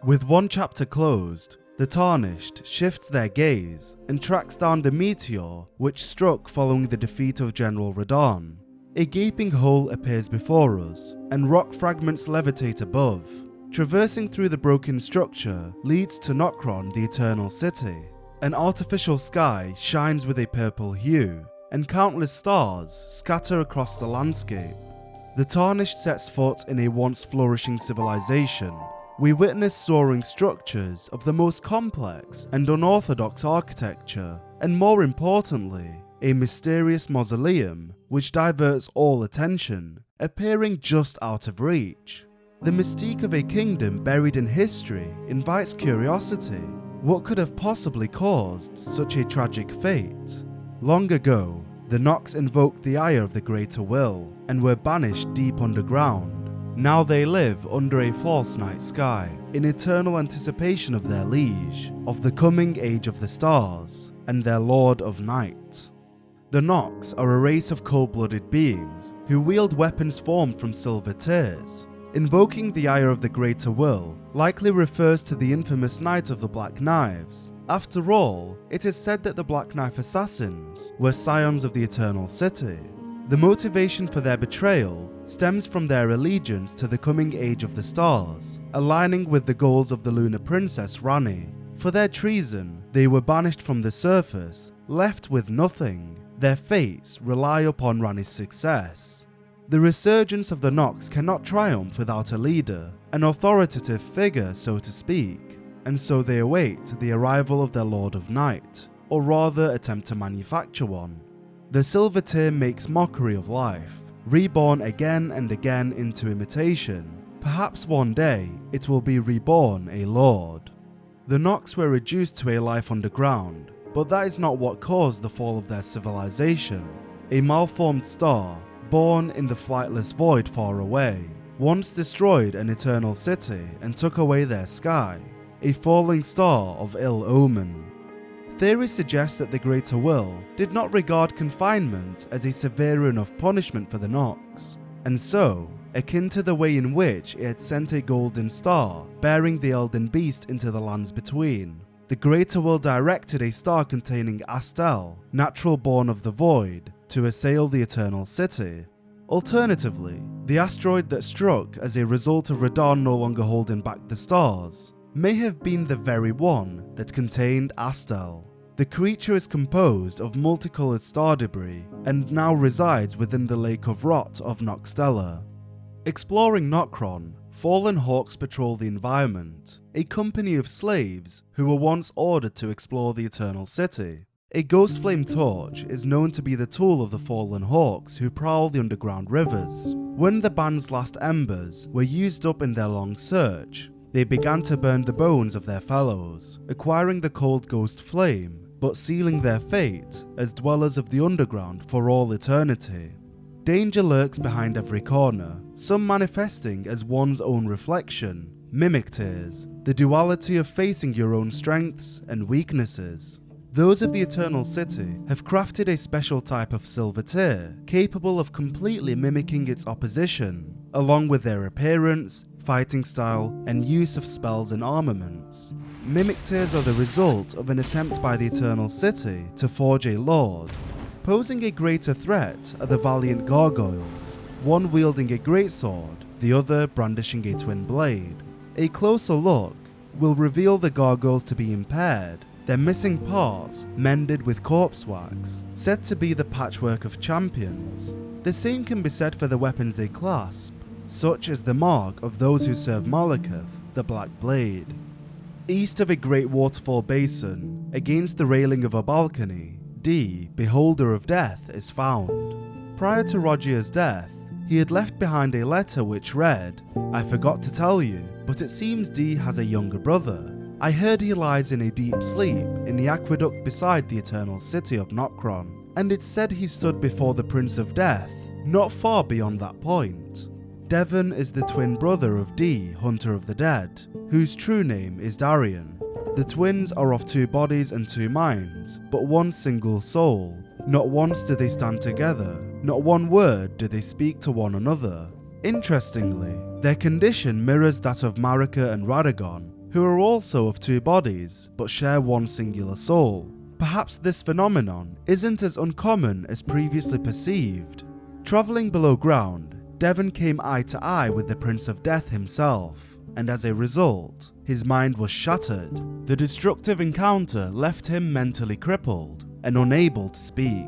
With one chapter closed, the Tarnished shifts their gaze and tracks down the meteor which struck following the defeat of General Radahn. A gaping hole appears before us, and rock fragments levitate above. Traversing through the broken structure leads to Nokron, the Eternal City. An artificial sky shines with a purple hue, and countless stars scatter across the landscape. The Tarnished sets foot in a once flourishing civilization, we witness soaring structures of the most complex and unorthodox architecture, and more importantly, a mysterious mausoleum which diverts all attention, appearing just out of reach. The mystique of a kingdom buried in history invites curiosity. What could have possibly caused such a tragic fate? Long ago, the Nox invoked the ire of the Greater Will and were banished deep underground. Now they live under a false night sky, in eternal anticipation of their liege, of the coming age of the stars, and their Lord of Night. The Nox are a race of cold-blooded beings who wield weapons formed from silver tears. Invoking the ire of the Greater Will likely refers to the infamous Night of the Black Knives. After all, it is said that the Black Knife assassins were scions of the Eternal City. The motivation for their betrayal stems from their allegiance to the coming age of the stars, aligning with the goals of the Lunar Princess Rani. For their treason, they were banished from the surface, left with nothing. Their fates rely upon Rani's success. The resurgence of the Nox cannot triumph without a leader, an authoritative figure so to speak, and so they await the arrival of their Lord of Night, or rather attempt to manufacture one. The Silver Tear makes mockery of life, reborn again and again into imitation. Perhaps one day it will be reborn a lord. The Nox were reduced to a life underground, but that is not what caused the fall of their civilization. A malformed star, born in the flightless void far away, once destroyed an eternal city and took away their sky, a falling star of ill omen. Theory suggests that the Greater Will did not regard confinement as a severe enough punishment for the Nox, and so, akin to the way in which it had sent a golden star bearing the Elden beast into the lands between, the Greater Will directed a star containing Astel, natural born of the void, to assail the Eternal City. Alternatively, the asteroid that struck as a result of Radahn no longer holding back the stars may have been the very one that contained Astel. The creature is composed of multicolored star debris and now resides within the Lake of Rot of Noxtella. Exploring Nokron, fallen hawks patrol the environment, a company of slaves who were once ordered to explore the Eternal City. A ghost flame torch is known to be the tool of the fallen hawks who prowl the underground rivers. When the band's last embers were used up in their long search, they began to burn the bones of their fellows, acquiring the cold ghost flame, but sealing their fate as dwellers of the underground for all eternity. Danger lurks behind every corner, some manifesting as one's own reflection, mimic tears, the duality of facing your own strengths and weaknesses. Those of the Eternal City have crafted a special type of silver tear, capable of completely mimicking its opposition, along with their appearance, fighting style, and use of spells and armaments. Mimic tears are the result of an attempt by the Eternal City to forge a lord. Posing a greater threat are the valiant gargoyles, one wielding a greatsword, the other brandishing a twin blade. A closer look will reveal the gargoyles to be impaired, their missing parts mended with corpse wax, said to be the patchwork of champions. The same can be said for the weapons they clasp, such as the mark of those who serve Malekith, the Black Blade. East of a great waterfall basin, against the railing of a balcony, Dee, Beholder of Death, is found. Prior to Rogier's death, he had left behind a letter which read, "I forgot to tell you, but it seems Dee has a younger brother. I heard he lies in a deep sleep in the aqueduct beside the Eternal City of Nokron, and it's said he stood before the Prince of Death, not far beyond that point." Devon is the twin brother of Dee, Hunter of the Dead, whose true name is Darian. The twins are of two bodies and two minds, but one single soul. Not once do they stand together, not one word do they speak to one another. Interestingly, their condition mirrors that of Marika and Radagon, who are also of two bodies, but share one singular soul. Perhaps this phenomenon isn't as uncommon as previously perceived. Travelling below ground, Devon came eye to eye with the Prince of Death himself, and as a result, his mind was shattered. The destructive encounter left him mentally crippled and unable to speak.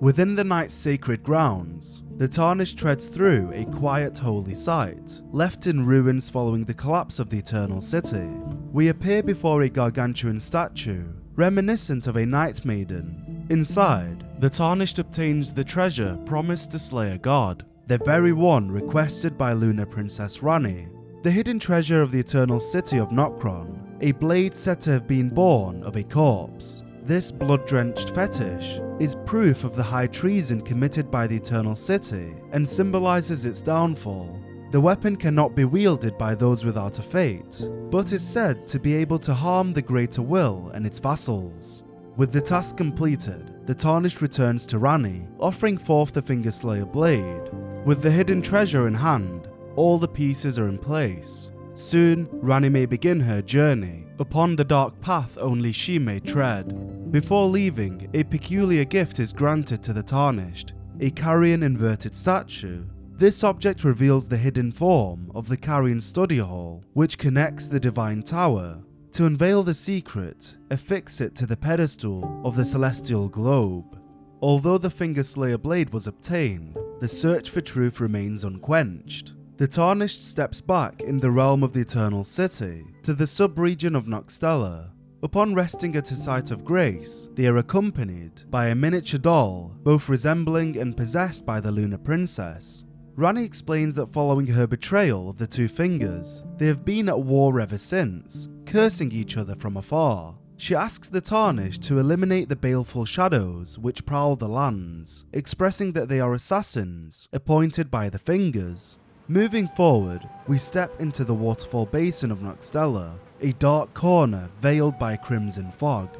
Within the knight's sacred grounds, the Tarnished treads through a quiet holy site, left in ruins following the collapse of the Eternal City. We appear before a gargantuan statue, reminiscent of a night maiden. Inside, the Tarnished obtains the treasure promised to slay a god, the very one requested by Lunar Princess Ranni. The hidden treasure of the Eternal City of Nokron, a blade said to have been born of a corpse. This blood-drenched fetish is proof of the high treason committed by the Eternal City and symbolizes its downfall. The weapon cannot be wielded by those without a fate, but is said to be able to harm the Greater Will and its vassals. With the task completed, the Tarnished returns to Ranni, offering forth the Fingerslayer blade. With the hidden treasure in hand, all the pieces are in place. Soon, Ranni may begin her journey upon the dark path only she may tread. Before leaving, a peculiar gift is granted to the Tarnished, a Carrion inverted statue. This object reveals the hidden form of the Carrion study hall, which connects the Divine Tower. To unveil the secret, affix it to the pedestal of the celestial globe. Although the Fingerslayer blade was obtained, the search for truth remains unquenched. The Tarnished steps back in the realm of the Eternal City to the sub-region of Nokstella. Upon resting at a site of grace, they are accompanied by a miniature doll, both resembling and possessed by the Lunar Princess. Ranni explains that following her betrayal of the Two Fingers, they have been at war ever since, cursing each other from afar. She asks the Tarnished to eliminate the baleful shadows which prowl the lands, expressing that they are assassins appointed by the Fingers. Moving forward, we step into the waterfall basin of Nokstella, a dark corner veiled by crimson fog.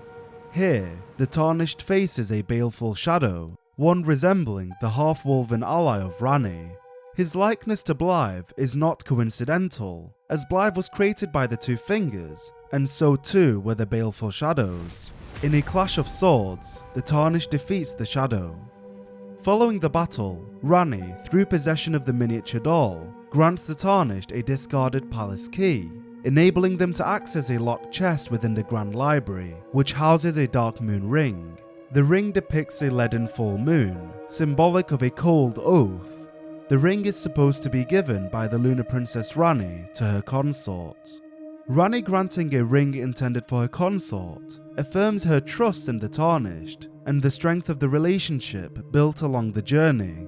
Here, the Tarnished faces a baleful shadow, one resembling the half-wolven ally of Ranni. His likeness to Blythe is not coincidental, as Blythe was created by the Two Fingers, and so too were the baleful shadows. In a clash of swords, the Tarnished defeats the shadow. Following the battle, Ranni, through possession of the miniature doll, grants the Tarnished a discarded palace key, enabling them to access a locked chest within the Grand Library, which houses a Dark Moon ring. The ring depicts a leaden full moon, symbolic of a cold oath. The ring is supposed to be given by the Lunar Princess Ranni to her consort. Ranni granting a ring intended for her consort affirms her trust in the Tarnished and the strength of the relationship built along the journey.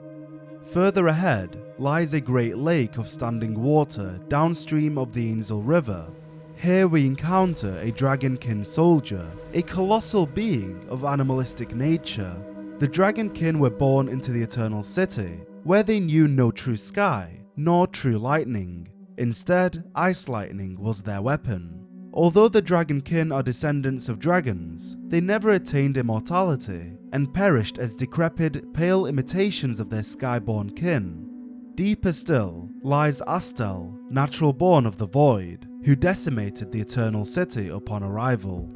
Further ahead lies a great lake of standing water downstream of the Ainsel River. Here we encounter a Dragonkin soldier, a colossal being of animalistic nature. The Dragonkin were born into the Eternal City, where they knew no true sky, nor true lightning. Instead, ice lightning was their weapon. Although the Dragonkin are descendants of dragons, they never attained immortality, and perished as decrepit, pale imitations of their skyborn kin. Deeper still lies Astel, natural born of the Void, who decimated the Eternal City upon arrival.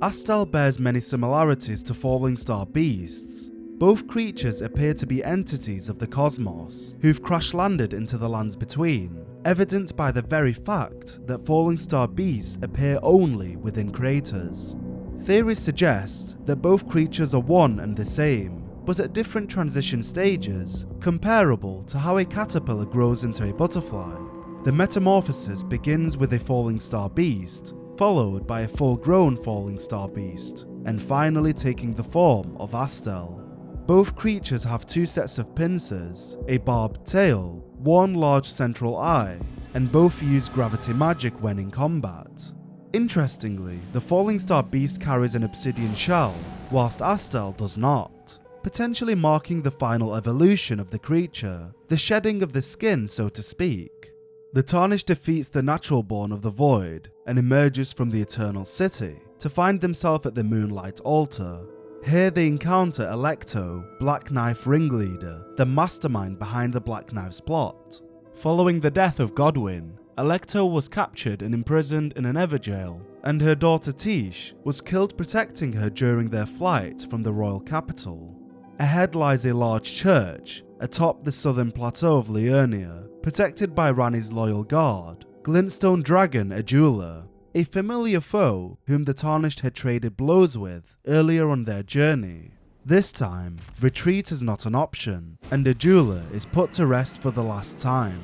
Astel bears many similarities to falling star beasts. Both creatures appear to be entities of the cosmos, who've crash-landed into the lands between, evident by the very fact that falling star beasts appear only within craters. Theories suggest that both creatures are one and the same, but at different transition stages, comparable to how a caterpillar grows into a butterfly. The metamorphosis begins with a falling star beast, followed by a full-grown falling star beast, and finally taking the form of Astel. Both creatures have two sets of pincers, a barbed tail, one large central eye, and both use gravity magic when in combat. Interestingly, the falling star beast carries an obsidian shell, whilst Astel does not, potentially marking the final evolution of the creature, the shedding of the skin, so to speak. The Tarnished defeats the natural born of the Void and emerges from the Eternal City to find themselves at the Moonlight Altar. Here they encounter Alecto, Black Knife ringleader, the mastermind behind the Black Knife's plot. Following the death of Godwyn, Alecto was captured and imprisoned in an Everjail, and her daughter Tish was killed protecting her during their flight from the royal capital. Ahead lies a large church atop the southern plateau of Liurnia, protected by Ranni's loyal guard, Glintstone Dragon Adula, a familiar foe whom the Tarnished had traded blows with earlier on their journey. This time, retreat is not an option, and a jeweler is put to rest for the last time.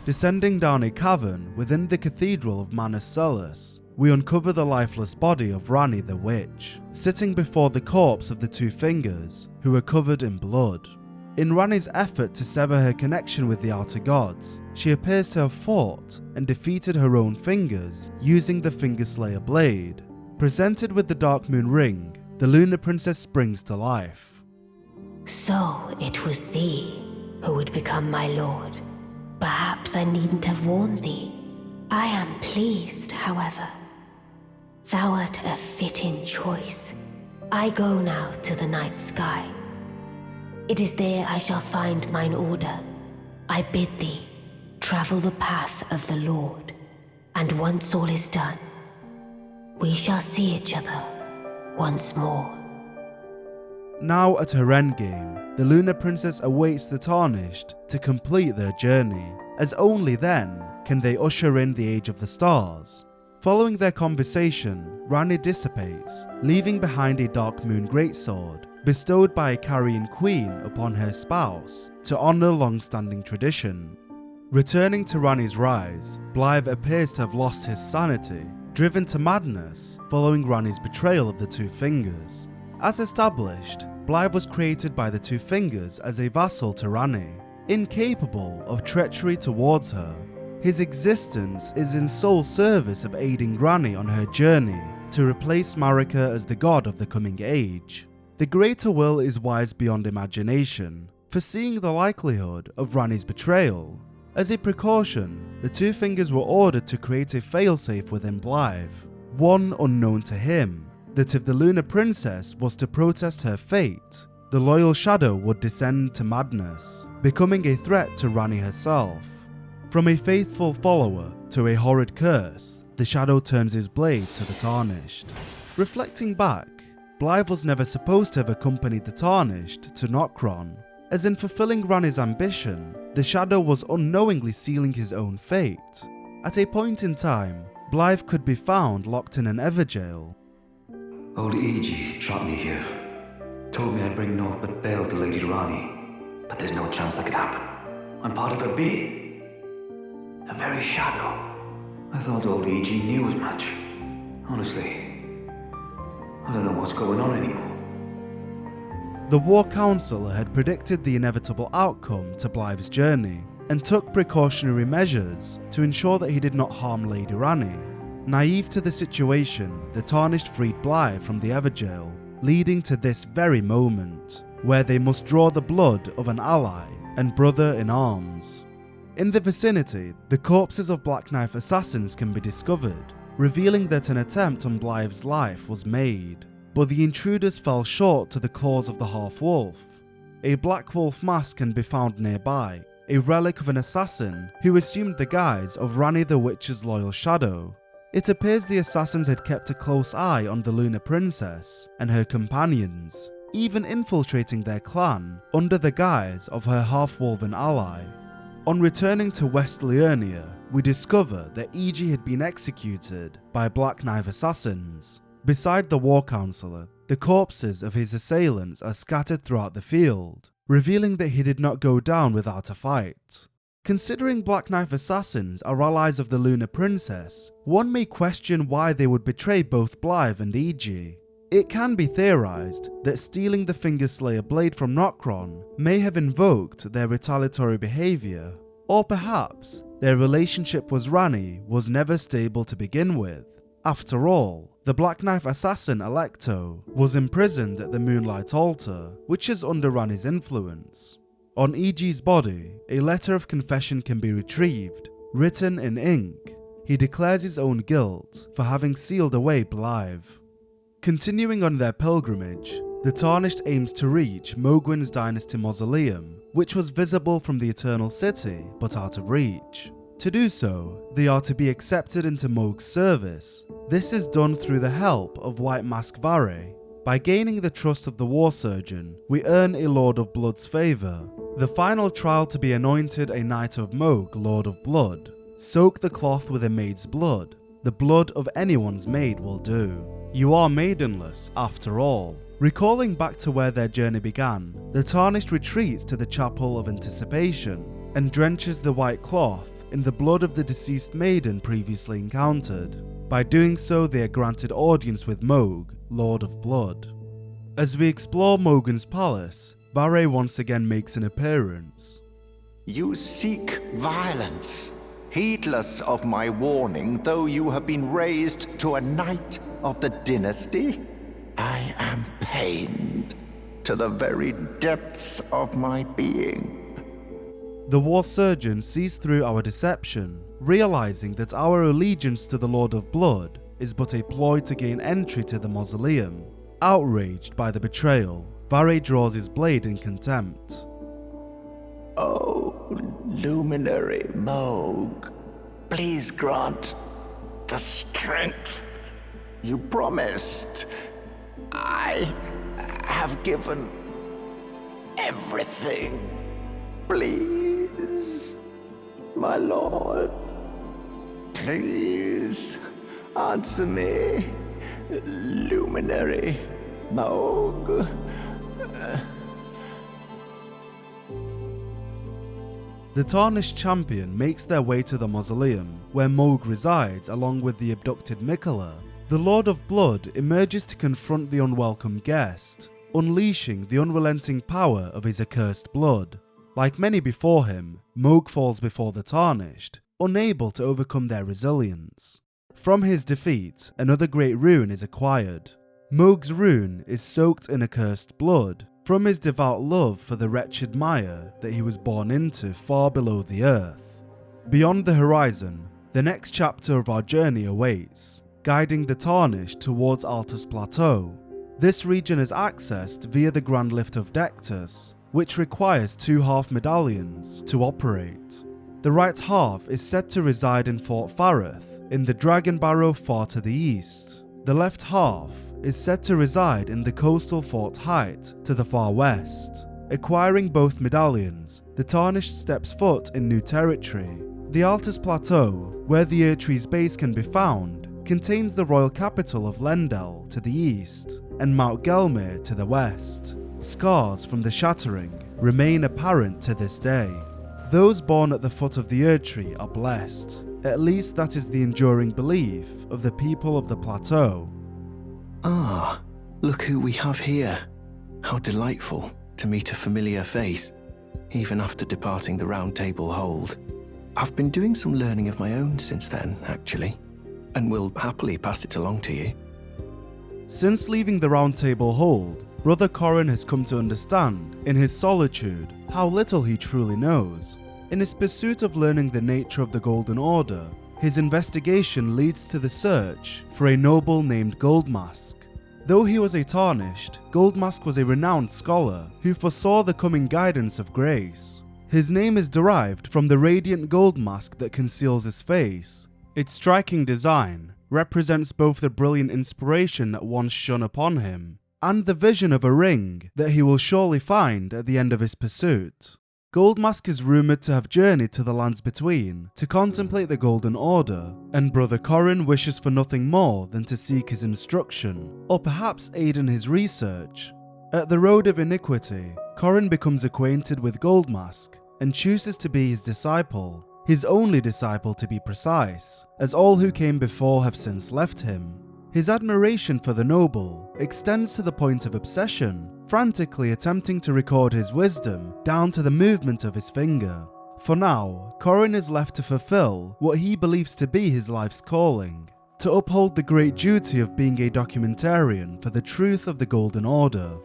Descending down a cavern within the Cathedral of Manus Celis, we uncover the lifeless body of Ranni the Witch, sitting before the corpse of the two fingers, who are covered in blood. In Ranni's effort to sever her connection with the outer gods, she appears to have fought and defeated her own fingers using the Fingerslayer blade. Presented with the Dark Moon Ring, the Lunar Princess springs to life. So it was thee who would become my lord. Perhaps I needn't have warned thee. I am pleased, however. Thou art a fitting choice. I go now to the night sky. It is there I shall find mine order. I bid thee travel the path of the Lord, and once all is done, we shall see each other once more. Now at her endgame, the Lunar Princess awaits the Tarnished to complete their journey, as only then can they usher in the Age of the Stars. Following their conversation, Ranni dissipates, leaving behind a Dark Moon greatsword, bestowed by a Carrion Queen upon her spouse, to honour long-standing tradition. Returning to Ranni's rise, Blythe appears to have lost his sanity, driven to madness following Ranni's betrayal of the Two Fingers. As established, Blythe was created by the Two Fingers as a vassal to Ranni, incapable of treachery towards her. His existence is in sole service of aiding Ranni on her journey to replace Marika as the god of the coming age. The Greater Will is wise beyond imagination, foreseeing the likelihood of Ranni's betrayal. As a precaution, the Two Fingers were ordered to create a failsafe within Blythe, one unknown to him, that if the Lunar Princess was to protest her fate, the loyal shadow would descend to madness, becoming a threat to Ranni herself. From a faithful follower to a horrid curse, the shadow turns his blade to the Tarnished. Reflecting back, Blythe was never supposed to have accompanied the Tarnished to Nokron, as in fulfilling Ranni's ambition, the shadow was unknowingly sealing his own fate. At a point in time, Blythe could be found locked in an Everjail. Old Iji trapped me here. Told me I'd bring naught but bale to Lady Ranni. But there's no chance that could happen. I'm part of her being. A very shadow. I thought old Iji knew as much. Honestly, I don't know what's going on anymore. The War Councillor had predicted the inevitable outcome to Blythe's journey, and took precautionary measures to ensure that he did not harm Lady Ranni. Naive to the situation, the Tarnished freed Blythe from the Everjail, leading to this very moment, where they must draw the blood of an ally and brother in arms. In the vicinity, the corpses of Black Knife assassins can be discovered, revealing that an attempt on Blythe's life was made, but the intruders fell short to the claws of the half-wolf. A black wolf mask can be found nearby, a relic of an assassin who assumed the guise of Ranni the Witch's loyal shadow. It appears the assassins had kept a close eye on the Lunar Princess and her companions, even infiltrating their clan under the guise of her half-wolven ally. On returning to West Liurnia, we discover that Iji had been executed by Black Knife assassins. Beside the War Councillor, the corpses of his assailants are scattered throughout the field, revealing that he did not go down without a fight. Considering Black Knife assassins are allies of the Lunar Princess, one may question why they would betray both Blythe and Iji. It can be theorized that stealing the Fingerslayer blade from Nokron may have invoked their retaliatory behavior, or perhaps their relationship with Ranni was never stable to begin with. After all, the Black Knife assassin Alecto was imprisoned at the Moonlight Altar, which is under Ranni's influence. On Iji's body, a letter of confession can be retrieved, written in ink. He declares his own guilt for having sealed away Blythe. Continuing on their pilgrimage, the Tarnished aims to reach Mogwyn's Dynasty Mausoleum, which was visible from the Eternal City but out of reach. To do so, they are to be accepted into Mog's service. This is done through the help of White Mask Vare. By gaining the trust of the War Surgeon, we earn a Lord of Blood's favour. The final trial to be anointed a Knight of Mog, Lord of Blood. Soak the cloth with a maid's blood. The blood of anyone's maid will do. You are maidenless, after all. Recalling back to where their journey began, the Tarnished retreats to the Chapel of Anticipation and drenches the white cloth in the blood of the deceased maiden previously encountered. By doing so, they are granted audience with Mohg, Lord of Blood. As we explore Mogan's palace, Barre once again makes an appearance. You seek violence, heedless of my warning, though you have been raised to a knight of the dynasty. I am pained to the very depths of my being. The war surgeon sees through our deception, realizing that our allegiance to the Lord of Blood is but a ploy to gain entry to the mausoleum. Outraged by the betrayal, Barre draws his blade in contempt. Oh, luminary Mohg, please grant the strength you promised. I have given everything. Please, my lord, please answer me, luminary Mohg. The Tarnished champion makes their way to the mausoleum, where Mohg resides along with the abducted Miquella. The Lord of Blood emerges to confront the unwelcome guest, unleashing the unrelenting power of his accursed blood. Like many before him, Mohg falls before the Tarnished, unable to overcome their resilience. From his defeat, another great rune is acquired. Mohg's rune is soaked in accursed blood, from his devout love for the wretched mire that he was born into far below the earth. Beyond the horizon, the next chapter of our journey awaits, guiding the Tarnished towards Altus Plateau. This region is accessed via the Grand Lift of Dectus, which requires 2 half medallions to operate. The right half is said to reside in Fort Fareth, in the Dragon Barrow far to the east. The left half is said to reside in the coastal Fort Height to the far west. Acquiring both medallions, the Tarnished steps foot in new territory. The Altus Plateau, where the Erdtree's base can be found, contains the royal capital of Lendel to the east, and Mount Gelmir to the west. Scars from the Shattering remain apparent to this day. Those born at the foot of the Erdtree are blessed. At least that is the enduring belief of the people of the plateau. Ah, look who we have here. How delightful to meet a familiar face, even after departing the Round Table Hold. I've been doing some learning of my own since then, actually, and will happily pass it along to you. Since leaving the Round Table Hold, Brother Corrin has come to understand, in his solitude, how little he truly knows. In his pursuit of learning the nature of the Golden Order, his investigation leads to the search for a noble named Goldmask. Though he was a Tarnished, Goldmask was a renowned scholar who foresaw the coming guidance of grace. His name is derived from the radiant gold mask that conceals his face. Its striking design represents both the brilliant inspiration that once shone upon him, and the vision of a ring that he will surely find at the end of his pursuit. Goldmask is rumoured to have journeyed to the lands between to contemplate the Golden Order, and Brother Corrin wishes for nothing more than to seek his instruction, or perhaps aid in his research. At the Road of Iniquity, Corrin becomes acquainted with Goldmask and chooses to be his disciple, his only disciple to be precise, as all who came before have since left him. His admiration for the noble extends to the point of obsession, frantically attempting to record his wisdom down to the movement of his finger. For now, Corrin is left to fulfill what he believes to be his life's calling, to uphold the great duty of being a documentarian for the truth of the Golden Order.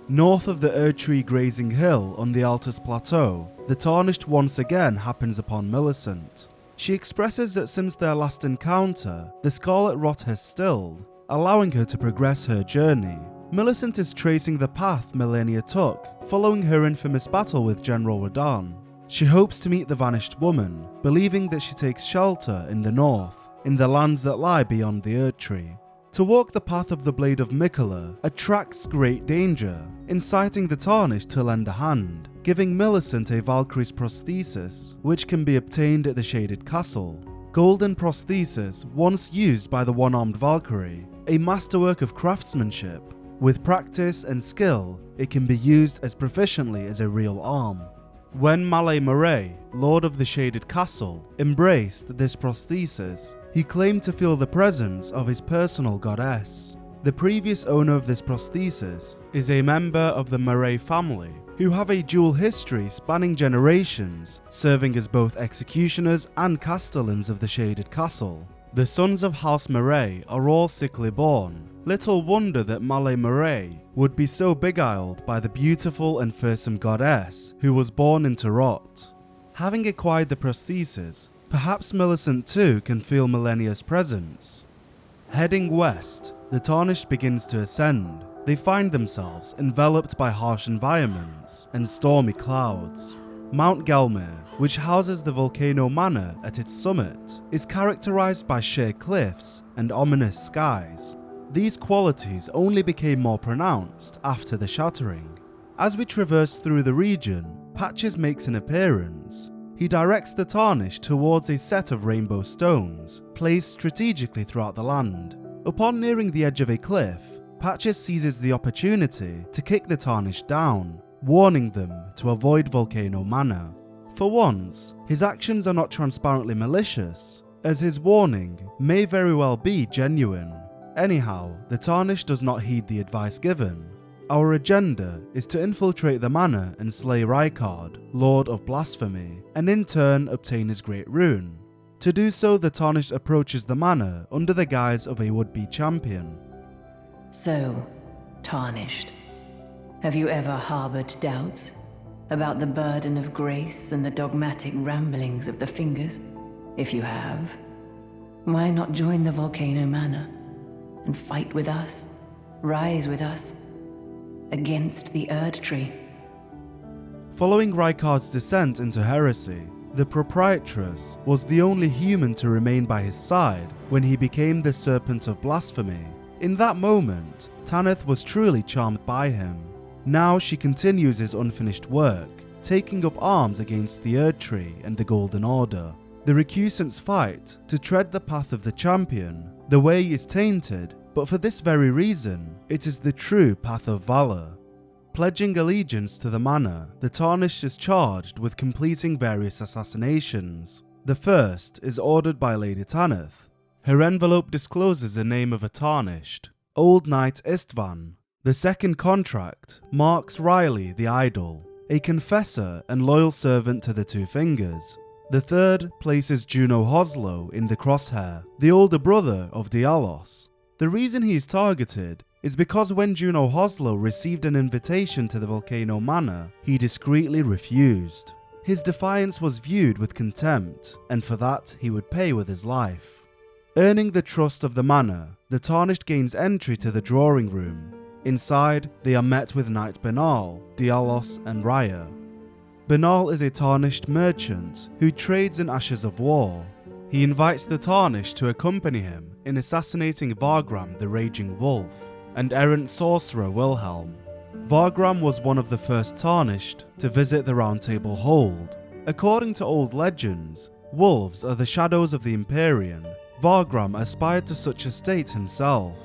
North of the Erdtree grazing hill on the Altus Plateau, the Tarnished once again happens upon Millicent. She expresses that since their last encounter, the scarlet rot has stilled, allowing her to progress her journey. Millicent is tracing the path Melania took, following her infamous battle with General Radahn. She hopes to meet the vanished woman, believing that she takes shelter in the north, in the lands that lie beyond the Erdtree. To walk the path of the Blade of Miquella attracts great danger, inciting the Tarnished to lend a hand, giving Millicent a Valkyrie's prosthesis, which can be obtained at the Shaded Castle. Golden prosthesis once used by the one-armed Valkyrie, a masterwork of craftsmanship. With practice and skill, it can be used as proficiently as a real arm. When Malay Murray, Lord of the Shaded Castle, embraced this prosthesis, he claimed to feel the presence of his personal goddess. The previous owner of this prosthesis is a member of the Murray family, who have a dual history spanning generations, serving as both executioners and castellans of the Shaded Castle. The sons of House Murray are all sickly born. Little wonder that Malay Murray would be so beguiled by the beautiful and fearsome goddess who was born into rot. Having acquired the prosthesis, perhaps Millicent too can feel Millennia's presence. Heading west, the Tarnished begins to ascend. They find themselves enveloped by harsh environments and stormy clouds. Mount Gelmir, which houses the Volcano Manor at its summit, is characterized by sheer cliffs and ominous skies. These qualities only became more pronounced after the Shattering. As we traverse through the region, Patches makes an appearance. He directs the Tarnished towards a set of rainbow stones, placed strategically throughout the land. Upon nearing the edge of a cliff, Patches seizes the opportunity to kick the Tarnished down, warning them to avoid Volcano Manor. For once, his actions are not transparently malicious, as his warning may very well be genuine. Anyhow, the Tarnished does not heed the advice given. Our agenda is to infiltrate the manor and slay Rykard, Lord of Blasphemy, and in turn obtain his great rune. To do so, the Tarnished approaches the manor under the guise of a would-be champion. So, Tarnished, have you ever harbored doubts about the burden of grace and the dogmatic ramblings of the Fingers? If you have, why not join the Volcano Manor and fight with us, rise with us, against the Erdtree? Following Rykard's descent into heresy, the Proprietress was the only human to remain by his side when he became the Serpent of Blasphemy. In that moment, Tanith was truly charmed by him. Now she continues his unfinished work, taking up arms against the Erdtree and the Golden Order. The recusants fight to tread the path of the champion. The way is tainted, but for this very reason, it is the true path of valor. Pledging allegiance to the manor, the Tarnished is charged with completing various assassinations. The first is ordered by Lady Tanith. Her envelope discloses the name of a Tarnished, Old Knight Istvan. The second contract marks Riley the Idol, a confessor and loyal servant to the Two Fingers. The third places Juno Hoslow in the Crosshair, the older brother of Dialos. The reason he is targeted is because when Juno Hoslow received an invitation to the Volcano Manor, he discreetly refused. His defiance was viewed with contempt, and for that he would pay with his life. Earning the trust of the manor, the Tarnished gains entry to the drawing room. Inside, they are met with Knight Bernal, Dialos, and Raya. Bernal is a Tarnished merchant who trades in ashes of war. He invites the Tarnished to accompany him in assassinating Vargram the Raging Wolf and errant sorcerer Wilhelm. Vargram was one of the first Tarnished to visit the Round Table Hold. According to old legends, wolves are the shadows of the Empyrean. Vargram aspired to such a state himself.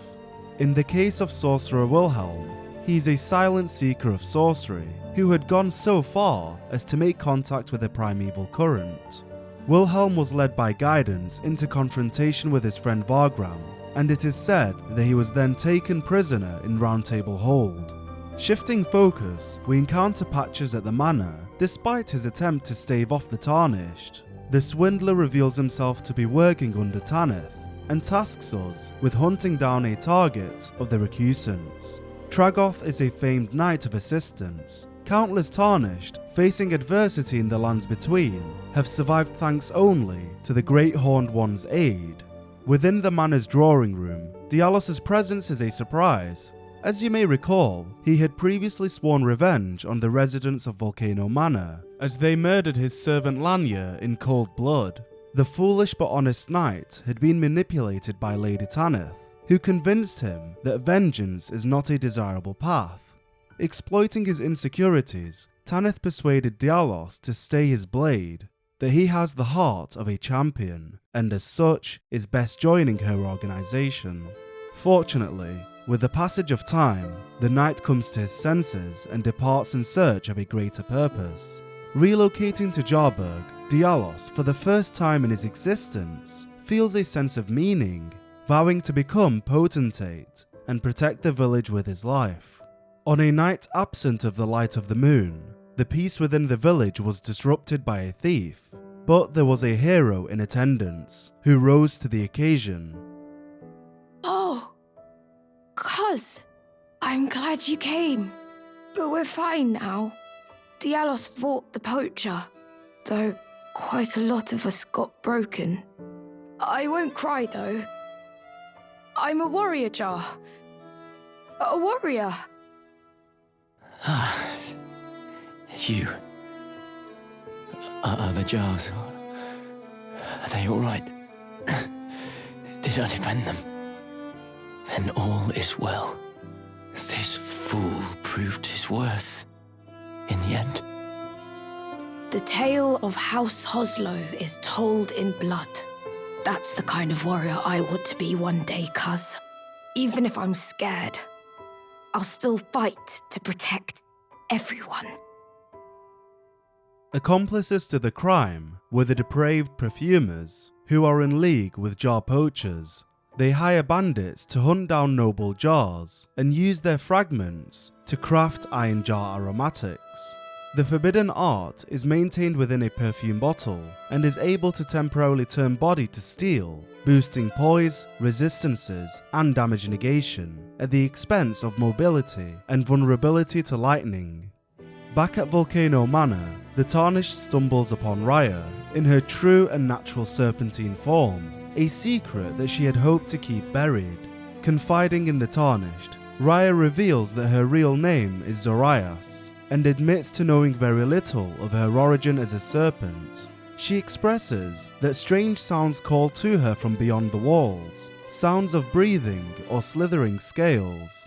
In the case of sorcerer Wilhelm, he is a silent seeker of sorcery who had gone so far as to make contact with a primeval current. Wilhelm was led by guidance into confrontation with his friend Vargram, and it is said that he was then taken prisoner in Round Table Hold. Shifting focus, we encounter Patches at the manor, despite his attempt to stave off the Tarnished. The swindler reveals himself to be working under Tanith, and tasks us with hunting down a target of the recusants. Tragoth is a famed knight of assistance. Countless Tarnished, facing adversity in the lands between, have survived thanks only to the Great Horned One's aid. Within the manor's drawing room, Dialos' presence is a surprise. As you may recall, he had previously sworn revenge on the residents of Volcano Manor, as they murdered his servant Lanya in cold blood. The foolish but honest knight had been manipulated by Lady Tanith, who convinced him that vengeance is not a desirable path. Exploiting his insecurities, Tanith persuaded Dialos to stay his blade, that he has the heart of a champion, and as such is best joining her organisation. Fortunately, With the passage of time, the knight comes to his senses and departs in search of a greater purpose. Relocating to Jarburg, Dialos, for the first time in his existence, feels a sense of meaning, vowing to become potentate and protect the village with his life. On a night absent of the light of the moon, the peace within the village was disrupted by a thief, but there was a hero in attendance who rose to the occasion. Oh, Cuz, I'm glad you came, but we're fine now. Dialos fought the poacher, though quite a lot of us got broken. I won't cry though. I'm a warrior, Jar. A warrior. You. Are the jars? Are they all right? Did I defend them? Then all is well. This fool proved his worth in the end. The tale of House Hoslow is told in blood. That's the kind of warrior I want to be one day, Cuz. Even if I'm scared, I'll still fight to protect everyone. Accomplices to the crime were the depraved perfumers, who are in league with jar poachers. They hire bandits to hunt down noble jars and use their fragments to craft iron jar aromatics. The forbidden art is maintained within a perfume bottle and is able to temporarily turn body to steel, boosting poise, resistances, and damage negation at the expense of mobility and vulnerability to lightning. Back at Volcano Manor, the Tarnished stumbles upon Raya in her true and natural serpentine form, a secret that she had hoped to keep buried. Confiding in the Tarnished, Raya reveals that her real name is Zorias, and admits to knowing very little of her origin as a serpent. She expresses that strange sounds call to her from beyond the walls, sounds of breathing or slithering scales.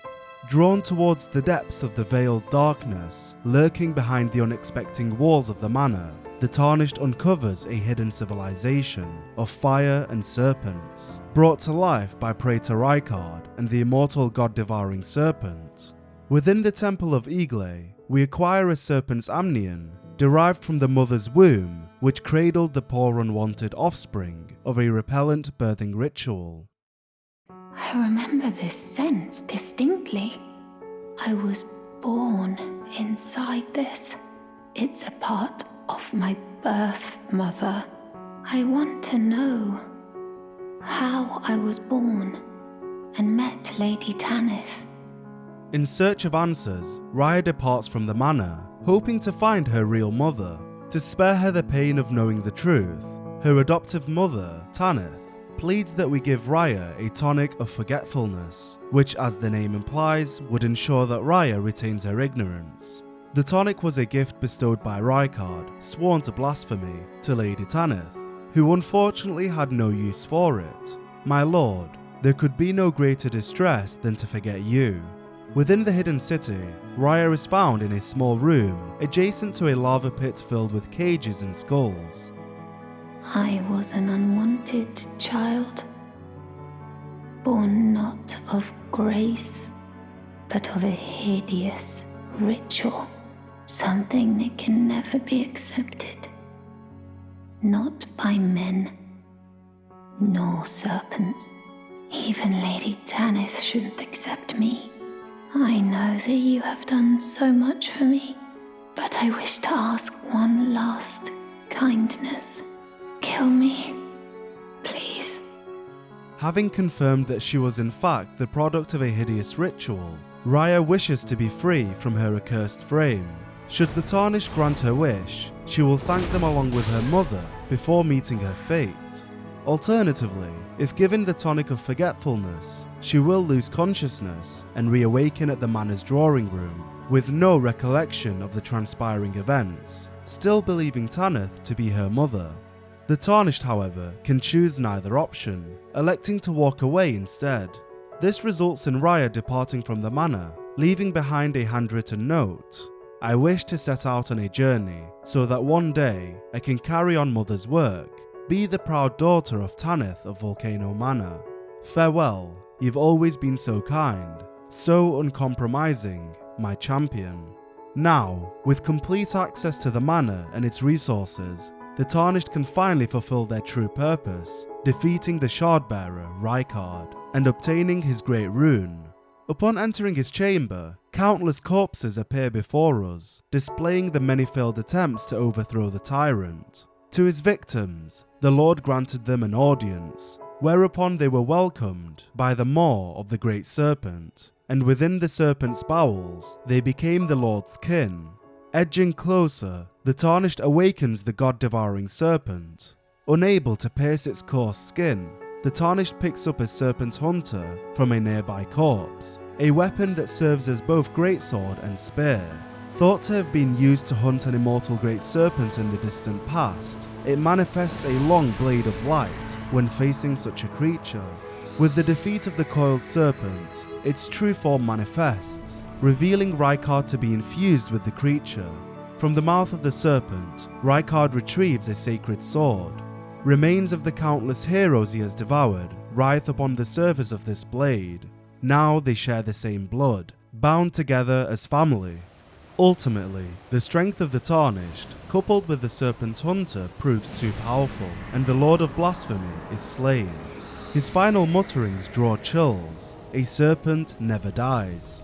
Drawn towards the depths of the veiled darkness, lurking behind the unexpected walls of the manor, the Tarnished uncovers a hidden civilization of fire and serpents, brought to life by Praetor Rykard and the immortal god-devouring serpent. Within the Temple of Igle, we acquire a serpent's amnion, derived from the mother's womb, which cradled the poor unwanted offspring of a repellent birthing ritual. I remember this scent distinctly. I was born inside this. It's a part of my birth, Mother. I want to know how I was born and met Lady Tanith. In search of answers, Raya departs from the manor, hoping to find her real mother. To spare her the pain of knowing the truth, her adoptive mother, Tanith, pleads that we give Raya a tonic of forgetfulness, which, as the name implies, would ensure that Raya retains her ignorance. The tonic was a gift bestowed by Rykard, sworn to blasphemy, to Lady Tanith, who unfortunately had no use for it. My lord, there could be no greater distress than to forget you. Within the hidden city, Raya is found in a small room adjacent to a lava pit filled with cages and skulls. I was an unwanted child, born not of grace, but of a hideous ritual, something that can never be accepted. Not by men, nor serpents. Even Lady Tanith shouldn't accept me. I know that you have done so much for me, but I wish to ask one last kindness. Kill me, please. Having confirmed that she was in fact the product of a hideous ritual, Raya wishes to be free from her accursed frame. Should the Tarnished grant her wish, she will thank them along with her mother before meeting her fate. Alternatively, if given the tonic of forgetfulness, she will lose consciousness and reawaken at the manor's drawing room, with no recollection of the transpiring events, still believing Tanith to be her mother. The Tarnished, however, can choose neither option, electing to walk away instead. This results in Raya departing from the manor, leaving behind a handwritten note. I wish to set out on a journey, so that one day I can carry on Mother's work, be the proud daughter of Tanith of Volcano Manor. Farewell, you've always been so kind, so uncompromising, my champion. Now, with complete access to the manor and its resources, the Tarnished can finally fulfill their true purpose, defeating the Shardbearer, Rykard, and obtaining his great rune. Upon entering his chamber, countless corpses appear before us, displaying the many failed attempts to overthrow the tyrant. To his victims, the Lord granted them an audience, whereupon they were welcomed by the Maw of the Great Serpent, and within the serpent's bowels, they became the Lord's kin. Edging closer, the Tarnished awakens the god-devouring serpent. Unable to pierce its coarse skin, the Tarnished picks up a serpent hunter from a nearby corpse, a weapon that serves as both greatsword and spear. Thought to have been used to hunt an immortal great serpent in the distant past, it manifests a long blade of light when facing such a creature. With the defeat of the coiled serpent, its true form manifests, revealing Rykard to be infused with the creature. From the mouth of the serpent, Rykard retrieves a sacred sword. Remains of the countless heroes he has devoured writhe upon the surface of this blade. Now they share the same blood, bound together as family. Ultimately, the strength of the Tarnished, coupled with the Serpent Hunter, proves too powerful, and the Lord of Blasphemy is slain. His final mutterings draw chills. A serpent never dies.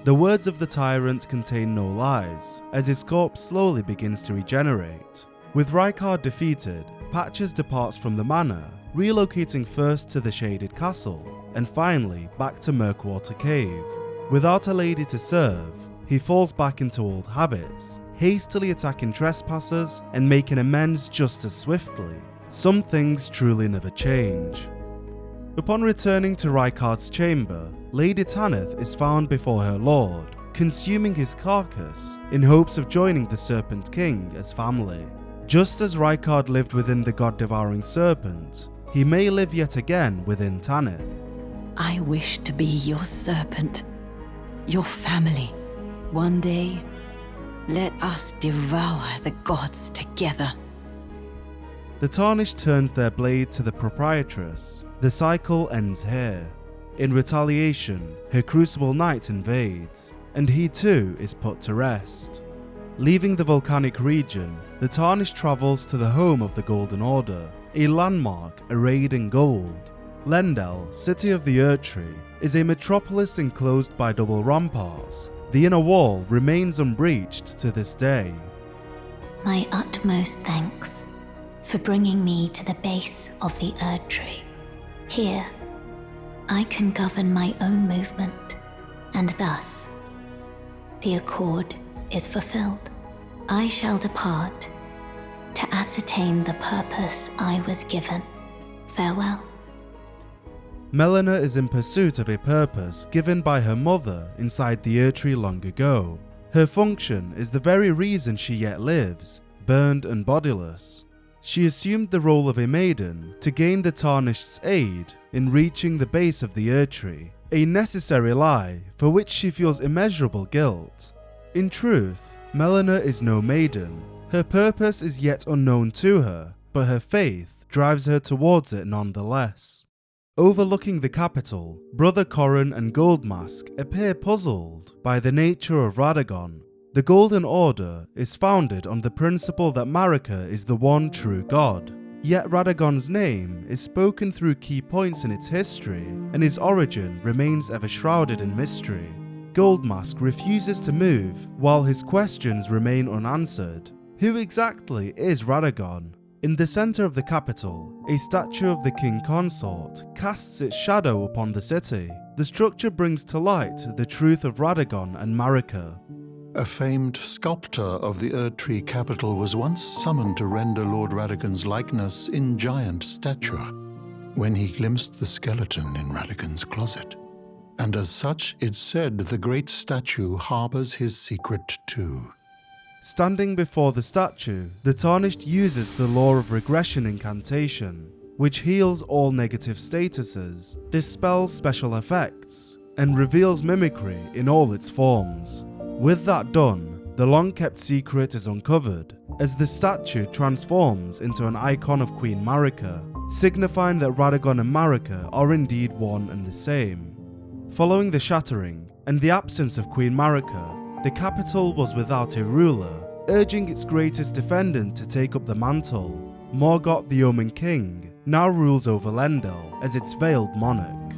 The words of the tyrant contain no lies, as his corpse slowly begins to regenerate. With Rykard defeated, Patches departs from the manor, relocating first to the Shaded Castle, and finally back to Murkwater Cave. Without a lady to serve, he falls back into old habits, hastily attacking trespassers and making amends just as swiftly. Some things truly never change. Upon returning to Rykard's chamber, Lady Tanith is found before her lord, consuming his carcass in hopes of joining the Serpent King as family. Just as Rykard lived within the god-devouring serpent, he may live yet again within Tanith. I wish to be your serpent, your family. One day, let us devour the gods together. The Tarnished turns their blade to the proprietress. The cycle ends here. In retaliation, her Crucible Knight invades, and he too is put to rest. Leaving the volcanic region, the Tarnished travels to the home of the Golden Order, a landmark arrayed in gold. Lendel, city of the Erdtree, is a metropolis enclosed by double ramparts. The inner wall remains unbreached to this day. My utmost thanks for bringing me to the base of the Erdtree. Here, I can govern my own movement, and thus, the accord is fulfilled. I shall depart to ascertain the purpose I was given. Farewell. Melina is in pursuit of a purpose given by her mother inside the Erdtree long ago. Her function is the very reason she yet lives, burned and bodiless. She assumed the role of a maiden to gain the Tarnished's aid in reaching the base of the Erdtree, a necessary lie for which she feels immeasurable guilt. In truth, Melina is no maiden. Her purpose is yet unknown to her, but her faith drives her towards it nonetheless. Overlooking the capital, Brother Corran and Goldmask appear puzzled by the nature of Radagon. The Golden Order is founded on the principle that Marika is the one true god. Yet Radagon's name is spoken through key points in its history, and his origin remains ever shrouded in mystery. Goldmask refuses to move while his questions remain unanswered. Who exactly is Radagon? In the center of the capital, a statue of the king consort casts its shadow upon the city. The structure brings to light the truth of Radagon and Marika. A famed sculptor of the Erdtree capital was once summoned to render Lord Radagon's likeness in giant stature, when he glimpsed the skeleton in Radagon's closet. And as such, it's said the great statue harbors his secret too. Standing before the statue, the Tarnished uses the Law of Regression incantation, which heals all negative statuses, dispels special effects, and reveals mimicry in all its forms. With that done, the long-kept secret is uncovered, as the statue transforms into an icon of Queen Marika, signifying that Radagon and Marika are indeed one and the same. Following the Shattering and the absence of Queen Marika, the capital was without a ruler, urging its greatest defendant to take up the mantle. Morgott the Omen King now rules over Lendel as its veiled monarch.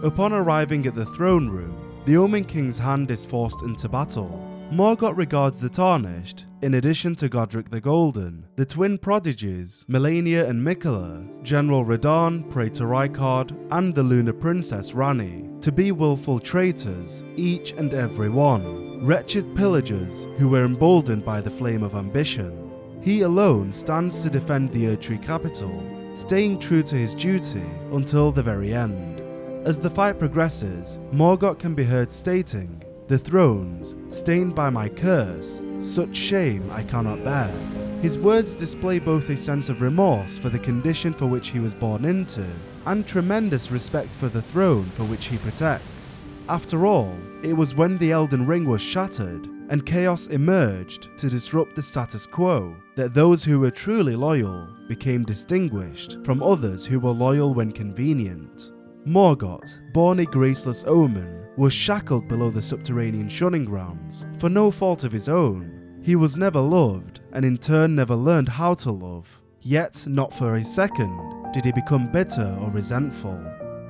Upon arriving at the throne room, the Omen King's hand is forced into battle. Morgott regards the Tarnished, in addition to Godric the Golden, the twin prodigies, Melania and Mikola, General Radahn, Praetor Rykard, and the Lunar Princess Ranni, to be willful traitors, each and every one. Wretched pillagers who were emboldened by the flame of ambition. He alone stands to defend the Erdtree capital, staying true to his duty until the very end. As the fight progresses, Morgott can be heard stating, "The thrones, stained by my curse, such shame I cannot bear." His words display both a sense of remorse for the condition for which he was born into, and tremendous respect for the throne for which he protects. After all, it was when the Elden Ring was shattered, and chaos emerged to disrupt the status quo, that those who were truly loyal became distinguished from others who were loyal when convenient. Morgott, born a graceless omen, was shackled below the subterranean shunning grounds for no fault of his own. He was never loved, and in turn never learned how to love. Yet, not for a second did he become bitter or resentful.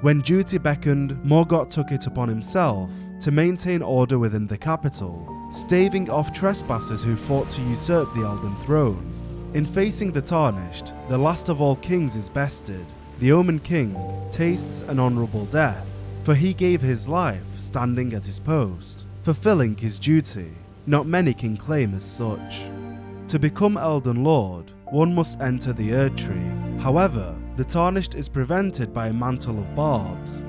When duty beckoned, Morgott took it upon himself to maintain order within the capital, staving off trespassers who fought to usurp the Elden throne. In facing the Tarnished, the last of all kings is bested. The Omen King tastes an honourable death, for he gave his life standing at his post, fulfilling his duty. Not many can claim as such. To become Elden Lord, one must enter the Erdtree. However, the Tarnished is prevented by a mantle of barbs.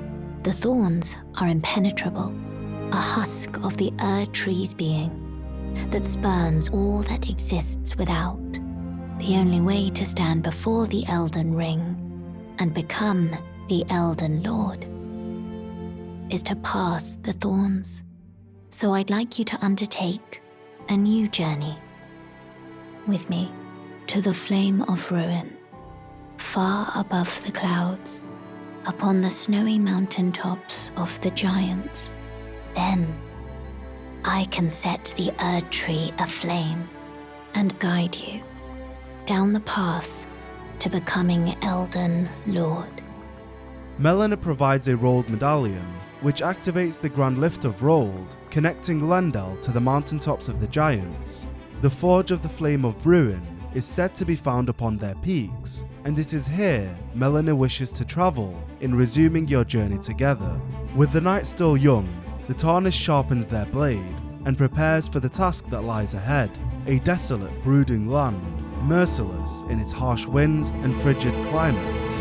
The thorns are impenetrable, a husk of the Erdtree's being that spurns all that exists without. The only way to stand before the Elden Ring and become the Elden Lord is to pass the thorns. So I'd like you to undertake a new journey with me to the Flame of Ruin, far above the clouds, upon the snowy mountaintops of the giants. Then I can set the Erdtree aflame and guide you down the path to becoming Elden Lord. Melina provides a rolled medallion, which activates the Grand Lift of Rold, connecting Lendel to the mountaintops of the giants. The Forge of the Flame of Ruin is said to be found upon their peaks, and it is here Melina wishes to travel in resuming your journey together. With the night still young, the Tarnished sharpens their blade and prepares for the task that lies ahead, a desolate, brooding land, merciless in its harsh winds and frigid climate.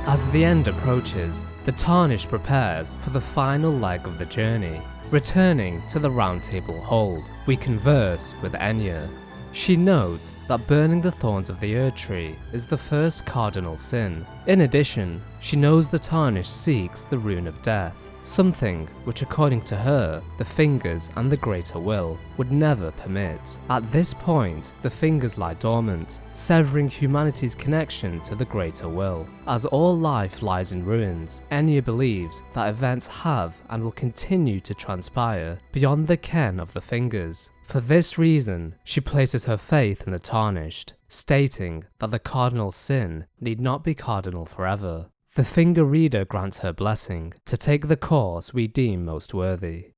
As the end approaches, the Tarnished prepares for the final leg of the journey. Returning to the Round Table Hold, we converse with Enya. She notes that burning the thorns of the Erdtree is the first cardinal sin. In addition, she knows the Tarnished seeks the Rune of Death, something which according to her, the Fingers and the Greater Will would never permit. At this point, the Fingers lie dormant, severing humanity's connection to the Greater Will. As all life lies in ruins, Enya believes that events have and will continue to transpire beyond the ken of the Fingers. For this reason, she places her faith in the Tarnished, stating that the cardinal sin need not be cardinal forever. The Finger Reader grants her blessing to take the course we deem most worthy.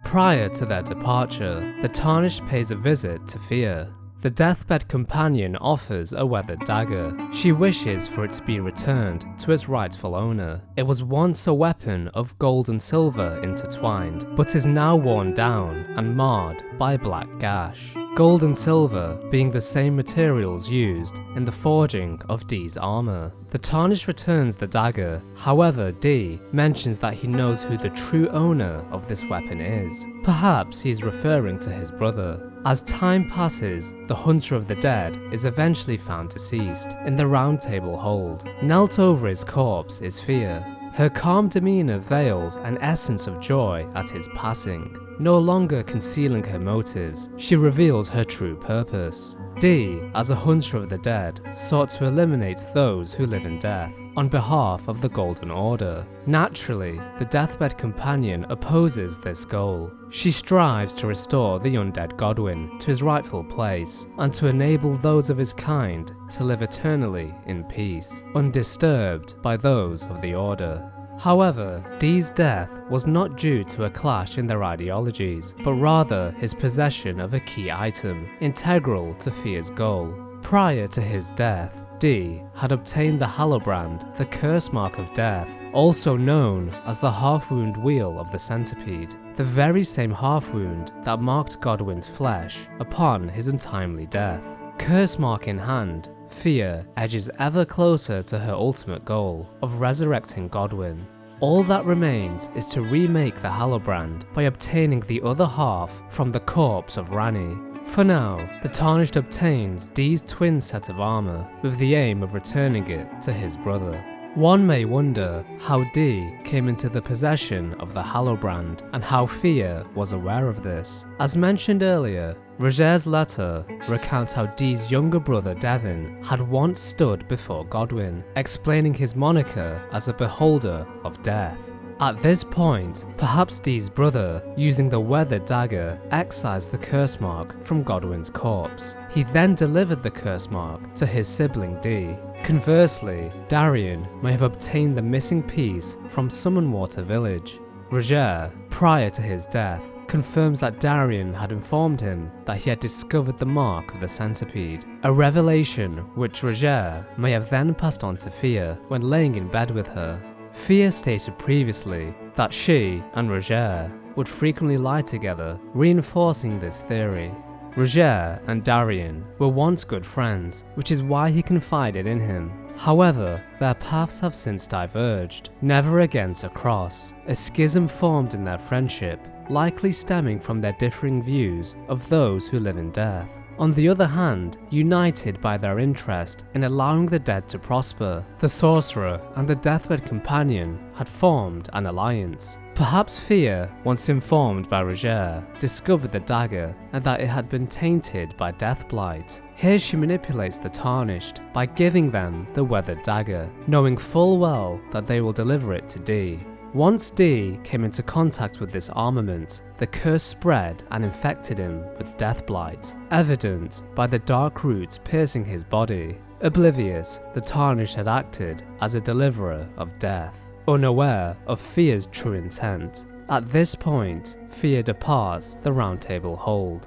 Prior to their departure, the Tarnished pays a visit to Fia. The deathbed companion offers a weathered dagger. She wishes for it to be returned to its rightful owner. It was once a weapon of gold and silver intertwined, but is now worn down and marred by a black gash. Gold and silver being the same materials used in the forging of Dee's armor. The Tarnished returns the dagger, however Dee mentions that he knows who the true owner of this weapon is. Perhaps he is referring to his brother. As time passes, the Hunter of the Dead is eventually found deceased in the Round Table Hold. Knelt over his corpse is Fia. Her calm demeanor veils an essence of joy at his passing. No longer concealing her motives, she reveals her true purpose. Dee, as a hunter of the dead, sought to eliminate those who live in death on behalf of the Golden Order. Naturally, the deathbed companion opposes this goal. She strives to restore the undead Godwyn to his rightful place and to enable those of his kind to live eternally in peace, undisturbed by those of the Order. However, Dee's death was not due to a clash in their ideologies, but rather his possession of a key item, integral to Fear's goal. Prior to his death, Dee had obtained the Hallobrand, the curse mark of death, also known as the half-wound wheel of the centipede, the very same half-wound that marked Godwyn's flesh upon his untimely death. Curse mark in hand, Fear edges ever closer to her ultimate goal of resurrecting Godwyn. All that remains is to remake the Hallobrand by obtaining the other half from the corpse of Rani. For now, the Tarnished obtains Dee's twin set of armor with the aim of returning it to his brother. One may wonder how Dee came into the possession of the Hallobrand and how Fear was aware of this. As mentioned earlier, Roger's letter recounts how Dee's younger brother Devin had once stood before Godwyn, explaining his moniker as a beholder of death. At this point, perhaps Dee's brother, using the weathered dagger, excised the curse mark from Godwyn's corpse. He then delivered the curse mark to his sibling Dee. Conversely, Darian may have obtained the missing piece from Summonwater Village. Roger, prior to his death, confirms that Darian had informed him that he had discovered the mark of the centipede, a revelation which Roger may have then passed on to Fear when laying in bed with her. Fear stated previously that she and Roger would frequently lie together, reinforcing this theory. Roger and Darian were once good friends, which is why he confided in him. However, their paths have since diverged, never again to cross. A schism formed in their friendship, likely stemming from their differing views of those who live in death. On the other hand, united by their interest in allowing the dead to prosper, the sorcerer and the deathbed companion had formed an alliance. Perhaps Fear, once informed by Roger, discovered the dagger and that it had been tainted by Deathblight. Here she manipulates the Tarnished by giving them the weathered dagger, knowing full well that they will deliver it to Dee. Once Dee came into contact with this armament, the curse spread and infected him with Deathblight, evident by the dark roots piercing his body. Oblivious, the Tarnished had acted as a deliverer of death, unaware of Fear's true intent. At this point, Fear departs the Round Table Hold.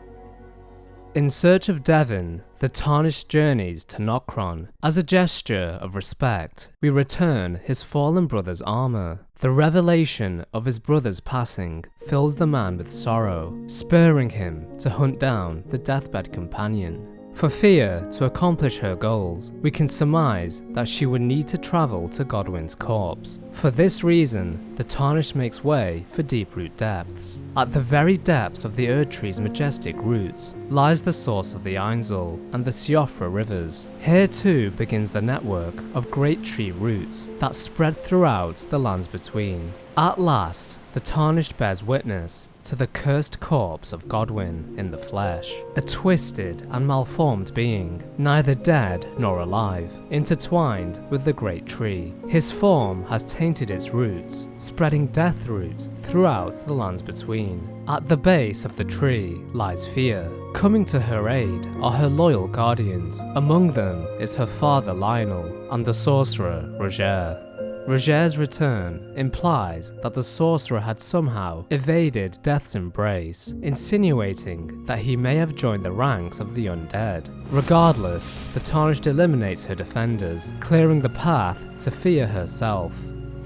In search of Devin, the Tarnished journeys to Nokron. As a gesture of respect, we return his fallen brother's armor. The revelation of his brother's passing fills the man with sorrow, spurring him to hunt down the deathbed companion. For Fear to accomplish her goals, we can surmise that she would need to travel to Godwyn's corpse. For this reason, the Tarnished makes way for Deeproot Depths. At the very depths of the Erdtree's majestic roots lies the source of the Ainzel and the Siofra rivers. Here too begins the network of great tree roots that spread throughout the lands between. At last, the Tarnished bears witness to the cursed corpse of Godwyn in the flesh, a twisted and malformed being, neither dead nor alive, intertwined with the great tree. His form has tainted its roots, spreading death roots throughout the lands between. At the base of the tree lies Fear. Coming to her aid are her loyal guardians. Among them is her father Lionel and the sorcerer Roger. Roger's return implies that the sorcerer had somehow evaded death's embrace, insinuating that he may have joined the ranks of the undead. Regardless, the Tarnished eliminates her defenders, clearing the path to Fear herself.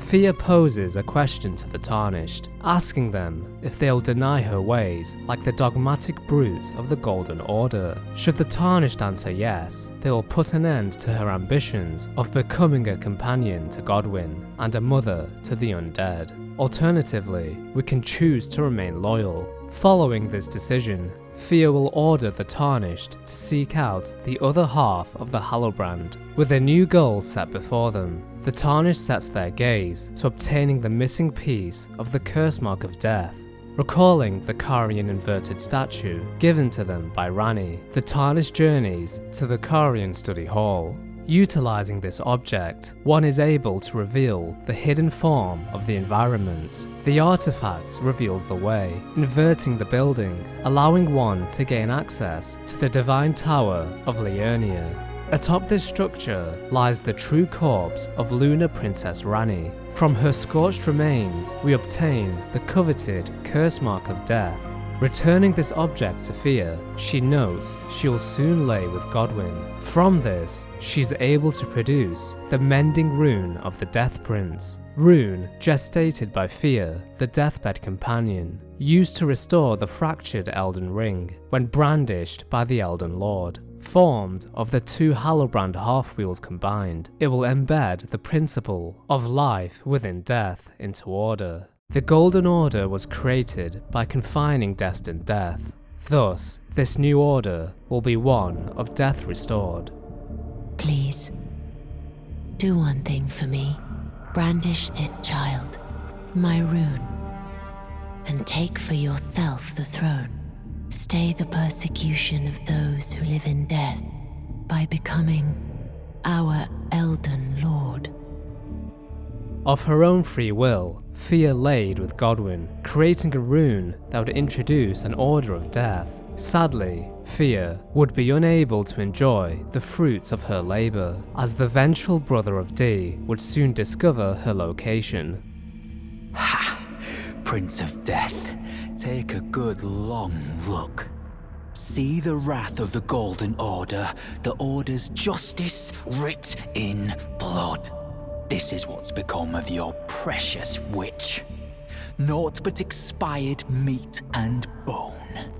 Fear poses a question to the Tarnished, asking them if they'll deny her ways like the dogmatic brutes of the Golden Order. Should the Tarnished answer yes, they will put an end to her ambitions of becoming a companion to Godwyn and a mother to the undead. Alternatively, we can choose to remain loyal. Following this decision, Fia will order the Tarnished to seek out the other half of the Hallobrand. With a new goal set before them, the Tarnished sets their gaze to obtaining the missing piece of the curse mark of death. Recalling the Carian inverted statue given to them by Ranni, the Tarnished journeys to the Carian study hall. Utilizing this object, one is able to reveal the hidden form of the environment. The artifact reveals the way, inverting the building, allowing one to gain access to the Divine Tower of Liurnia. Atop this structure lies the true corpse of Lunar Princess Ranni. From her scorched remains, we obtain the coveted curse mark of death. Returning this object to Fia, she notes she will soon lay with Godwyn. From this, she's able to produce the Mending Rune of the Death Prince. Rune gestated by Fia, the deathbed companion, used to restore the fractured Elden Ring when brandished by the Elden Lord. Formed of the two Hallobrand half-wheels combined, it will embed the principle of life within death into order. The Golden Order was created by confining destined death. Thus, this new order will be one of death restored. Please, do one thing for me. Brandish this child, my rune, and take for yourself the throne. Stay the persecution of those who live in death by becoming our Elden Lord. Of her own free will, Fia laid with Godwyn, creating a rune that would introduce an order of death. Sadly, Fia would be unable to enjoy the fruits of her labor, as the vengeful brother of D would soon discover her location. Ha! Prince of Death, take a good long look. See the wrath of the Golden Order, the Order's justice writ in blood. This is what's become of your precious witch. Naught but expired meat and bone.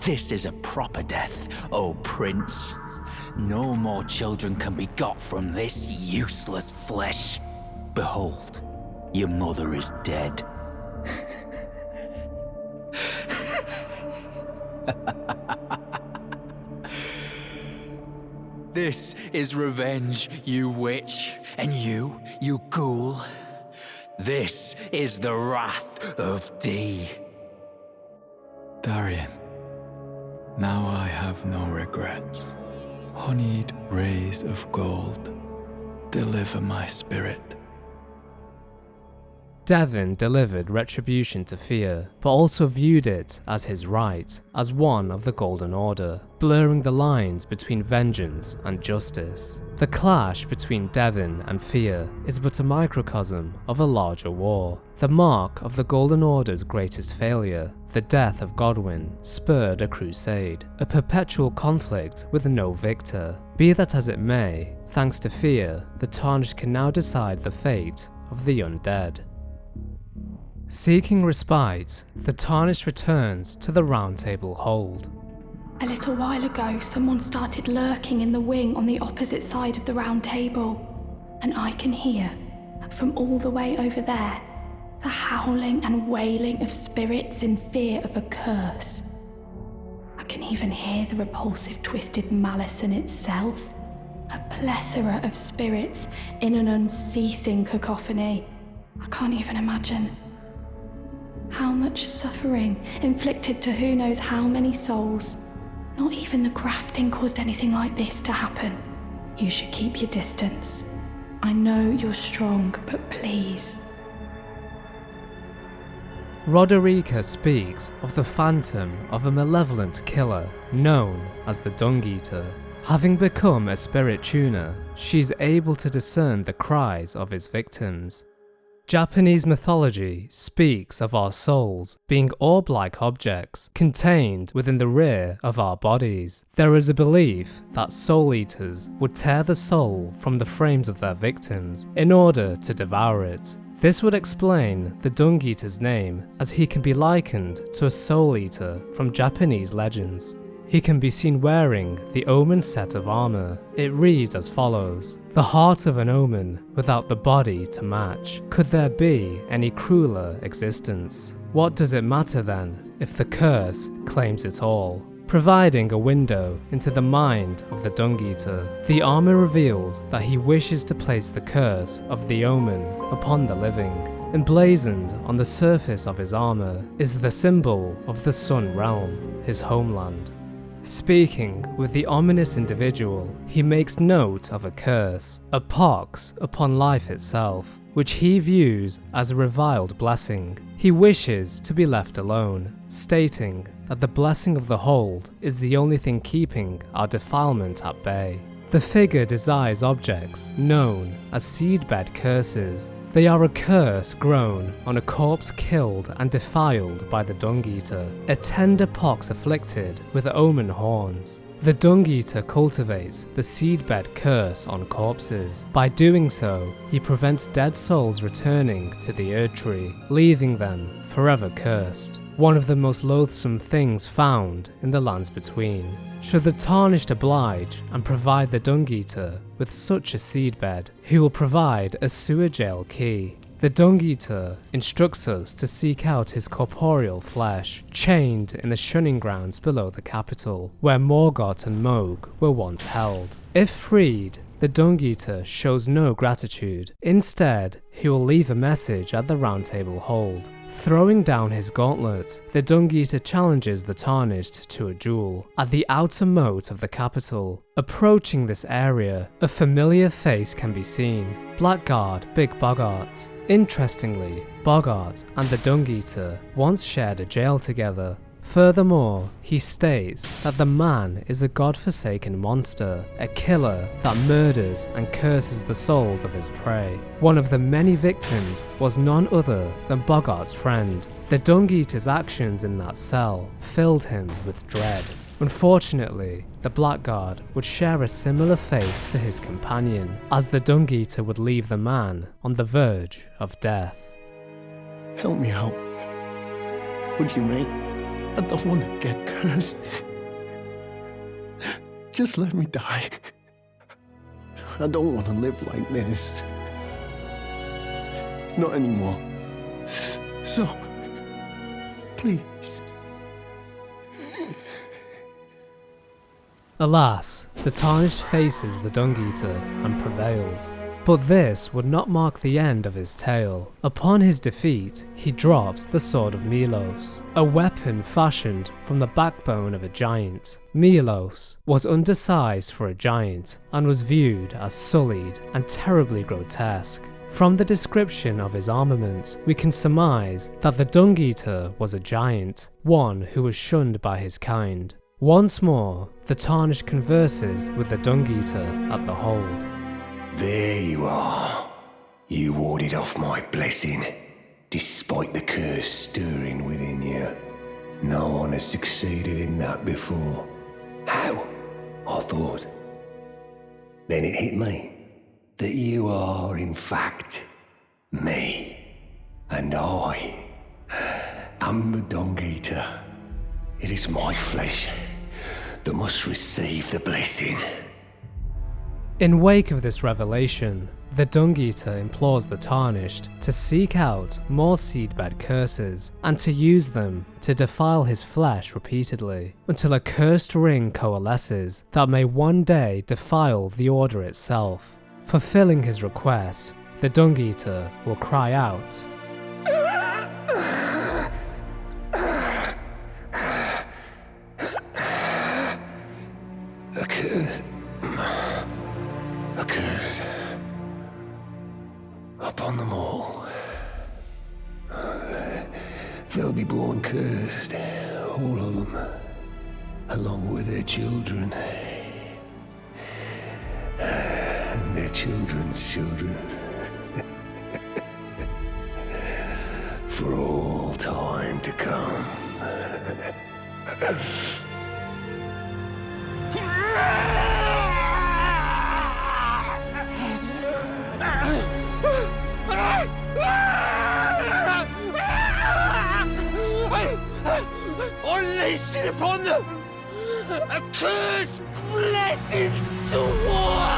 This is a proper death, O Prince. No more children can be got from this useless flesh. Behold, your mother is dead. This is revenge, you witch, and you ghoul. This is the wrath of D. Darien, now I have no regrets. Honeyed rays of gold, deliver my spirit. Devin delivered retribution to Fia, but also viewed it as his right, as one of the Golden Order, blurring the lines between vengeance and justice. The clash between Devin and Fia is but a microcosm of a larger war. The mark of the Golden Order's greatest failure, the death of Godwyn, spurred a crusade, a perpetual conflict with no victor. Be that as it may, thanks to Fia, the Tarnished can now decide the fate of the undead. Seeking respite, the Tarnished returns to the Round Table Hold. A little while ago, someone started lurking in the wing on the opposite side of the Round Table, and I can hear, from all the way over there, the howling and wailing of spirits in fear of a curse. I can even hear the repulsive twisted malice in itself, a plethora of spirits in an unceasing cacophony. I can't even imagine. How much suffering inflicted to who knows how many souls. Not even the grafting caused anything like this to happen. You should keep your distance. I know you're strong, but please. Roderica speaks of the phantom of a malevolent killer known as the Dung Eater. Having become a spirit tuner, she's able to discern the cries of his victims. Japanese mythology speaks of our souls being orb-like objects contained within the rear of our bodies. There is a belief that soul eaters would tear the soul from the frames of their victims in order to devour it. This would explain the Dung Eater's name, as he can be likened to a soul eater from Japanese legends. He can be seen wearing the Omen set of armor. It reads as follows: "The heart of an Omen without the body to match. Could there be any crueler existence? What does it matter then if the curse claims it all?" providing a window into the mind of the Dung Eater. The armor reveals that he wishes to place the curse of the omen upon the living. Emblazoned on the surface of his armor is the symbol of the Sun Realm, his homeland. Speaking with the ominous individual, he makes note of a curse, a pox upon life itself, which he views as a reviled blessing. He wishes to be left alone, stating that the blessing of the hold is the only thing keeping our defilement at bay. The figure desires objects known as seedbed curses. They are a curse grown on a corpse killed and defiled by the Dung Eater, a tender pox afflicted with omen horns. The Dung Eater cultivates the seedbed curse on corpses. By doing so, he prevents dead souls returning to the Erdtree, leaving them forever cursed. One of the most loathsome things found in the lands between. Should the Tarnished oblige and provide the Dung Eater with such a seedbed, he will provide a sewer jail key. The Dung Eater instructs us to seek out his corporeal flesh, chained in the shunning grounds below the capital, where Morgott and Moog were once held. If freed, the Dung Eater shows no gratitude. Instead, he will leave a message at the Round Table Hold. Throwing down his gauntlet, the Dung Eater challenges the Tarnished to a duel at the outer moat of the capital. Approaching this area, a familiar face can be seen: Blackguard Big Boggart. Interestingly, Boggart and the Dung Eater once shared a jail together. Furthermore, he states that the man is a godforsaken monster, a killer that murders and curses the souls of his prey. One of the many victims was none other than Boggart's friend. The Dung Eater's actions in that cell filled him with dread. Unfortunately, the Blackguard would share a similar fate to his companion, as the Dung Eater would leave the man on the verge of death. Help me out. Would you, mate? I don't want to get cursed. Just let me die. I don't want to live like this. Not anymore. So, please. Alas, the Tarnished faces the Dung Eater and prevails. But this would not mark the end of his tale. Upon his defeat, he drops the Sword of Milos, a weapon fashioned from the backbone of a giant. Milos was undersized for a giant and was viewed as sullied and terribly grotesque. From the description of his armament, we can surmise that the Dung Eater was a giant, one who was shunned by his kind. Once more, the Tarnished converses with the Dung Eater at the hold. There you are. You warded off my blessing, despite the curse stirring within you. No one has succeeded in that before. How? I thought. Then it hit me that you are, in fact, me. And I am the Dung Eater. It is my flesh that must receive the blessing. In wake of this revelation, the Dung Eater implores the Tarnished to seek out more seedbed curses and to use them to defile his flesh repeatedly, until a cursed ring coalesces that may one day defile the Order itself. Fulfilling his request, the Dung Eater will cry out, A curse upon them all. They'll be born cursed, all of them, along with their children, and their children's children, for all time to come. Unleashing upon them a curse blessings to war.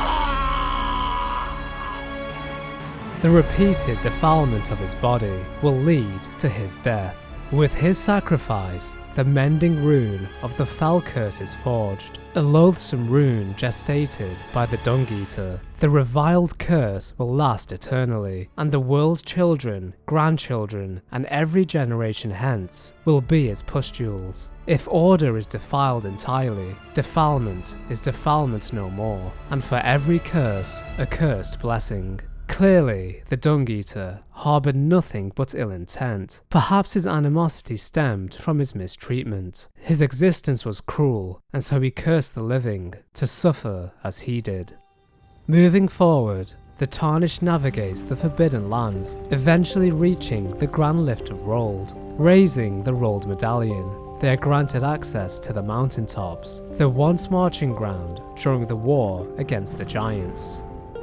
The repeated defilement of his body will lead to his death. With his sacrifice, the mending rune of the Fell Curse is forged, a loathsome rune gestated by the Dung Eater. The reviled curse will last eternally, and the world's children, grandchildren, and every generation hence will be its pustules. If order is defiled entirely, defilement is defilement no more, and for every curse, a cursed blessing. Clearly, the Dung Eater harboured nothing but ill intent. Perhaps his animosity stemmed from his mistreatment. His existence was cruel, and so he cursed the living to suffer as he did. Moving forward, the Tarnished navigates the Forbidden Lands, eventually reaching the Grand Lift of Rold. Raising the Rold Medallion, they are granted access to the mountaintops, the once marching ground during the war against the Giants.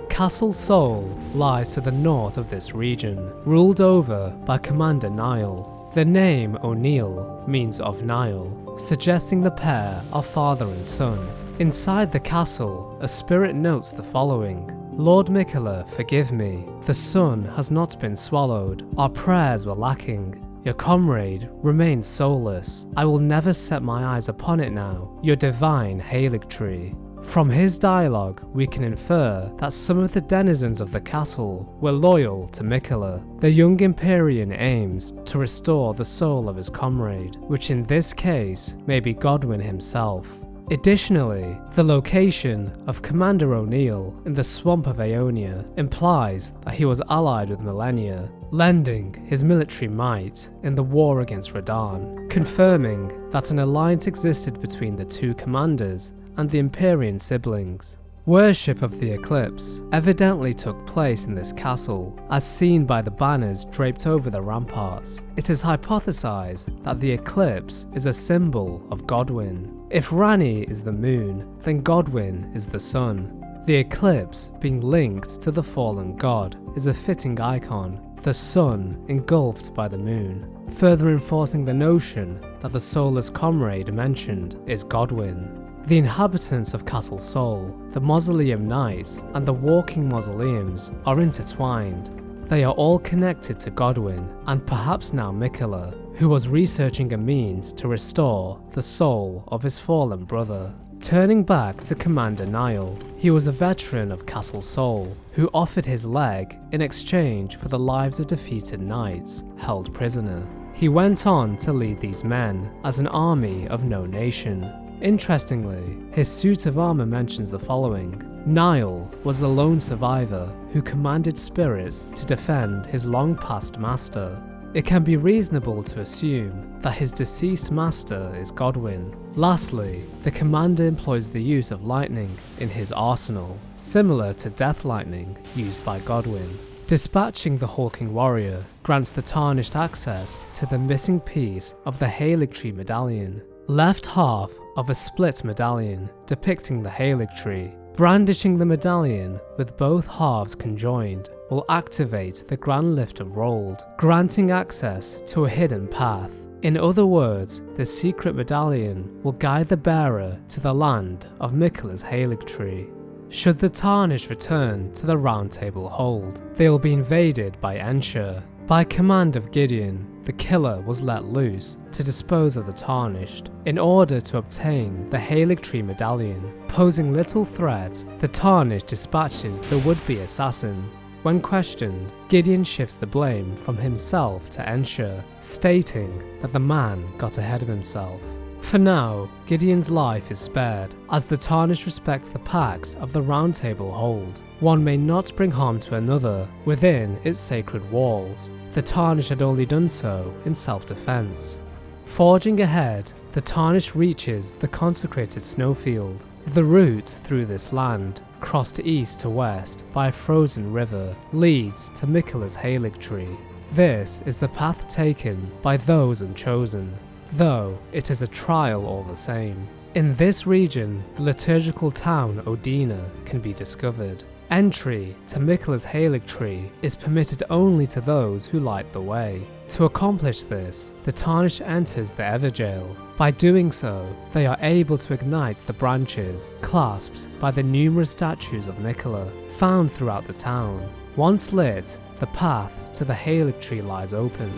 Castle Sol lies to the north of this region, ruled over by Commander Niall. The name O'Neill means of Niall, suggesting the pair are father and son. Inside the castle, a spirit notes the following: Lord Mikola, forgive me. The sun has not been swallowed. Our prayers were lacking. Your comrade remains soulless. I will never set my eyes upon it now. Your divine Hellwig tree. From his dialogue, we can infer that some of the denizens of the castle were loyal to Mikola. The young Empyrean aims to restore the soul of his comrade, which in this case may be Godwyn himself. Additionally, the location of Commander O'Neill in the swamp of Aeonia implies that he was allied with Malenia, lending his military might in the war against Radahn, confirming that an alliance existed between the two commanders and the Empyrean siblings. Worship of the eclipse evidently took place in this castle, as seen by the banners draped over the ramparts. It is hypothesized that the eclipse is a symbol of Godwyn. If Ranni is the moon, then Godwyn is the sun. The eclipse being linked to the fallen god is a fitting icon, the sun engulfed by the moon, further enforcing the notion that the soulless comrade mentioned is Godwyn. The inhabitants of Castle Sol, the Mausoleum Knights, and the Walking Mausoleums are intertwined. They are all connected to Godwyn, and perhaps now Mikola, who was researching a means to restore the soul of his fallen brother. Turning back to Commander Niall, he was a veteran of Castle Sol, who offered his leg in exchange for the lives of defeated knights held prisoner. He went on to lead these men as an army of no nation. Interestingly, his suit of armour mentions the following: Niall was the lone survivor who commanded spirits to defend his long-past master. It can be reasonable to assume that his deceased master is Godwyn. Lastly, the commander employs the use of lightning in his arsenal, similar to death lightning used by Godwyn. Dispatching the Hulking Warrior grants the Tarnished access to the missing piece of the Hellwig tree medallion, left half of a split medallion depicting the Hellwig tree. Brandishing the medallion with both halves conjoined will activate the Grand Lift of Rold, granting access to a hidden path. In other words, the secret medallion will guide the bearer to the land of Mikola's Hellwig tree. Should the Tarnished return to the Round Table Hold, they will be invaded by Ensure. By command of Gideon, the killer was let loose to dispose of the Tarnished in order to obtain the Hellwig tree medallion. Posing little threat, the Tarnished dispatches the would-be assassin. When questioned, Gideon shifts the blame from himself to Ensure, stating that the man got ahead of himself. For now, Gideon's life is spared, as the Tarnished respects the pact of the Round Table Hold. One may not bring harm to another within its sacred walls. The Tarnished had only done so in self-defense. Forging ahead, the Tarnished reaches the consecrated snowfield. The route through this land, crossed east to west by a frozen river, leads to Mikola's Hellwig tree. This is the path taken by those unchosen, though it is a trial all the same. In this region, the liturgical town Odina can be discovered. Entry to Mikola's Hellwig tree is permitted only to those who light the way. To accomplish this, the Tarnished enters the Everjail. By doing so, they are able to ignite the branches clasped by the numerous statues of Mikola found throughout the town. Once lit, the path to the Hellwig tree lies open.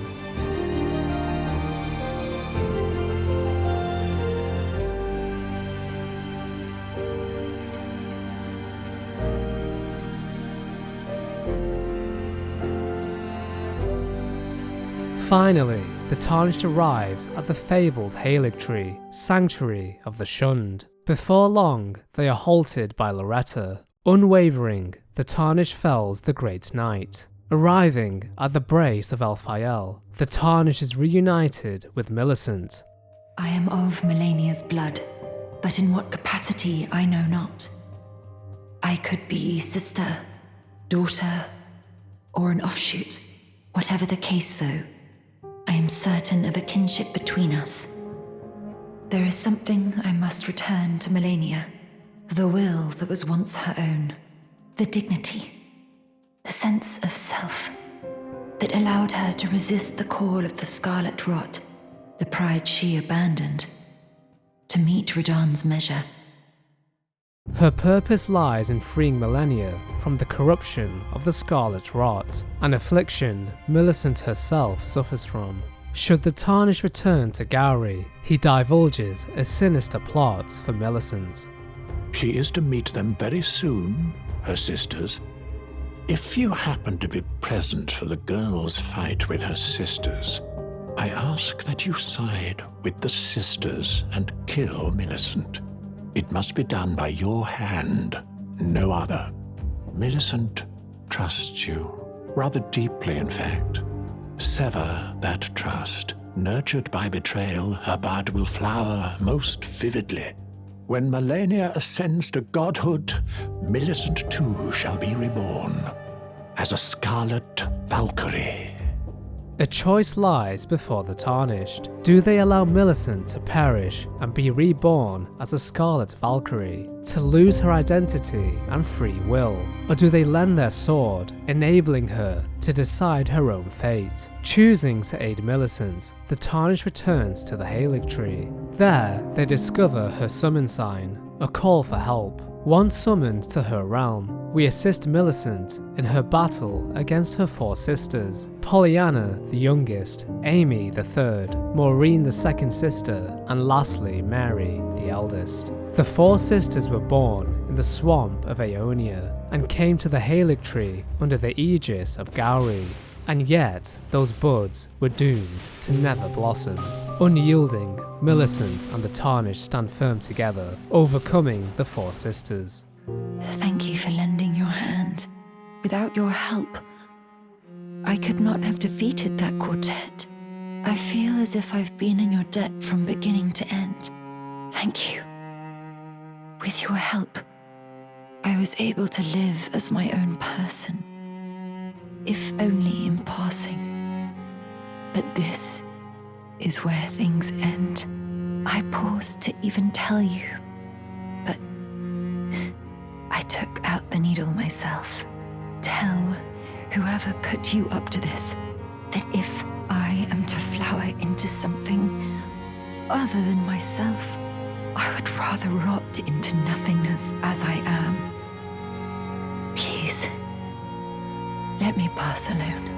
Finally, the Tarnished arrives at the fabled Hellwig, sanctuary of the Shunned. Before long, they are halted by Loretta. Unwavering, the Tarnished fells the Great Knight. Arriving at the Brace of Elphael, the Tarnished is reunited with Millicent. I am of Melania's blood, but in what capacity I know not. I could be sister, daughter, or an offshoot. Whatever the case though, I am certain of a kinship between us. There is something I must return to Melania, the will that was once her own, the dignity, the sense of self that allowed her to resist the call of the Scarlet Rot, the pride she abandoned, to meet Radahn's measure. Her purpose lies in freeing Melania from the corruption of the Scarlet Rot, an affliction Millicent herself suffers from. Should the Tarnished return to Gowrie, he divulges a sinister plot for Millicent. She is to meet them very soon, her sisters. If you happen to be present for the girl's fight with her sisters, I ask that you side with the sisters and kill Millicent. It must be done by your hand, no other. Millicent trusts you, rather deeply in fact. Sever that trust. Nurtured by betrayal, her bud will flower most vividly. When Melania ascends to godhood, Millicent too shall be reborn as a Scarlet Valkyrie. A choice lies before the Tarnished. Do they allow Millicent to perish and be reborn as a Scarlet Valkyrie, to lose her identity and free will? Or do they lend their sword, enabling her to decide her own fate? Choosing to aid Millicent, the Tarnished returns to the Hellwig. There, they discover her summon sign, a call for help. Once summoned to her realm, we assist Millicent in her battle against her four sisters: Pollyanna, the youngest, Amy, the third, Maureen, the second sister, and lastly, Mary, the eldest. The four sisters were born in the swamp of Aeonia and came to the Hellwig under the aegis of Gowrie. And yet, those buds were doomed to never blossom. Unyielding, Millicent and the Tarnished stand firm together, overcoming the four sisters. Thank you for lending your hand. Without your help, I could not have defeated that quartet. I feel as if I've been in your debt from beginning to end. Thank you. With your help, I was able to live as my own person. If only in passing. But this is where things end. I paused to even tell you, but I took out the needle myself. Tell whoever put you up to this that if I am to flower into something other than myself, I would rather rot into nothingness as I am. Please. Let me pass alone.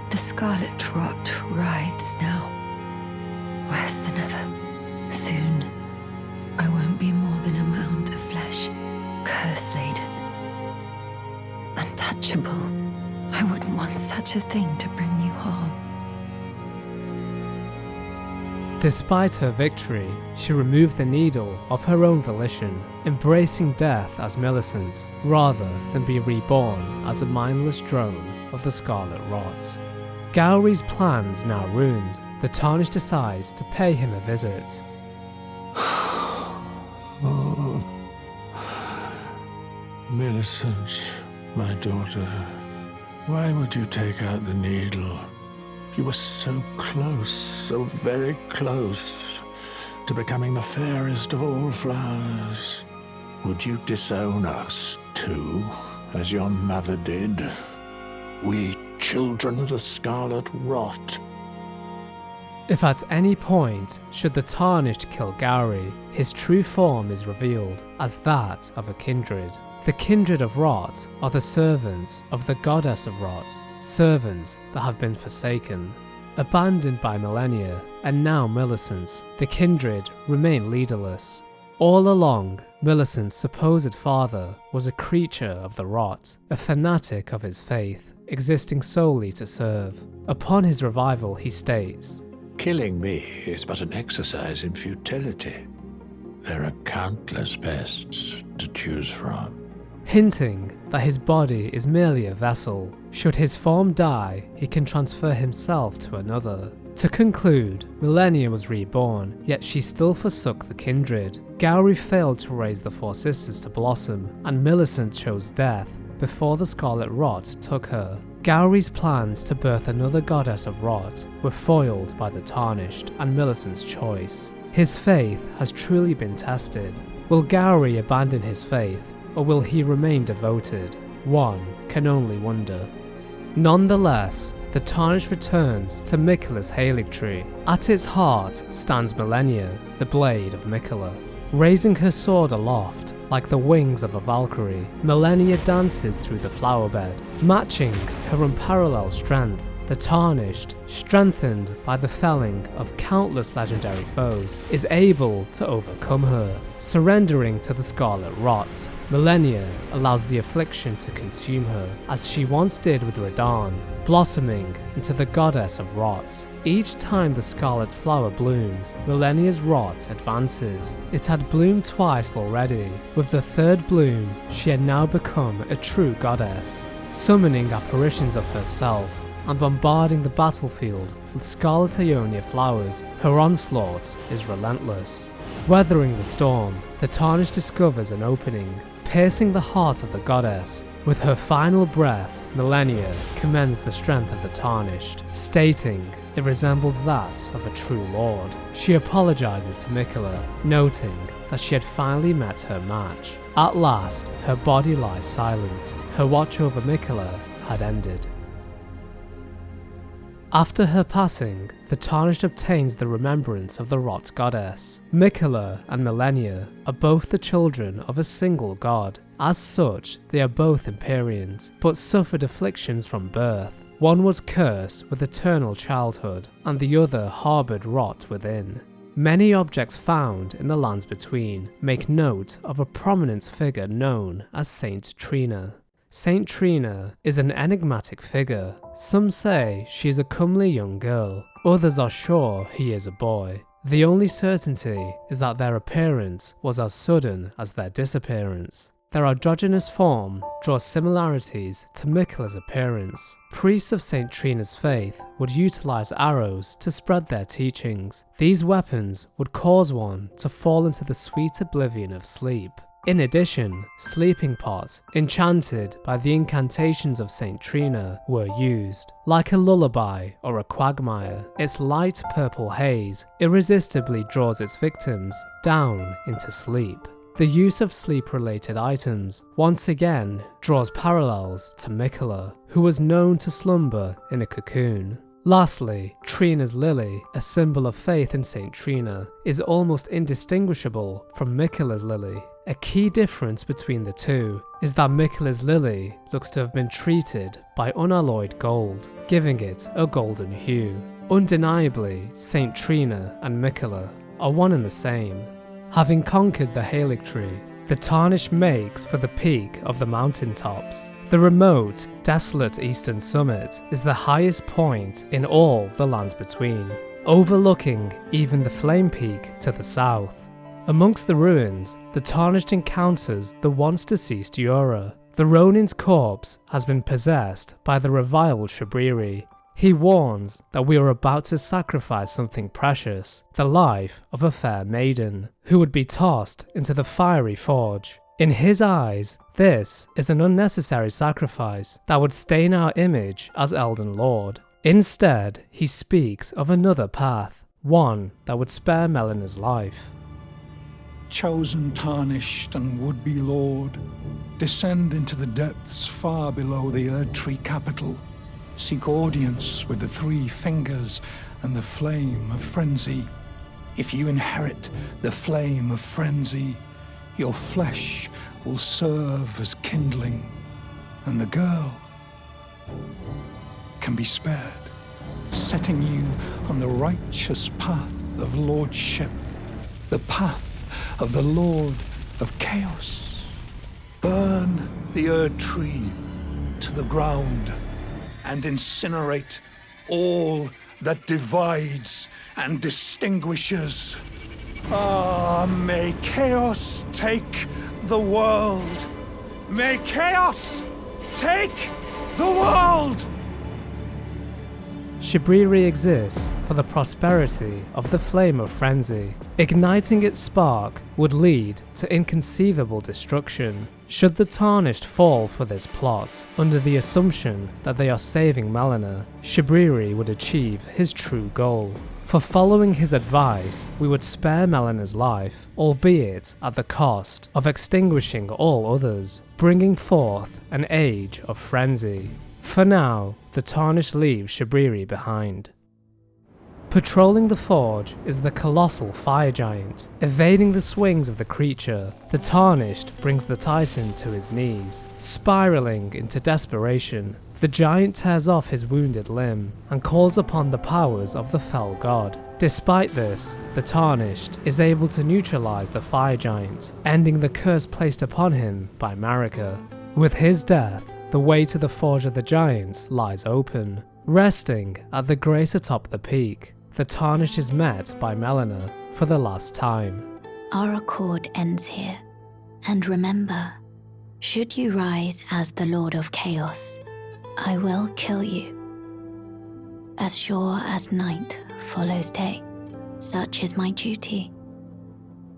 The Scarlet Rot writhes now, worse than ever. Soon, I won't be more than a mound of flesh, curse-laden. Untouchable. I wouldn't want such a thing to bring you harm. Despite her victory, she removed the needle of her own volition, embracing death as Millicent, rather than be reborn as a mindless drone of the Scarlet Rot. Gowrie's plans now ruined, the Tarnished decides to pay him a visit. Oh, Millicent, my daughter, why would you take out the needle? You were so close, so very close, to becoming the fairest of all flowers. Would you disown us, too, as your mother did? We, children of the Scarlet Rot. If at any point should the Tarnished kill Gowrie, his true form is revealed as that of a kindred. The kindred of Rot are the servants of the goddess of Rot, servants that have been forsaken. Abandoned by Melania, and now Millicent, the kindred remain leaderless. All along, Millicent's supposed father was a creature of the Rot, a fanatic of his faith, existing solely to serve. Upon his revival, he states, "Killing me is but an exercise in futility. There are countless beasts to choose from." Hinting that his body is merely a vessel. Should his form die, he can transfer himself to another. To conclude, Malenia was reborn, yet she still forsook the kindred. Gowry failed to raise the four sisters to blossom, and Millicent chose death before the Scarlet Rot took her. Gowry's plans to birth another goddess of rot were foiled by the Tarnished and Millicent's choice. His faith has truly been tested. Will Gowry abandon his faith, or will he remain devoted? One can only wonder. Nonetheless, the Tarnished returns to Miquella's Haligtree. At its heart stands Malenia, the blade of Miquella. Raising her sword aloft, like the wings of a Valkyrie, Malenia dances through the flower bed. Matching her unparalleled strength, the Tarnished, strengthened by the felling of countless legendary foes, is able to overcome her. Surrendering to the Scarlet Rot, Malenia allows the affliction to consume her, as she once did with Radahn, blossoming into the goddess of rot. Each time the scarlet flower blooms, Malenia's rot advances. It had bloomed twice already. With the third bloom, she had now become a true goddess, summoning apparitions of herself and bombarding the battlefield with scarlet Ionia flowers. Her onslaught is relentless. Weathering the storm, the Tarnished discovers an opening, piercing the heart of the goddess. With her final breath, Malenia commends the strength of the Tarnished, stating it resembles that of a true lord. She apologizes to Miquella, noting that she had finally met her match. At last, her body lies silent. Her watch over Miquella had ended. After her passing, the Tarnished obtains the remembrance of the Rot Goddess. Miquella and Malenia are both the children of a single god. As such, they are both Empyreans, but suffered afflictions from birth. One was cursed with eternal childhood, and the other harboured rot within. Many objects found in the lands between make note of a prominent figure known as Saint Trina. Saint Trina is an enigmatic figure. Some say she is a comely young girl, others are sure he is a boy. The only certainty is that their appearance was as sudden as their disappearance. Their androgynous form draws similarities to Miquella's appearance. Priests of Saint Trina's faith would utilise arrows to spread their teachings. These weapons would cause one to fall into the sweet oblivion of sleep. In addition, sleeping pots, enchanted by the incantations of Saint Trina, were used. Like a lullaby or a quagmire, its light purple haze irresistibly draws its victims down into sleep. The use of sleep-related items once again draws parallels to Miquella, who was known to slumber in a cocoon. Lastly, Trina's lily, a symbol of faith in Saint Trina, is almost indistinguishable from Miquella's lily. A key difference between the two is that Miquella's lily looks to have been treated by unalloyed gold, giving it a golden hue. Undeniably, Saint Trina and Miquella are one and the same. Having conquered the Haligtree, the Tarnished makes for the peak of the mountaintops. The remote, desolate eastern summit is the highest point in all the lands between, overlooking even the Flame Peak to the south. Amongst the ruins, the Tarnished encounters the once deceased Yura. The Ronin's corpse has been possessed by the reviled Shabriri. He warns that we are about to sacrifice something precious, the life of a fair maiden, who would be tossed into the fiery forge. In his eyes, this is an unnecessary sacrifice that would stain our image as Elden Lord. Instead, he speaks of another path, one that would spare Melena's life. Chosen, Tarnished, and would-be Lord, descend into the depths far below the Erdtree capital. Seek audience with the Three Fingers and the Flame of Frenzy. If you inherit the Flame of Frenzy, your flesh will serve as kindling, and the girl can be spared, setting you on the righteous path of lordship, the path of the Lord of Chaos. Burn the Erdtree to the ground. and incinerate all that divides and distinguishes. Ah, may chaos take the world. May chaos take the world! Shattering exists for the prosperity of the Flame of Frenzy. Igniting its spark would lead to inconceivable destruction. Should the Tarnished fall for this plot, under the assumption that they are saving Melina, Shattering would achieve his true goal. For following his advice, we would spare Melina's life, albeit at the cost of extinguishing all others, bringing forth an age of frenzy. For now, the Tarnished leaves Shattering behind. Patrolling the forge is the colossal fire giant. Evading the swings of the creature, the Tarnished brings the Titan to his knees. Spiraling into desperation, the giant tears off his wounded limb and calls upon the powers of the fell god. Despite this, the Tarnished is able to neutralize the fire giant, ending the curse placed upon him by Marika. With his death, the way to the Forge of the Giants lies open. Resting at the grate atop the peak, the Tarnished is met by Melina for the last time. Our accord ends here. And remember, should you rise as the Lord of Chaos, I will kill you. As sure as night follows day, such is my duty,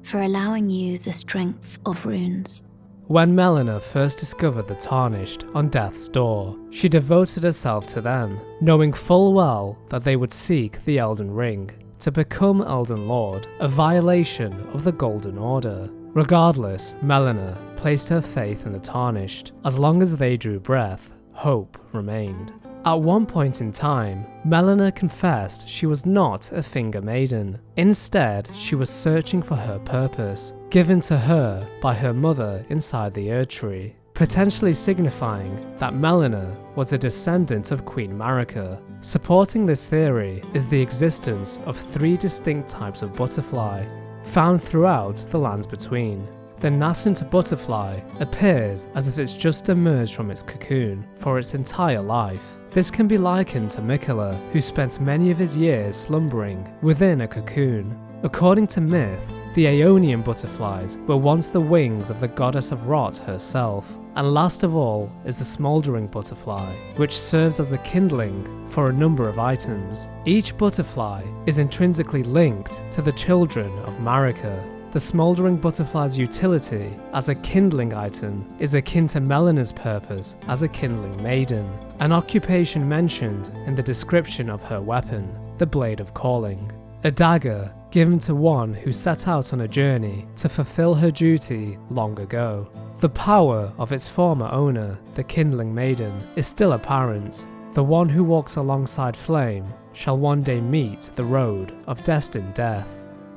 for allowing you the strength of runes. When Melina first discovered the Tarnished on death's door, she devoted herself to them, knowing full well that they would seek the Elden Ring to become Elden Lord, a violation of the Golden Order. Regardless, Melina placed her faith in the Tarnished. As long as they drew breath, hope remained. At one point in time, Melina confessed she was not a Finger Maiden. Instead, she was searching for her purpose, given to her by her mother inside the Erdtree, potentially signifying that Melina was a descendant of Queen Marika. Supporting this theory is the existence of 3 distinct types of butterfly, found throughout the lands between. The nascent butterfly appears as if it's just emerged from its cocoon for its entire life. This can be likened to Miquella, who spent many of his years slumbering within a cocoon. According to myth, the Aeonian butterflies were once the wings of the goddess of rot herself. And last of all is the smouldering butterfly, which serves as the kindling for a number of items. Each butterfly is intrinsically linked to the children of Marika. The smouldering butterfly's utility as a kindling item is akin to Melina's purpose as a kindling maiden, an occupation mentioned in the description of her weapon, the Blade of Calling. A dagger given to one who set out on a journey to fulfill her duty long ago. The power of its former owner, the kindling maiden, is still apparent. The one who walks alongside flame shall one day meet the road of destined death.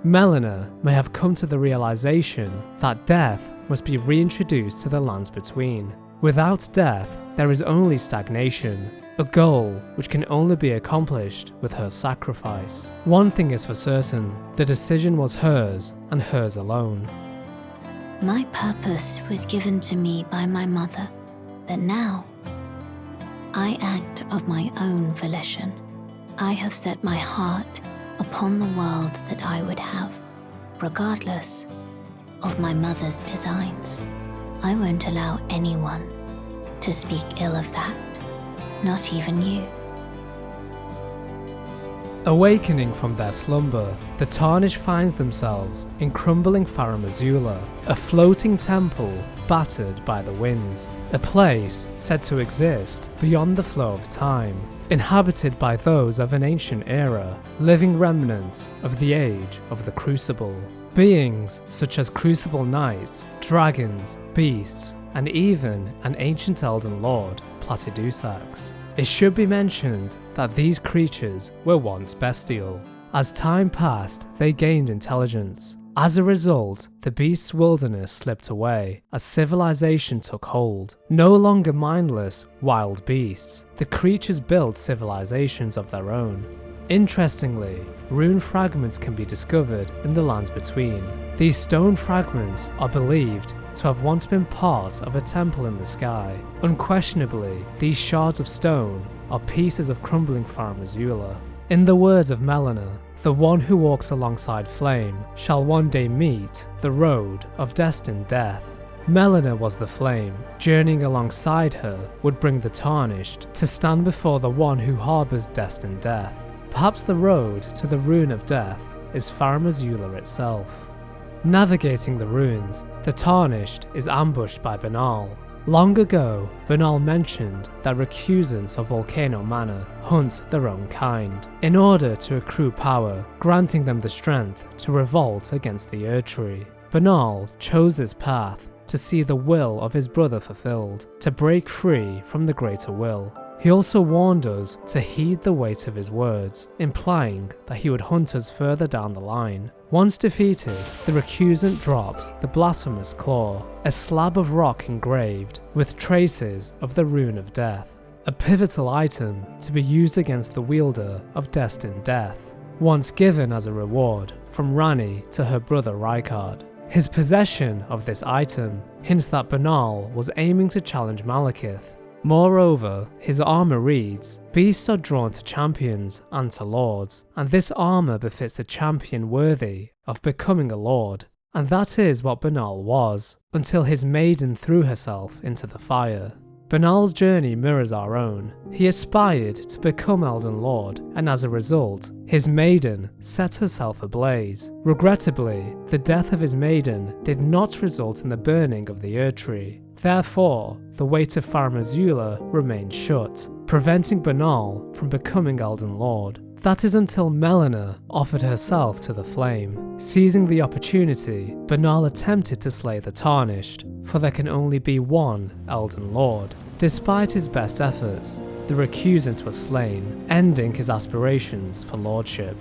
Melina may have come to the realization that death must be reintroduced to the lands between. Without death, there is only stagnation, a goal which can only be accomplished with her sacrifice. One thing is for certain, the decision was hers and hers alone. My purpose was given to me by my mother, but now I act of my own volition. I have set my heart upon the world that I would have, regardless of my mother's designs. I won't allow anyone to speak ill of that, not even you. Awakening from their slumber, the Tarnished finds themselves in crumbling Farum Azula, a floating temple battered by the winds, a place said to exist beyond the flow of time, inhabited by those of an ancient era, living remnants of the age of the Crucible. Beings such as Crucible Knights, dragons, beasts, and even an ancient Elden Lord, Placidusax. It should be mentioned that these creatures were once bestial. As time passed, they gained intelligence. As a result, the beast's wilderness slipped away as civilization took hold. No longer mindless, wild beasts, the creatures built civilizations of their own. Interestingly, rune fragments can be discovered in the lands between. These stone fragments are believed to have once been part of a temple in the sky. Unquestionably, these shards of stone are pieces of crumbling Farum Azula. In the words of Melina, the one who walks alongside flame shall one day meet the road of destined death. Melina was the flame. Journeying alongside her would bring the Tarnished to stand before the one who harbours destined death. Perhaps the road to the rune of death is Farum Azula itself. Navigating the ruins, the Tarnished is ambushed by Banal. Long ago, Banal mentioned that recusants of Volcano Manor hunt their own kind, in order to accrue power, granting them the strength to revolt against the Erdtree. Banal chose this path to see the will of his brother fulfilled, to break free from the greater will. He also warned us to heed the weight of his words, implying that he would hunt us further down the line. Once defeated, the recusant drops the Blasphemous Claw, a slab of rock engraved with traces of the Rune of Death, a pivotal item to be used against the wielder of destined death, once given as a reward from Ranni to her brother Rykard. His possession of this item hints that Banal was aiming to challenge Malekith. Moreover, his armour reads, "Beasts are drawn to champions and to lords, and this armour befits a champion worthy of becoming a lord." And that is what Banal was, until his maiden threw herself into the fire. Banal's journey mirrors our own. He aspired to become Elden Lord, and as a result, his maiden set herself ablaze. Regrettably, the death of his maiden did not result in the burning of the Erdtree. Therefore, the way to Farum Azula remained shut, preventing Banal from becoming Elden Lord. That is until Melina offered herself to the flame. Seizing the opportunity, Banal attempted to slay the Tarnished, for there can only be one Elden Lord. Despite his best efforts, the recusant was slain, ending his aspirations for lordship.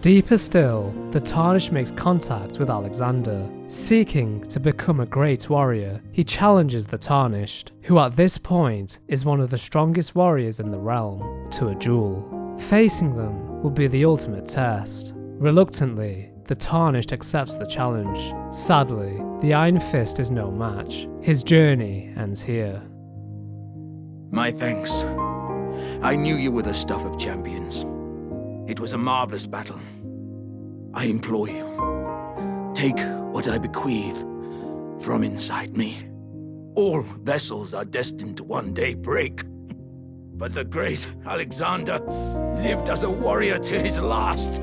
Deeper still, the Tarnished makes contact with Alexander. Seeking to become a great warrior, he challenges the Tarnished, who at this point is one of the strongest warriors in the realm, to a duel. Facing them will be the ultimate test. Reluctantly, the Tarnished accepts the challenge. Sadly, the Iron Fist is no match. His journey ends here. My thanks. I knew you were the stuff of champions. It was a marvelous battle. I implore you, take what I bequeath from inside me. All vessels are destined to one day break. But the great Alexander lived as a warrior to his last.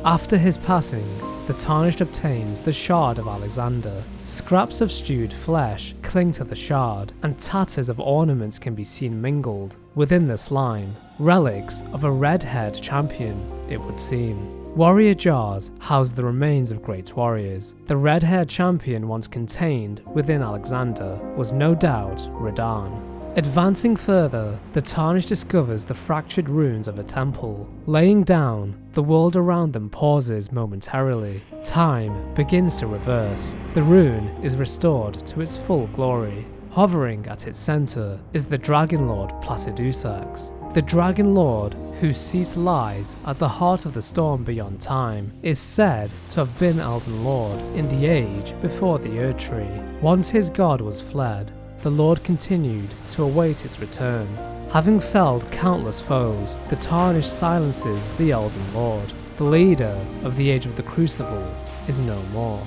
After his passing, the Tarnished obtains the Shard of Alexander. Scraps of stewed flesh cling to the shard, and tatters of ornaments can be seen mingled within the slime. Relics of a red-haired champion, it would seem. Warrior jars house the remains of great warriors. The red-haired champion once contained within Alexander was no doubt Radahn. Advancing further, the Tarnished discovers the fractured ruins of a temple. Laying down, the world around them pauses momentarily. Time begins to reverse. The rune is restored to its full glory. Hovering at its centre is the Dragon Lord Placidusax. The Dragon Lord, whose seat lies at the heart of the storm beyond time, is said to have been Elden Lord in the age before the Erdtree. Once his god was fled, the Lord continued to await its return. Having felled countless foes, the Tarnished silences the Elden Lord. The leader of the Age of the Crucible is no more.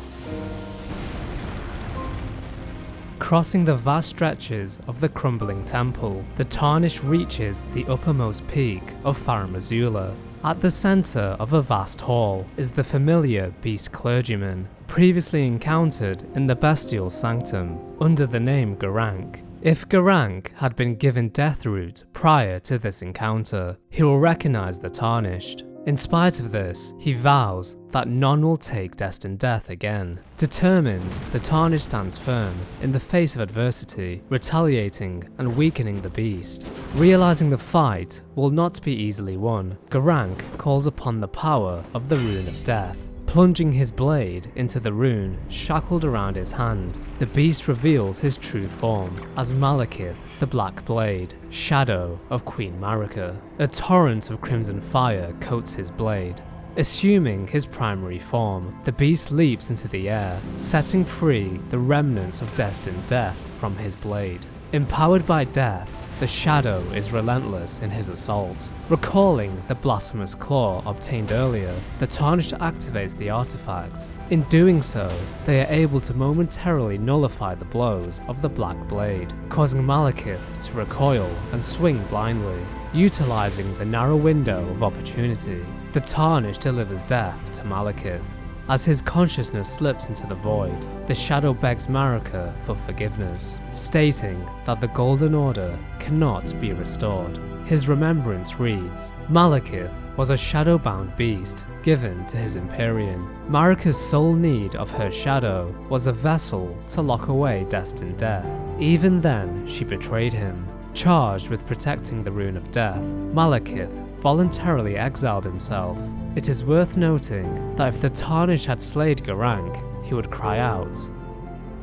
Crossing the vast stretches of the crumbling temple, the Tarnished reaches the uppermost peak of Farum Azula. At the centre of a vast hall is the familiar beast clergyman, previously encountered in the bestial sanctum under the name Geraint. If Geraint had been given Deathroot prior to this encounter, he will recognise the Tarnished. In spite of this, he vows that none will take destined death again. Determined, the Tarnished stands firm in the face of adversity, retaliating and weakening the beast. Realising the fight will not be easily won, Geraint calls upon the power of the Rune of Death, Plunging his blade into the rune shackled around his hand, the beast reveals his true form as Malekith, the Black Blade, shadow of Queen Marika. A torrent of crimson fire coats his blade. Assuming his primary form, the beast leaps into the air, setting free the remnants of destined death from his blade. Empowered by death, the shadow is relentless in his assault. Recalling the blasphemous claw obtained earlier, the Tarnished activates the artifact. In doing so, they are able to momentarily nullify the blows of the Black Blade, causing Malekith to recoil and swing blindly. Utilizing the narrow window of opportunity, the Tarnished delivers death to Malekith. As his consciousness slips into the void, the shadow begs Marika for forgiveness, stating that the Golden Order cannot be restored. His remembrance reads, Malekith was a shadow-bound beast given to his Empyrean. Marika's sole need of her shadow was a vessel to lock away destined death. Even then, she betrayed him. Charged with protecting the Rune of Death, Malekith voluntarily exiled himself. It is worth noting that if the Tarnished had slayed Garank, he would cry out,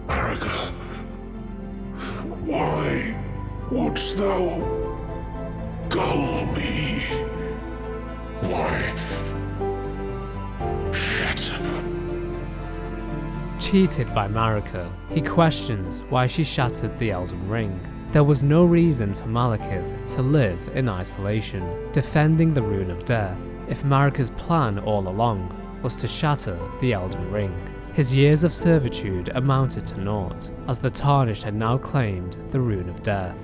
Marika, why wouldst thou gull me? Why shatter? Cheated by Marika, he questions why she shattered the Elden Ring. There was no reason for Malekith to live in isolation, defending the Rune of Death, if Marika's plan all along was to shatter the Elden Ring. His years of servitude amounted to naught, as the Tarnished had now claimed the Rune of Death.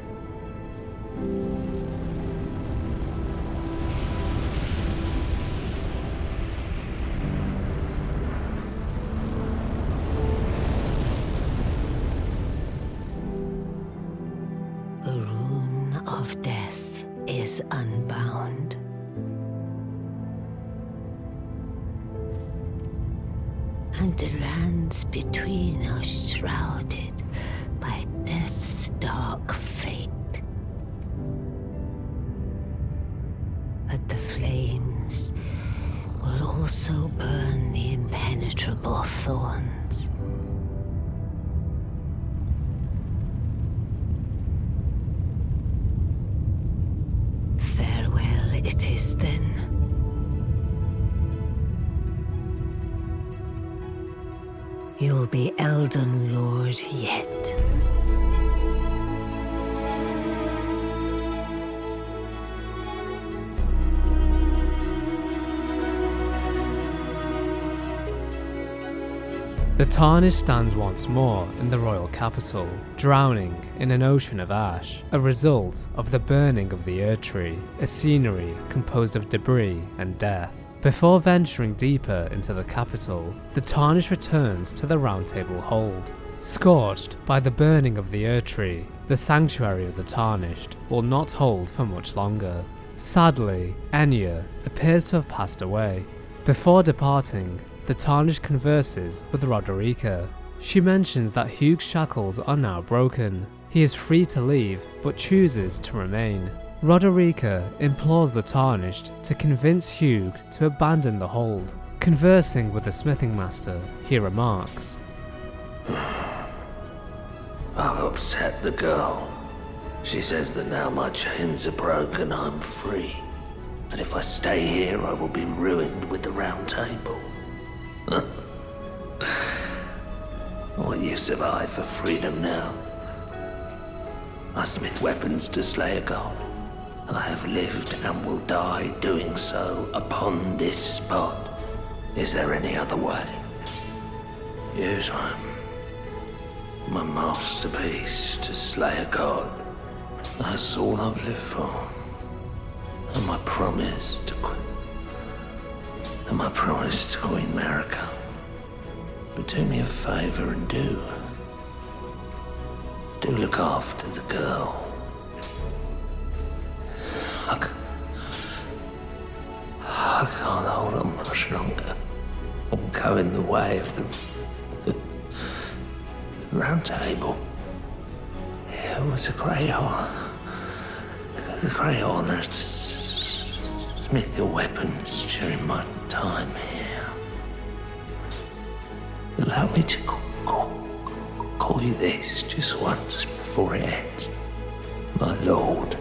Of death is unbound. And the lands between are shrouded by death's dark fate. But the flames will also burn the impenetrable thorns. Farewell it is then. You'll be Elden Lord yet. The Tarnished stands once more in the royal capital, drowning in an ocean of ash, a result of the burning of the Erdtree, a scenery composed of debris and death. Before venturing deeper into the capital, the Tarnished returns to the Round Table Hold. Scorched by the burning of the Erdtree, the Sanctuary of the Tarnished will not hold for much longer. Sadly, Enya appears to have passed away. Before departing, the Tarnished converses with Roderika. She mentions that Hugh's shackles are now broken. He is free to leave, but chooses to remain. Roderika implores the Tarnished to convince Hugh to abandon the hold. Conversing with the smithing master, he remarks, I've upset the girl. She says that now my chains are broken, I'm free. That if I stay here, I will be ruined with the Round Table. What use have I for freedom now? I smith weapons to slay a god. I have lived and will die doing so upon this spot. Is there any other way? Use my masterpiece to slay a god. That's all I've lived for. And my promise to Queen Marika. But do me a favor and do look after the girl. I can't hold on much longer. I'm going the way of the Round Table. It was a great honor to smith your weapons during my time here. Allow me to call you this just once before it ends. My lord.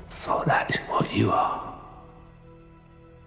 For that is what you are.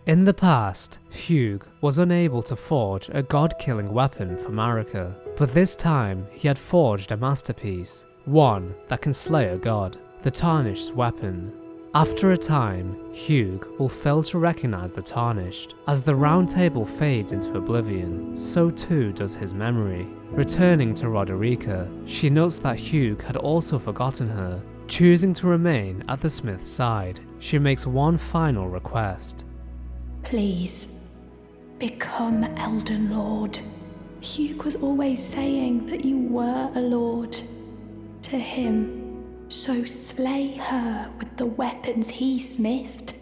In the past, Hugh was unable to forge a god-killing weapon for Marika, but this time he had forged a masterpiece, one that can slay a god, the Tarnished's weapon. After a time, Hugh will fail to recognize the Tarnished. As the round table fades into oblivion, so too does his memory. Returning to Roderica, she notes that Hugh had also forgotten her. Choosing to remain at the smith's side, she makes one final request. Please, become Elden Lord. Hugh was always saying that you were a lord to him. So slay her with the weapons he smithed.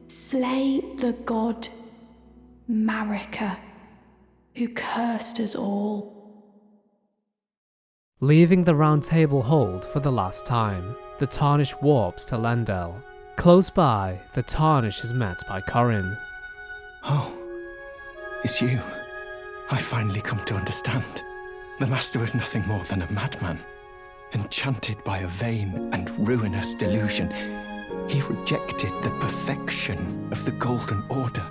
Slay the god Marika, who cursed us all. Leaving the round table hold for the last time, the Tarnished warps to Lendel. Close by, the Tarnished is met by Corin. Oh, it's you. I finally come to understand. The Master was nothing more than a madman. Enchanted by a vain and ruinous delusion, he rejected the perfection of the Golden Order,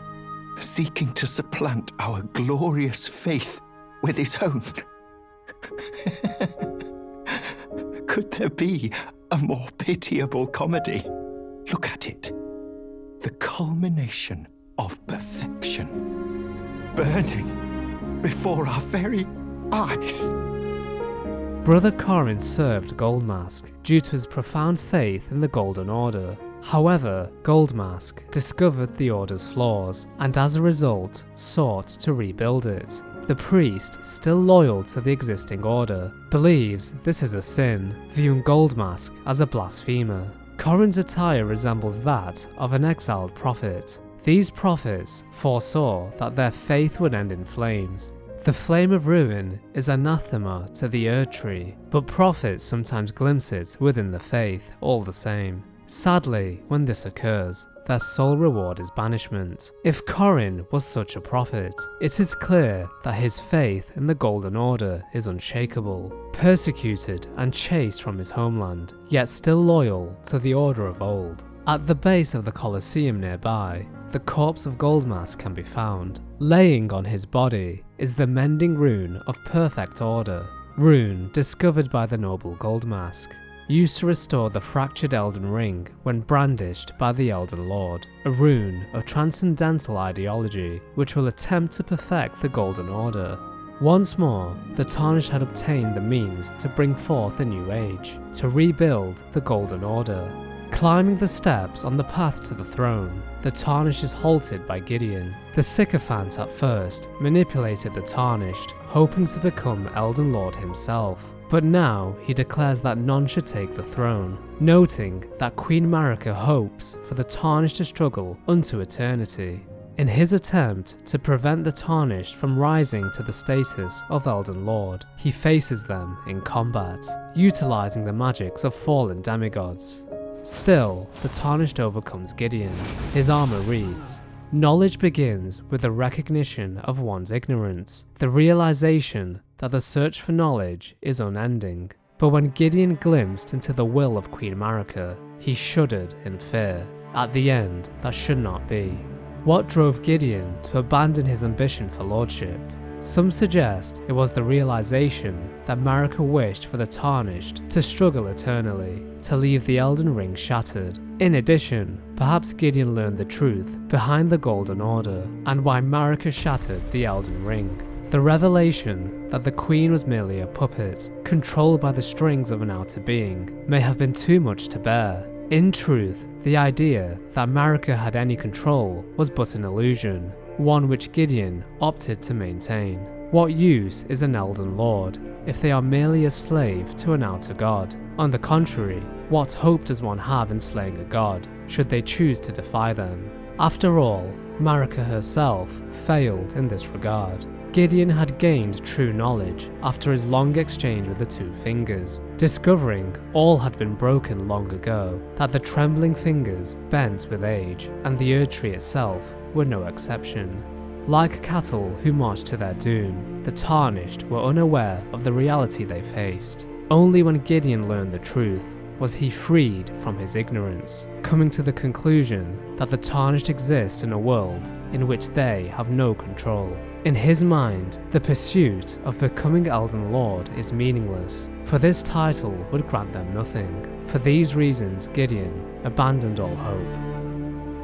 seeking to supplant our glorious faith with his own. Could there be a more pitiable comedy? Look at it. The culmination of perfection, burning before our very eyes. Brother Corin served Goldmask due to his profound faith in the Golden Order. However, Goldmask discovered the Order's flaws and as a result sought to rebuild it. The priest, still loyal to the existing order, believes this is a sin, viewing Goldmask as a blasphemer. Corin's attire resembles that of an exiled prophet. These prophets foresaw that their faith would end in flames. The flame of ruin is anathema to the Erdtree, but prophets sometimes glimpse it within the faith all the same. Sadly, when this occurs, their sole reward is banishment. If Corin was such a prophet, it is clear that his faith in the Golden Order is unshakable. Persecuted and chased from his homeland, yet still loyal to the Order of old. At the base of the Colosseum nearby, the corpse of Goldmask can be found. Laying on his body is the Mending Rune of Perfect Order, rune discovered by the noble Goldmask, used to restore the fractured Elden Ring when brandished by the Elden Lord, a rune of transcendental ideology which will attempt to perfect the Golden Order. Once more, the Tarnished had obtained the means to bring forth a new age, to rebuild the Golden Order. Climbing the steps on the path to the throne, the Tarnished is halted by Gideon. The sycophant at first manipulated the Tarnished, hoping to become Elden Lord himself. But now he declares that none should take the throne, noting that Queen Marika hopes for the Tarnished to struggle unto eternity. In his attempt to prevent the Tarnished from rising to the status of Elden Lord, he faces them in combat, utilizing the magics of fallen demigods. Still, the Tarnished overcomes Gideon. His armor reads, "Knowledge begins with the recognition of one's ignorance, the realization that the search for knowledge is unending." But when Gideon glimpsed into the will of Queen Marika, he shuddered in fear. At the end, that should not be. What drove Gideon to abandon his ambition for lordship? Some suggest it was the realization that Marika wished for the Tarnished to struggle eternally, to leave the Elden Ring shattered. In addition, perhaps Gideon learned the truth behind the Golden Order and why Marika shattered the Elden Ring. The revelation that the Queen was merely a puppet, controlled by the strings of an outer being, may have been too much to bear. In truth, the idea that Marika had any control was but an illusion, one which Gideon opted to maintain. What use is an Elden Lord if they are merely a slave to an outer god? On the contrary, what hope does one have in slaying a god, should they choose to defy them? After all, Marika herself failed in this regard. Gideon had gained true knowledge after his long exchange with the two fingers, discovering all had been broken long ago, that the trembling fingers bent with age, and the Erdtree itself were no exception. Like cattle who marched to their doom, the Tarnished were unaware of the reality they faced. Only when Gideon learned the truth was he freed from his ignorance, coming to the conclusion that the Tarnished exist in a world in which they have no control. In his mind, the pursuit of becoming Elden Lord is meaningless, for this title would grant them nothing. For these reasons, Gideon abandoned all hope.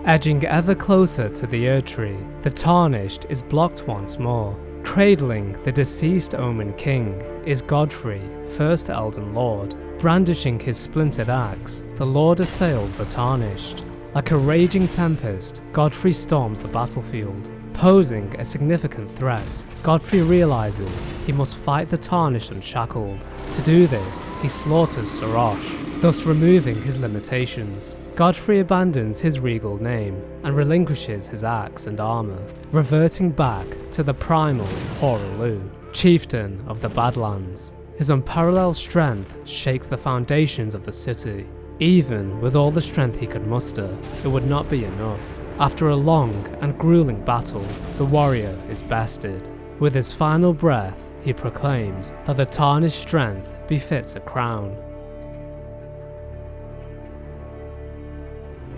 Edging ever closer to the Erdtree, the Tarnished is blocked once more. Cradling the deceased Omen King is Godfrey, first Elden Lord. Brandishing his splintered axe, the Lord assails the Tarnished. Like a raging tempest, Godfrey storms the battlefield. Posing a significant threat, Godfrey realizes he must fight the Tarnished unshackled. To do this, he slaughters Sarosh, thus removing his limitations. Godfrey abandons his regal name and relinquishes his axe and armor, reverting back to the primal Hoaraloo, chieftain of the Badlands. His unparalleled strength shakes the foundations of the city. Even with all the strength he could muster, it would not be enough. After a long and grueling battle, the warrior is bested. With his final breath, he proclaims that the Tarnished strength befits a crown.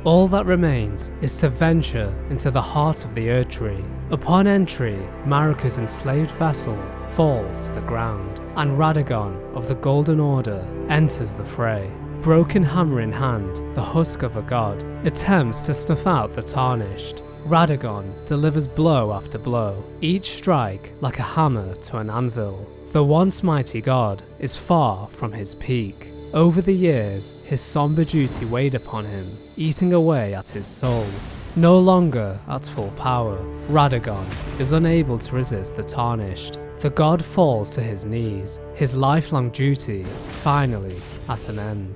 All that remains is to venture into the heart of the Erdtree. Upon entry, Marika's enslaved vessel falls to the ground, and Radagon of the Golden Order enters the fray. Broken hammer in hand, the husk of a god attempts to snuff out the Tarnished. Radagon delivers blow after blow, each strike like a hammer to an anvil. The once mighty god is far from his peak. Over the years, his somber duty weighed upon him, eating away at his soul. No longer at full power, Radagon is unable to resist the Tarnished. The god falls to his knees, his lifelong duty finally at an end.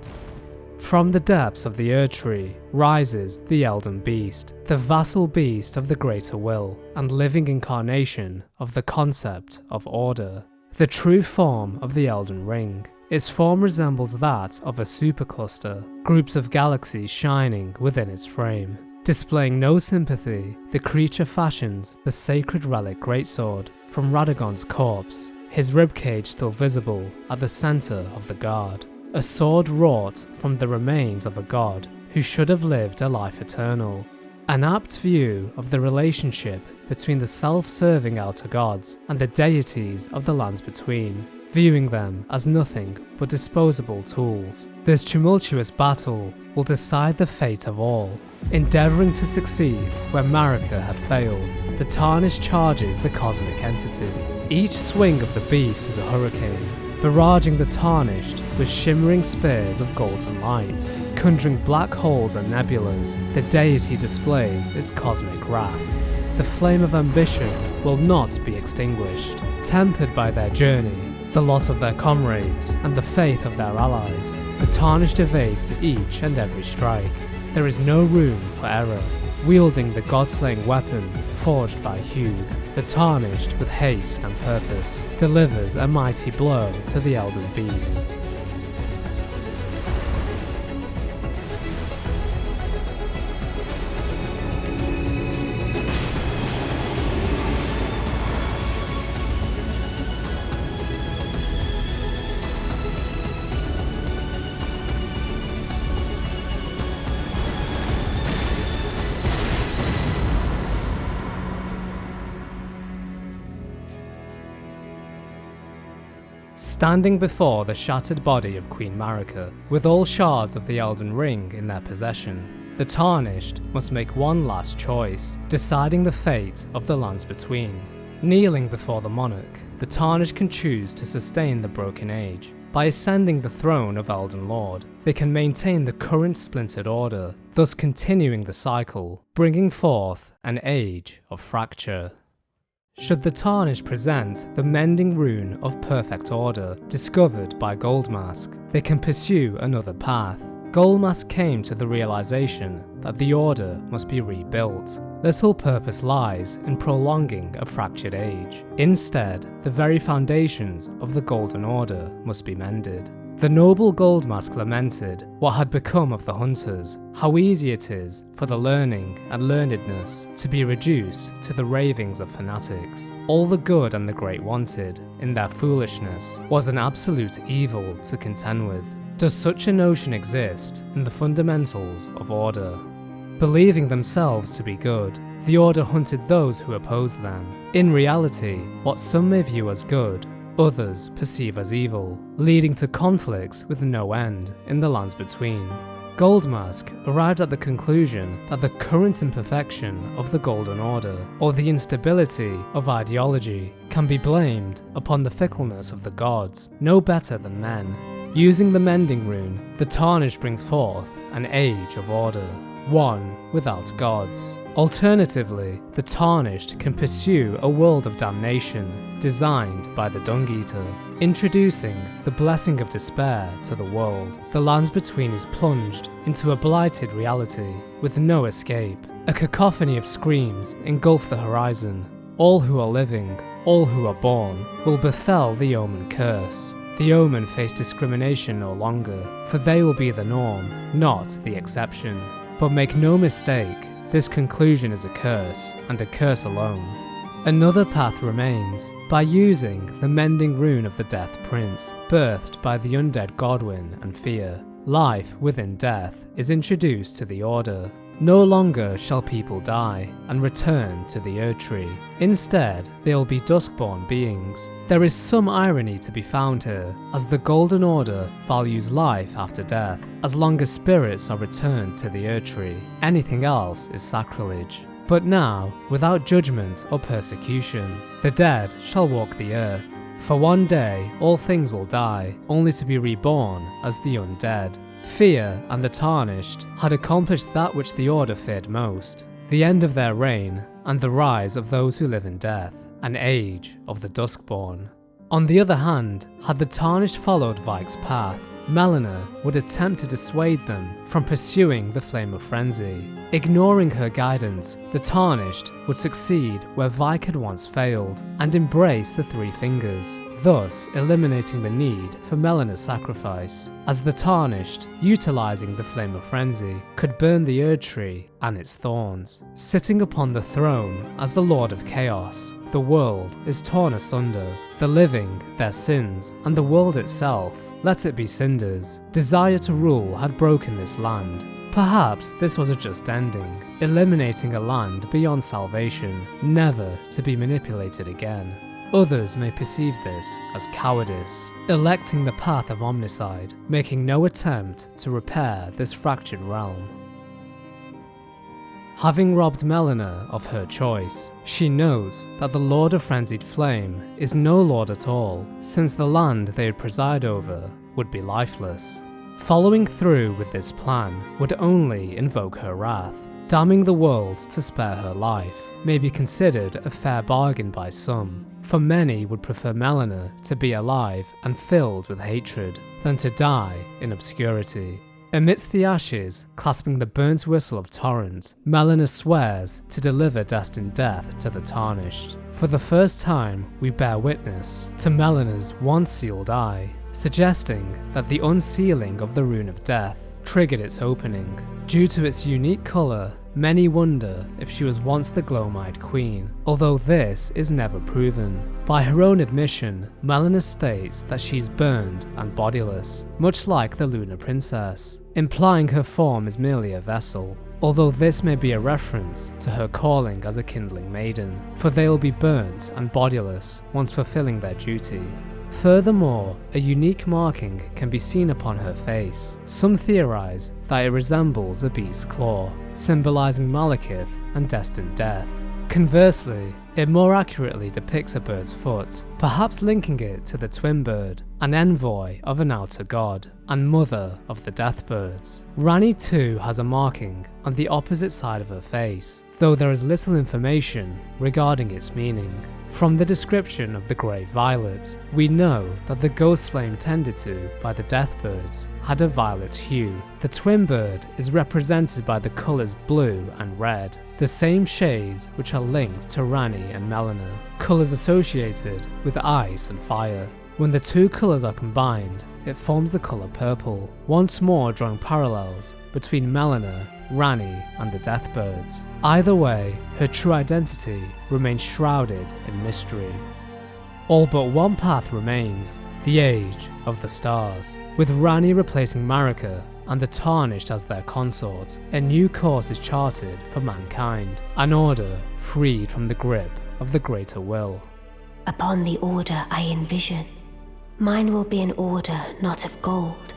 From the depths of the Erdtree rises the Elden Beast, the vassal beast of the Greater Will, and living incarnation of the concept of order. The true form of the Elden Ring. Its form resembles that of a supercluster, groups of galaxies shining within its frame. Displaying no sympathy, the creature fashions the sacred relic greatsword from Radagon's corpse, his ribcage still visible at the center of the guard. A sword wrought from the remains of a god who should have lived a life eternal. An apt view of the relationship between the self-serving outer gods and the deities of the lands between, viewing them as nothing but disposable tools. This tumultuous battle will decide the fate of all. Endeavouring to succeed where Marika had failed, the Tarnished charges the cosmic entity. Each swing of the beast is a hurricane, barraging the Tarnished with shimmering spears of golden light. Conjuring black holes and nebulas, the deity displays its cosmic wrath. The flame of ambition will not be extinguished. Tempered by their journey, the loss of their comrades, and the faith of their allies, the Tarnished evades each and every strike. There is no room for error. Wielding the god-slaying weapon forged by Hugh, the Tarnished, with haste and purpose, delivers a mighty blow to the Elden Beast. Standing before the shattered body of Queen Marika, with all shards of the Elden Ring in their possession, the Tarnished must make one last choice, deciding the fate of the lands between. Kneeling before the monarch, the Tarnished can choose to sustain the Broken Age. By ascending the throne of Elden Lord, they can maintain the current splintered order, thus continuing the cycle, bringing forth an age of fracture. Should the Tarnished present the mending rune of perfect order discovered by Goldmask, they can pursue another path. Goldmask came to the realization that the order must be rebuilt. little purpose lies in prolonging a fractured age. Instead, the very foundations of the Golden Order must be mended. The noble Gold Mask lamented what had become of the hunters, how easy it is for the learning and learnedness to be reduced to the ravings of fanatics. All the good and the great wanted, in their foolishness, was an absolute evil to contend with. Does such a notion exist in the fundamentals of order? Believing themselves to be good, the Order hunted those who opposed them. In reality, what some may view as good, others perceive as evil, leading to conflicts with no end in the lands between. Goldmask arrived at the conclusion that the current imperfection of the Golden Order, or the instability of ideology, can be blamed upon the fickleness of the gods, no better than men. Using the Mending Rune, the Tarnished brings forth an age of order, one without gods. Alternatively, the Tarnished can pursue a world of damnation designed by the Dung Eater, introducing the blessing of despair to the world. The lands between is plunged into a blighted reality with no escape. A cacophony of screams engulf the horizon. All who are living, all who are born, will befell the Omen curse. The Omen face discrimination no longer, for they will be the norm, not the exception. But make no mistake, this conclusion is a curse, and a curse alone. Another path remains, by using the Mending Rune of the Death Prince, birthed by the undead Godwyn and Fear. Life within death is introduced to the Order. No longer shall people die and return to the Erdtree. Instead, they will be duskborn beings. There is some irony to be found here, as the Golden Order values life after death, as long as spirits are returned to the Erdtree. Anything else is sacrilege. But now, without judgment or persecution, the dead shall walk the earth. For one day, all things will die, only to be reborn as the undead. Fear and the Tarnished had accomplished that which the Order feared most, the end of their reign and the rise of those who live in death, an age of the Duskborn. On the other hand, had the Tarnished followed Vike's path, Melina would attempt to dissuade them from pursuing the Flame of Frenzy. Ignoring her guidance, the Tarnished would succeed where Vike had once failed and embrace the Three Fingers, thus eliminating the need for Melina's sacrifice, as the Tarnished, utilizing the Flame of Frenzy, could burn the Erdtree and its thorns. Sitting upon the throne as the Lord of Chaos, the world is torn asunder, the living, their sins, and the world itself, let it be cinders. Desire to rule had broken this land. Perhaps this was a just ending, eliminating a land beyond salvation, never to be manipulated again. Others may perceive this as cowardice, electing the path of omnicide, making no attempt to repair this fractured realm. Having robbed Melina of her choice, she knows that the Lord of Frenzied Flame is no lord at all, since the land they would preside over would be lifeless. Following through with this plan would only invoke her wrath. Damning the world to spare her life may be considered a fair bargain by some, for many would prefer Melina to be alive and filled with hatred than to die in obscurity. Amidst the ashes, clasping the burnt whistle of Torrent, Melina swears to deliver destined death to the Tarnished. For the first time, we bear witness to Melina's once sealed eye, suggesting that the unsealing of the Rune of Death triggered its opening. Due to its unique colour, many wonder if she was once the Gloam-Eyed Queen, although this is never proven. By her own admission, Melina states that she's burned and bodiless, much like the Lunar Princess, implying her form is merely a vessel, although this may be a reference to her calling as a kindling maiden, for they will be burnt and bodiless once fulfilling their duty. Furthermore, a unique marking can be seen upon her face. Some theorize that it resembles a beast's claw, symbolizing Malekith and destined death. Conversely, it more accurately depicts a bird's foot, perhaps linking it to the twin bird, an envoy of an outer god, and mother of the Deathbirds. Ranni too has a marking on the opposite side of her face, though there is little information regarding its meaning. From the description of the Grey Violet, we know that the ghost flame tended to by the Deathbirds had a violet hue. The twin bird is represented by the colours blue and red, the same shades which are linked to Ranni and Melina, colours associated with ice and fire. When the two colours are combined, it forms the colour purple, once more drawing parallels between Melina, Ranni and the Deathbirds. Either way, her true identity remains shrouded in mystery. All but one path remains, the Age of the Stars. With Ranni replacing Marika and the Tarnished as their consort, a new course is charted for mankind, an order freed from the grip of the Greater Will. Upon the order I envision, mine will be an order not of gold,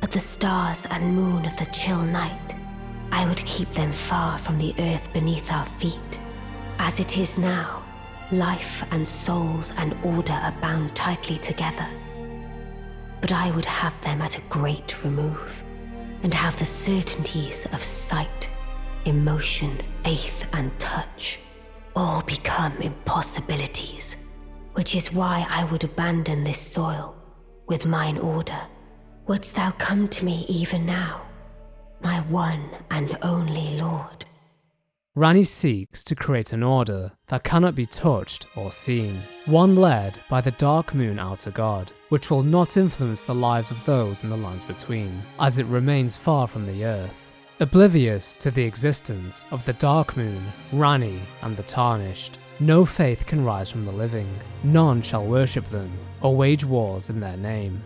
but the stars and moon of the chill night. I would keep them far from the earth beneath our feet. As it is now, life and souls and order are bound tightly together. But I would have them at a great remove, and have the certainties of sight, emotion, faith, and touch all become impossibilities, which is why I would abandon this soil with mine order. Wouldst thou come to me even now, my one and only lord? Ranni seeks to create an order that cannot be touched or seen, one led by the Dark Moon Outer God, which will not influence the lives of those in the lands between, as it remains far from the earth. Oblivious to the existence of the Dark Moon, Ranni, and the Tarnished, no faith can rise from the living, none shall worship them, or wage wars in their name.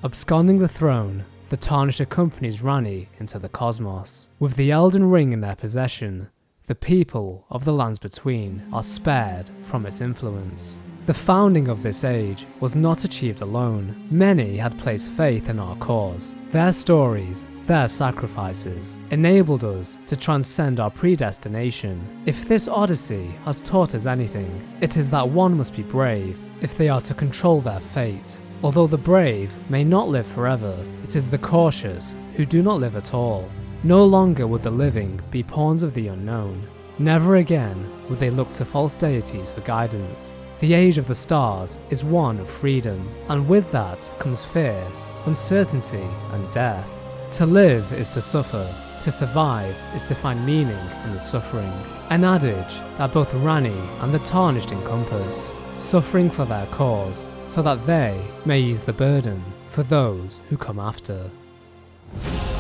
Absconding the throne, the Tarnished accompanies Ranni into the cosmos. With the Elden Ring in their possession, the people of the lands between are spared from its influence. The founding of this age was not achieved alone. Many had placed faith in our cause. Their stories, their sacrifices, enabled us to transcend our predestination. If this odyssey has taught us anything, it is that one must be brave if they are to control their fate. Although the brave may not live forever, it is the cautious who do not live at all. No longer would the living be pawns of the unknown. Never again would they look to false deities for guidance. The Age of the Stars is one of freedom, and with that comes fear, uncertainty, and death. To live is to suffer, to survive is to find meaning in the suffering. An adage that both Ranni and the Tarnished encompass, suffering for their cause, so that they may ease the burden for those who come after.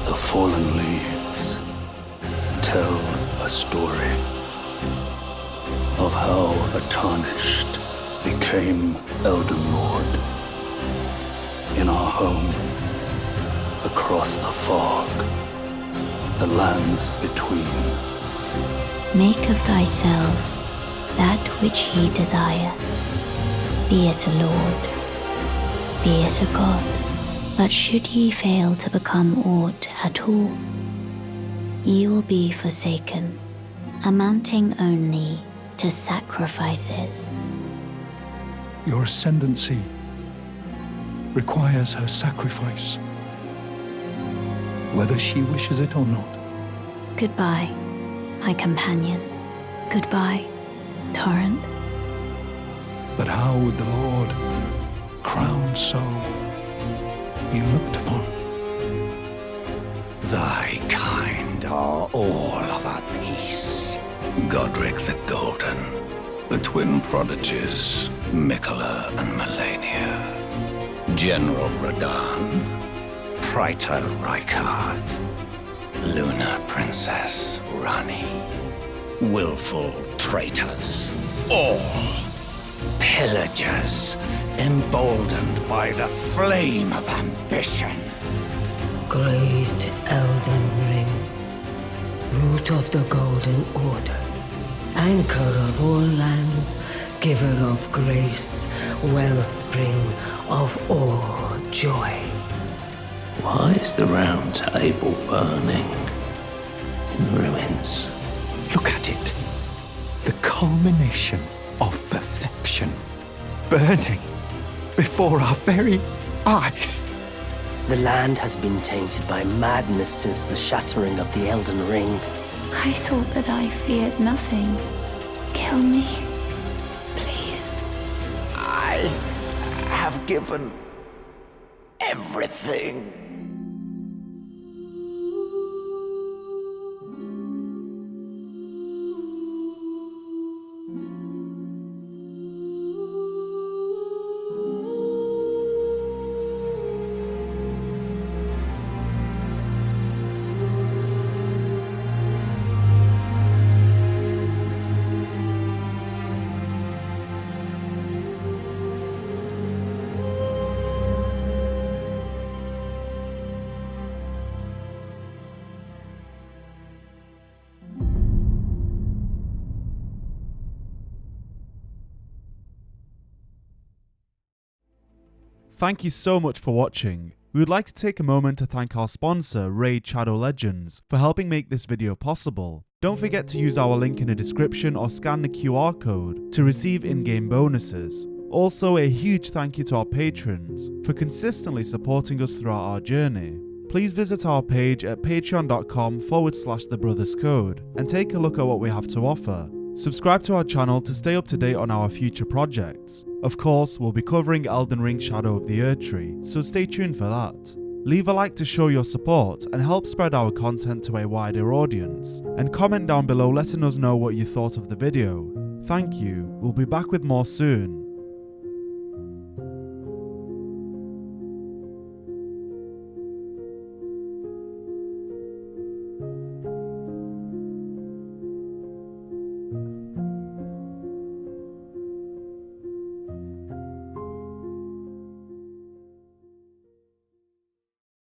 The fallen leaves tell a story of how a Tarnished became Elden Lord in our home, across the fog, the lands between. Make of thyselves that which ye desire, be it a lord, be it a god. But should ye fail to become aught at all, ye will be forsaken, amounting only to sacrifices. Your ascendancy requires her sacrifice, whether she wishes it or not. Goodbye, my companion. Goodbye, Torrent. But how would the Lord, crowned so, be looked upon? Thy kind are all of a piece. Godric the Golden, the twin prodigies, Miquella and Malenia, General Radahn, Praetor Rykard, Luna Princess Ranni, willful traitors, all pillagers, emboldened by the flame of ambition. Great Elden Ring, root of the Golden Order, anchor of all lands, giver of grace, wellspring of all joy. Why is the round table burning in ruins? Look at it. The culmination of perfection, burning before our very eyes. The land has been tainted by madness since the shattering of the Elden Ring. I thought that I feared nothing. Kill me, please. have given everything. Thank you so much for watching. We would like to take a moment to thank our sponsor, Raid Shadow Legends, for helping make this video possible. Don't forget to use our link in the description or scan the QR code to receive in-game bonuses. Also, a huge thank you to our patrons for consistently supporting us throughout our journey. Please visit our page at patreon.com/thebrotherscode and take a look at what we have to offer. Subscribe to our channel to stay up to date on our future projects. Of course, we'll be covering Elden Ring Shadow of the Erdtree, so stay tuned for that. Leave a like to show your support and help spread our content to a wider audience, and comment down below letting us know what you thought of the video. Thank you, we'll be back with more soon.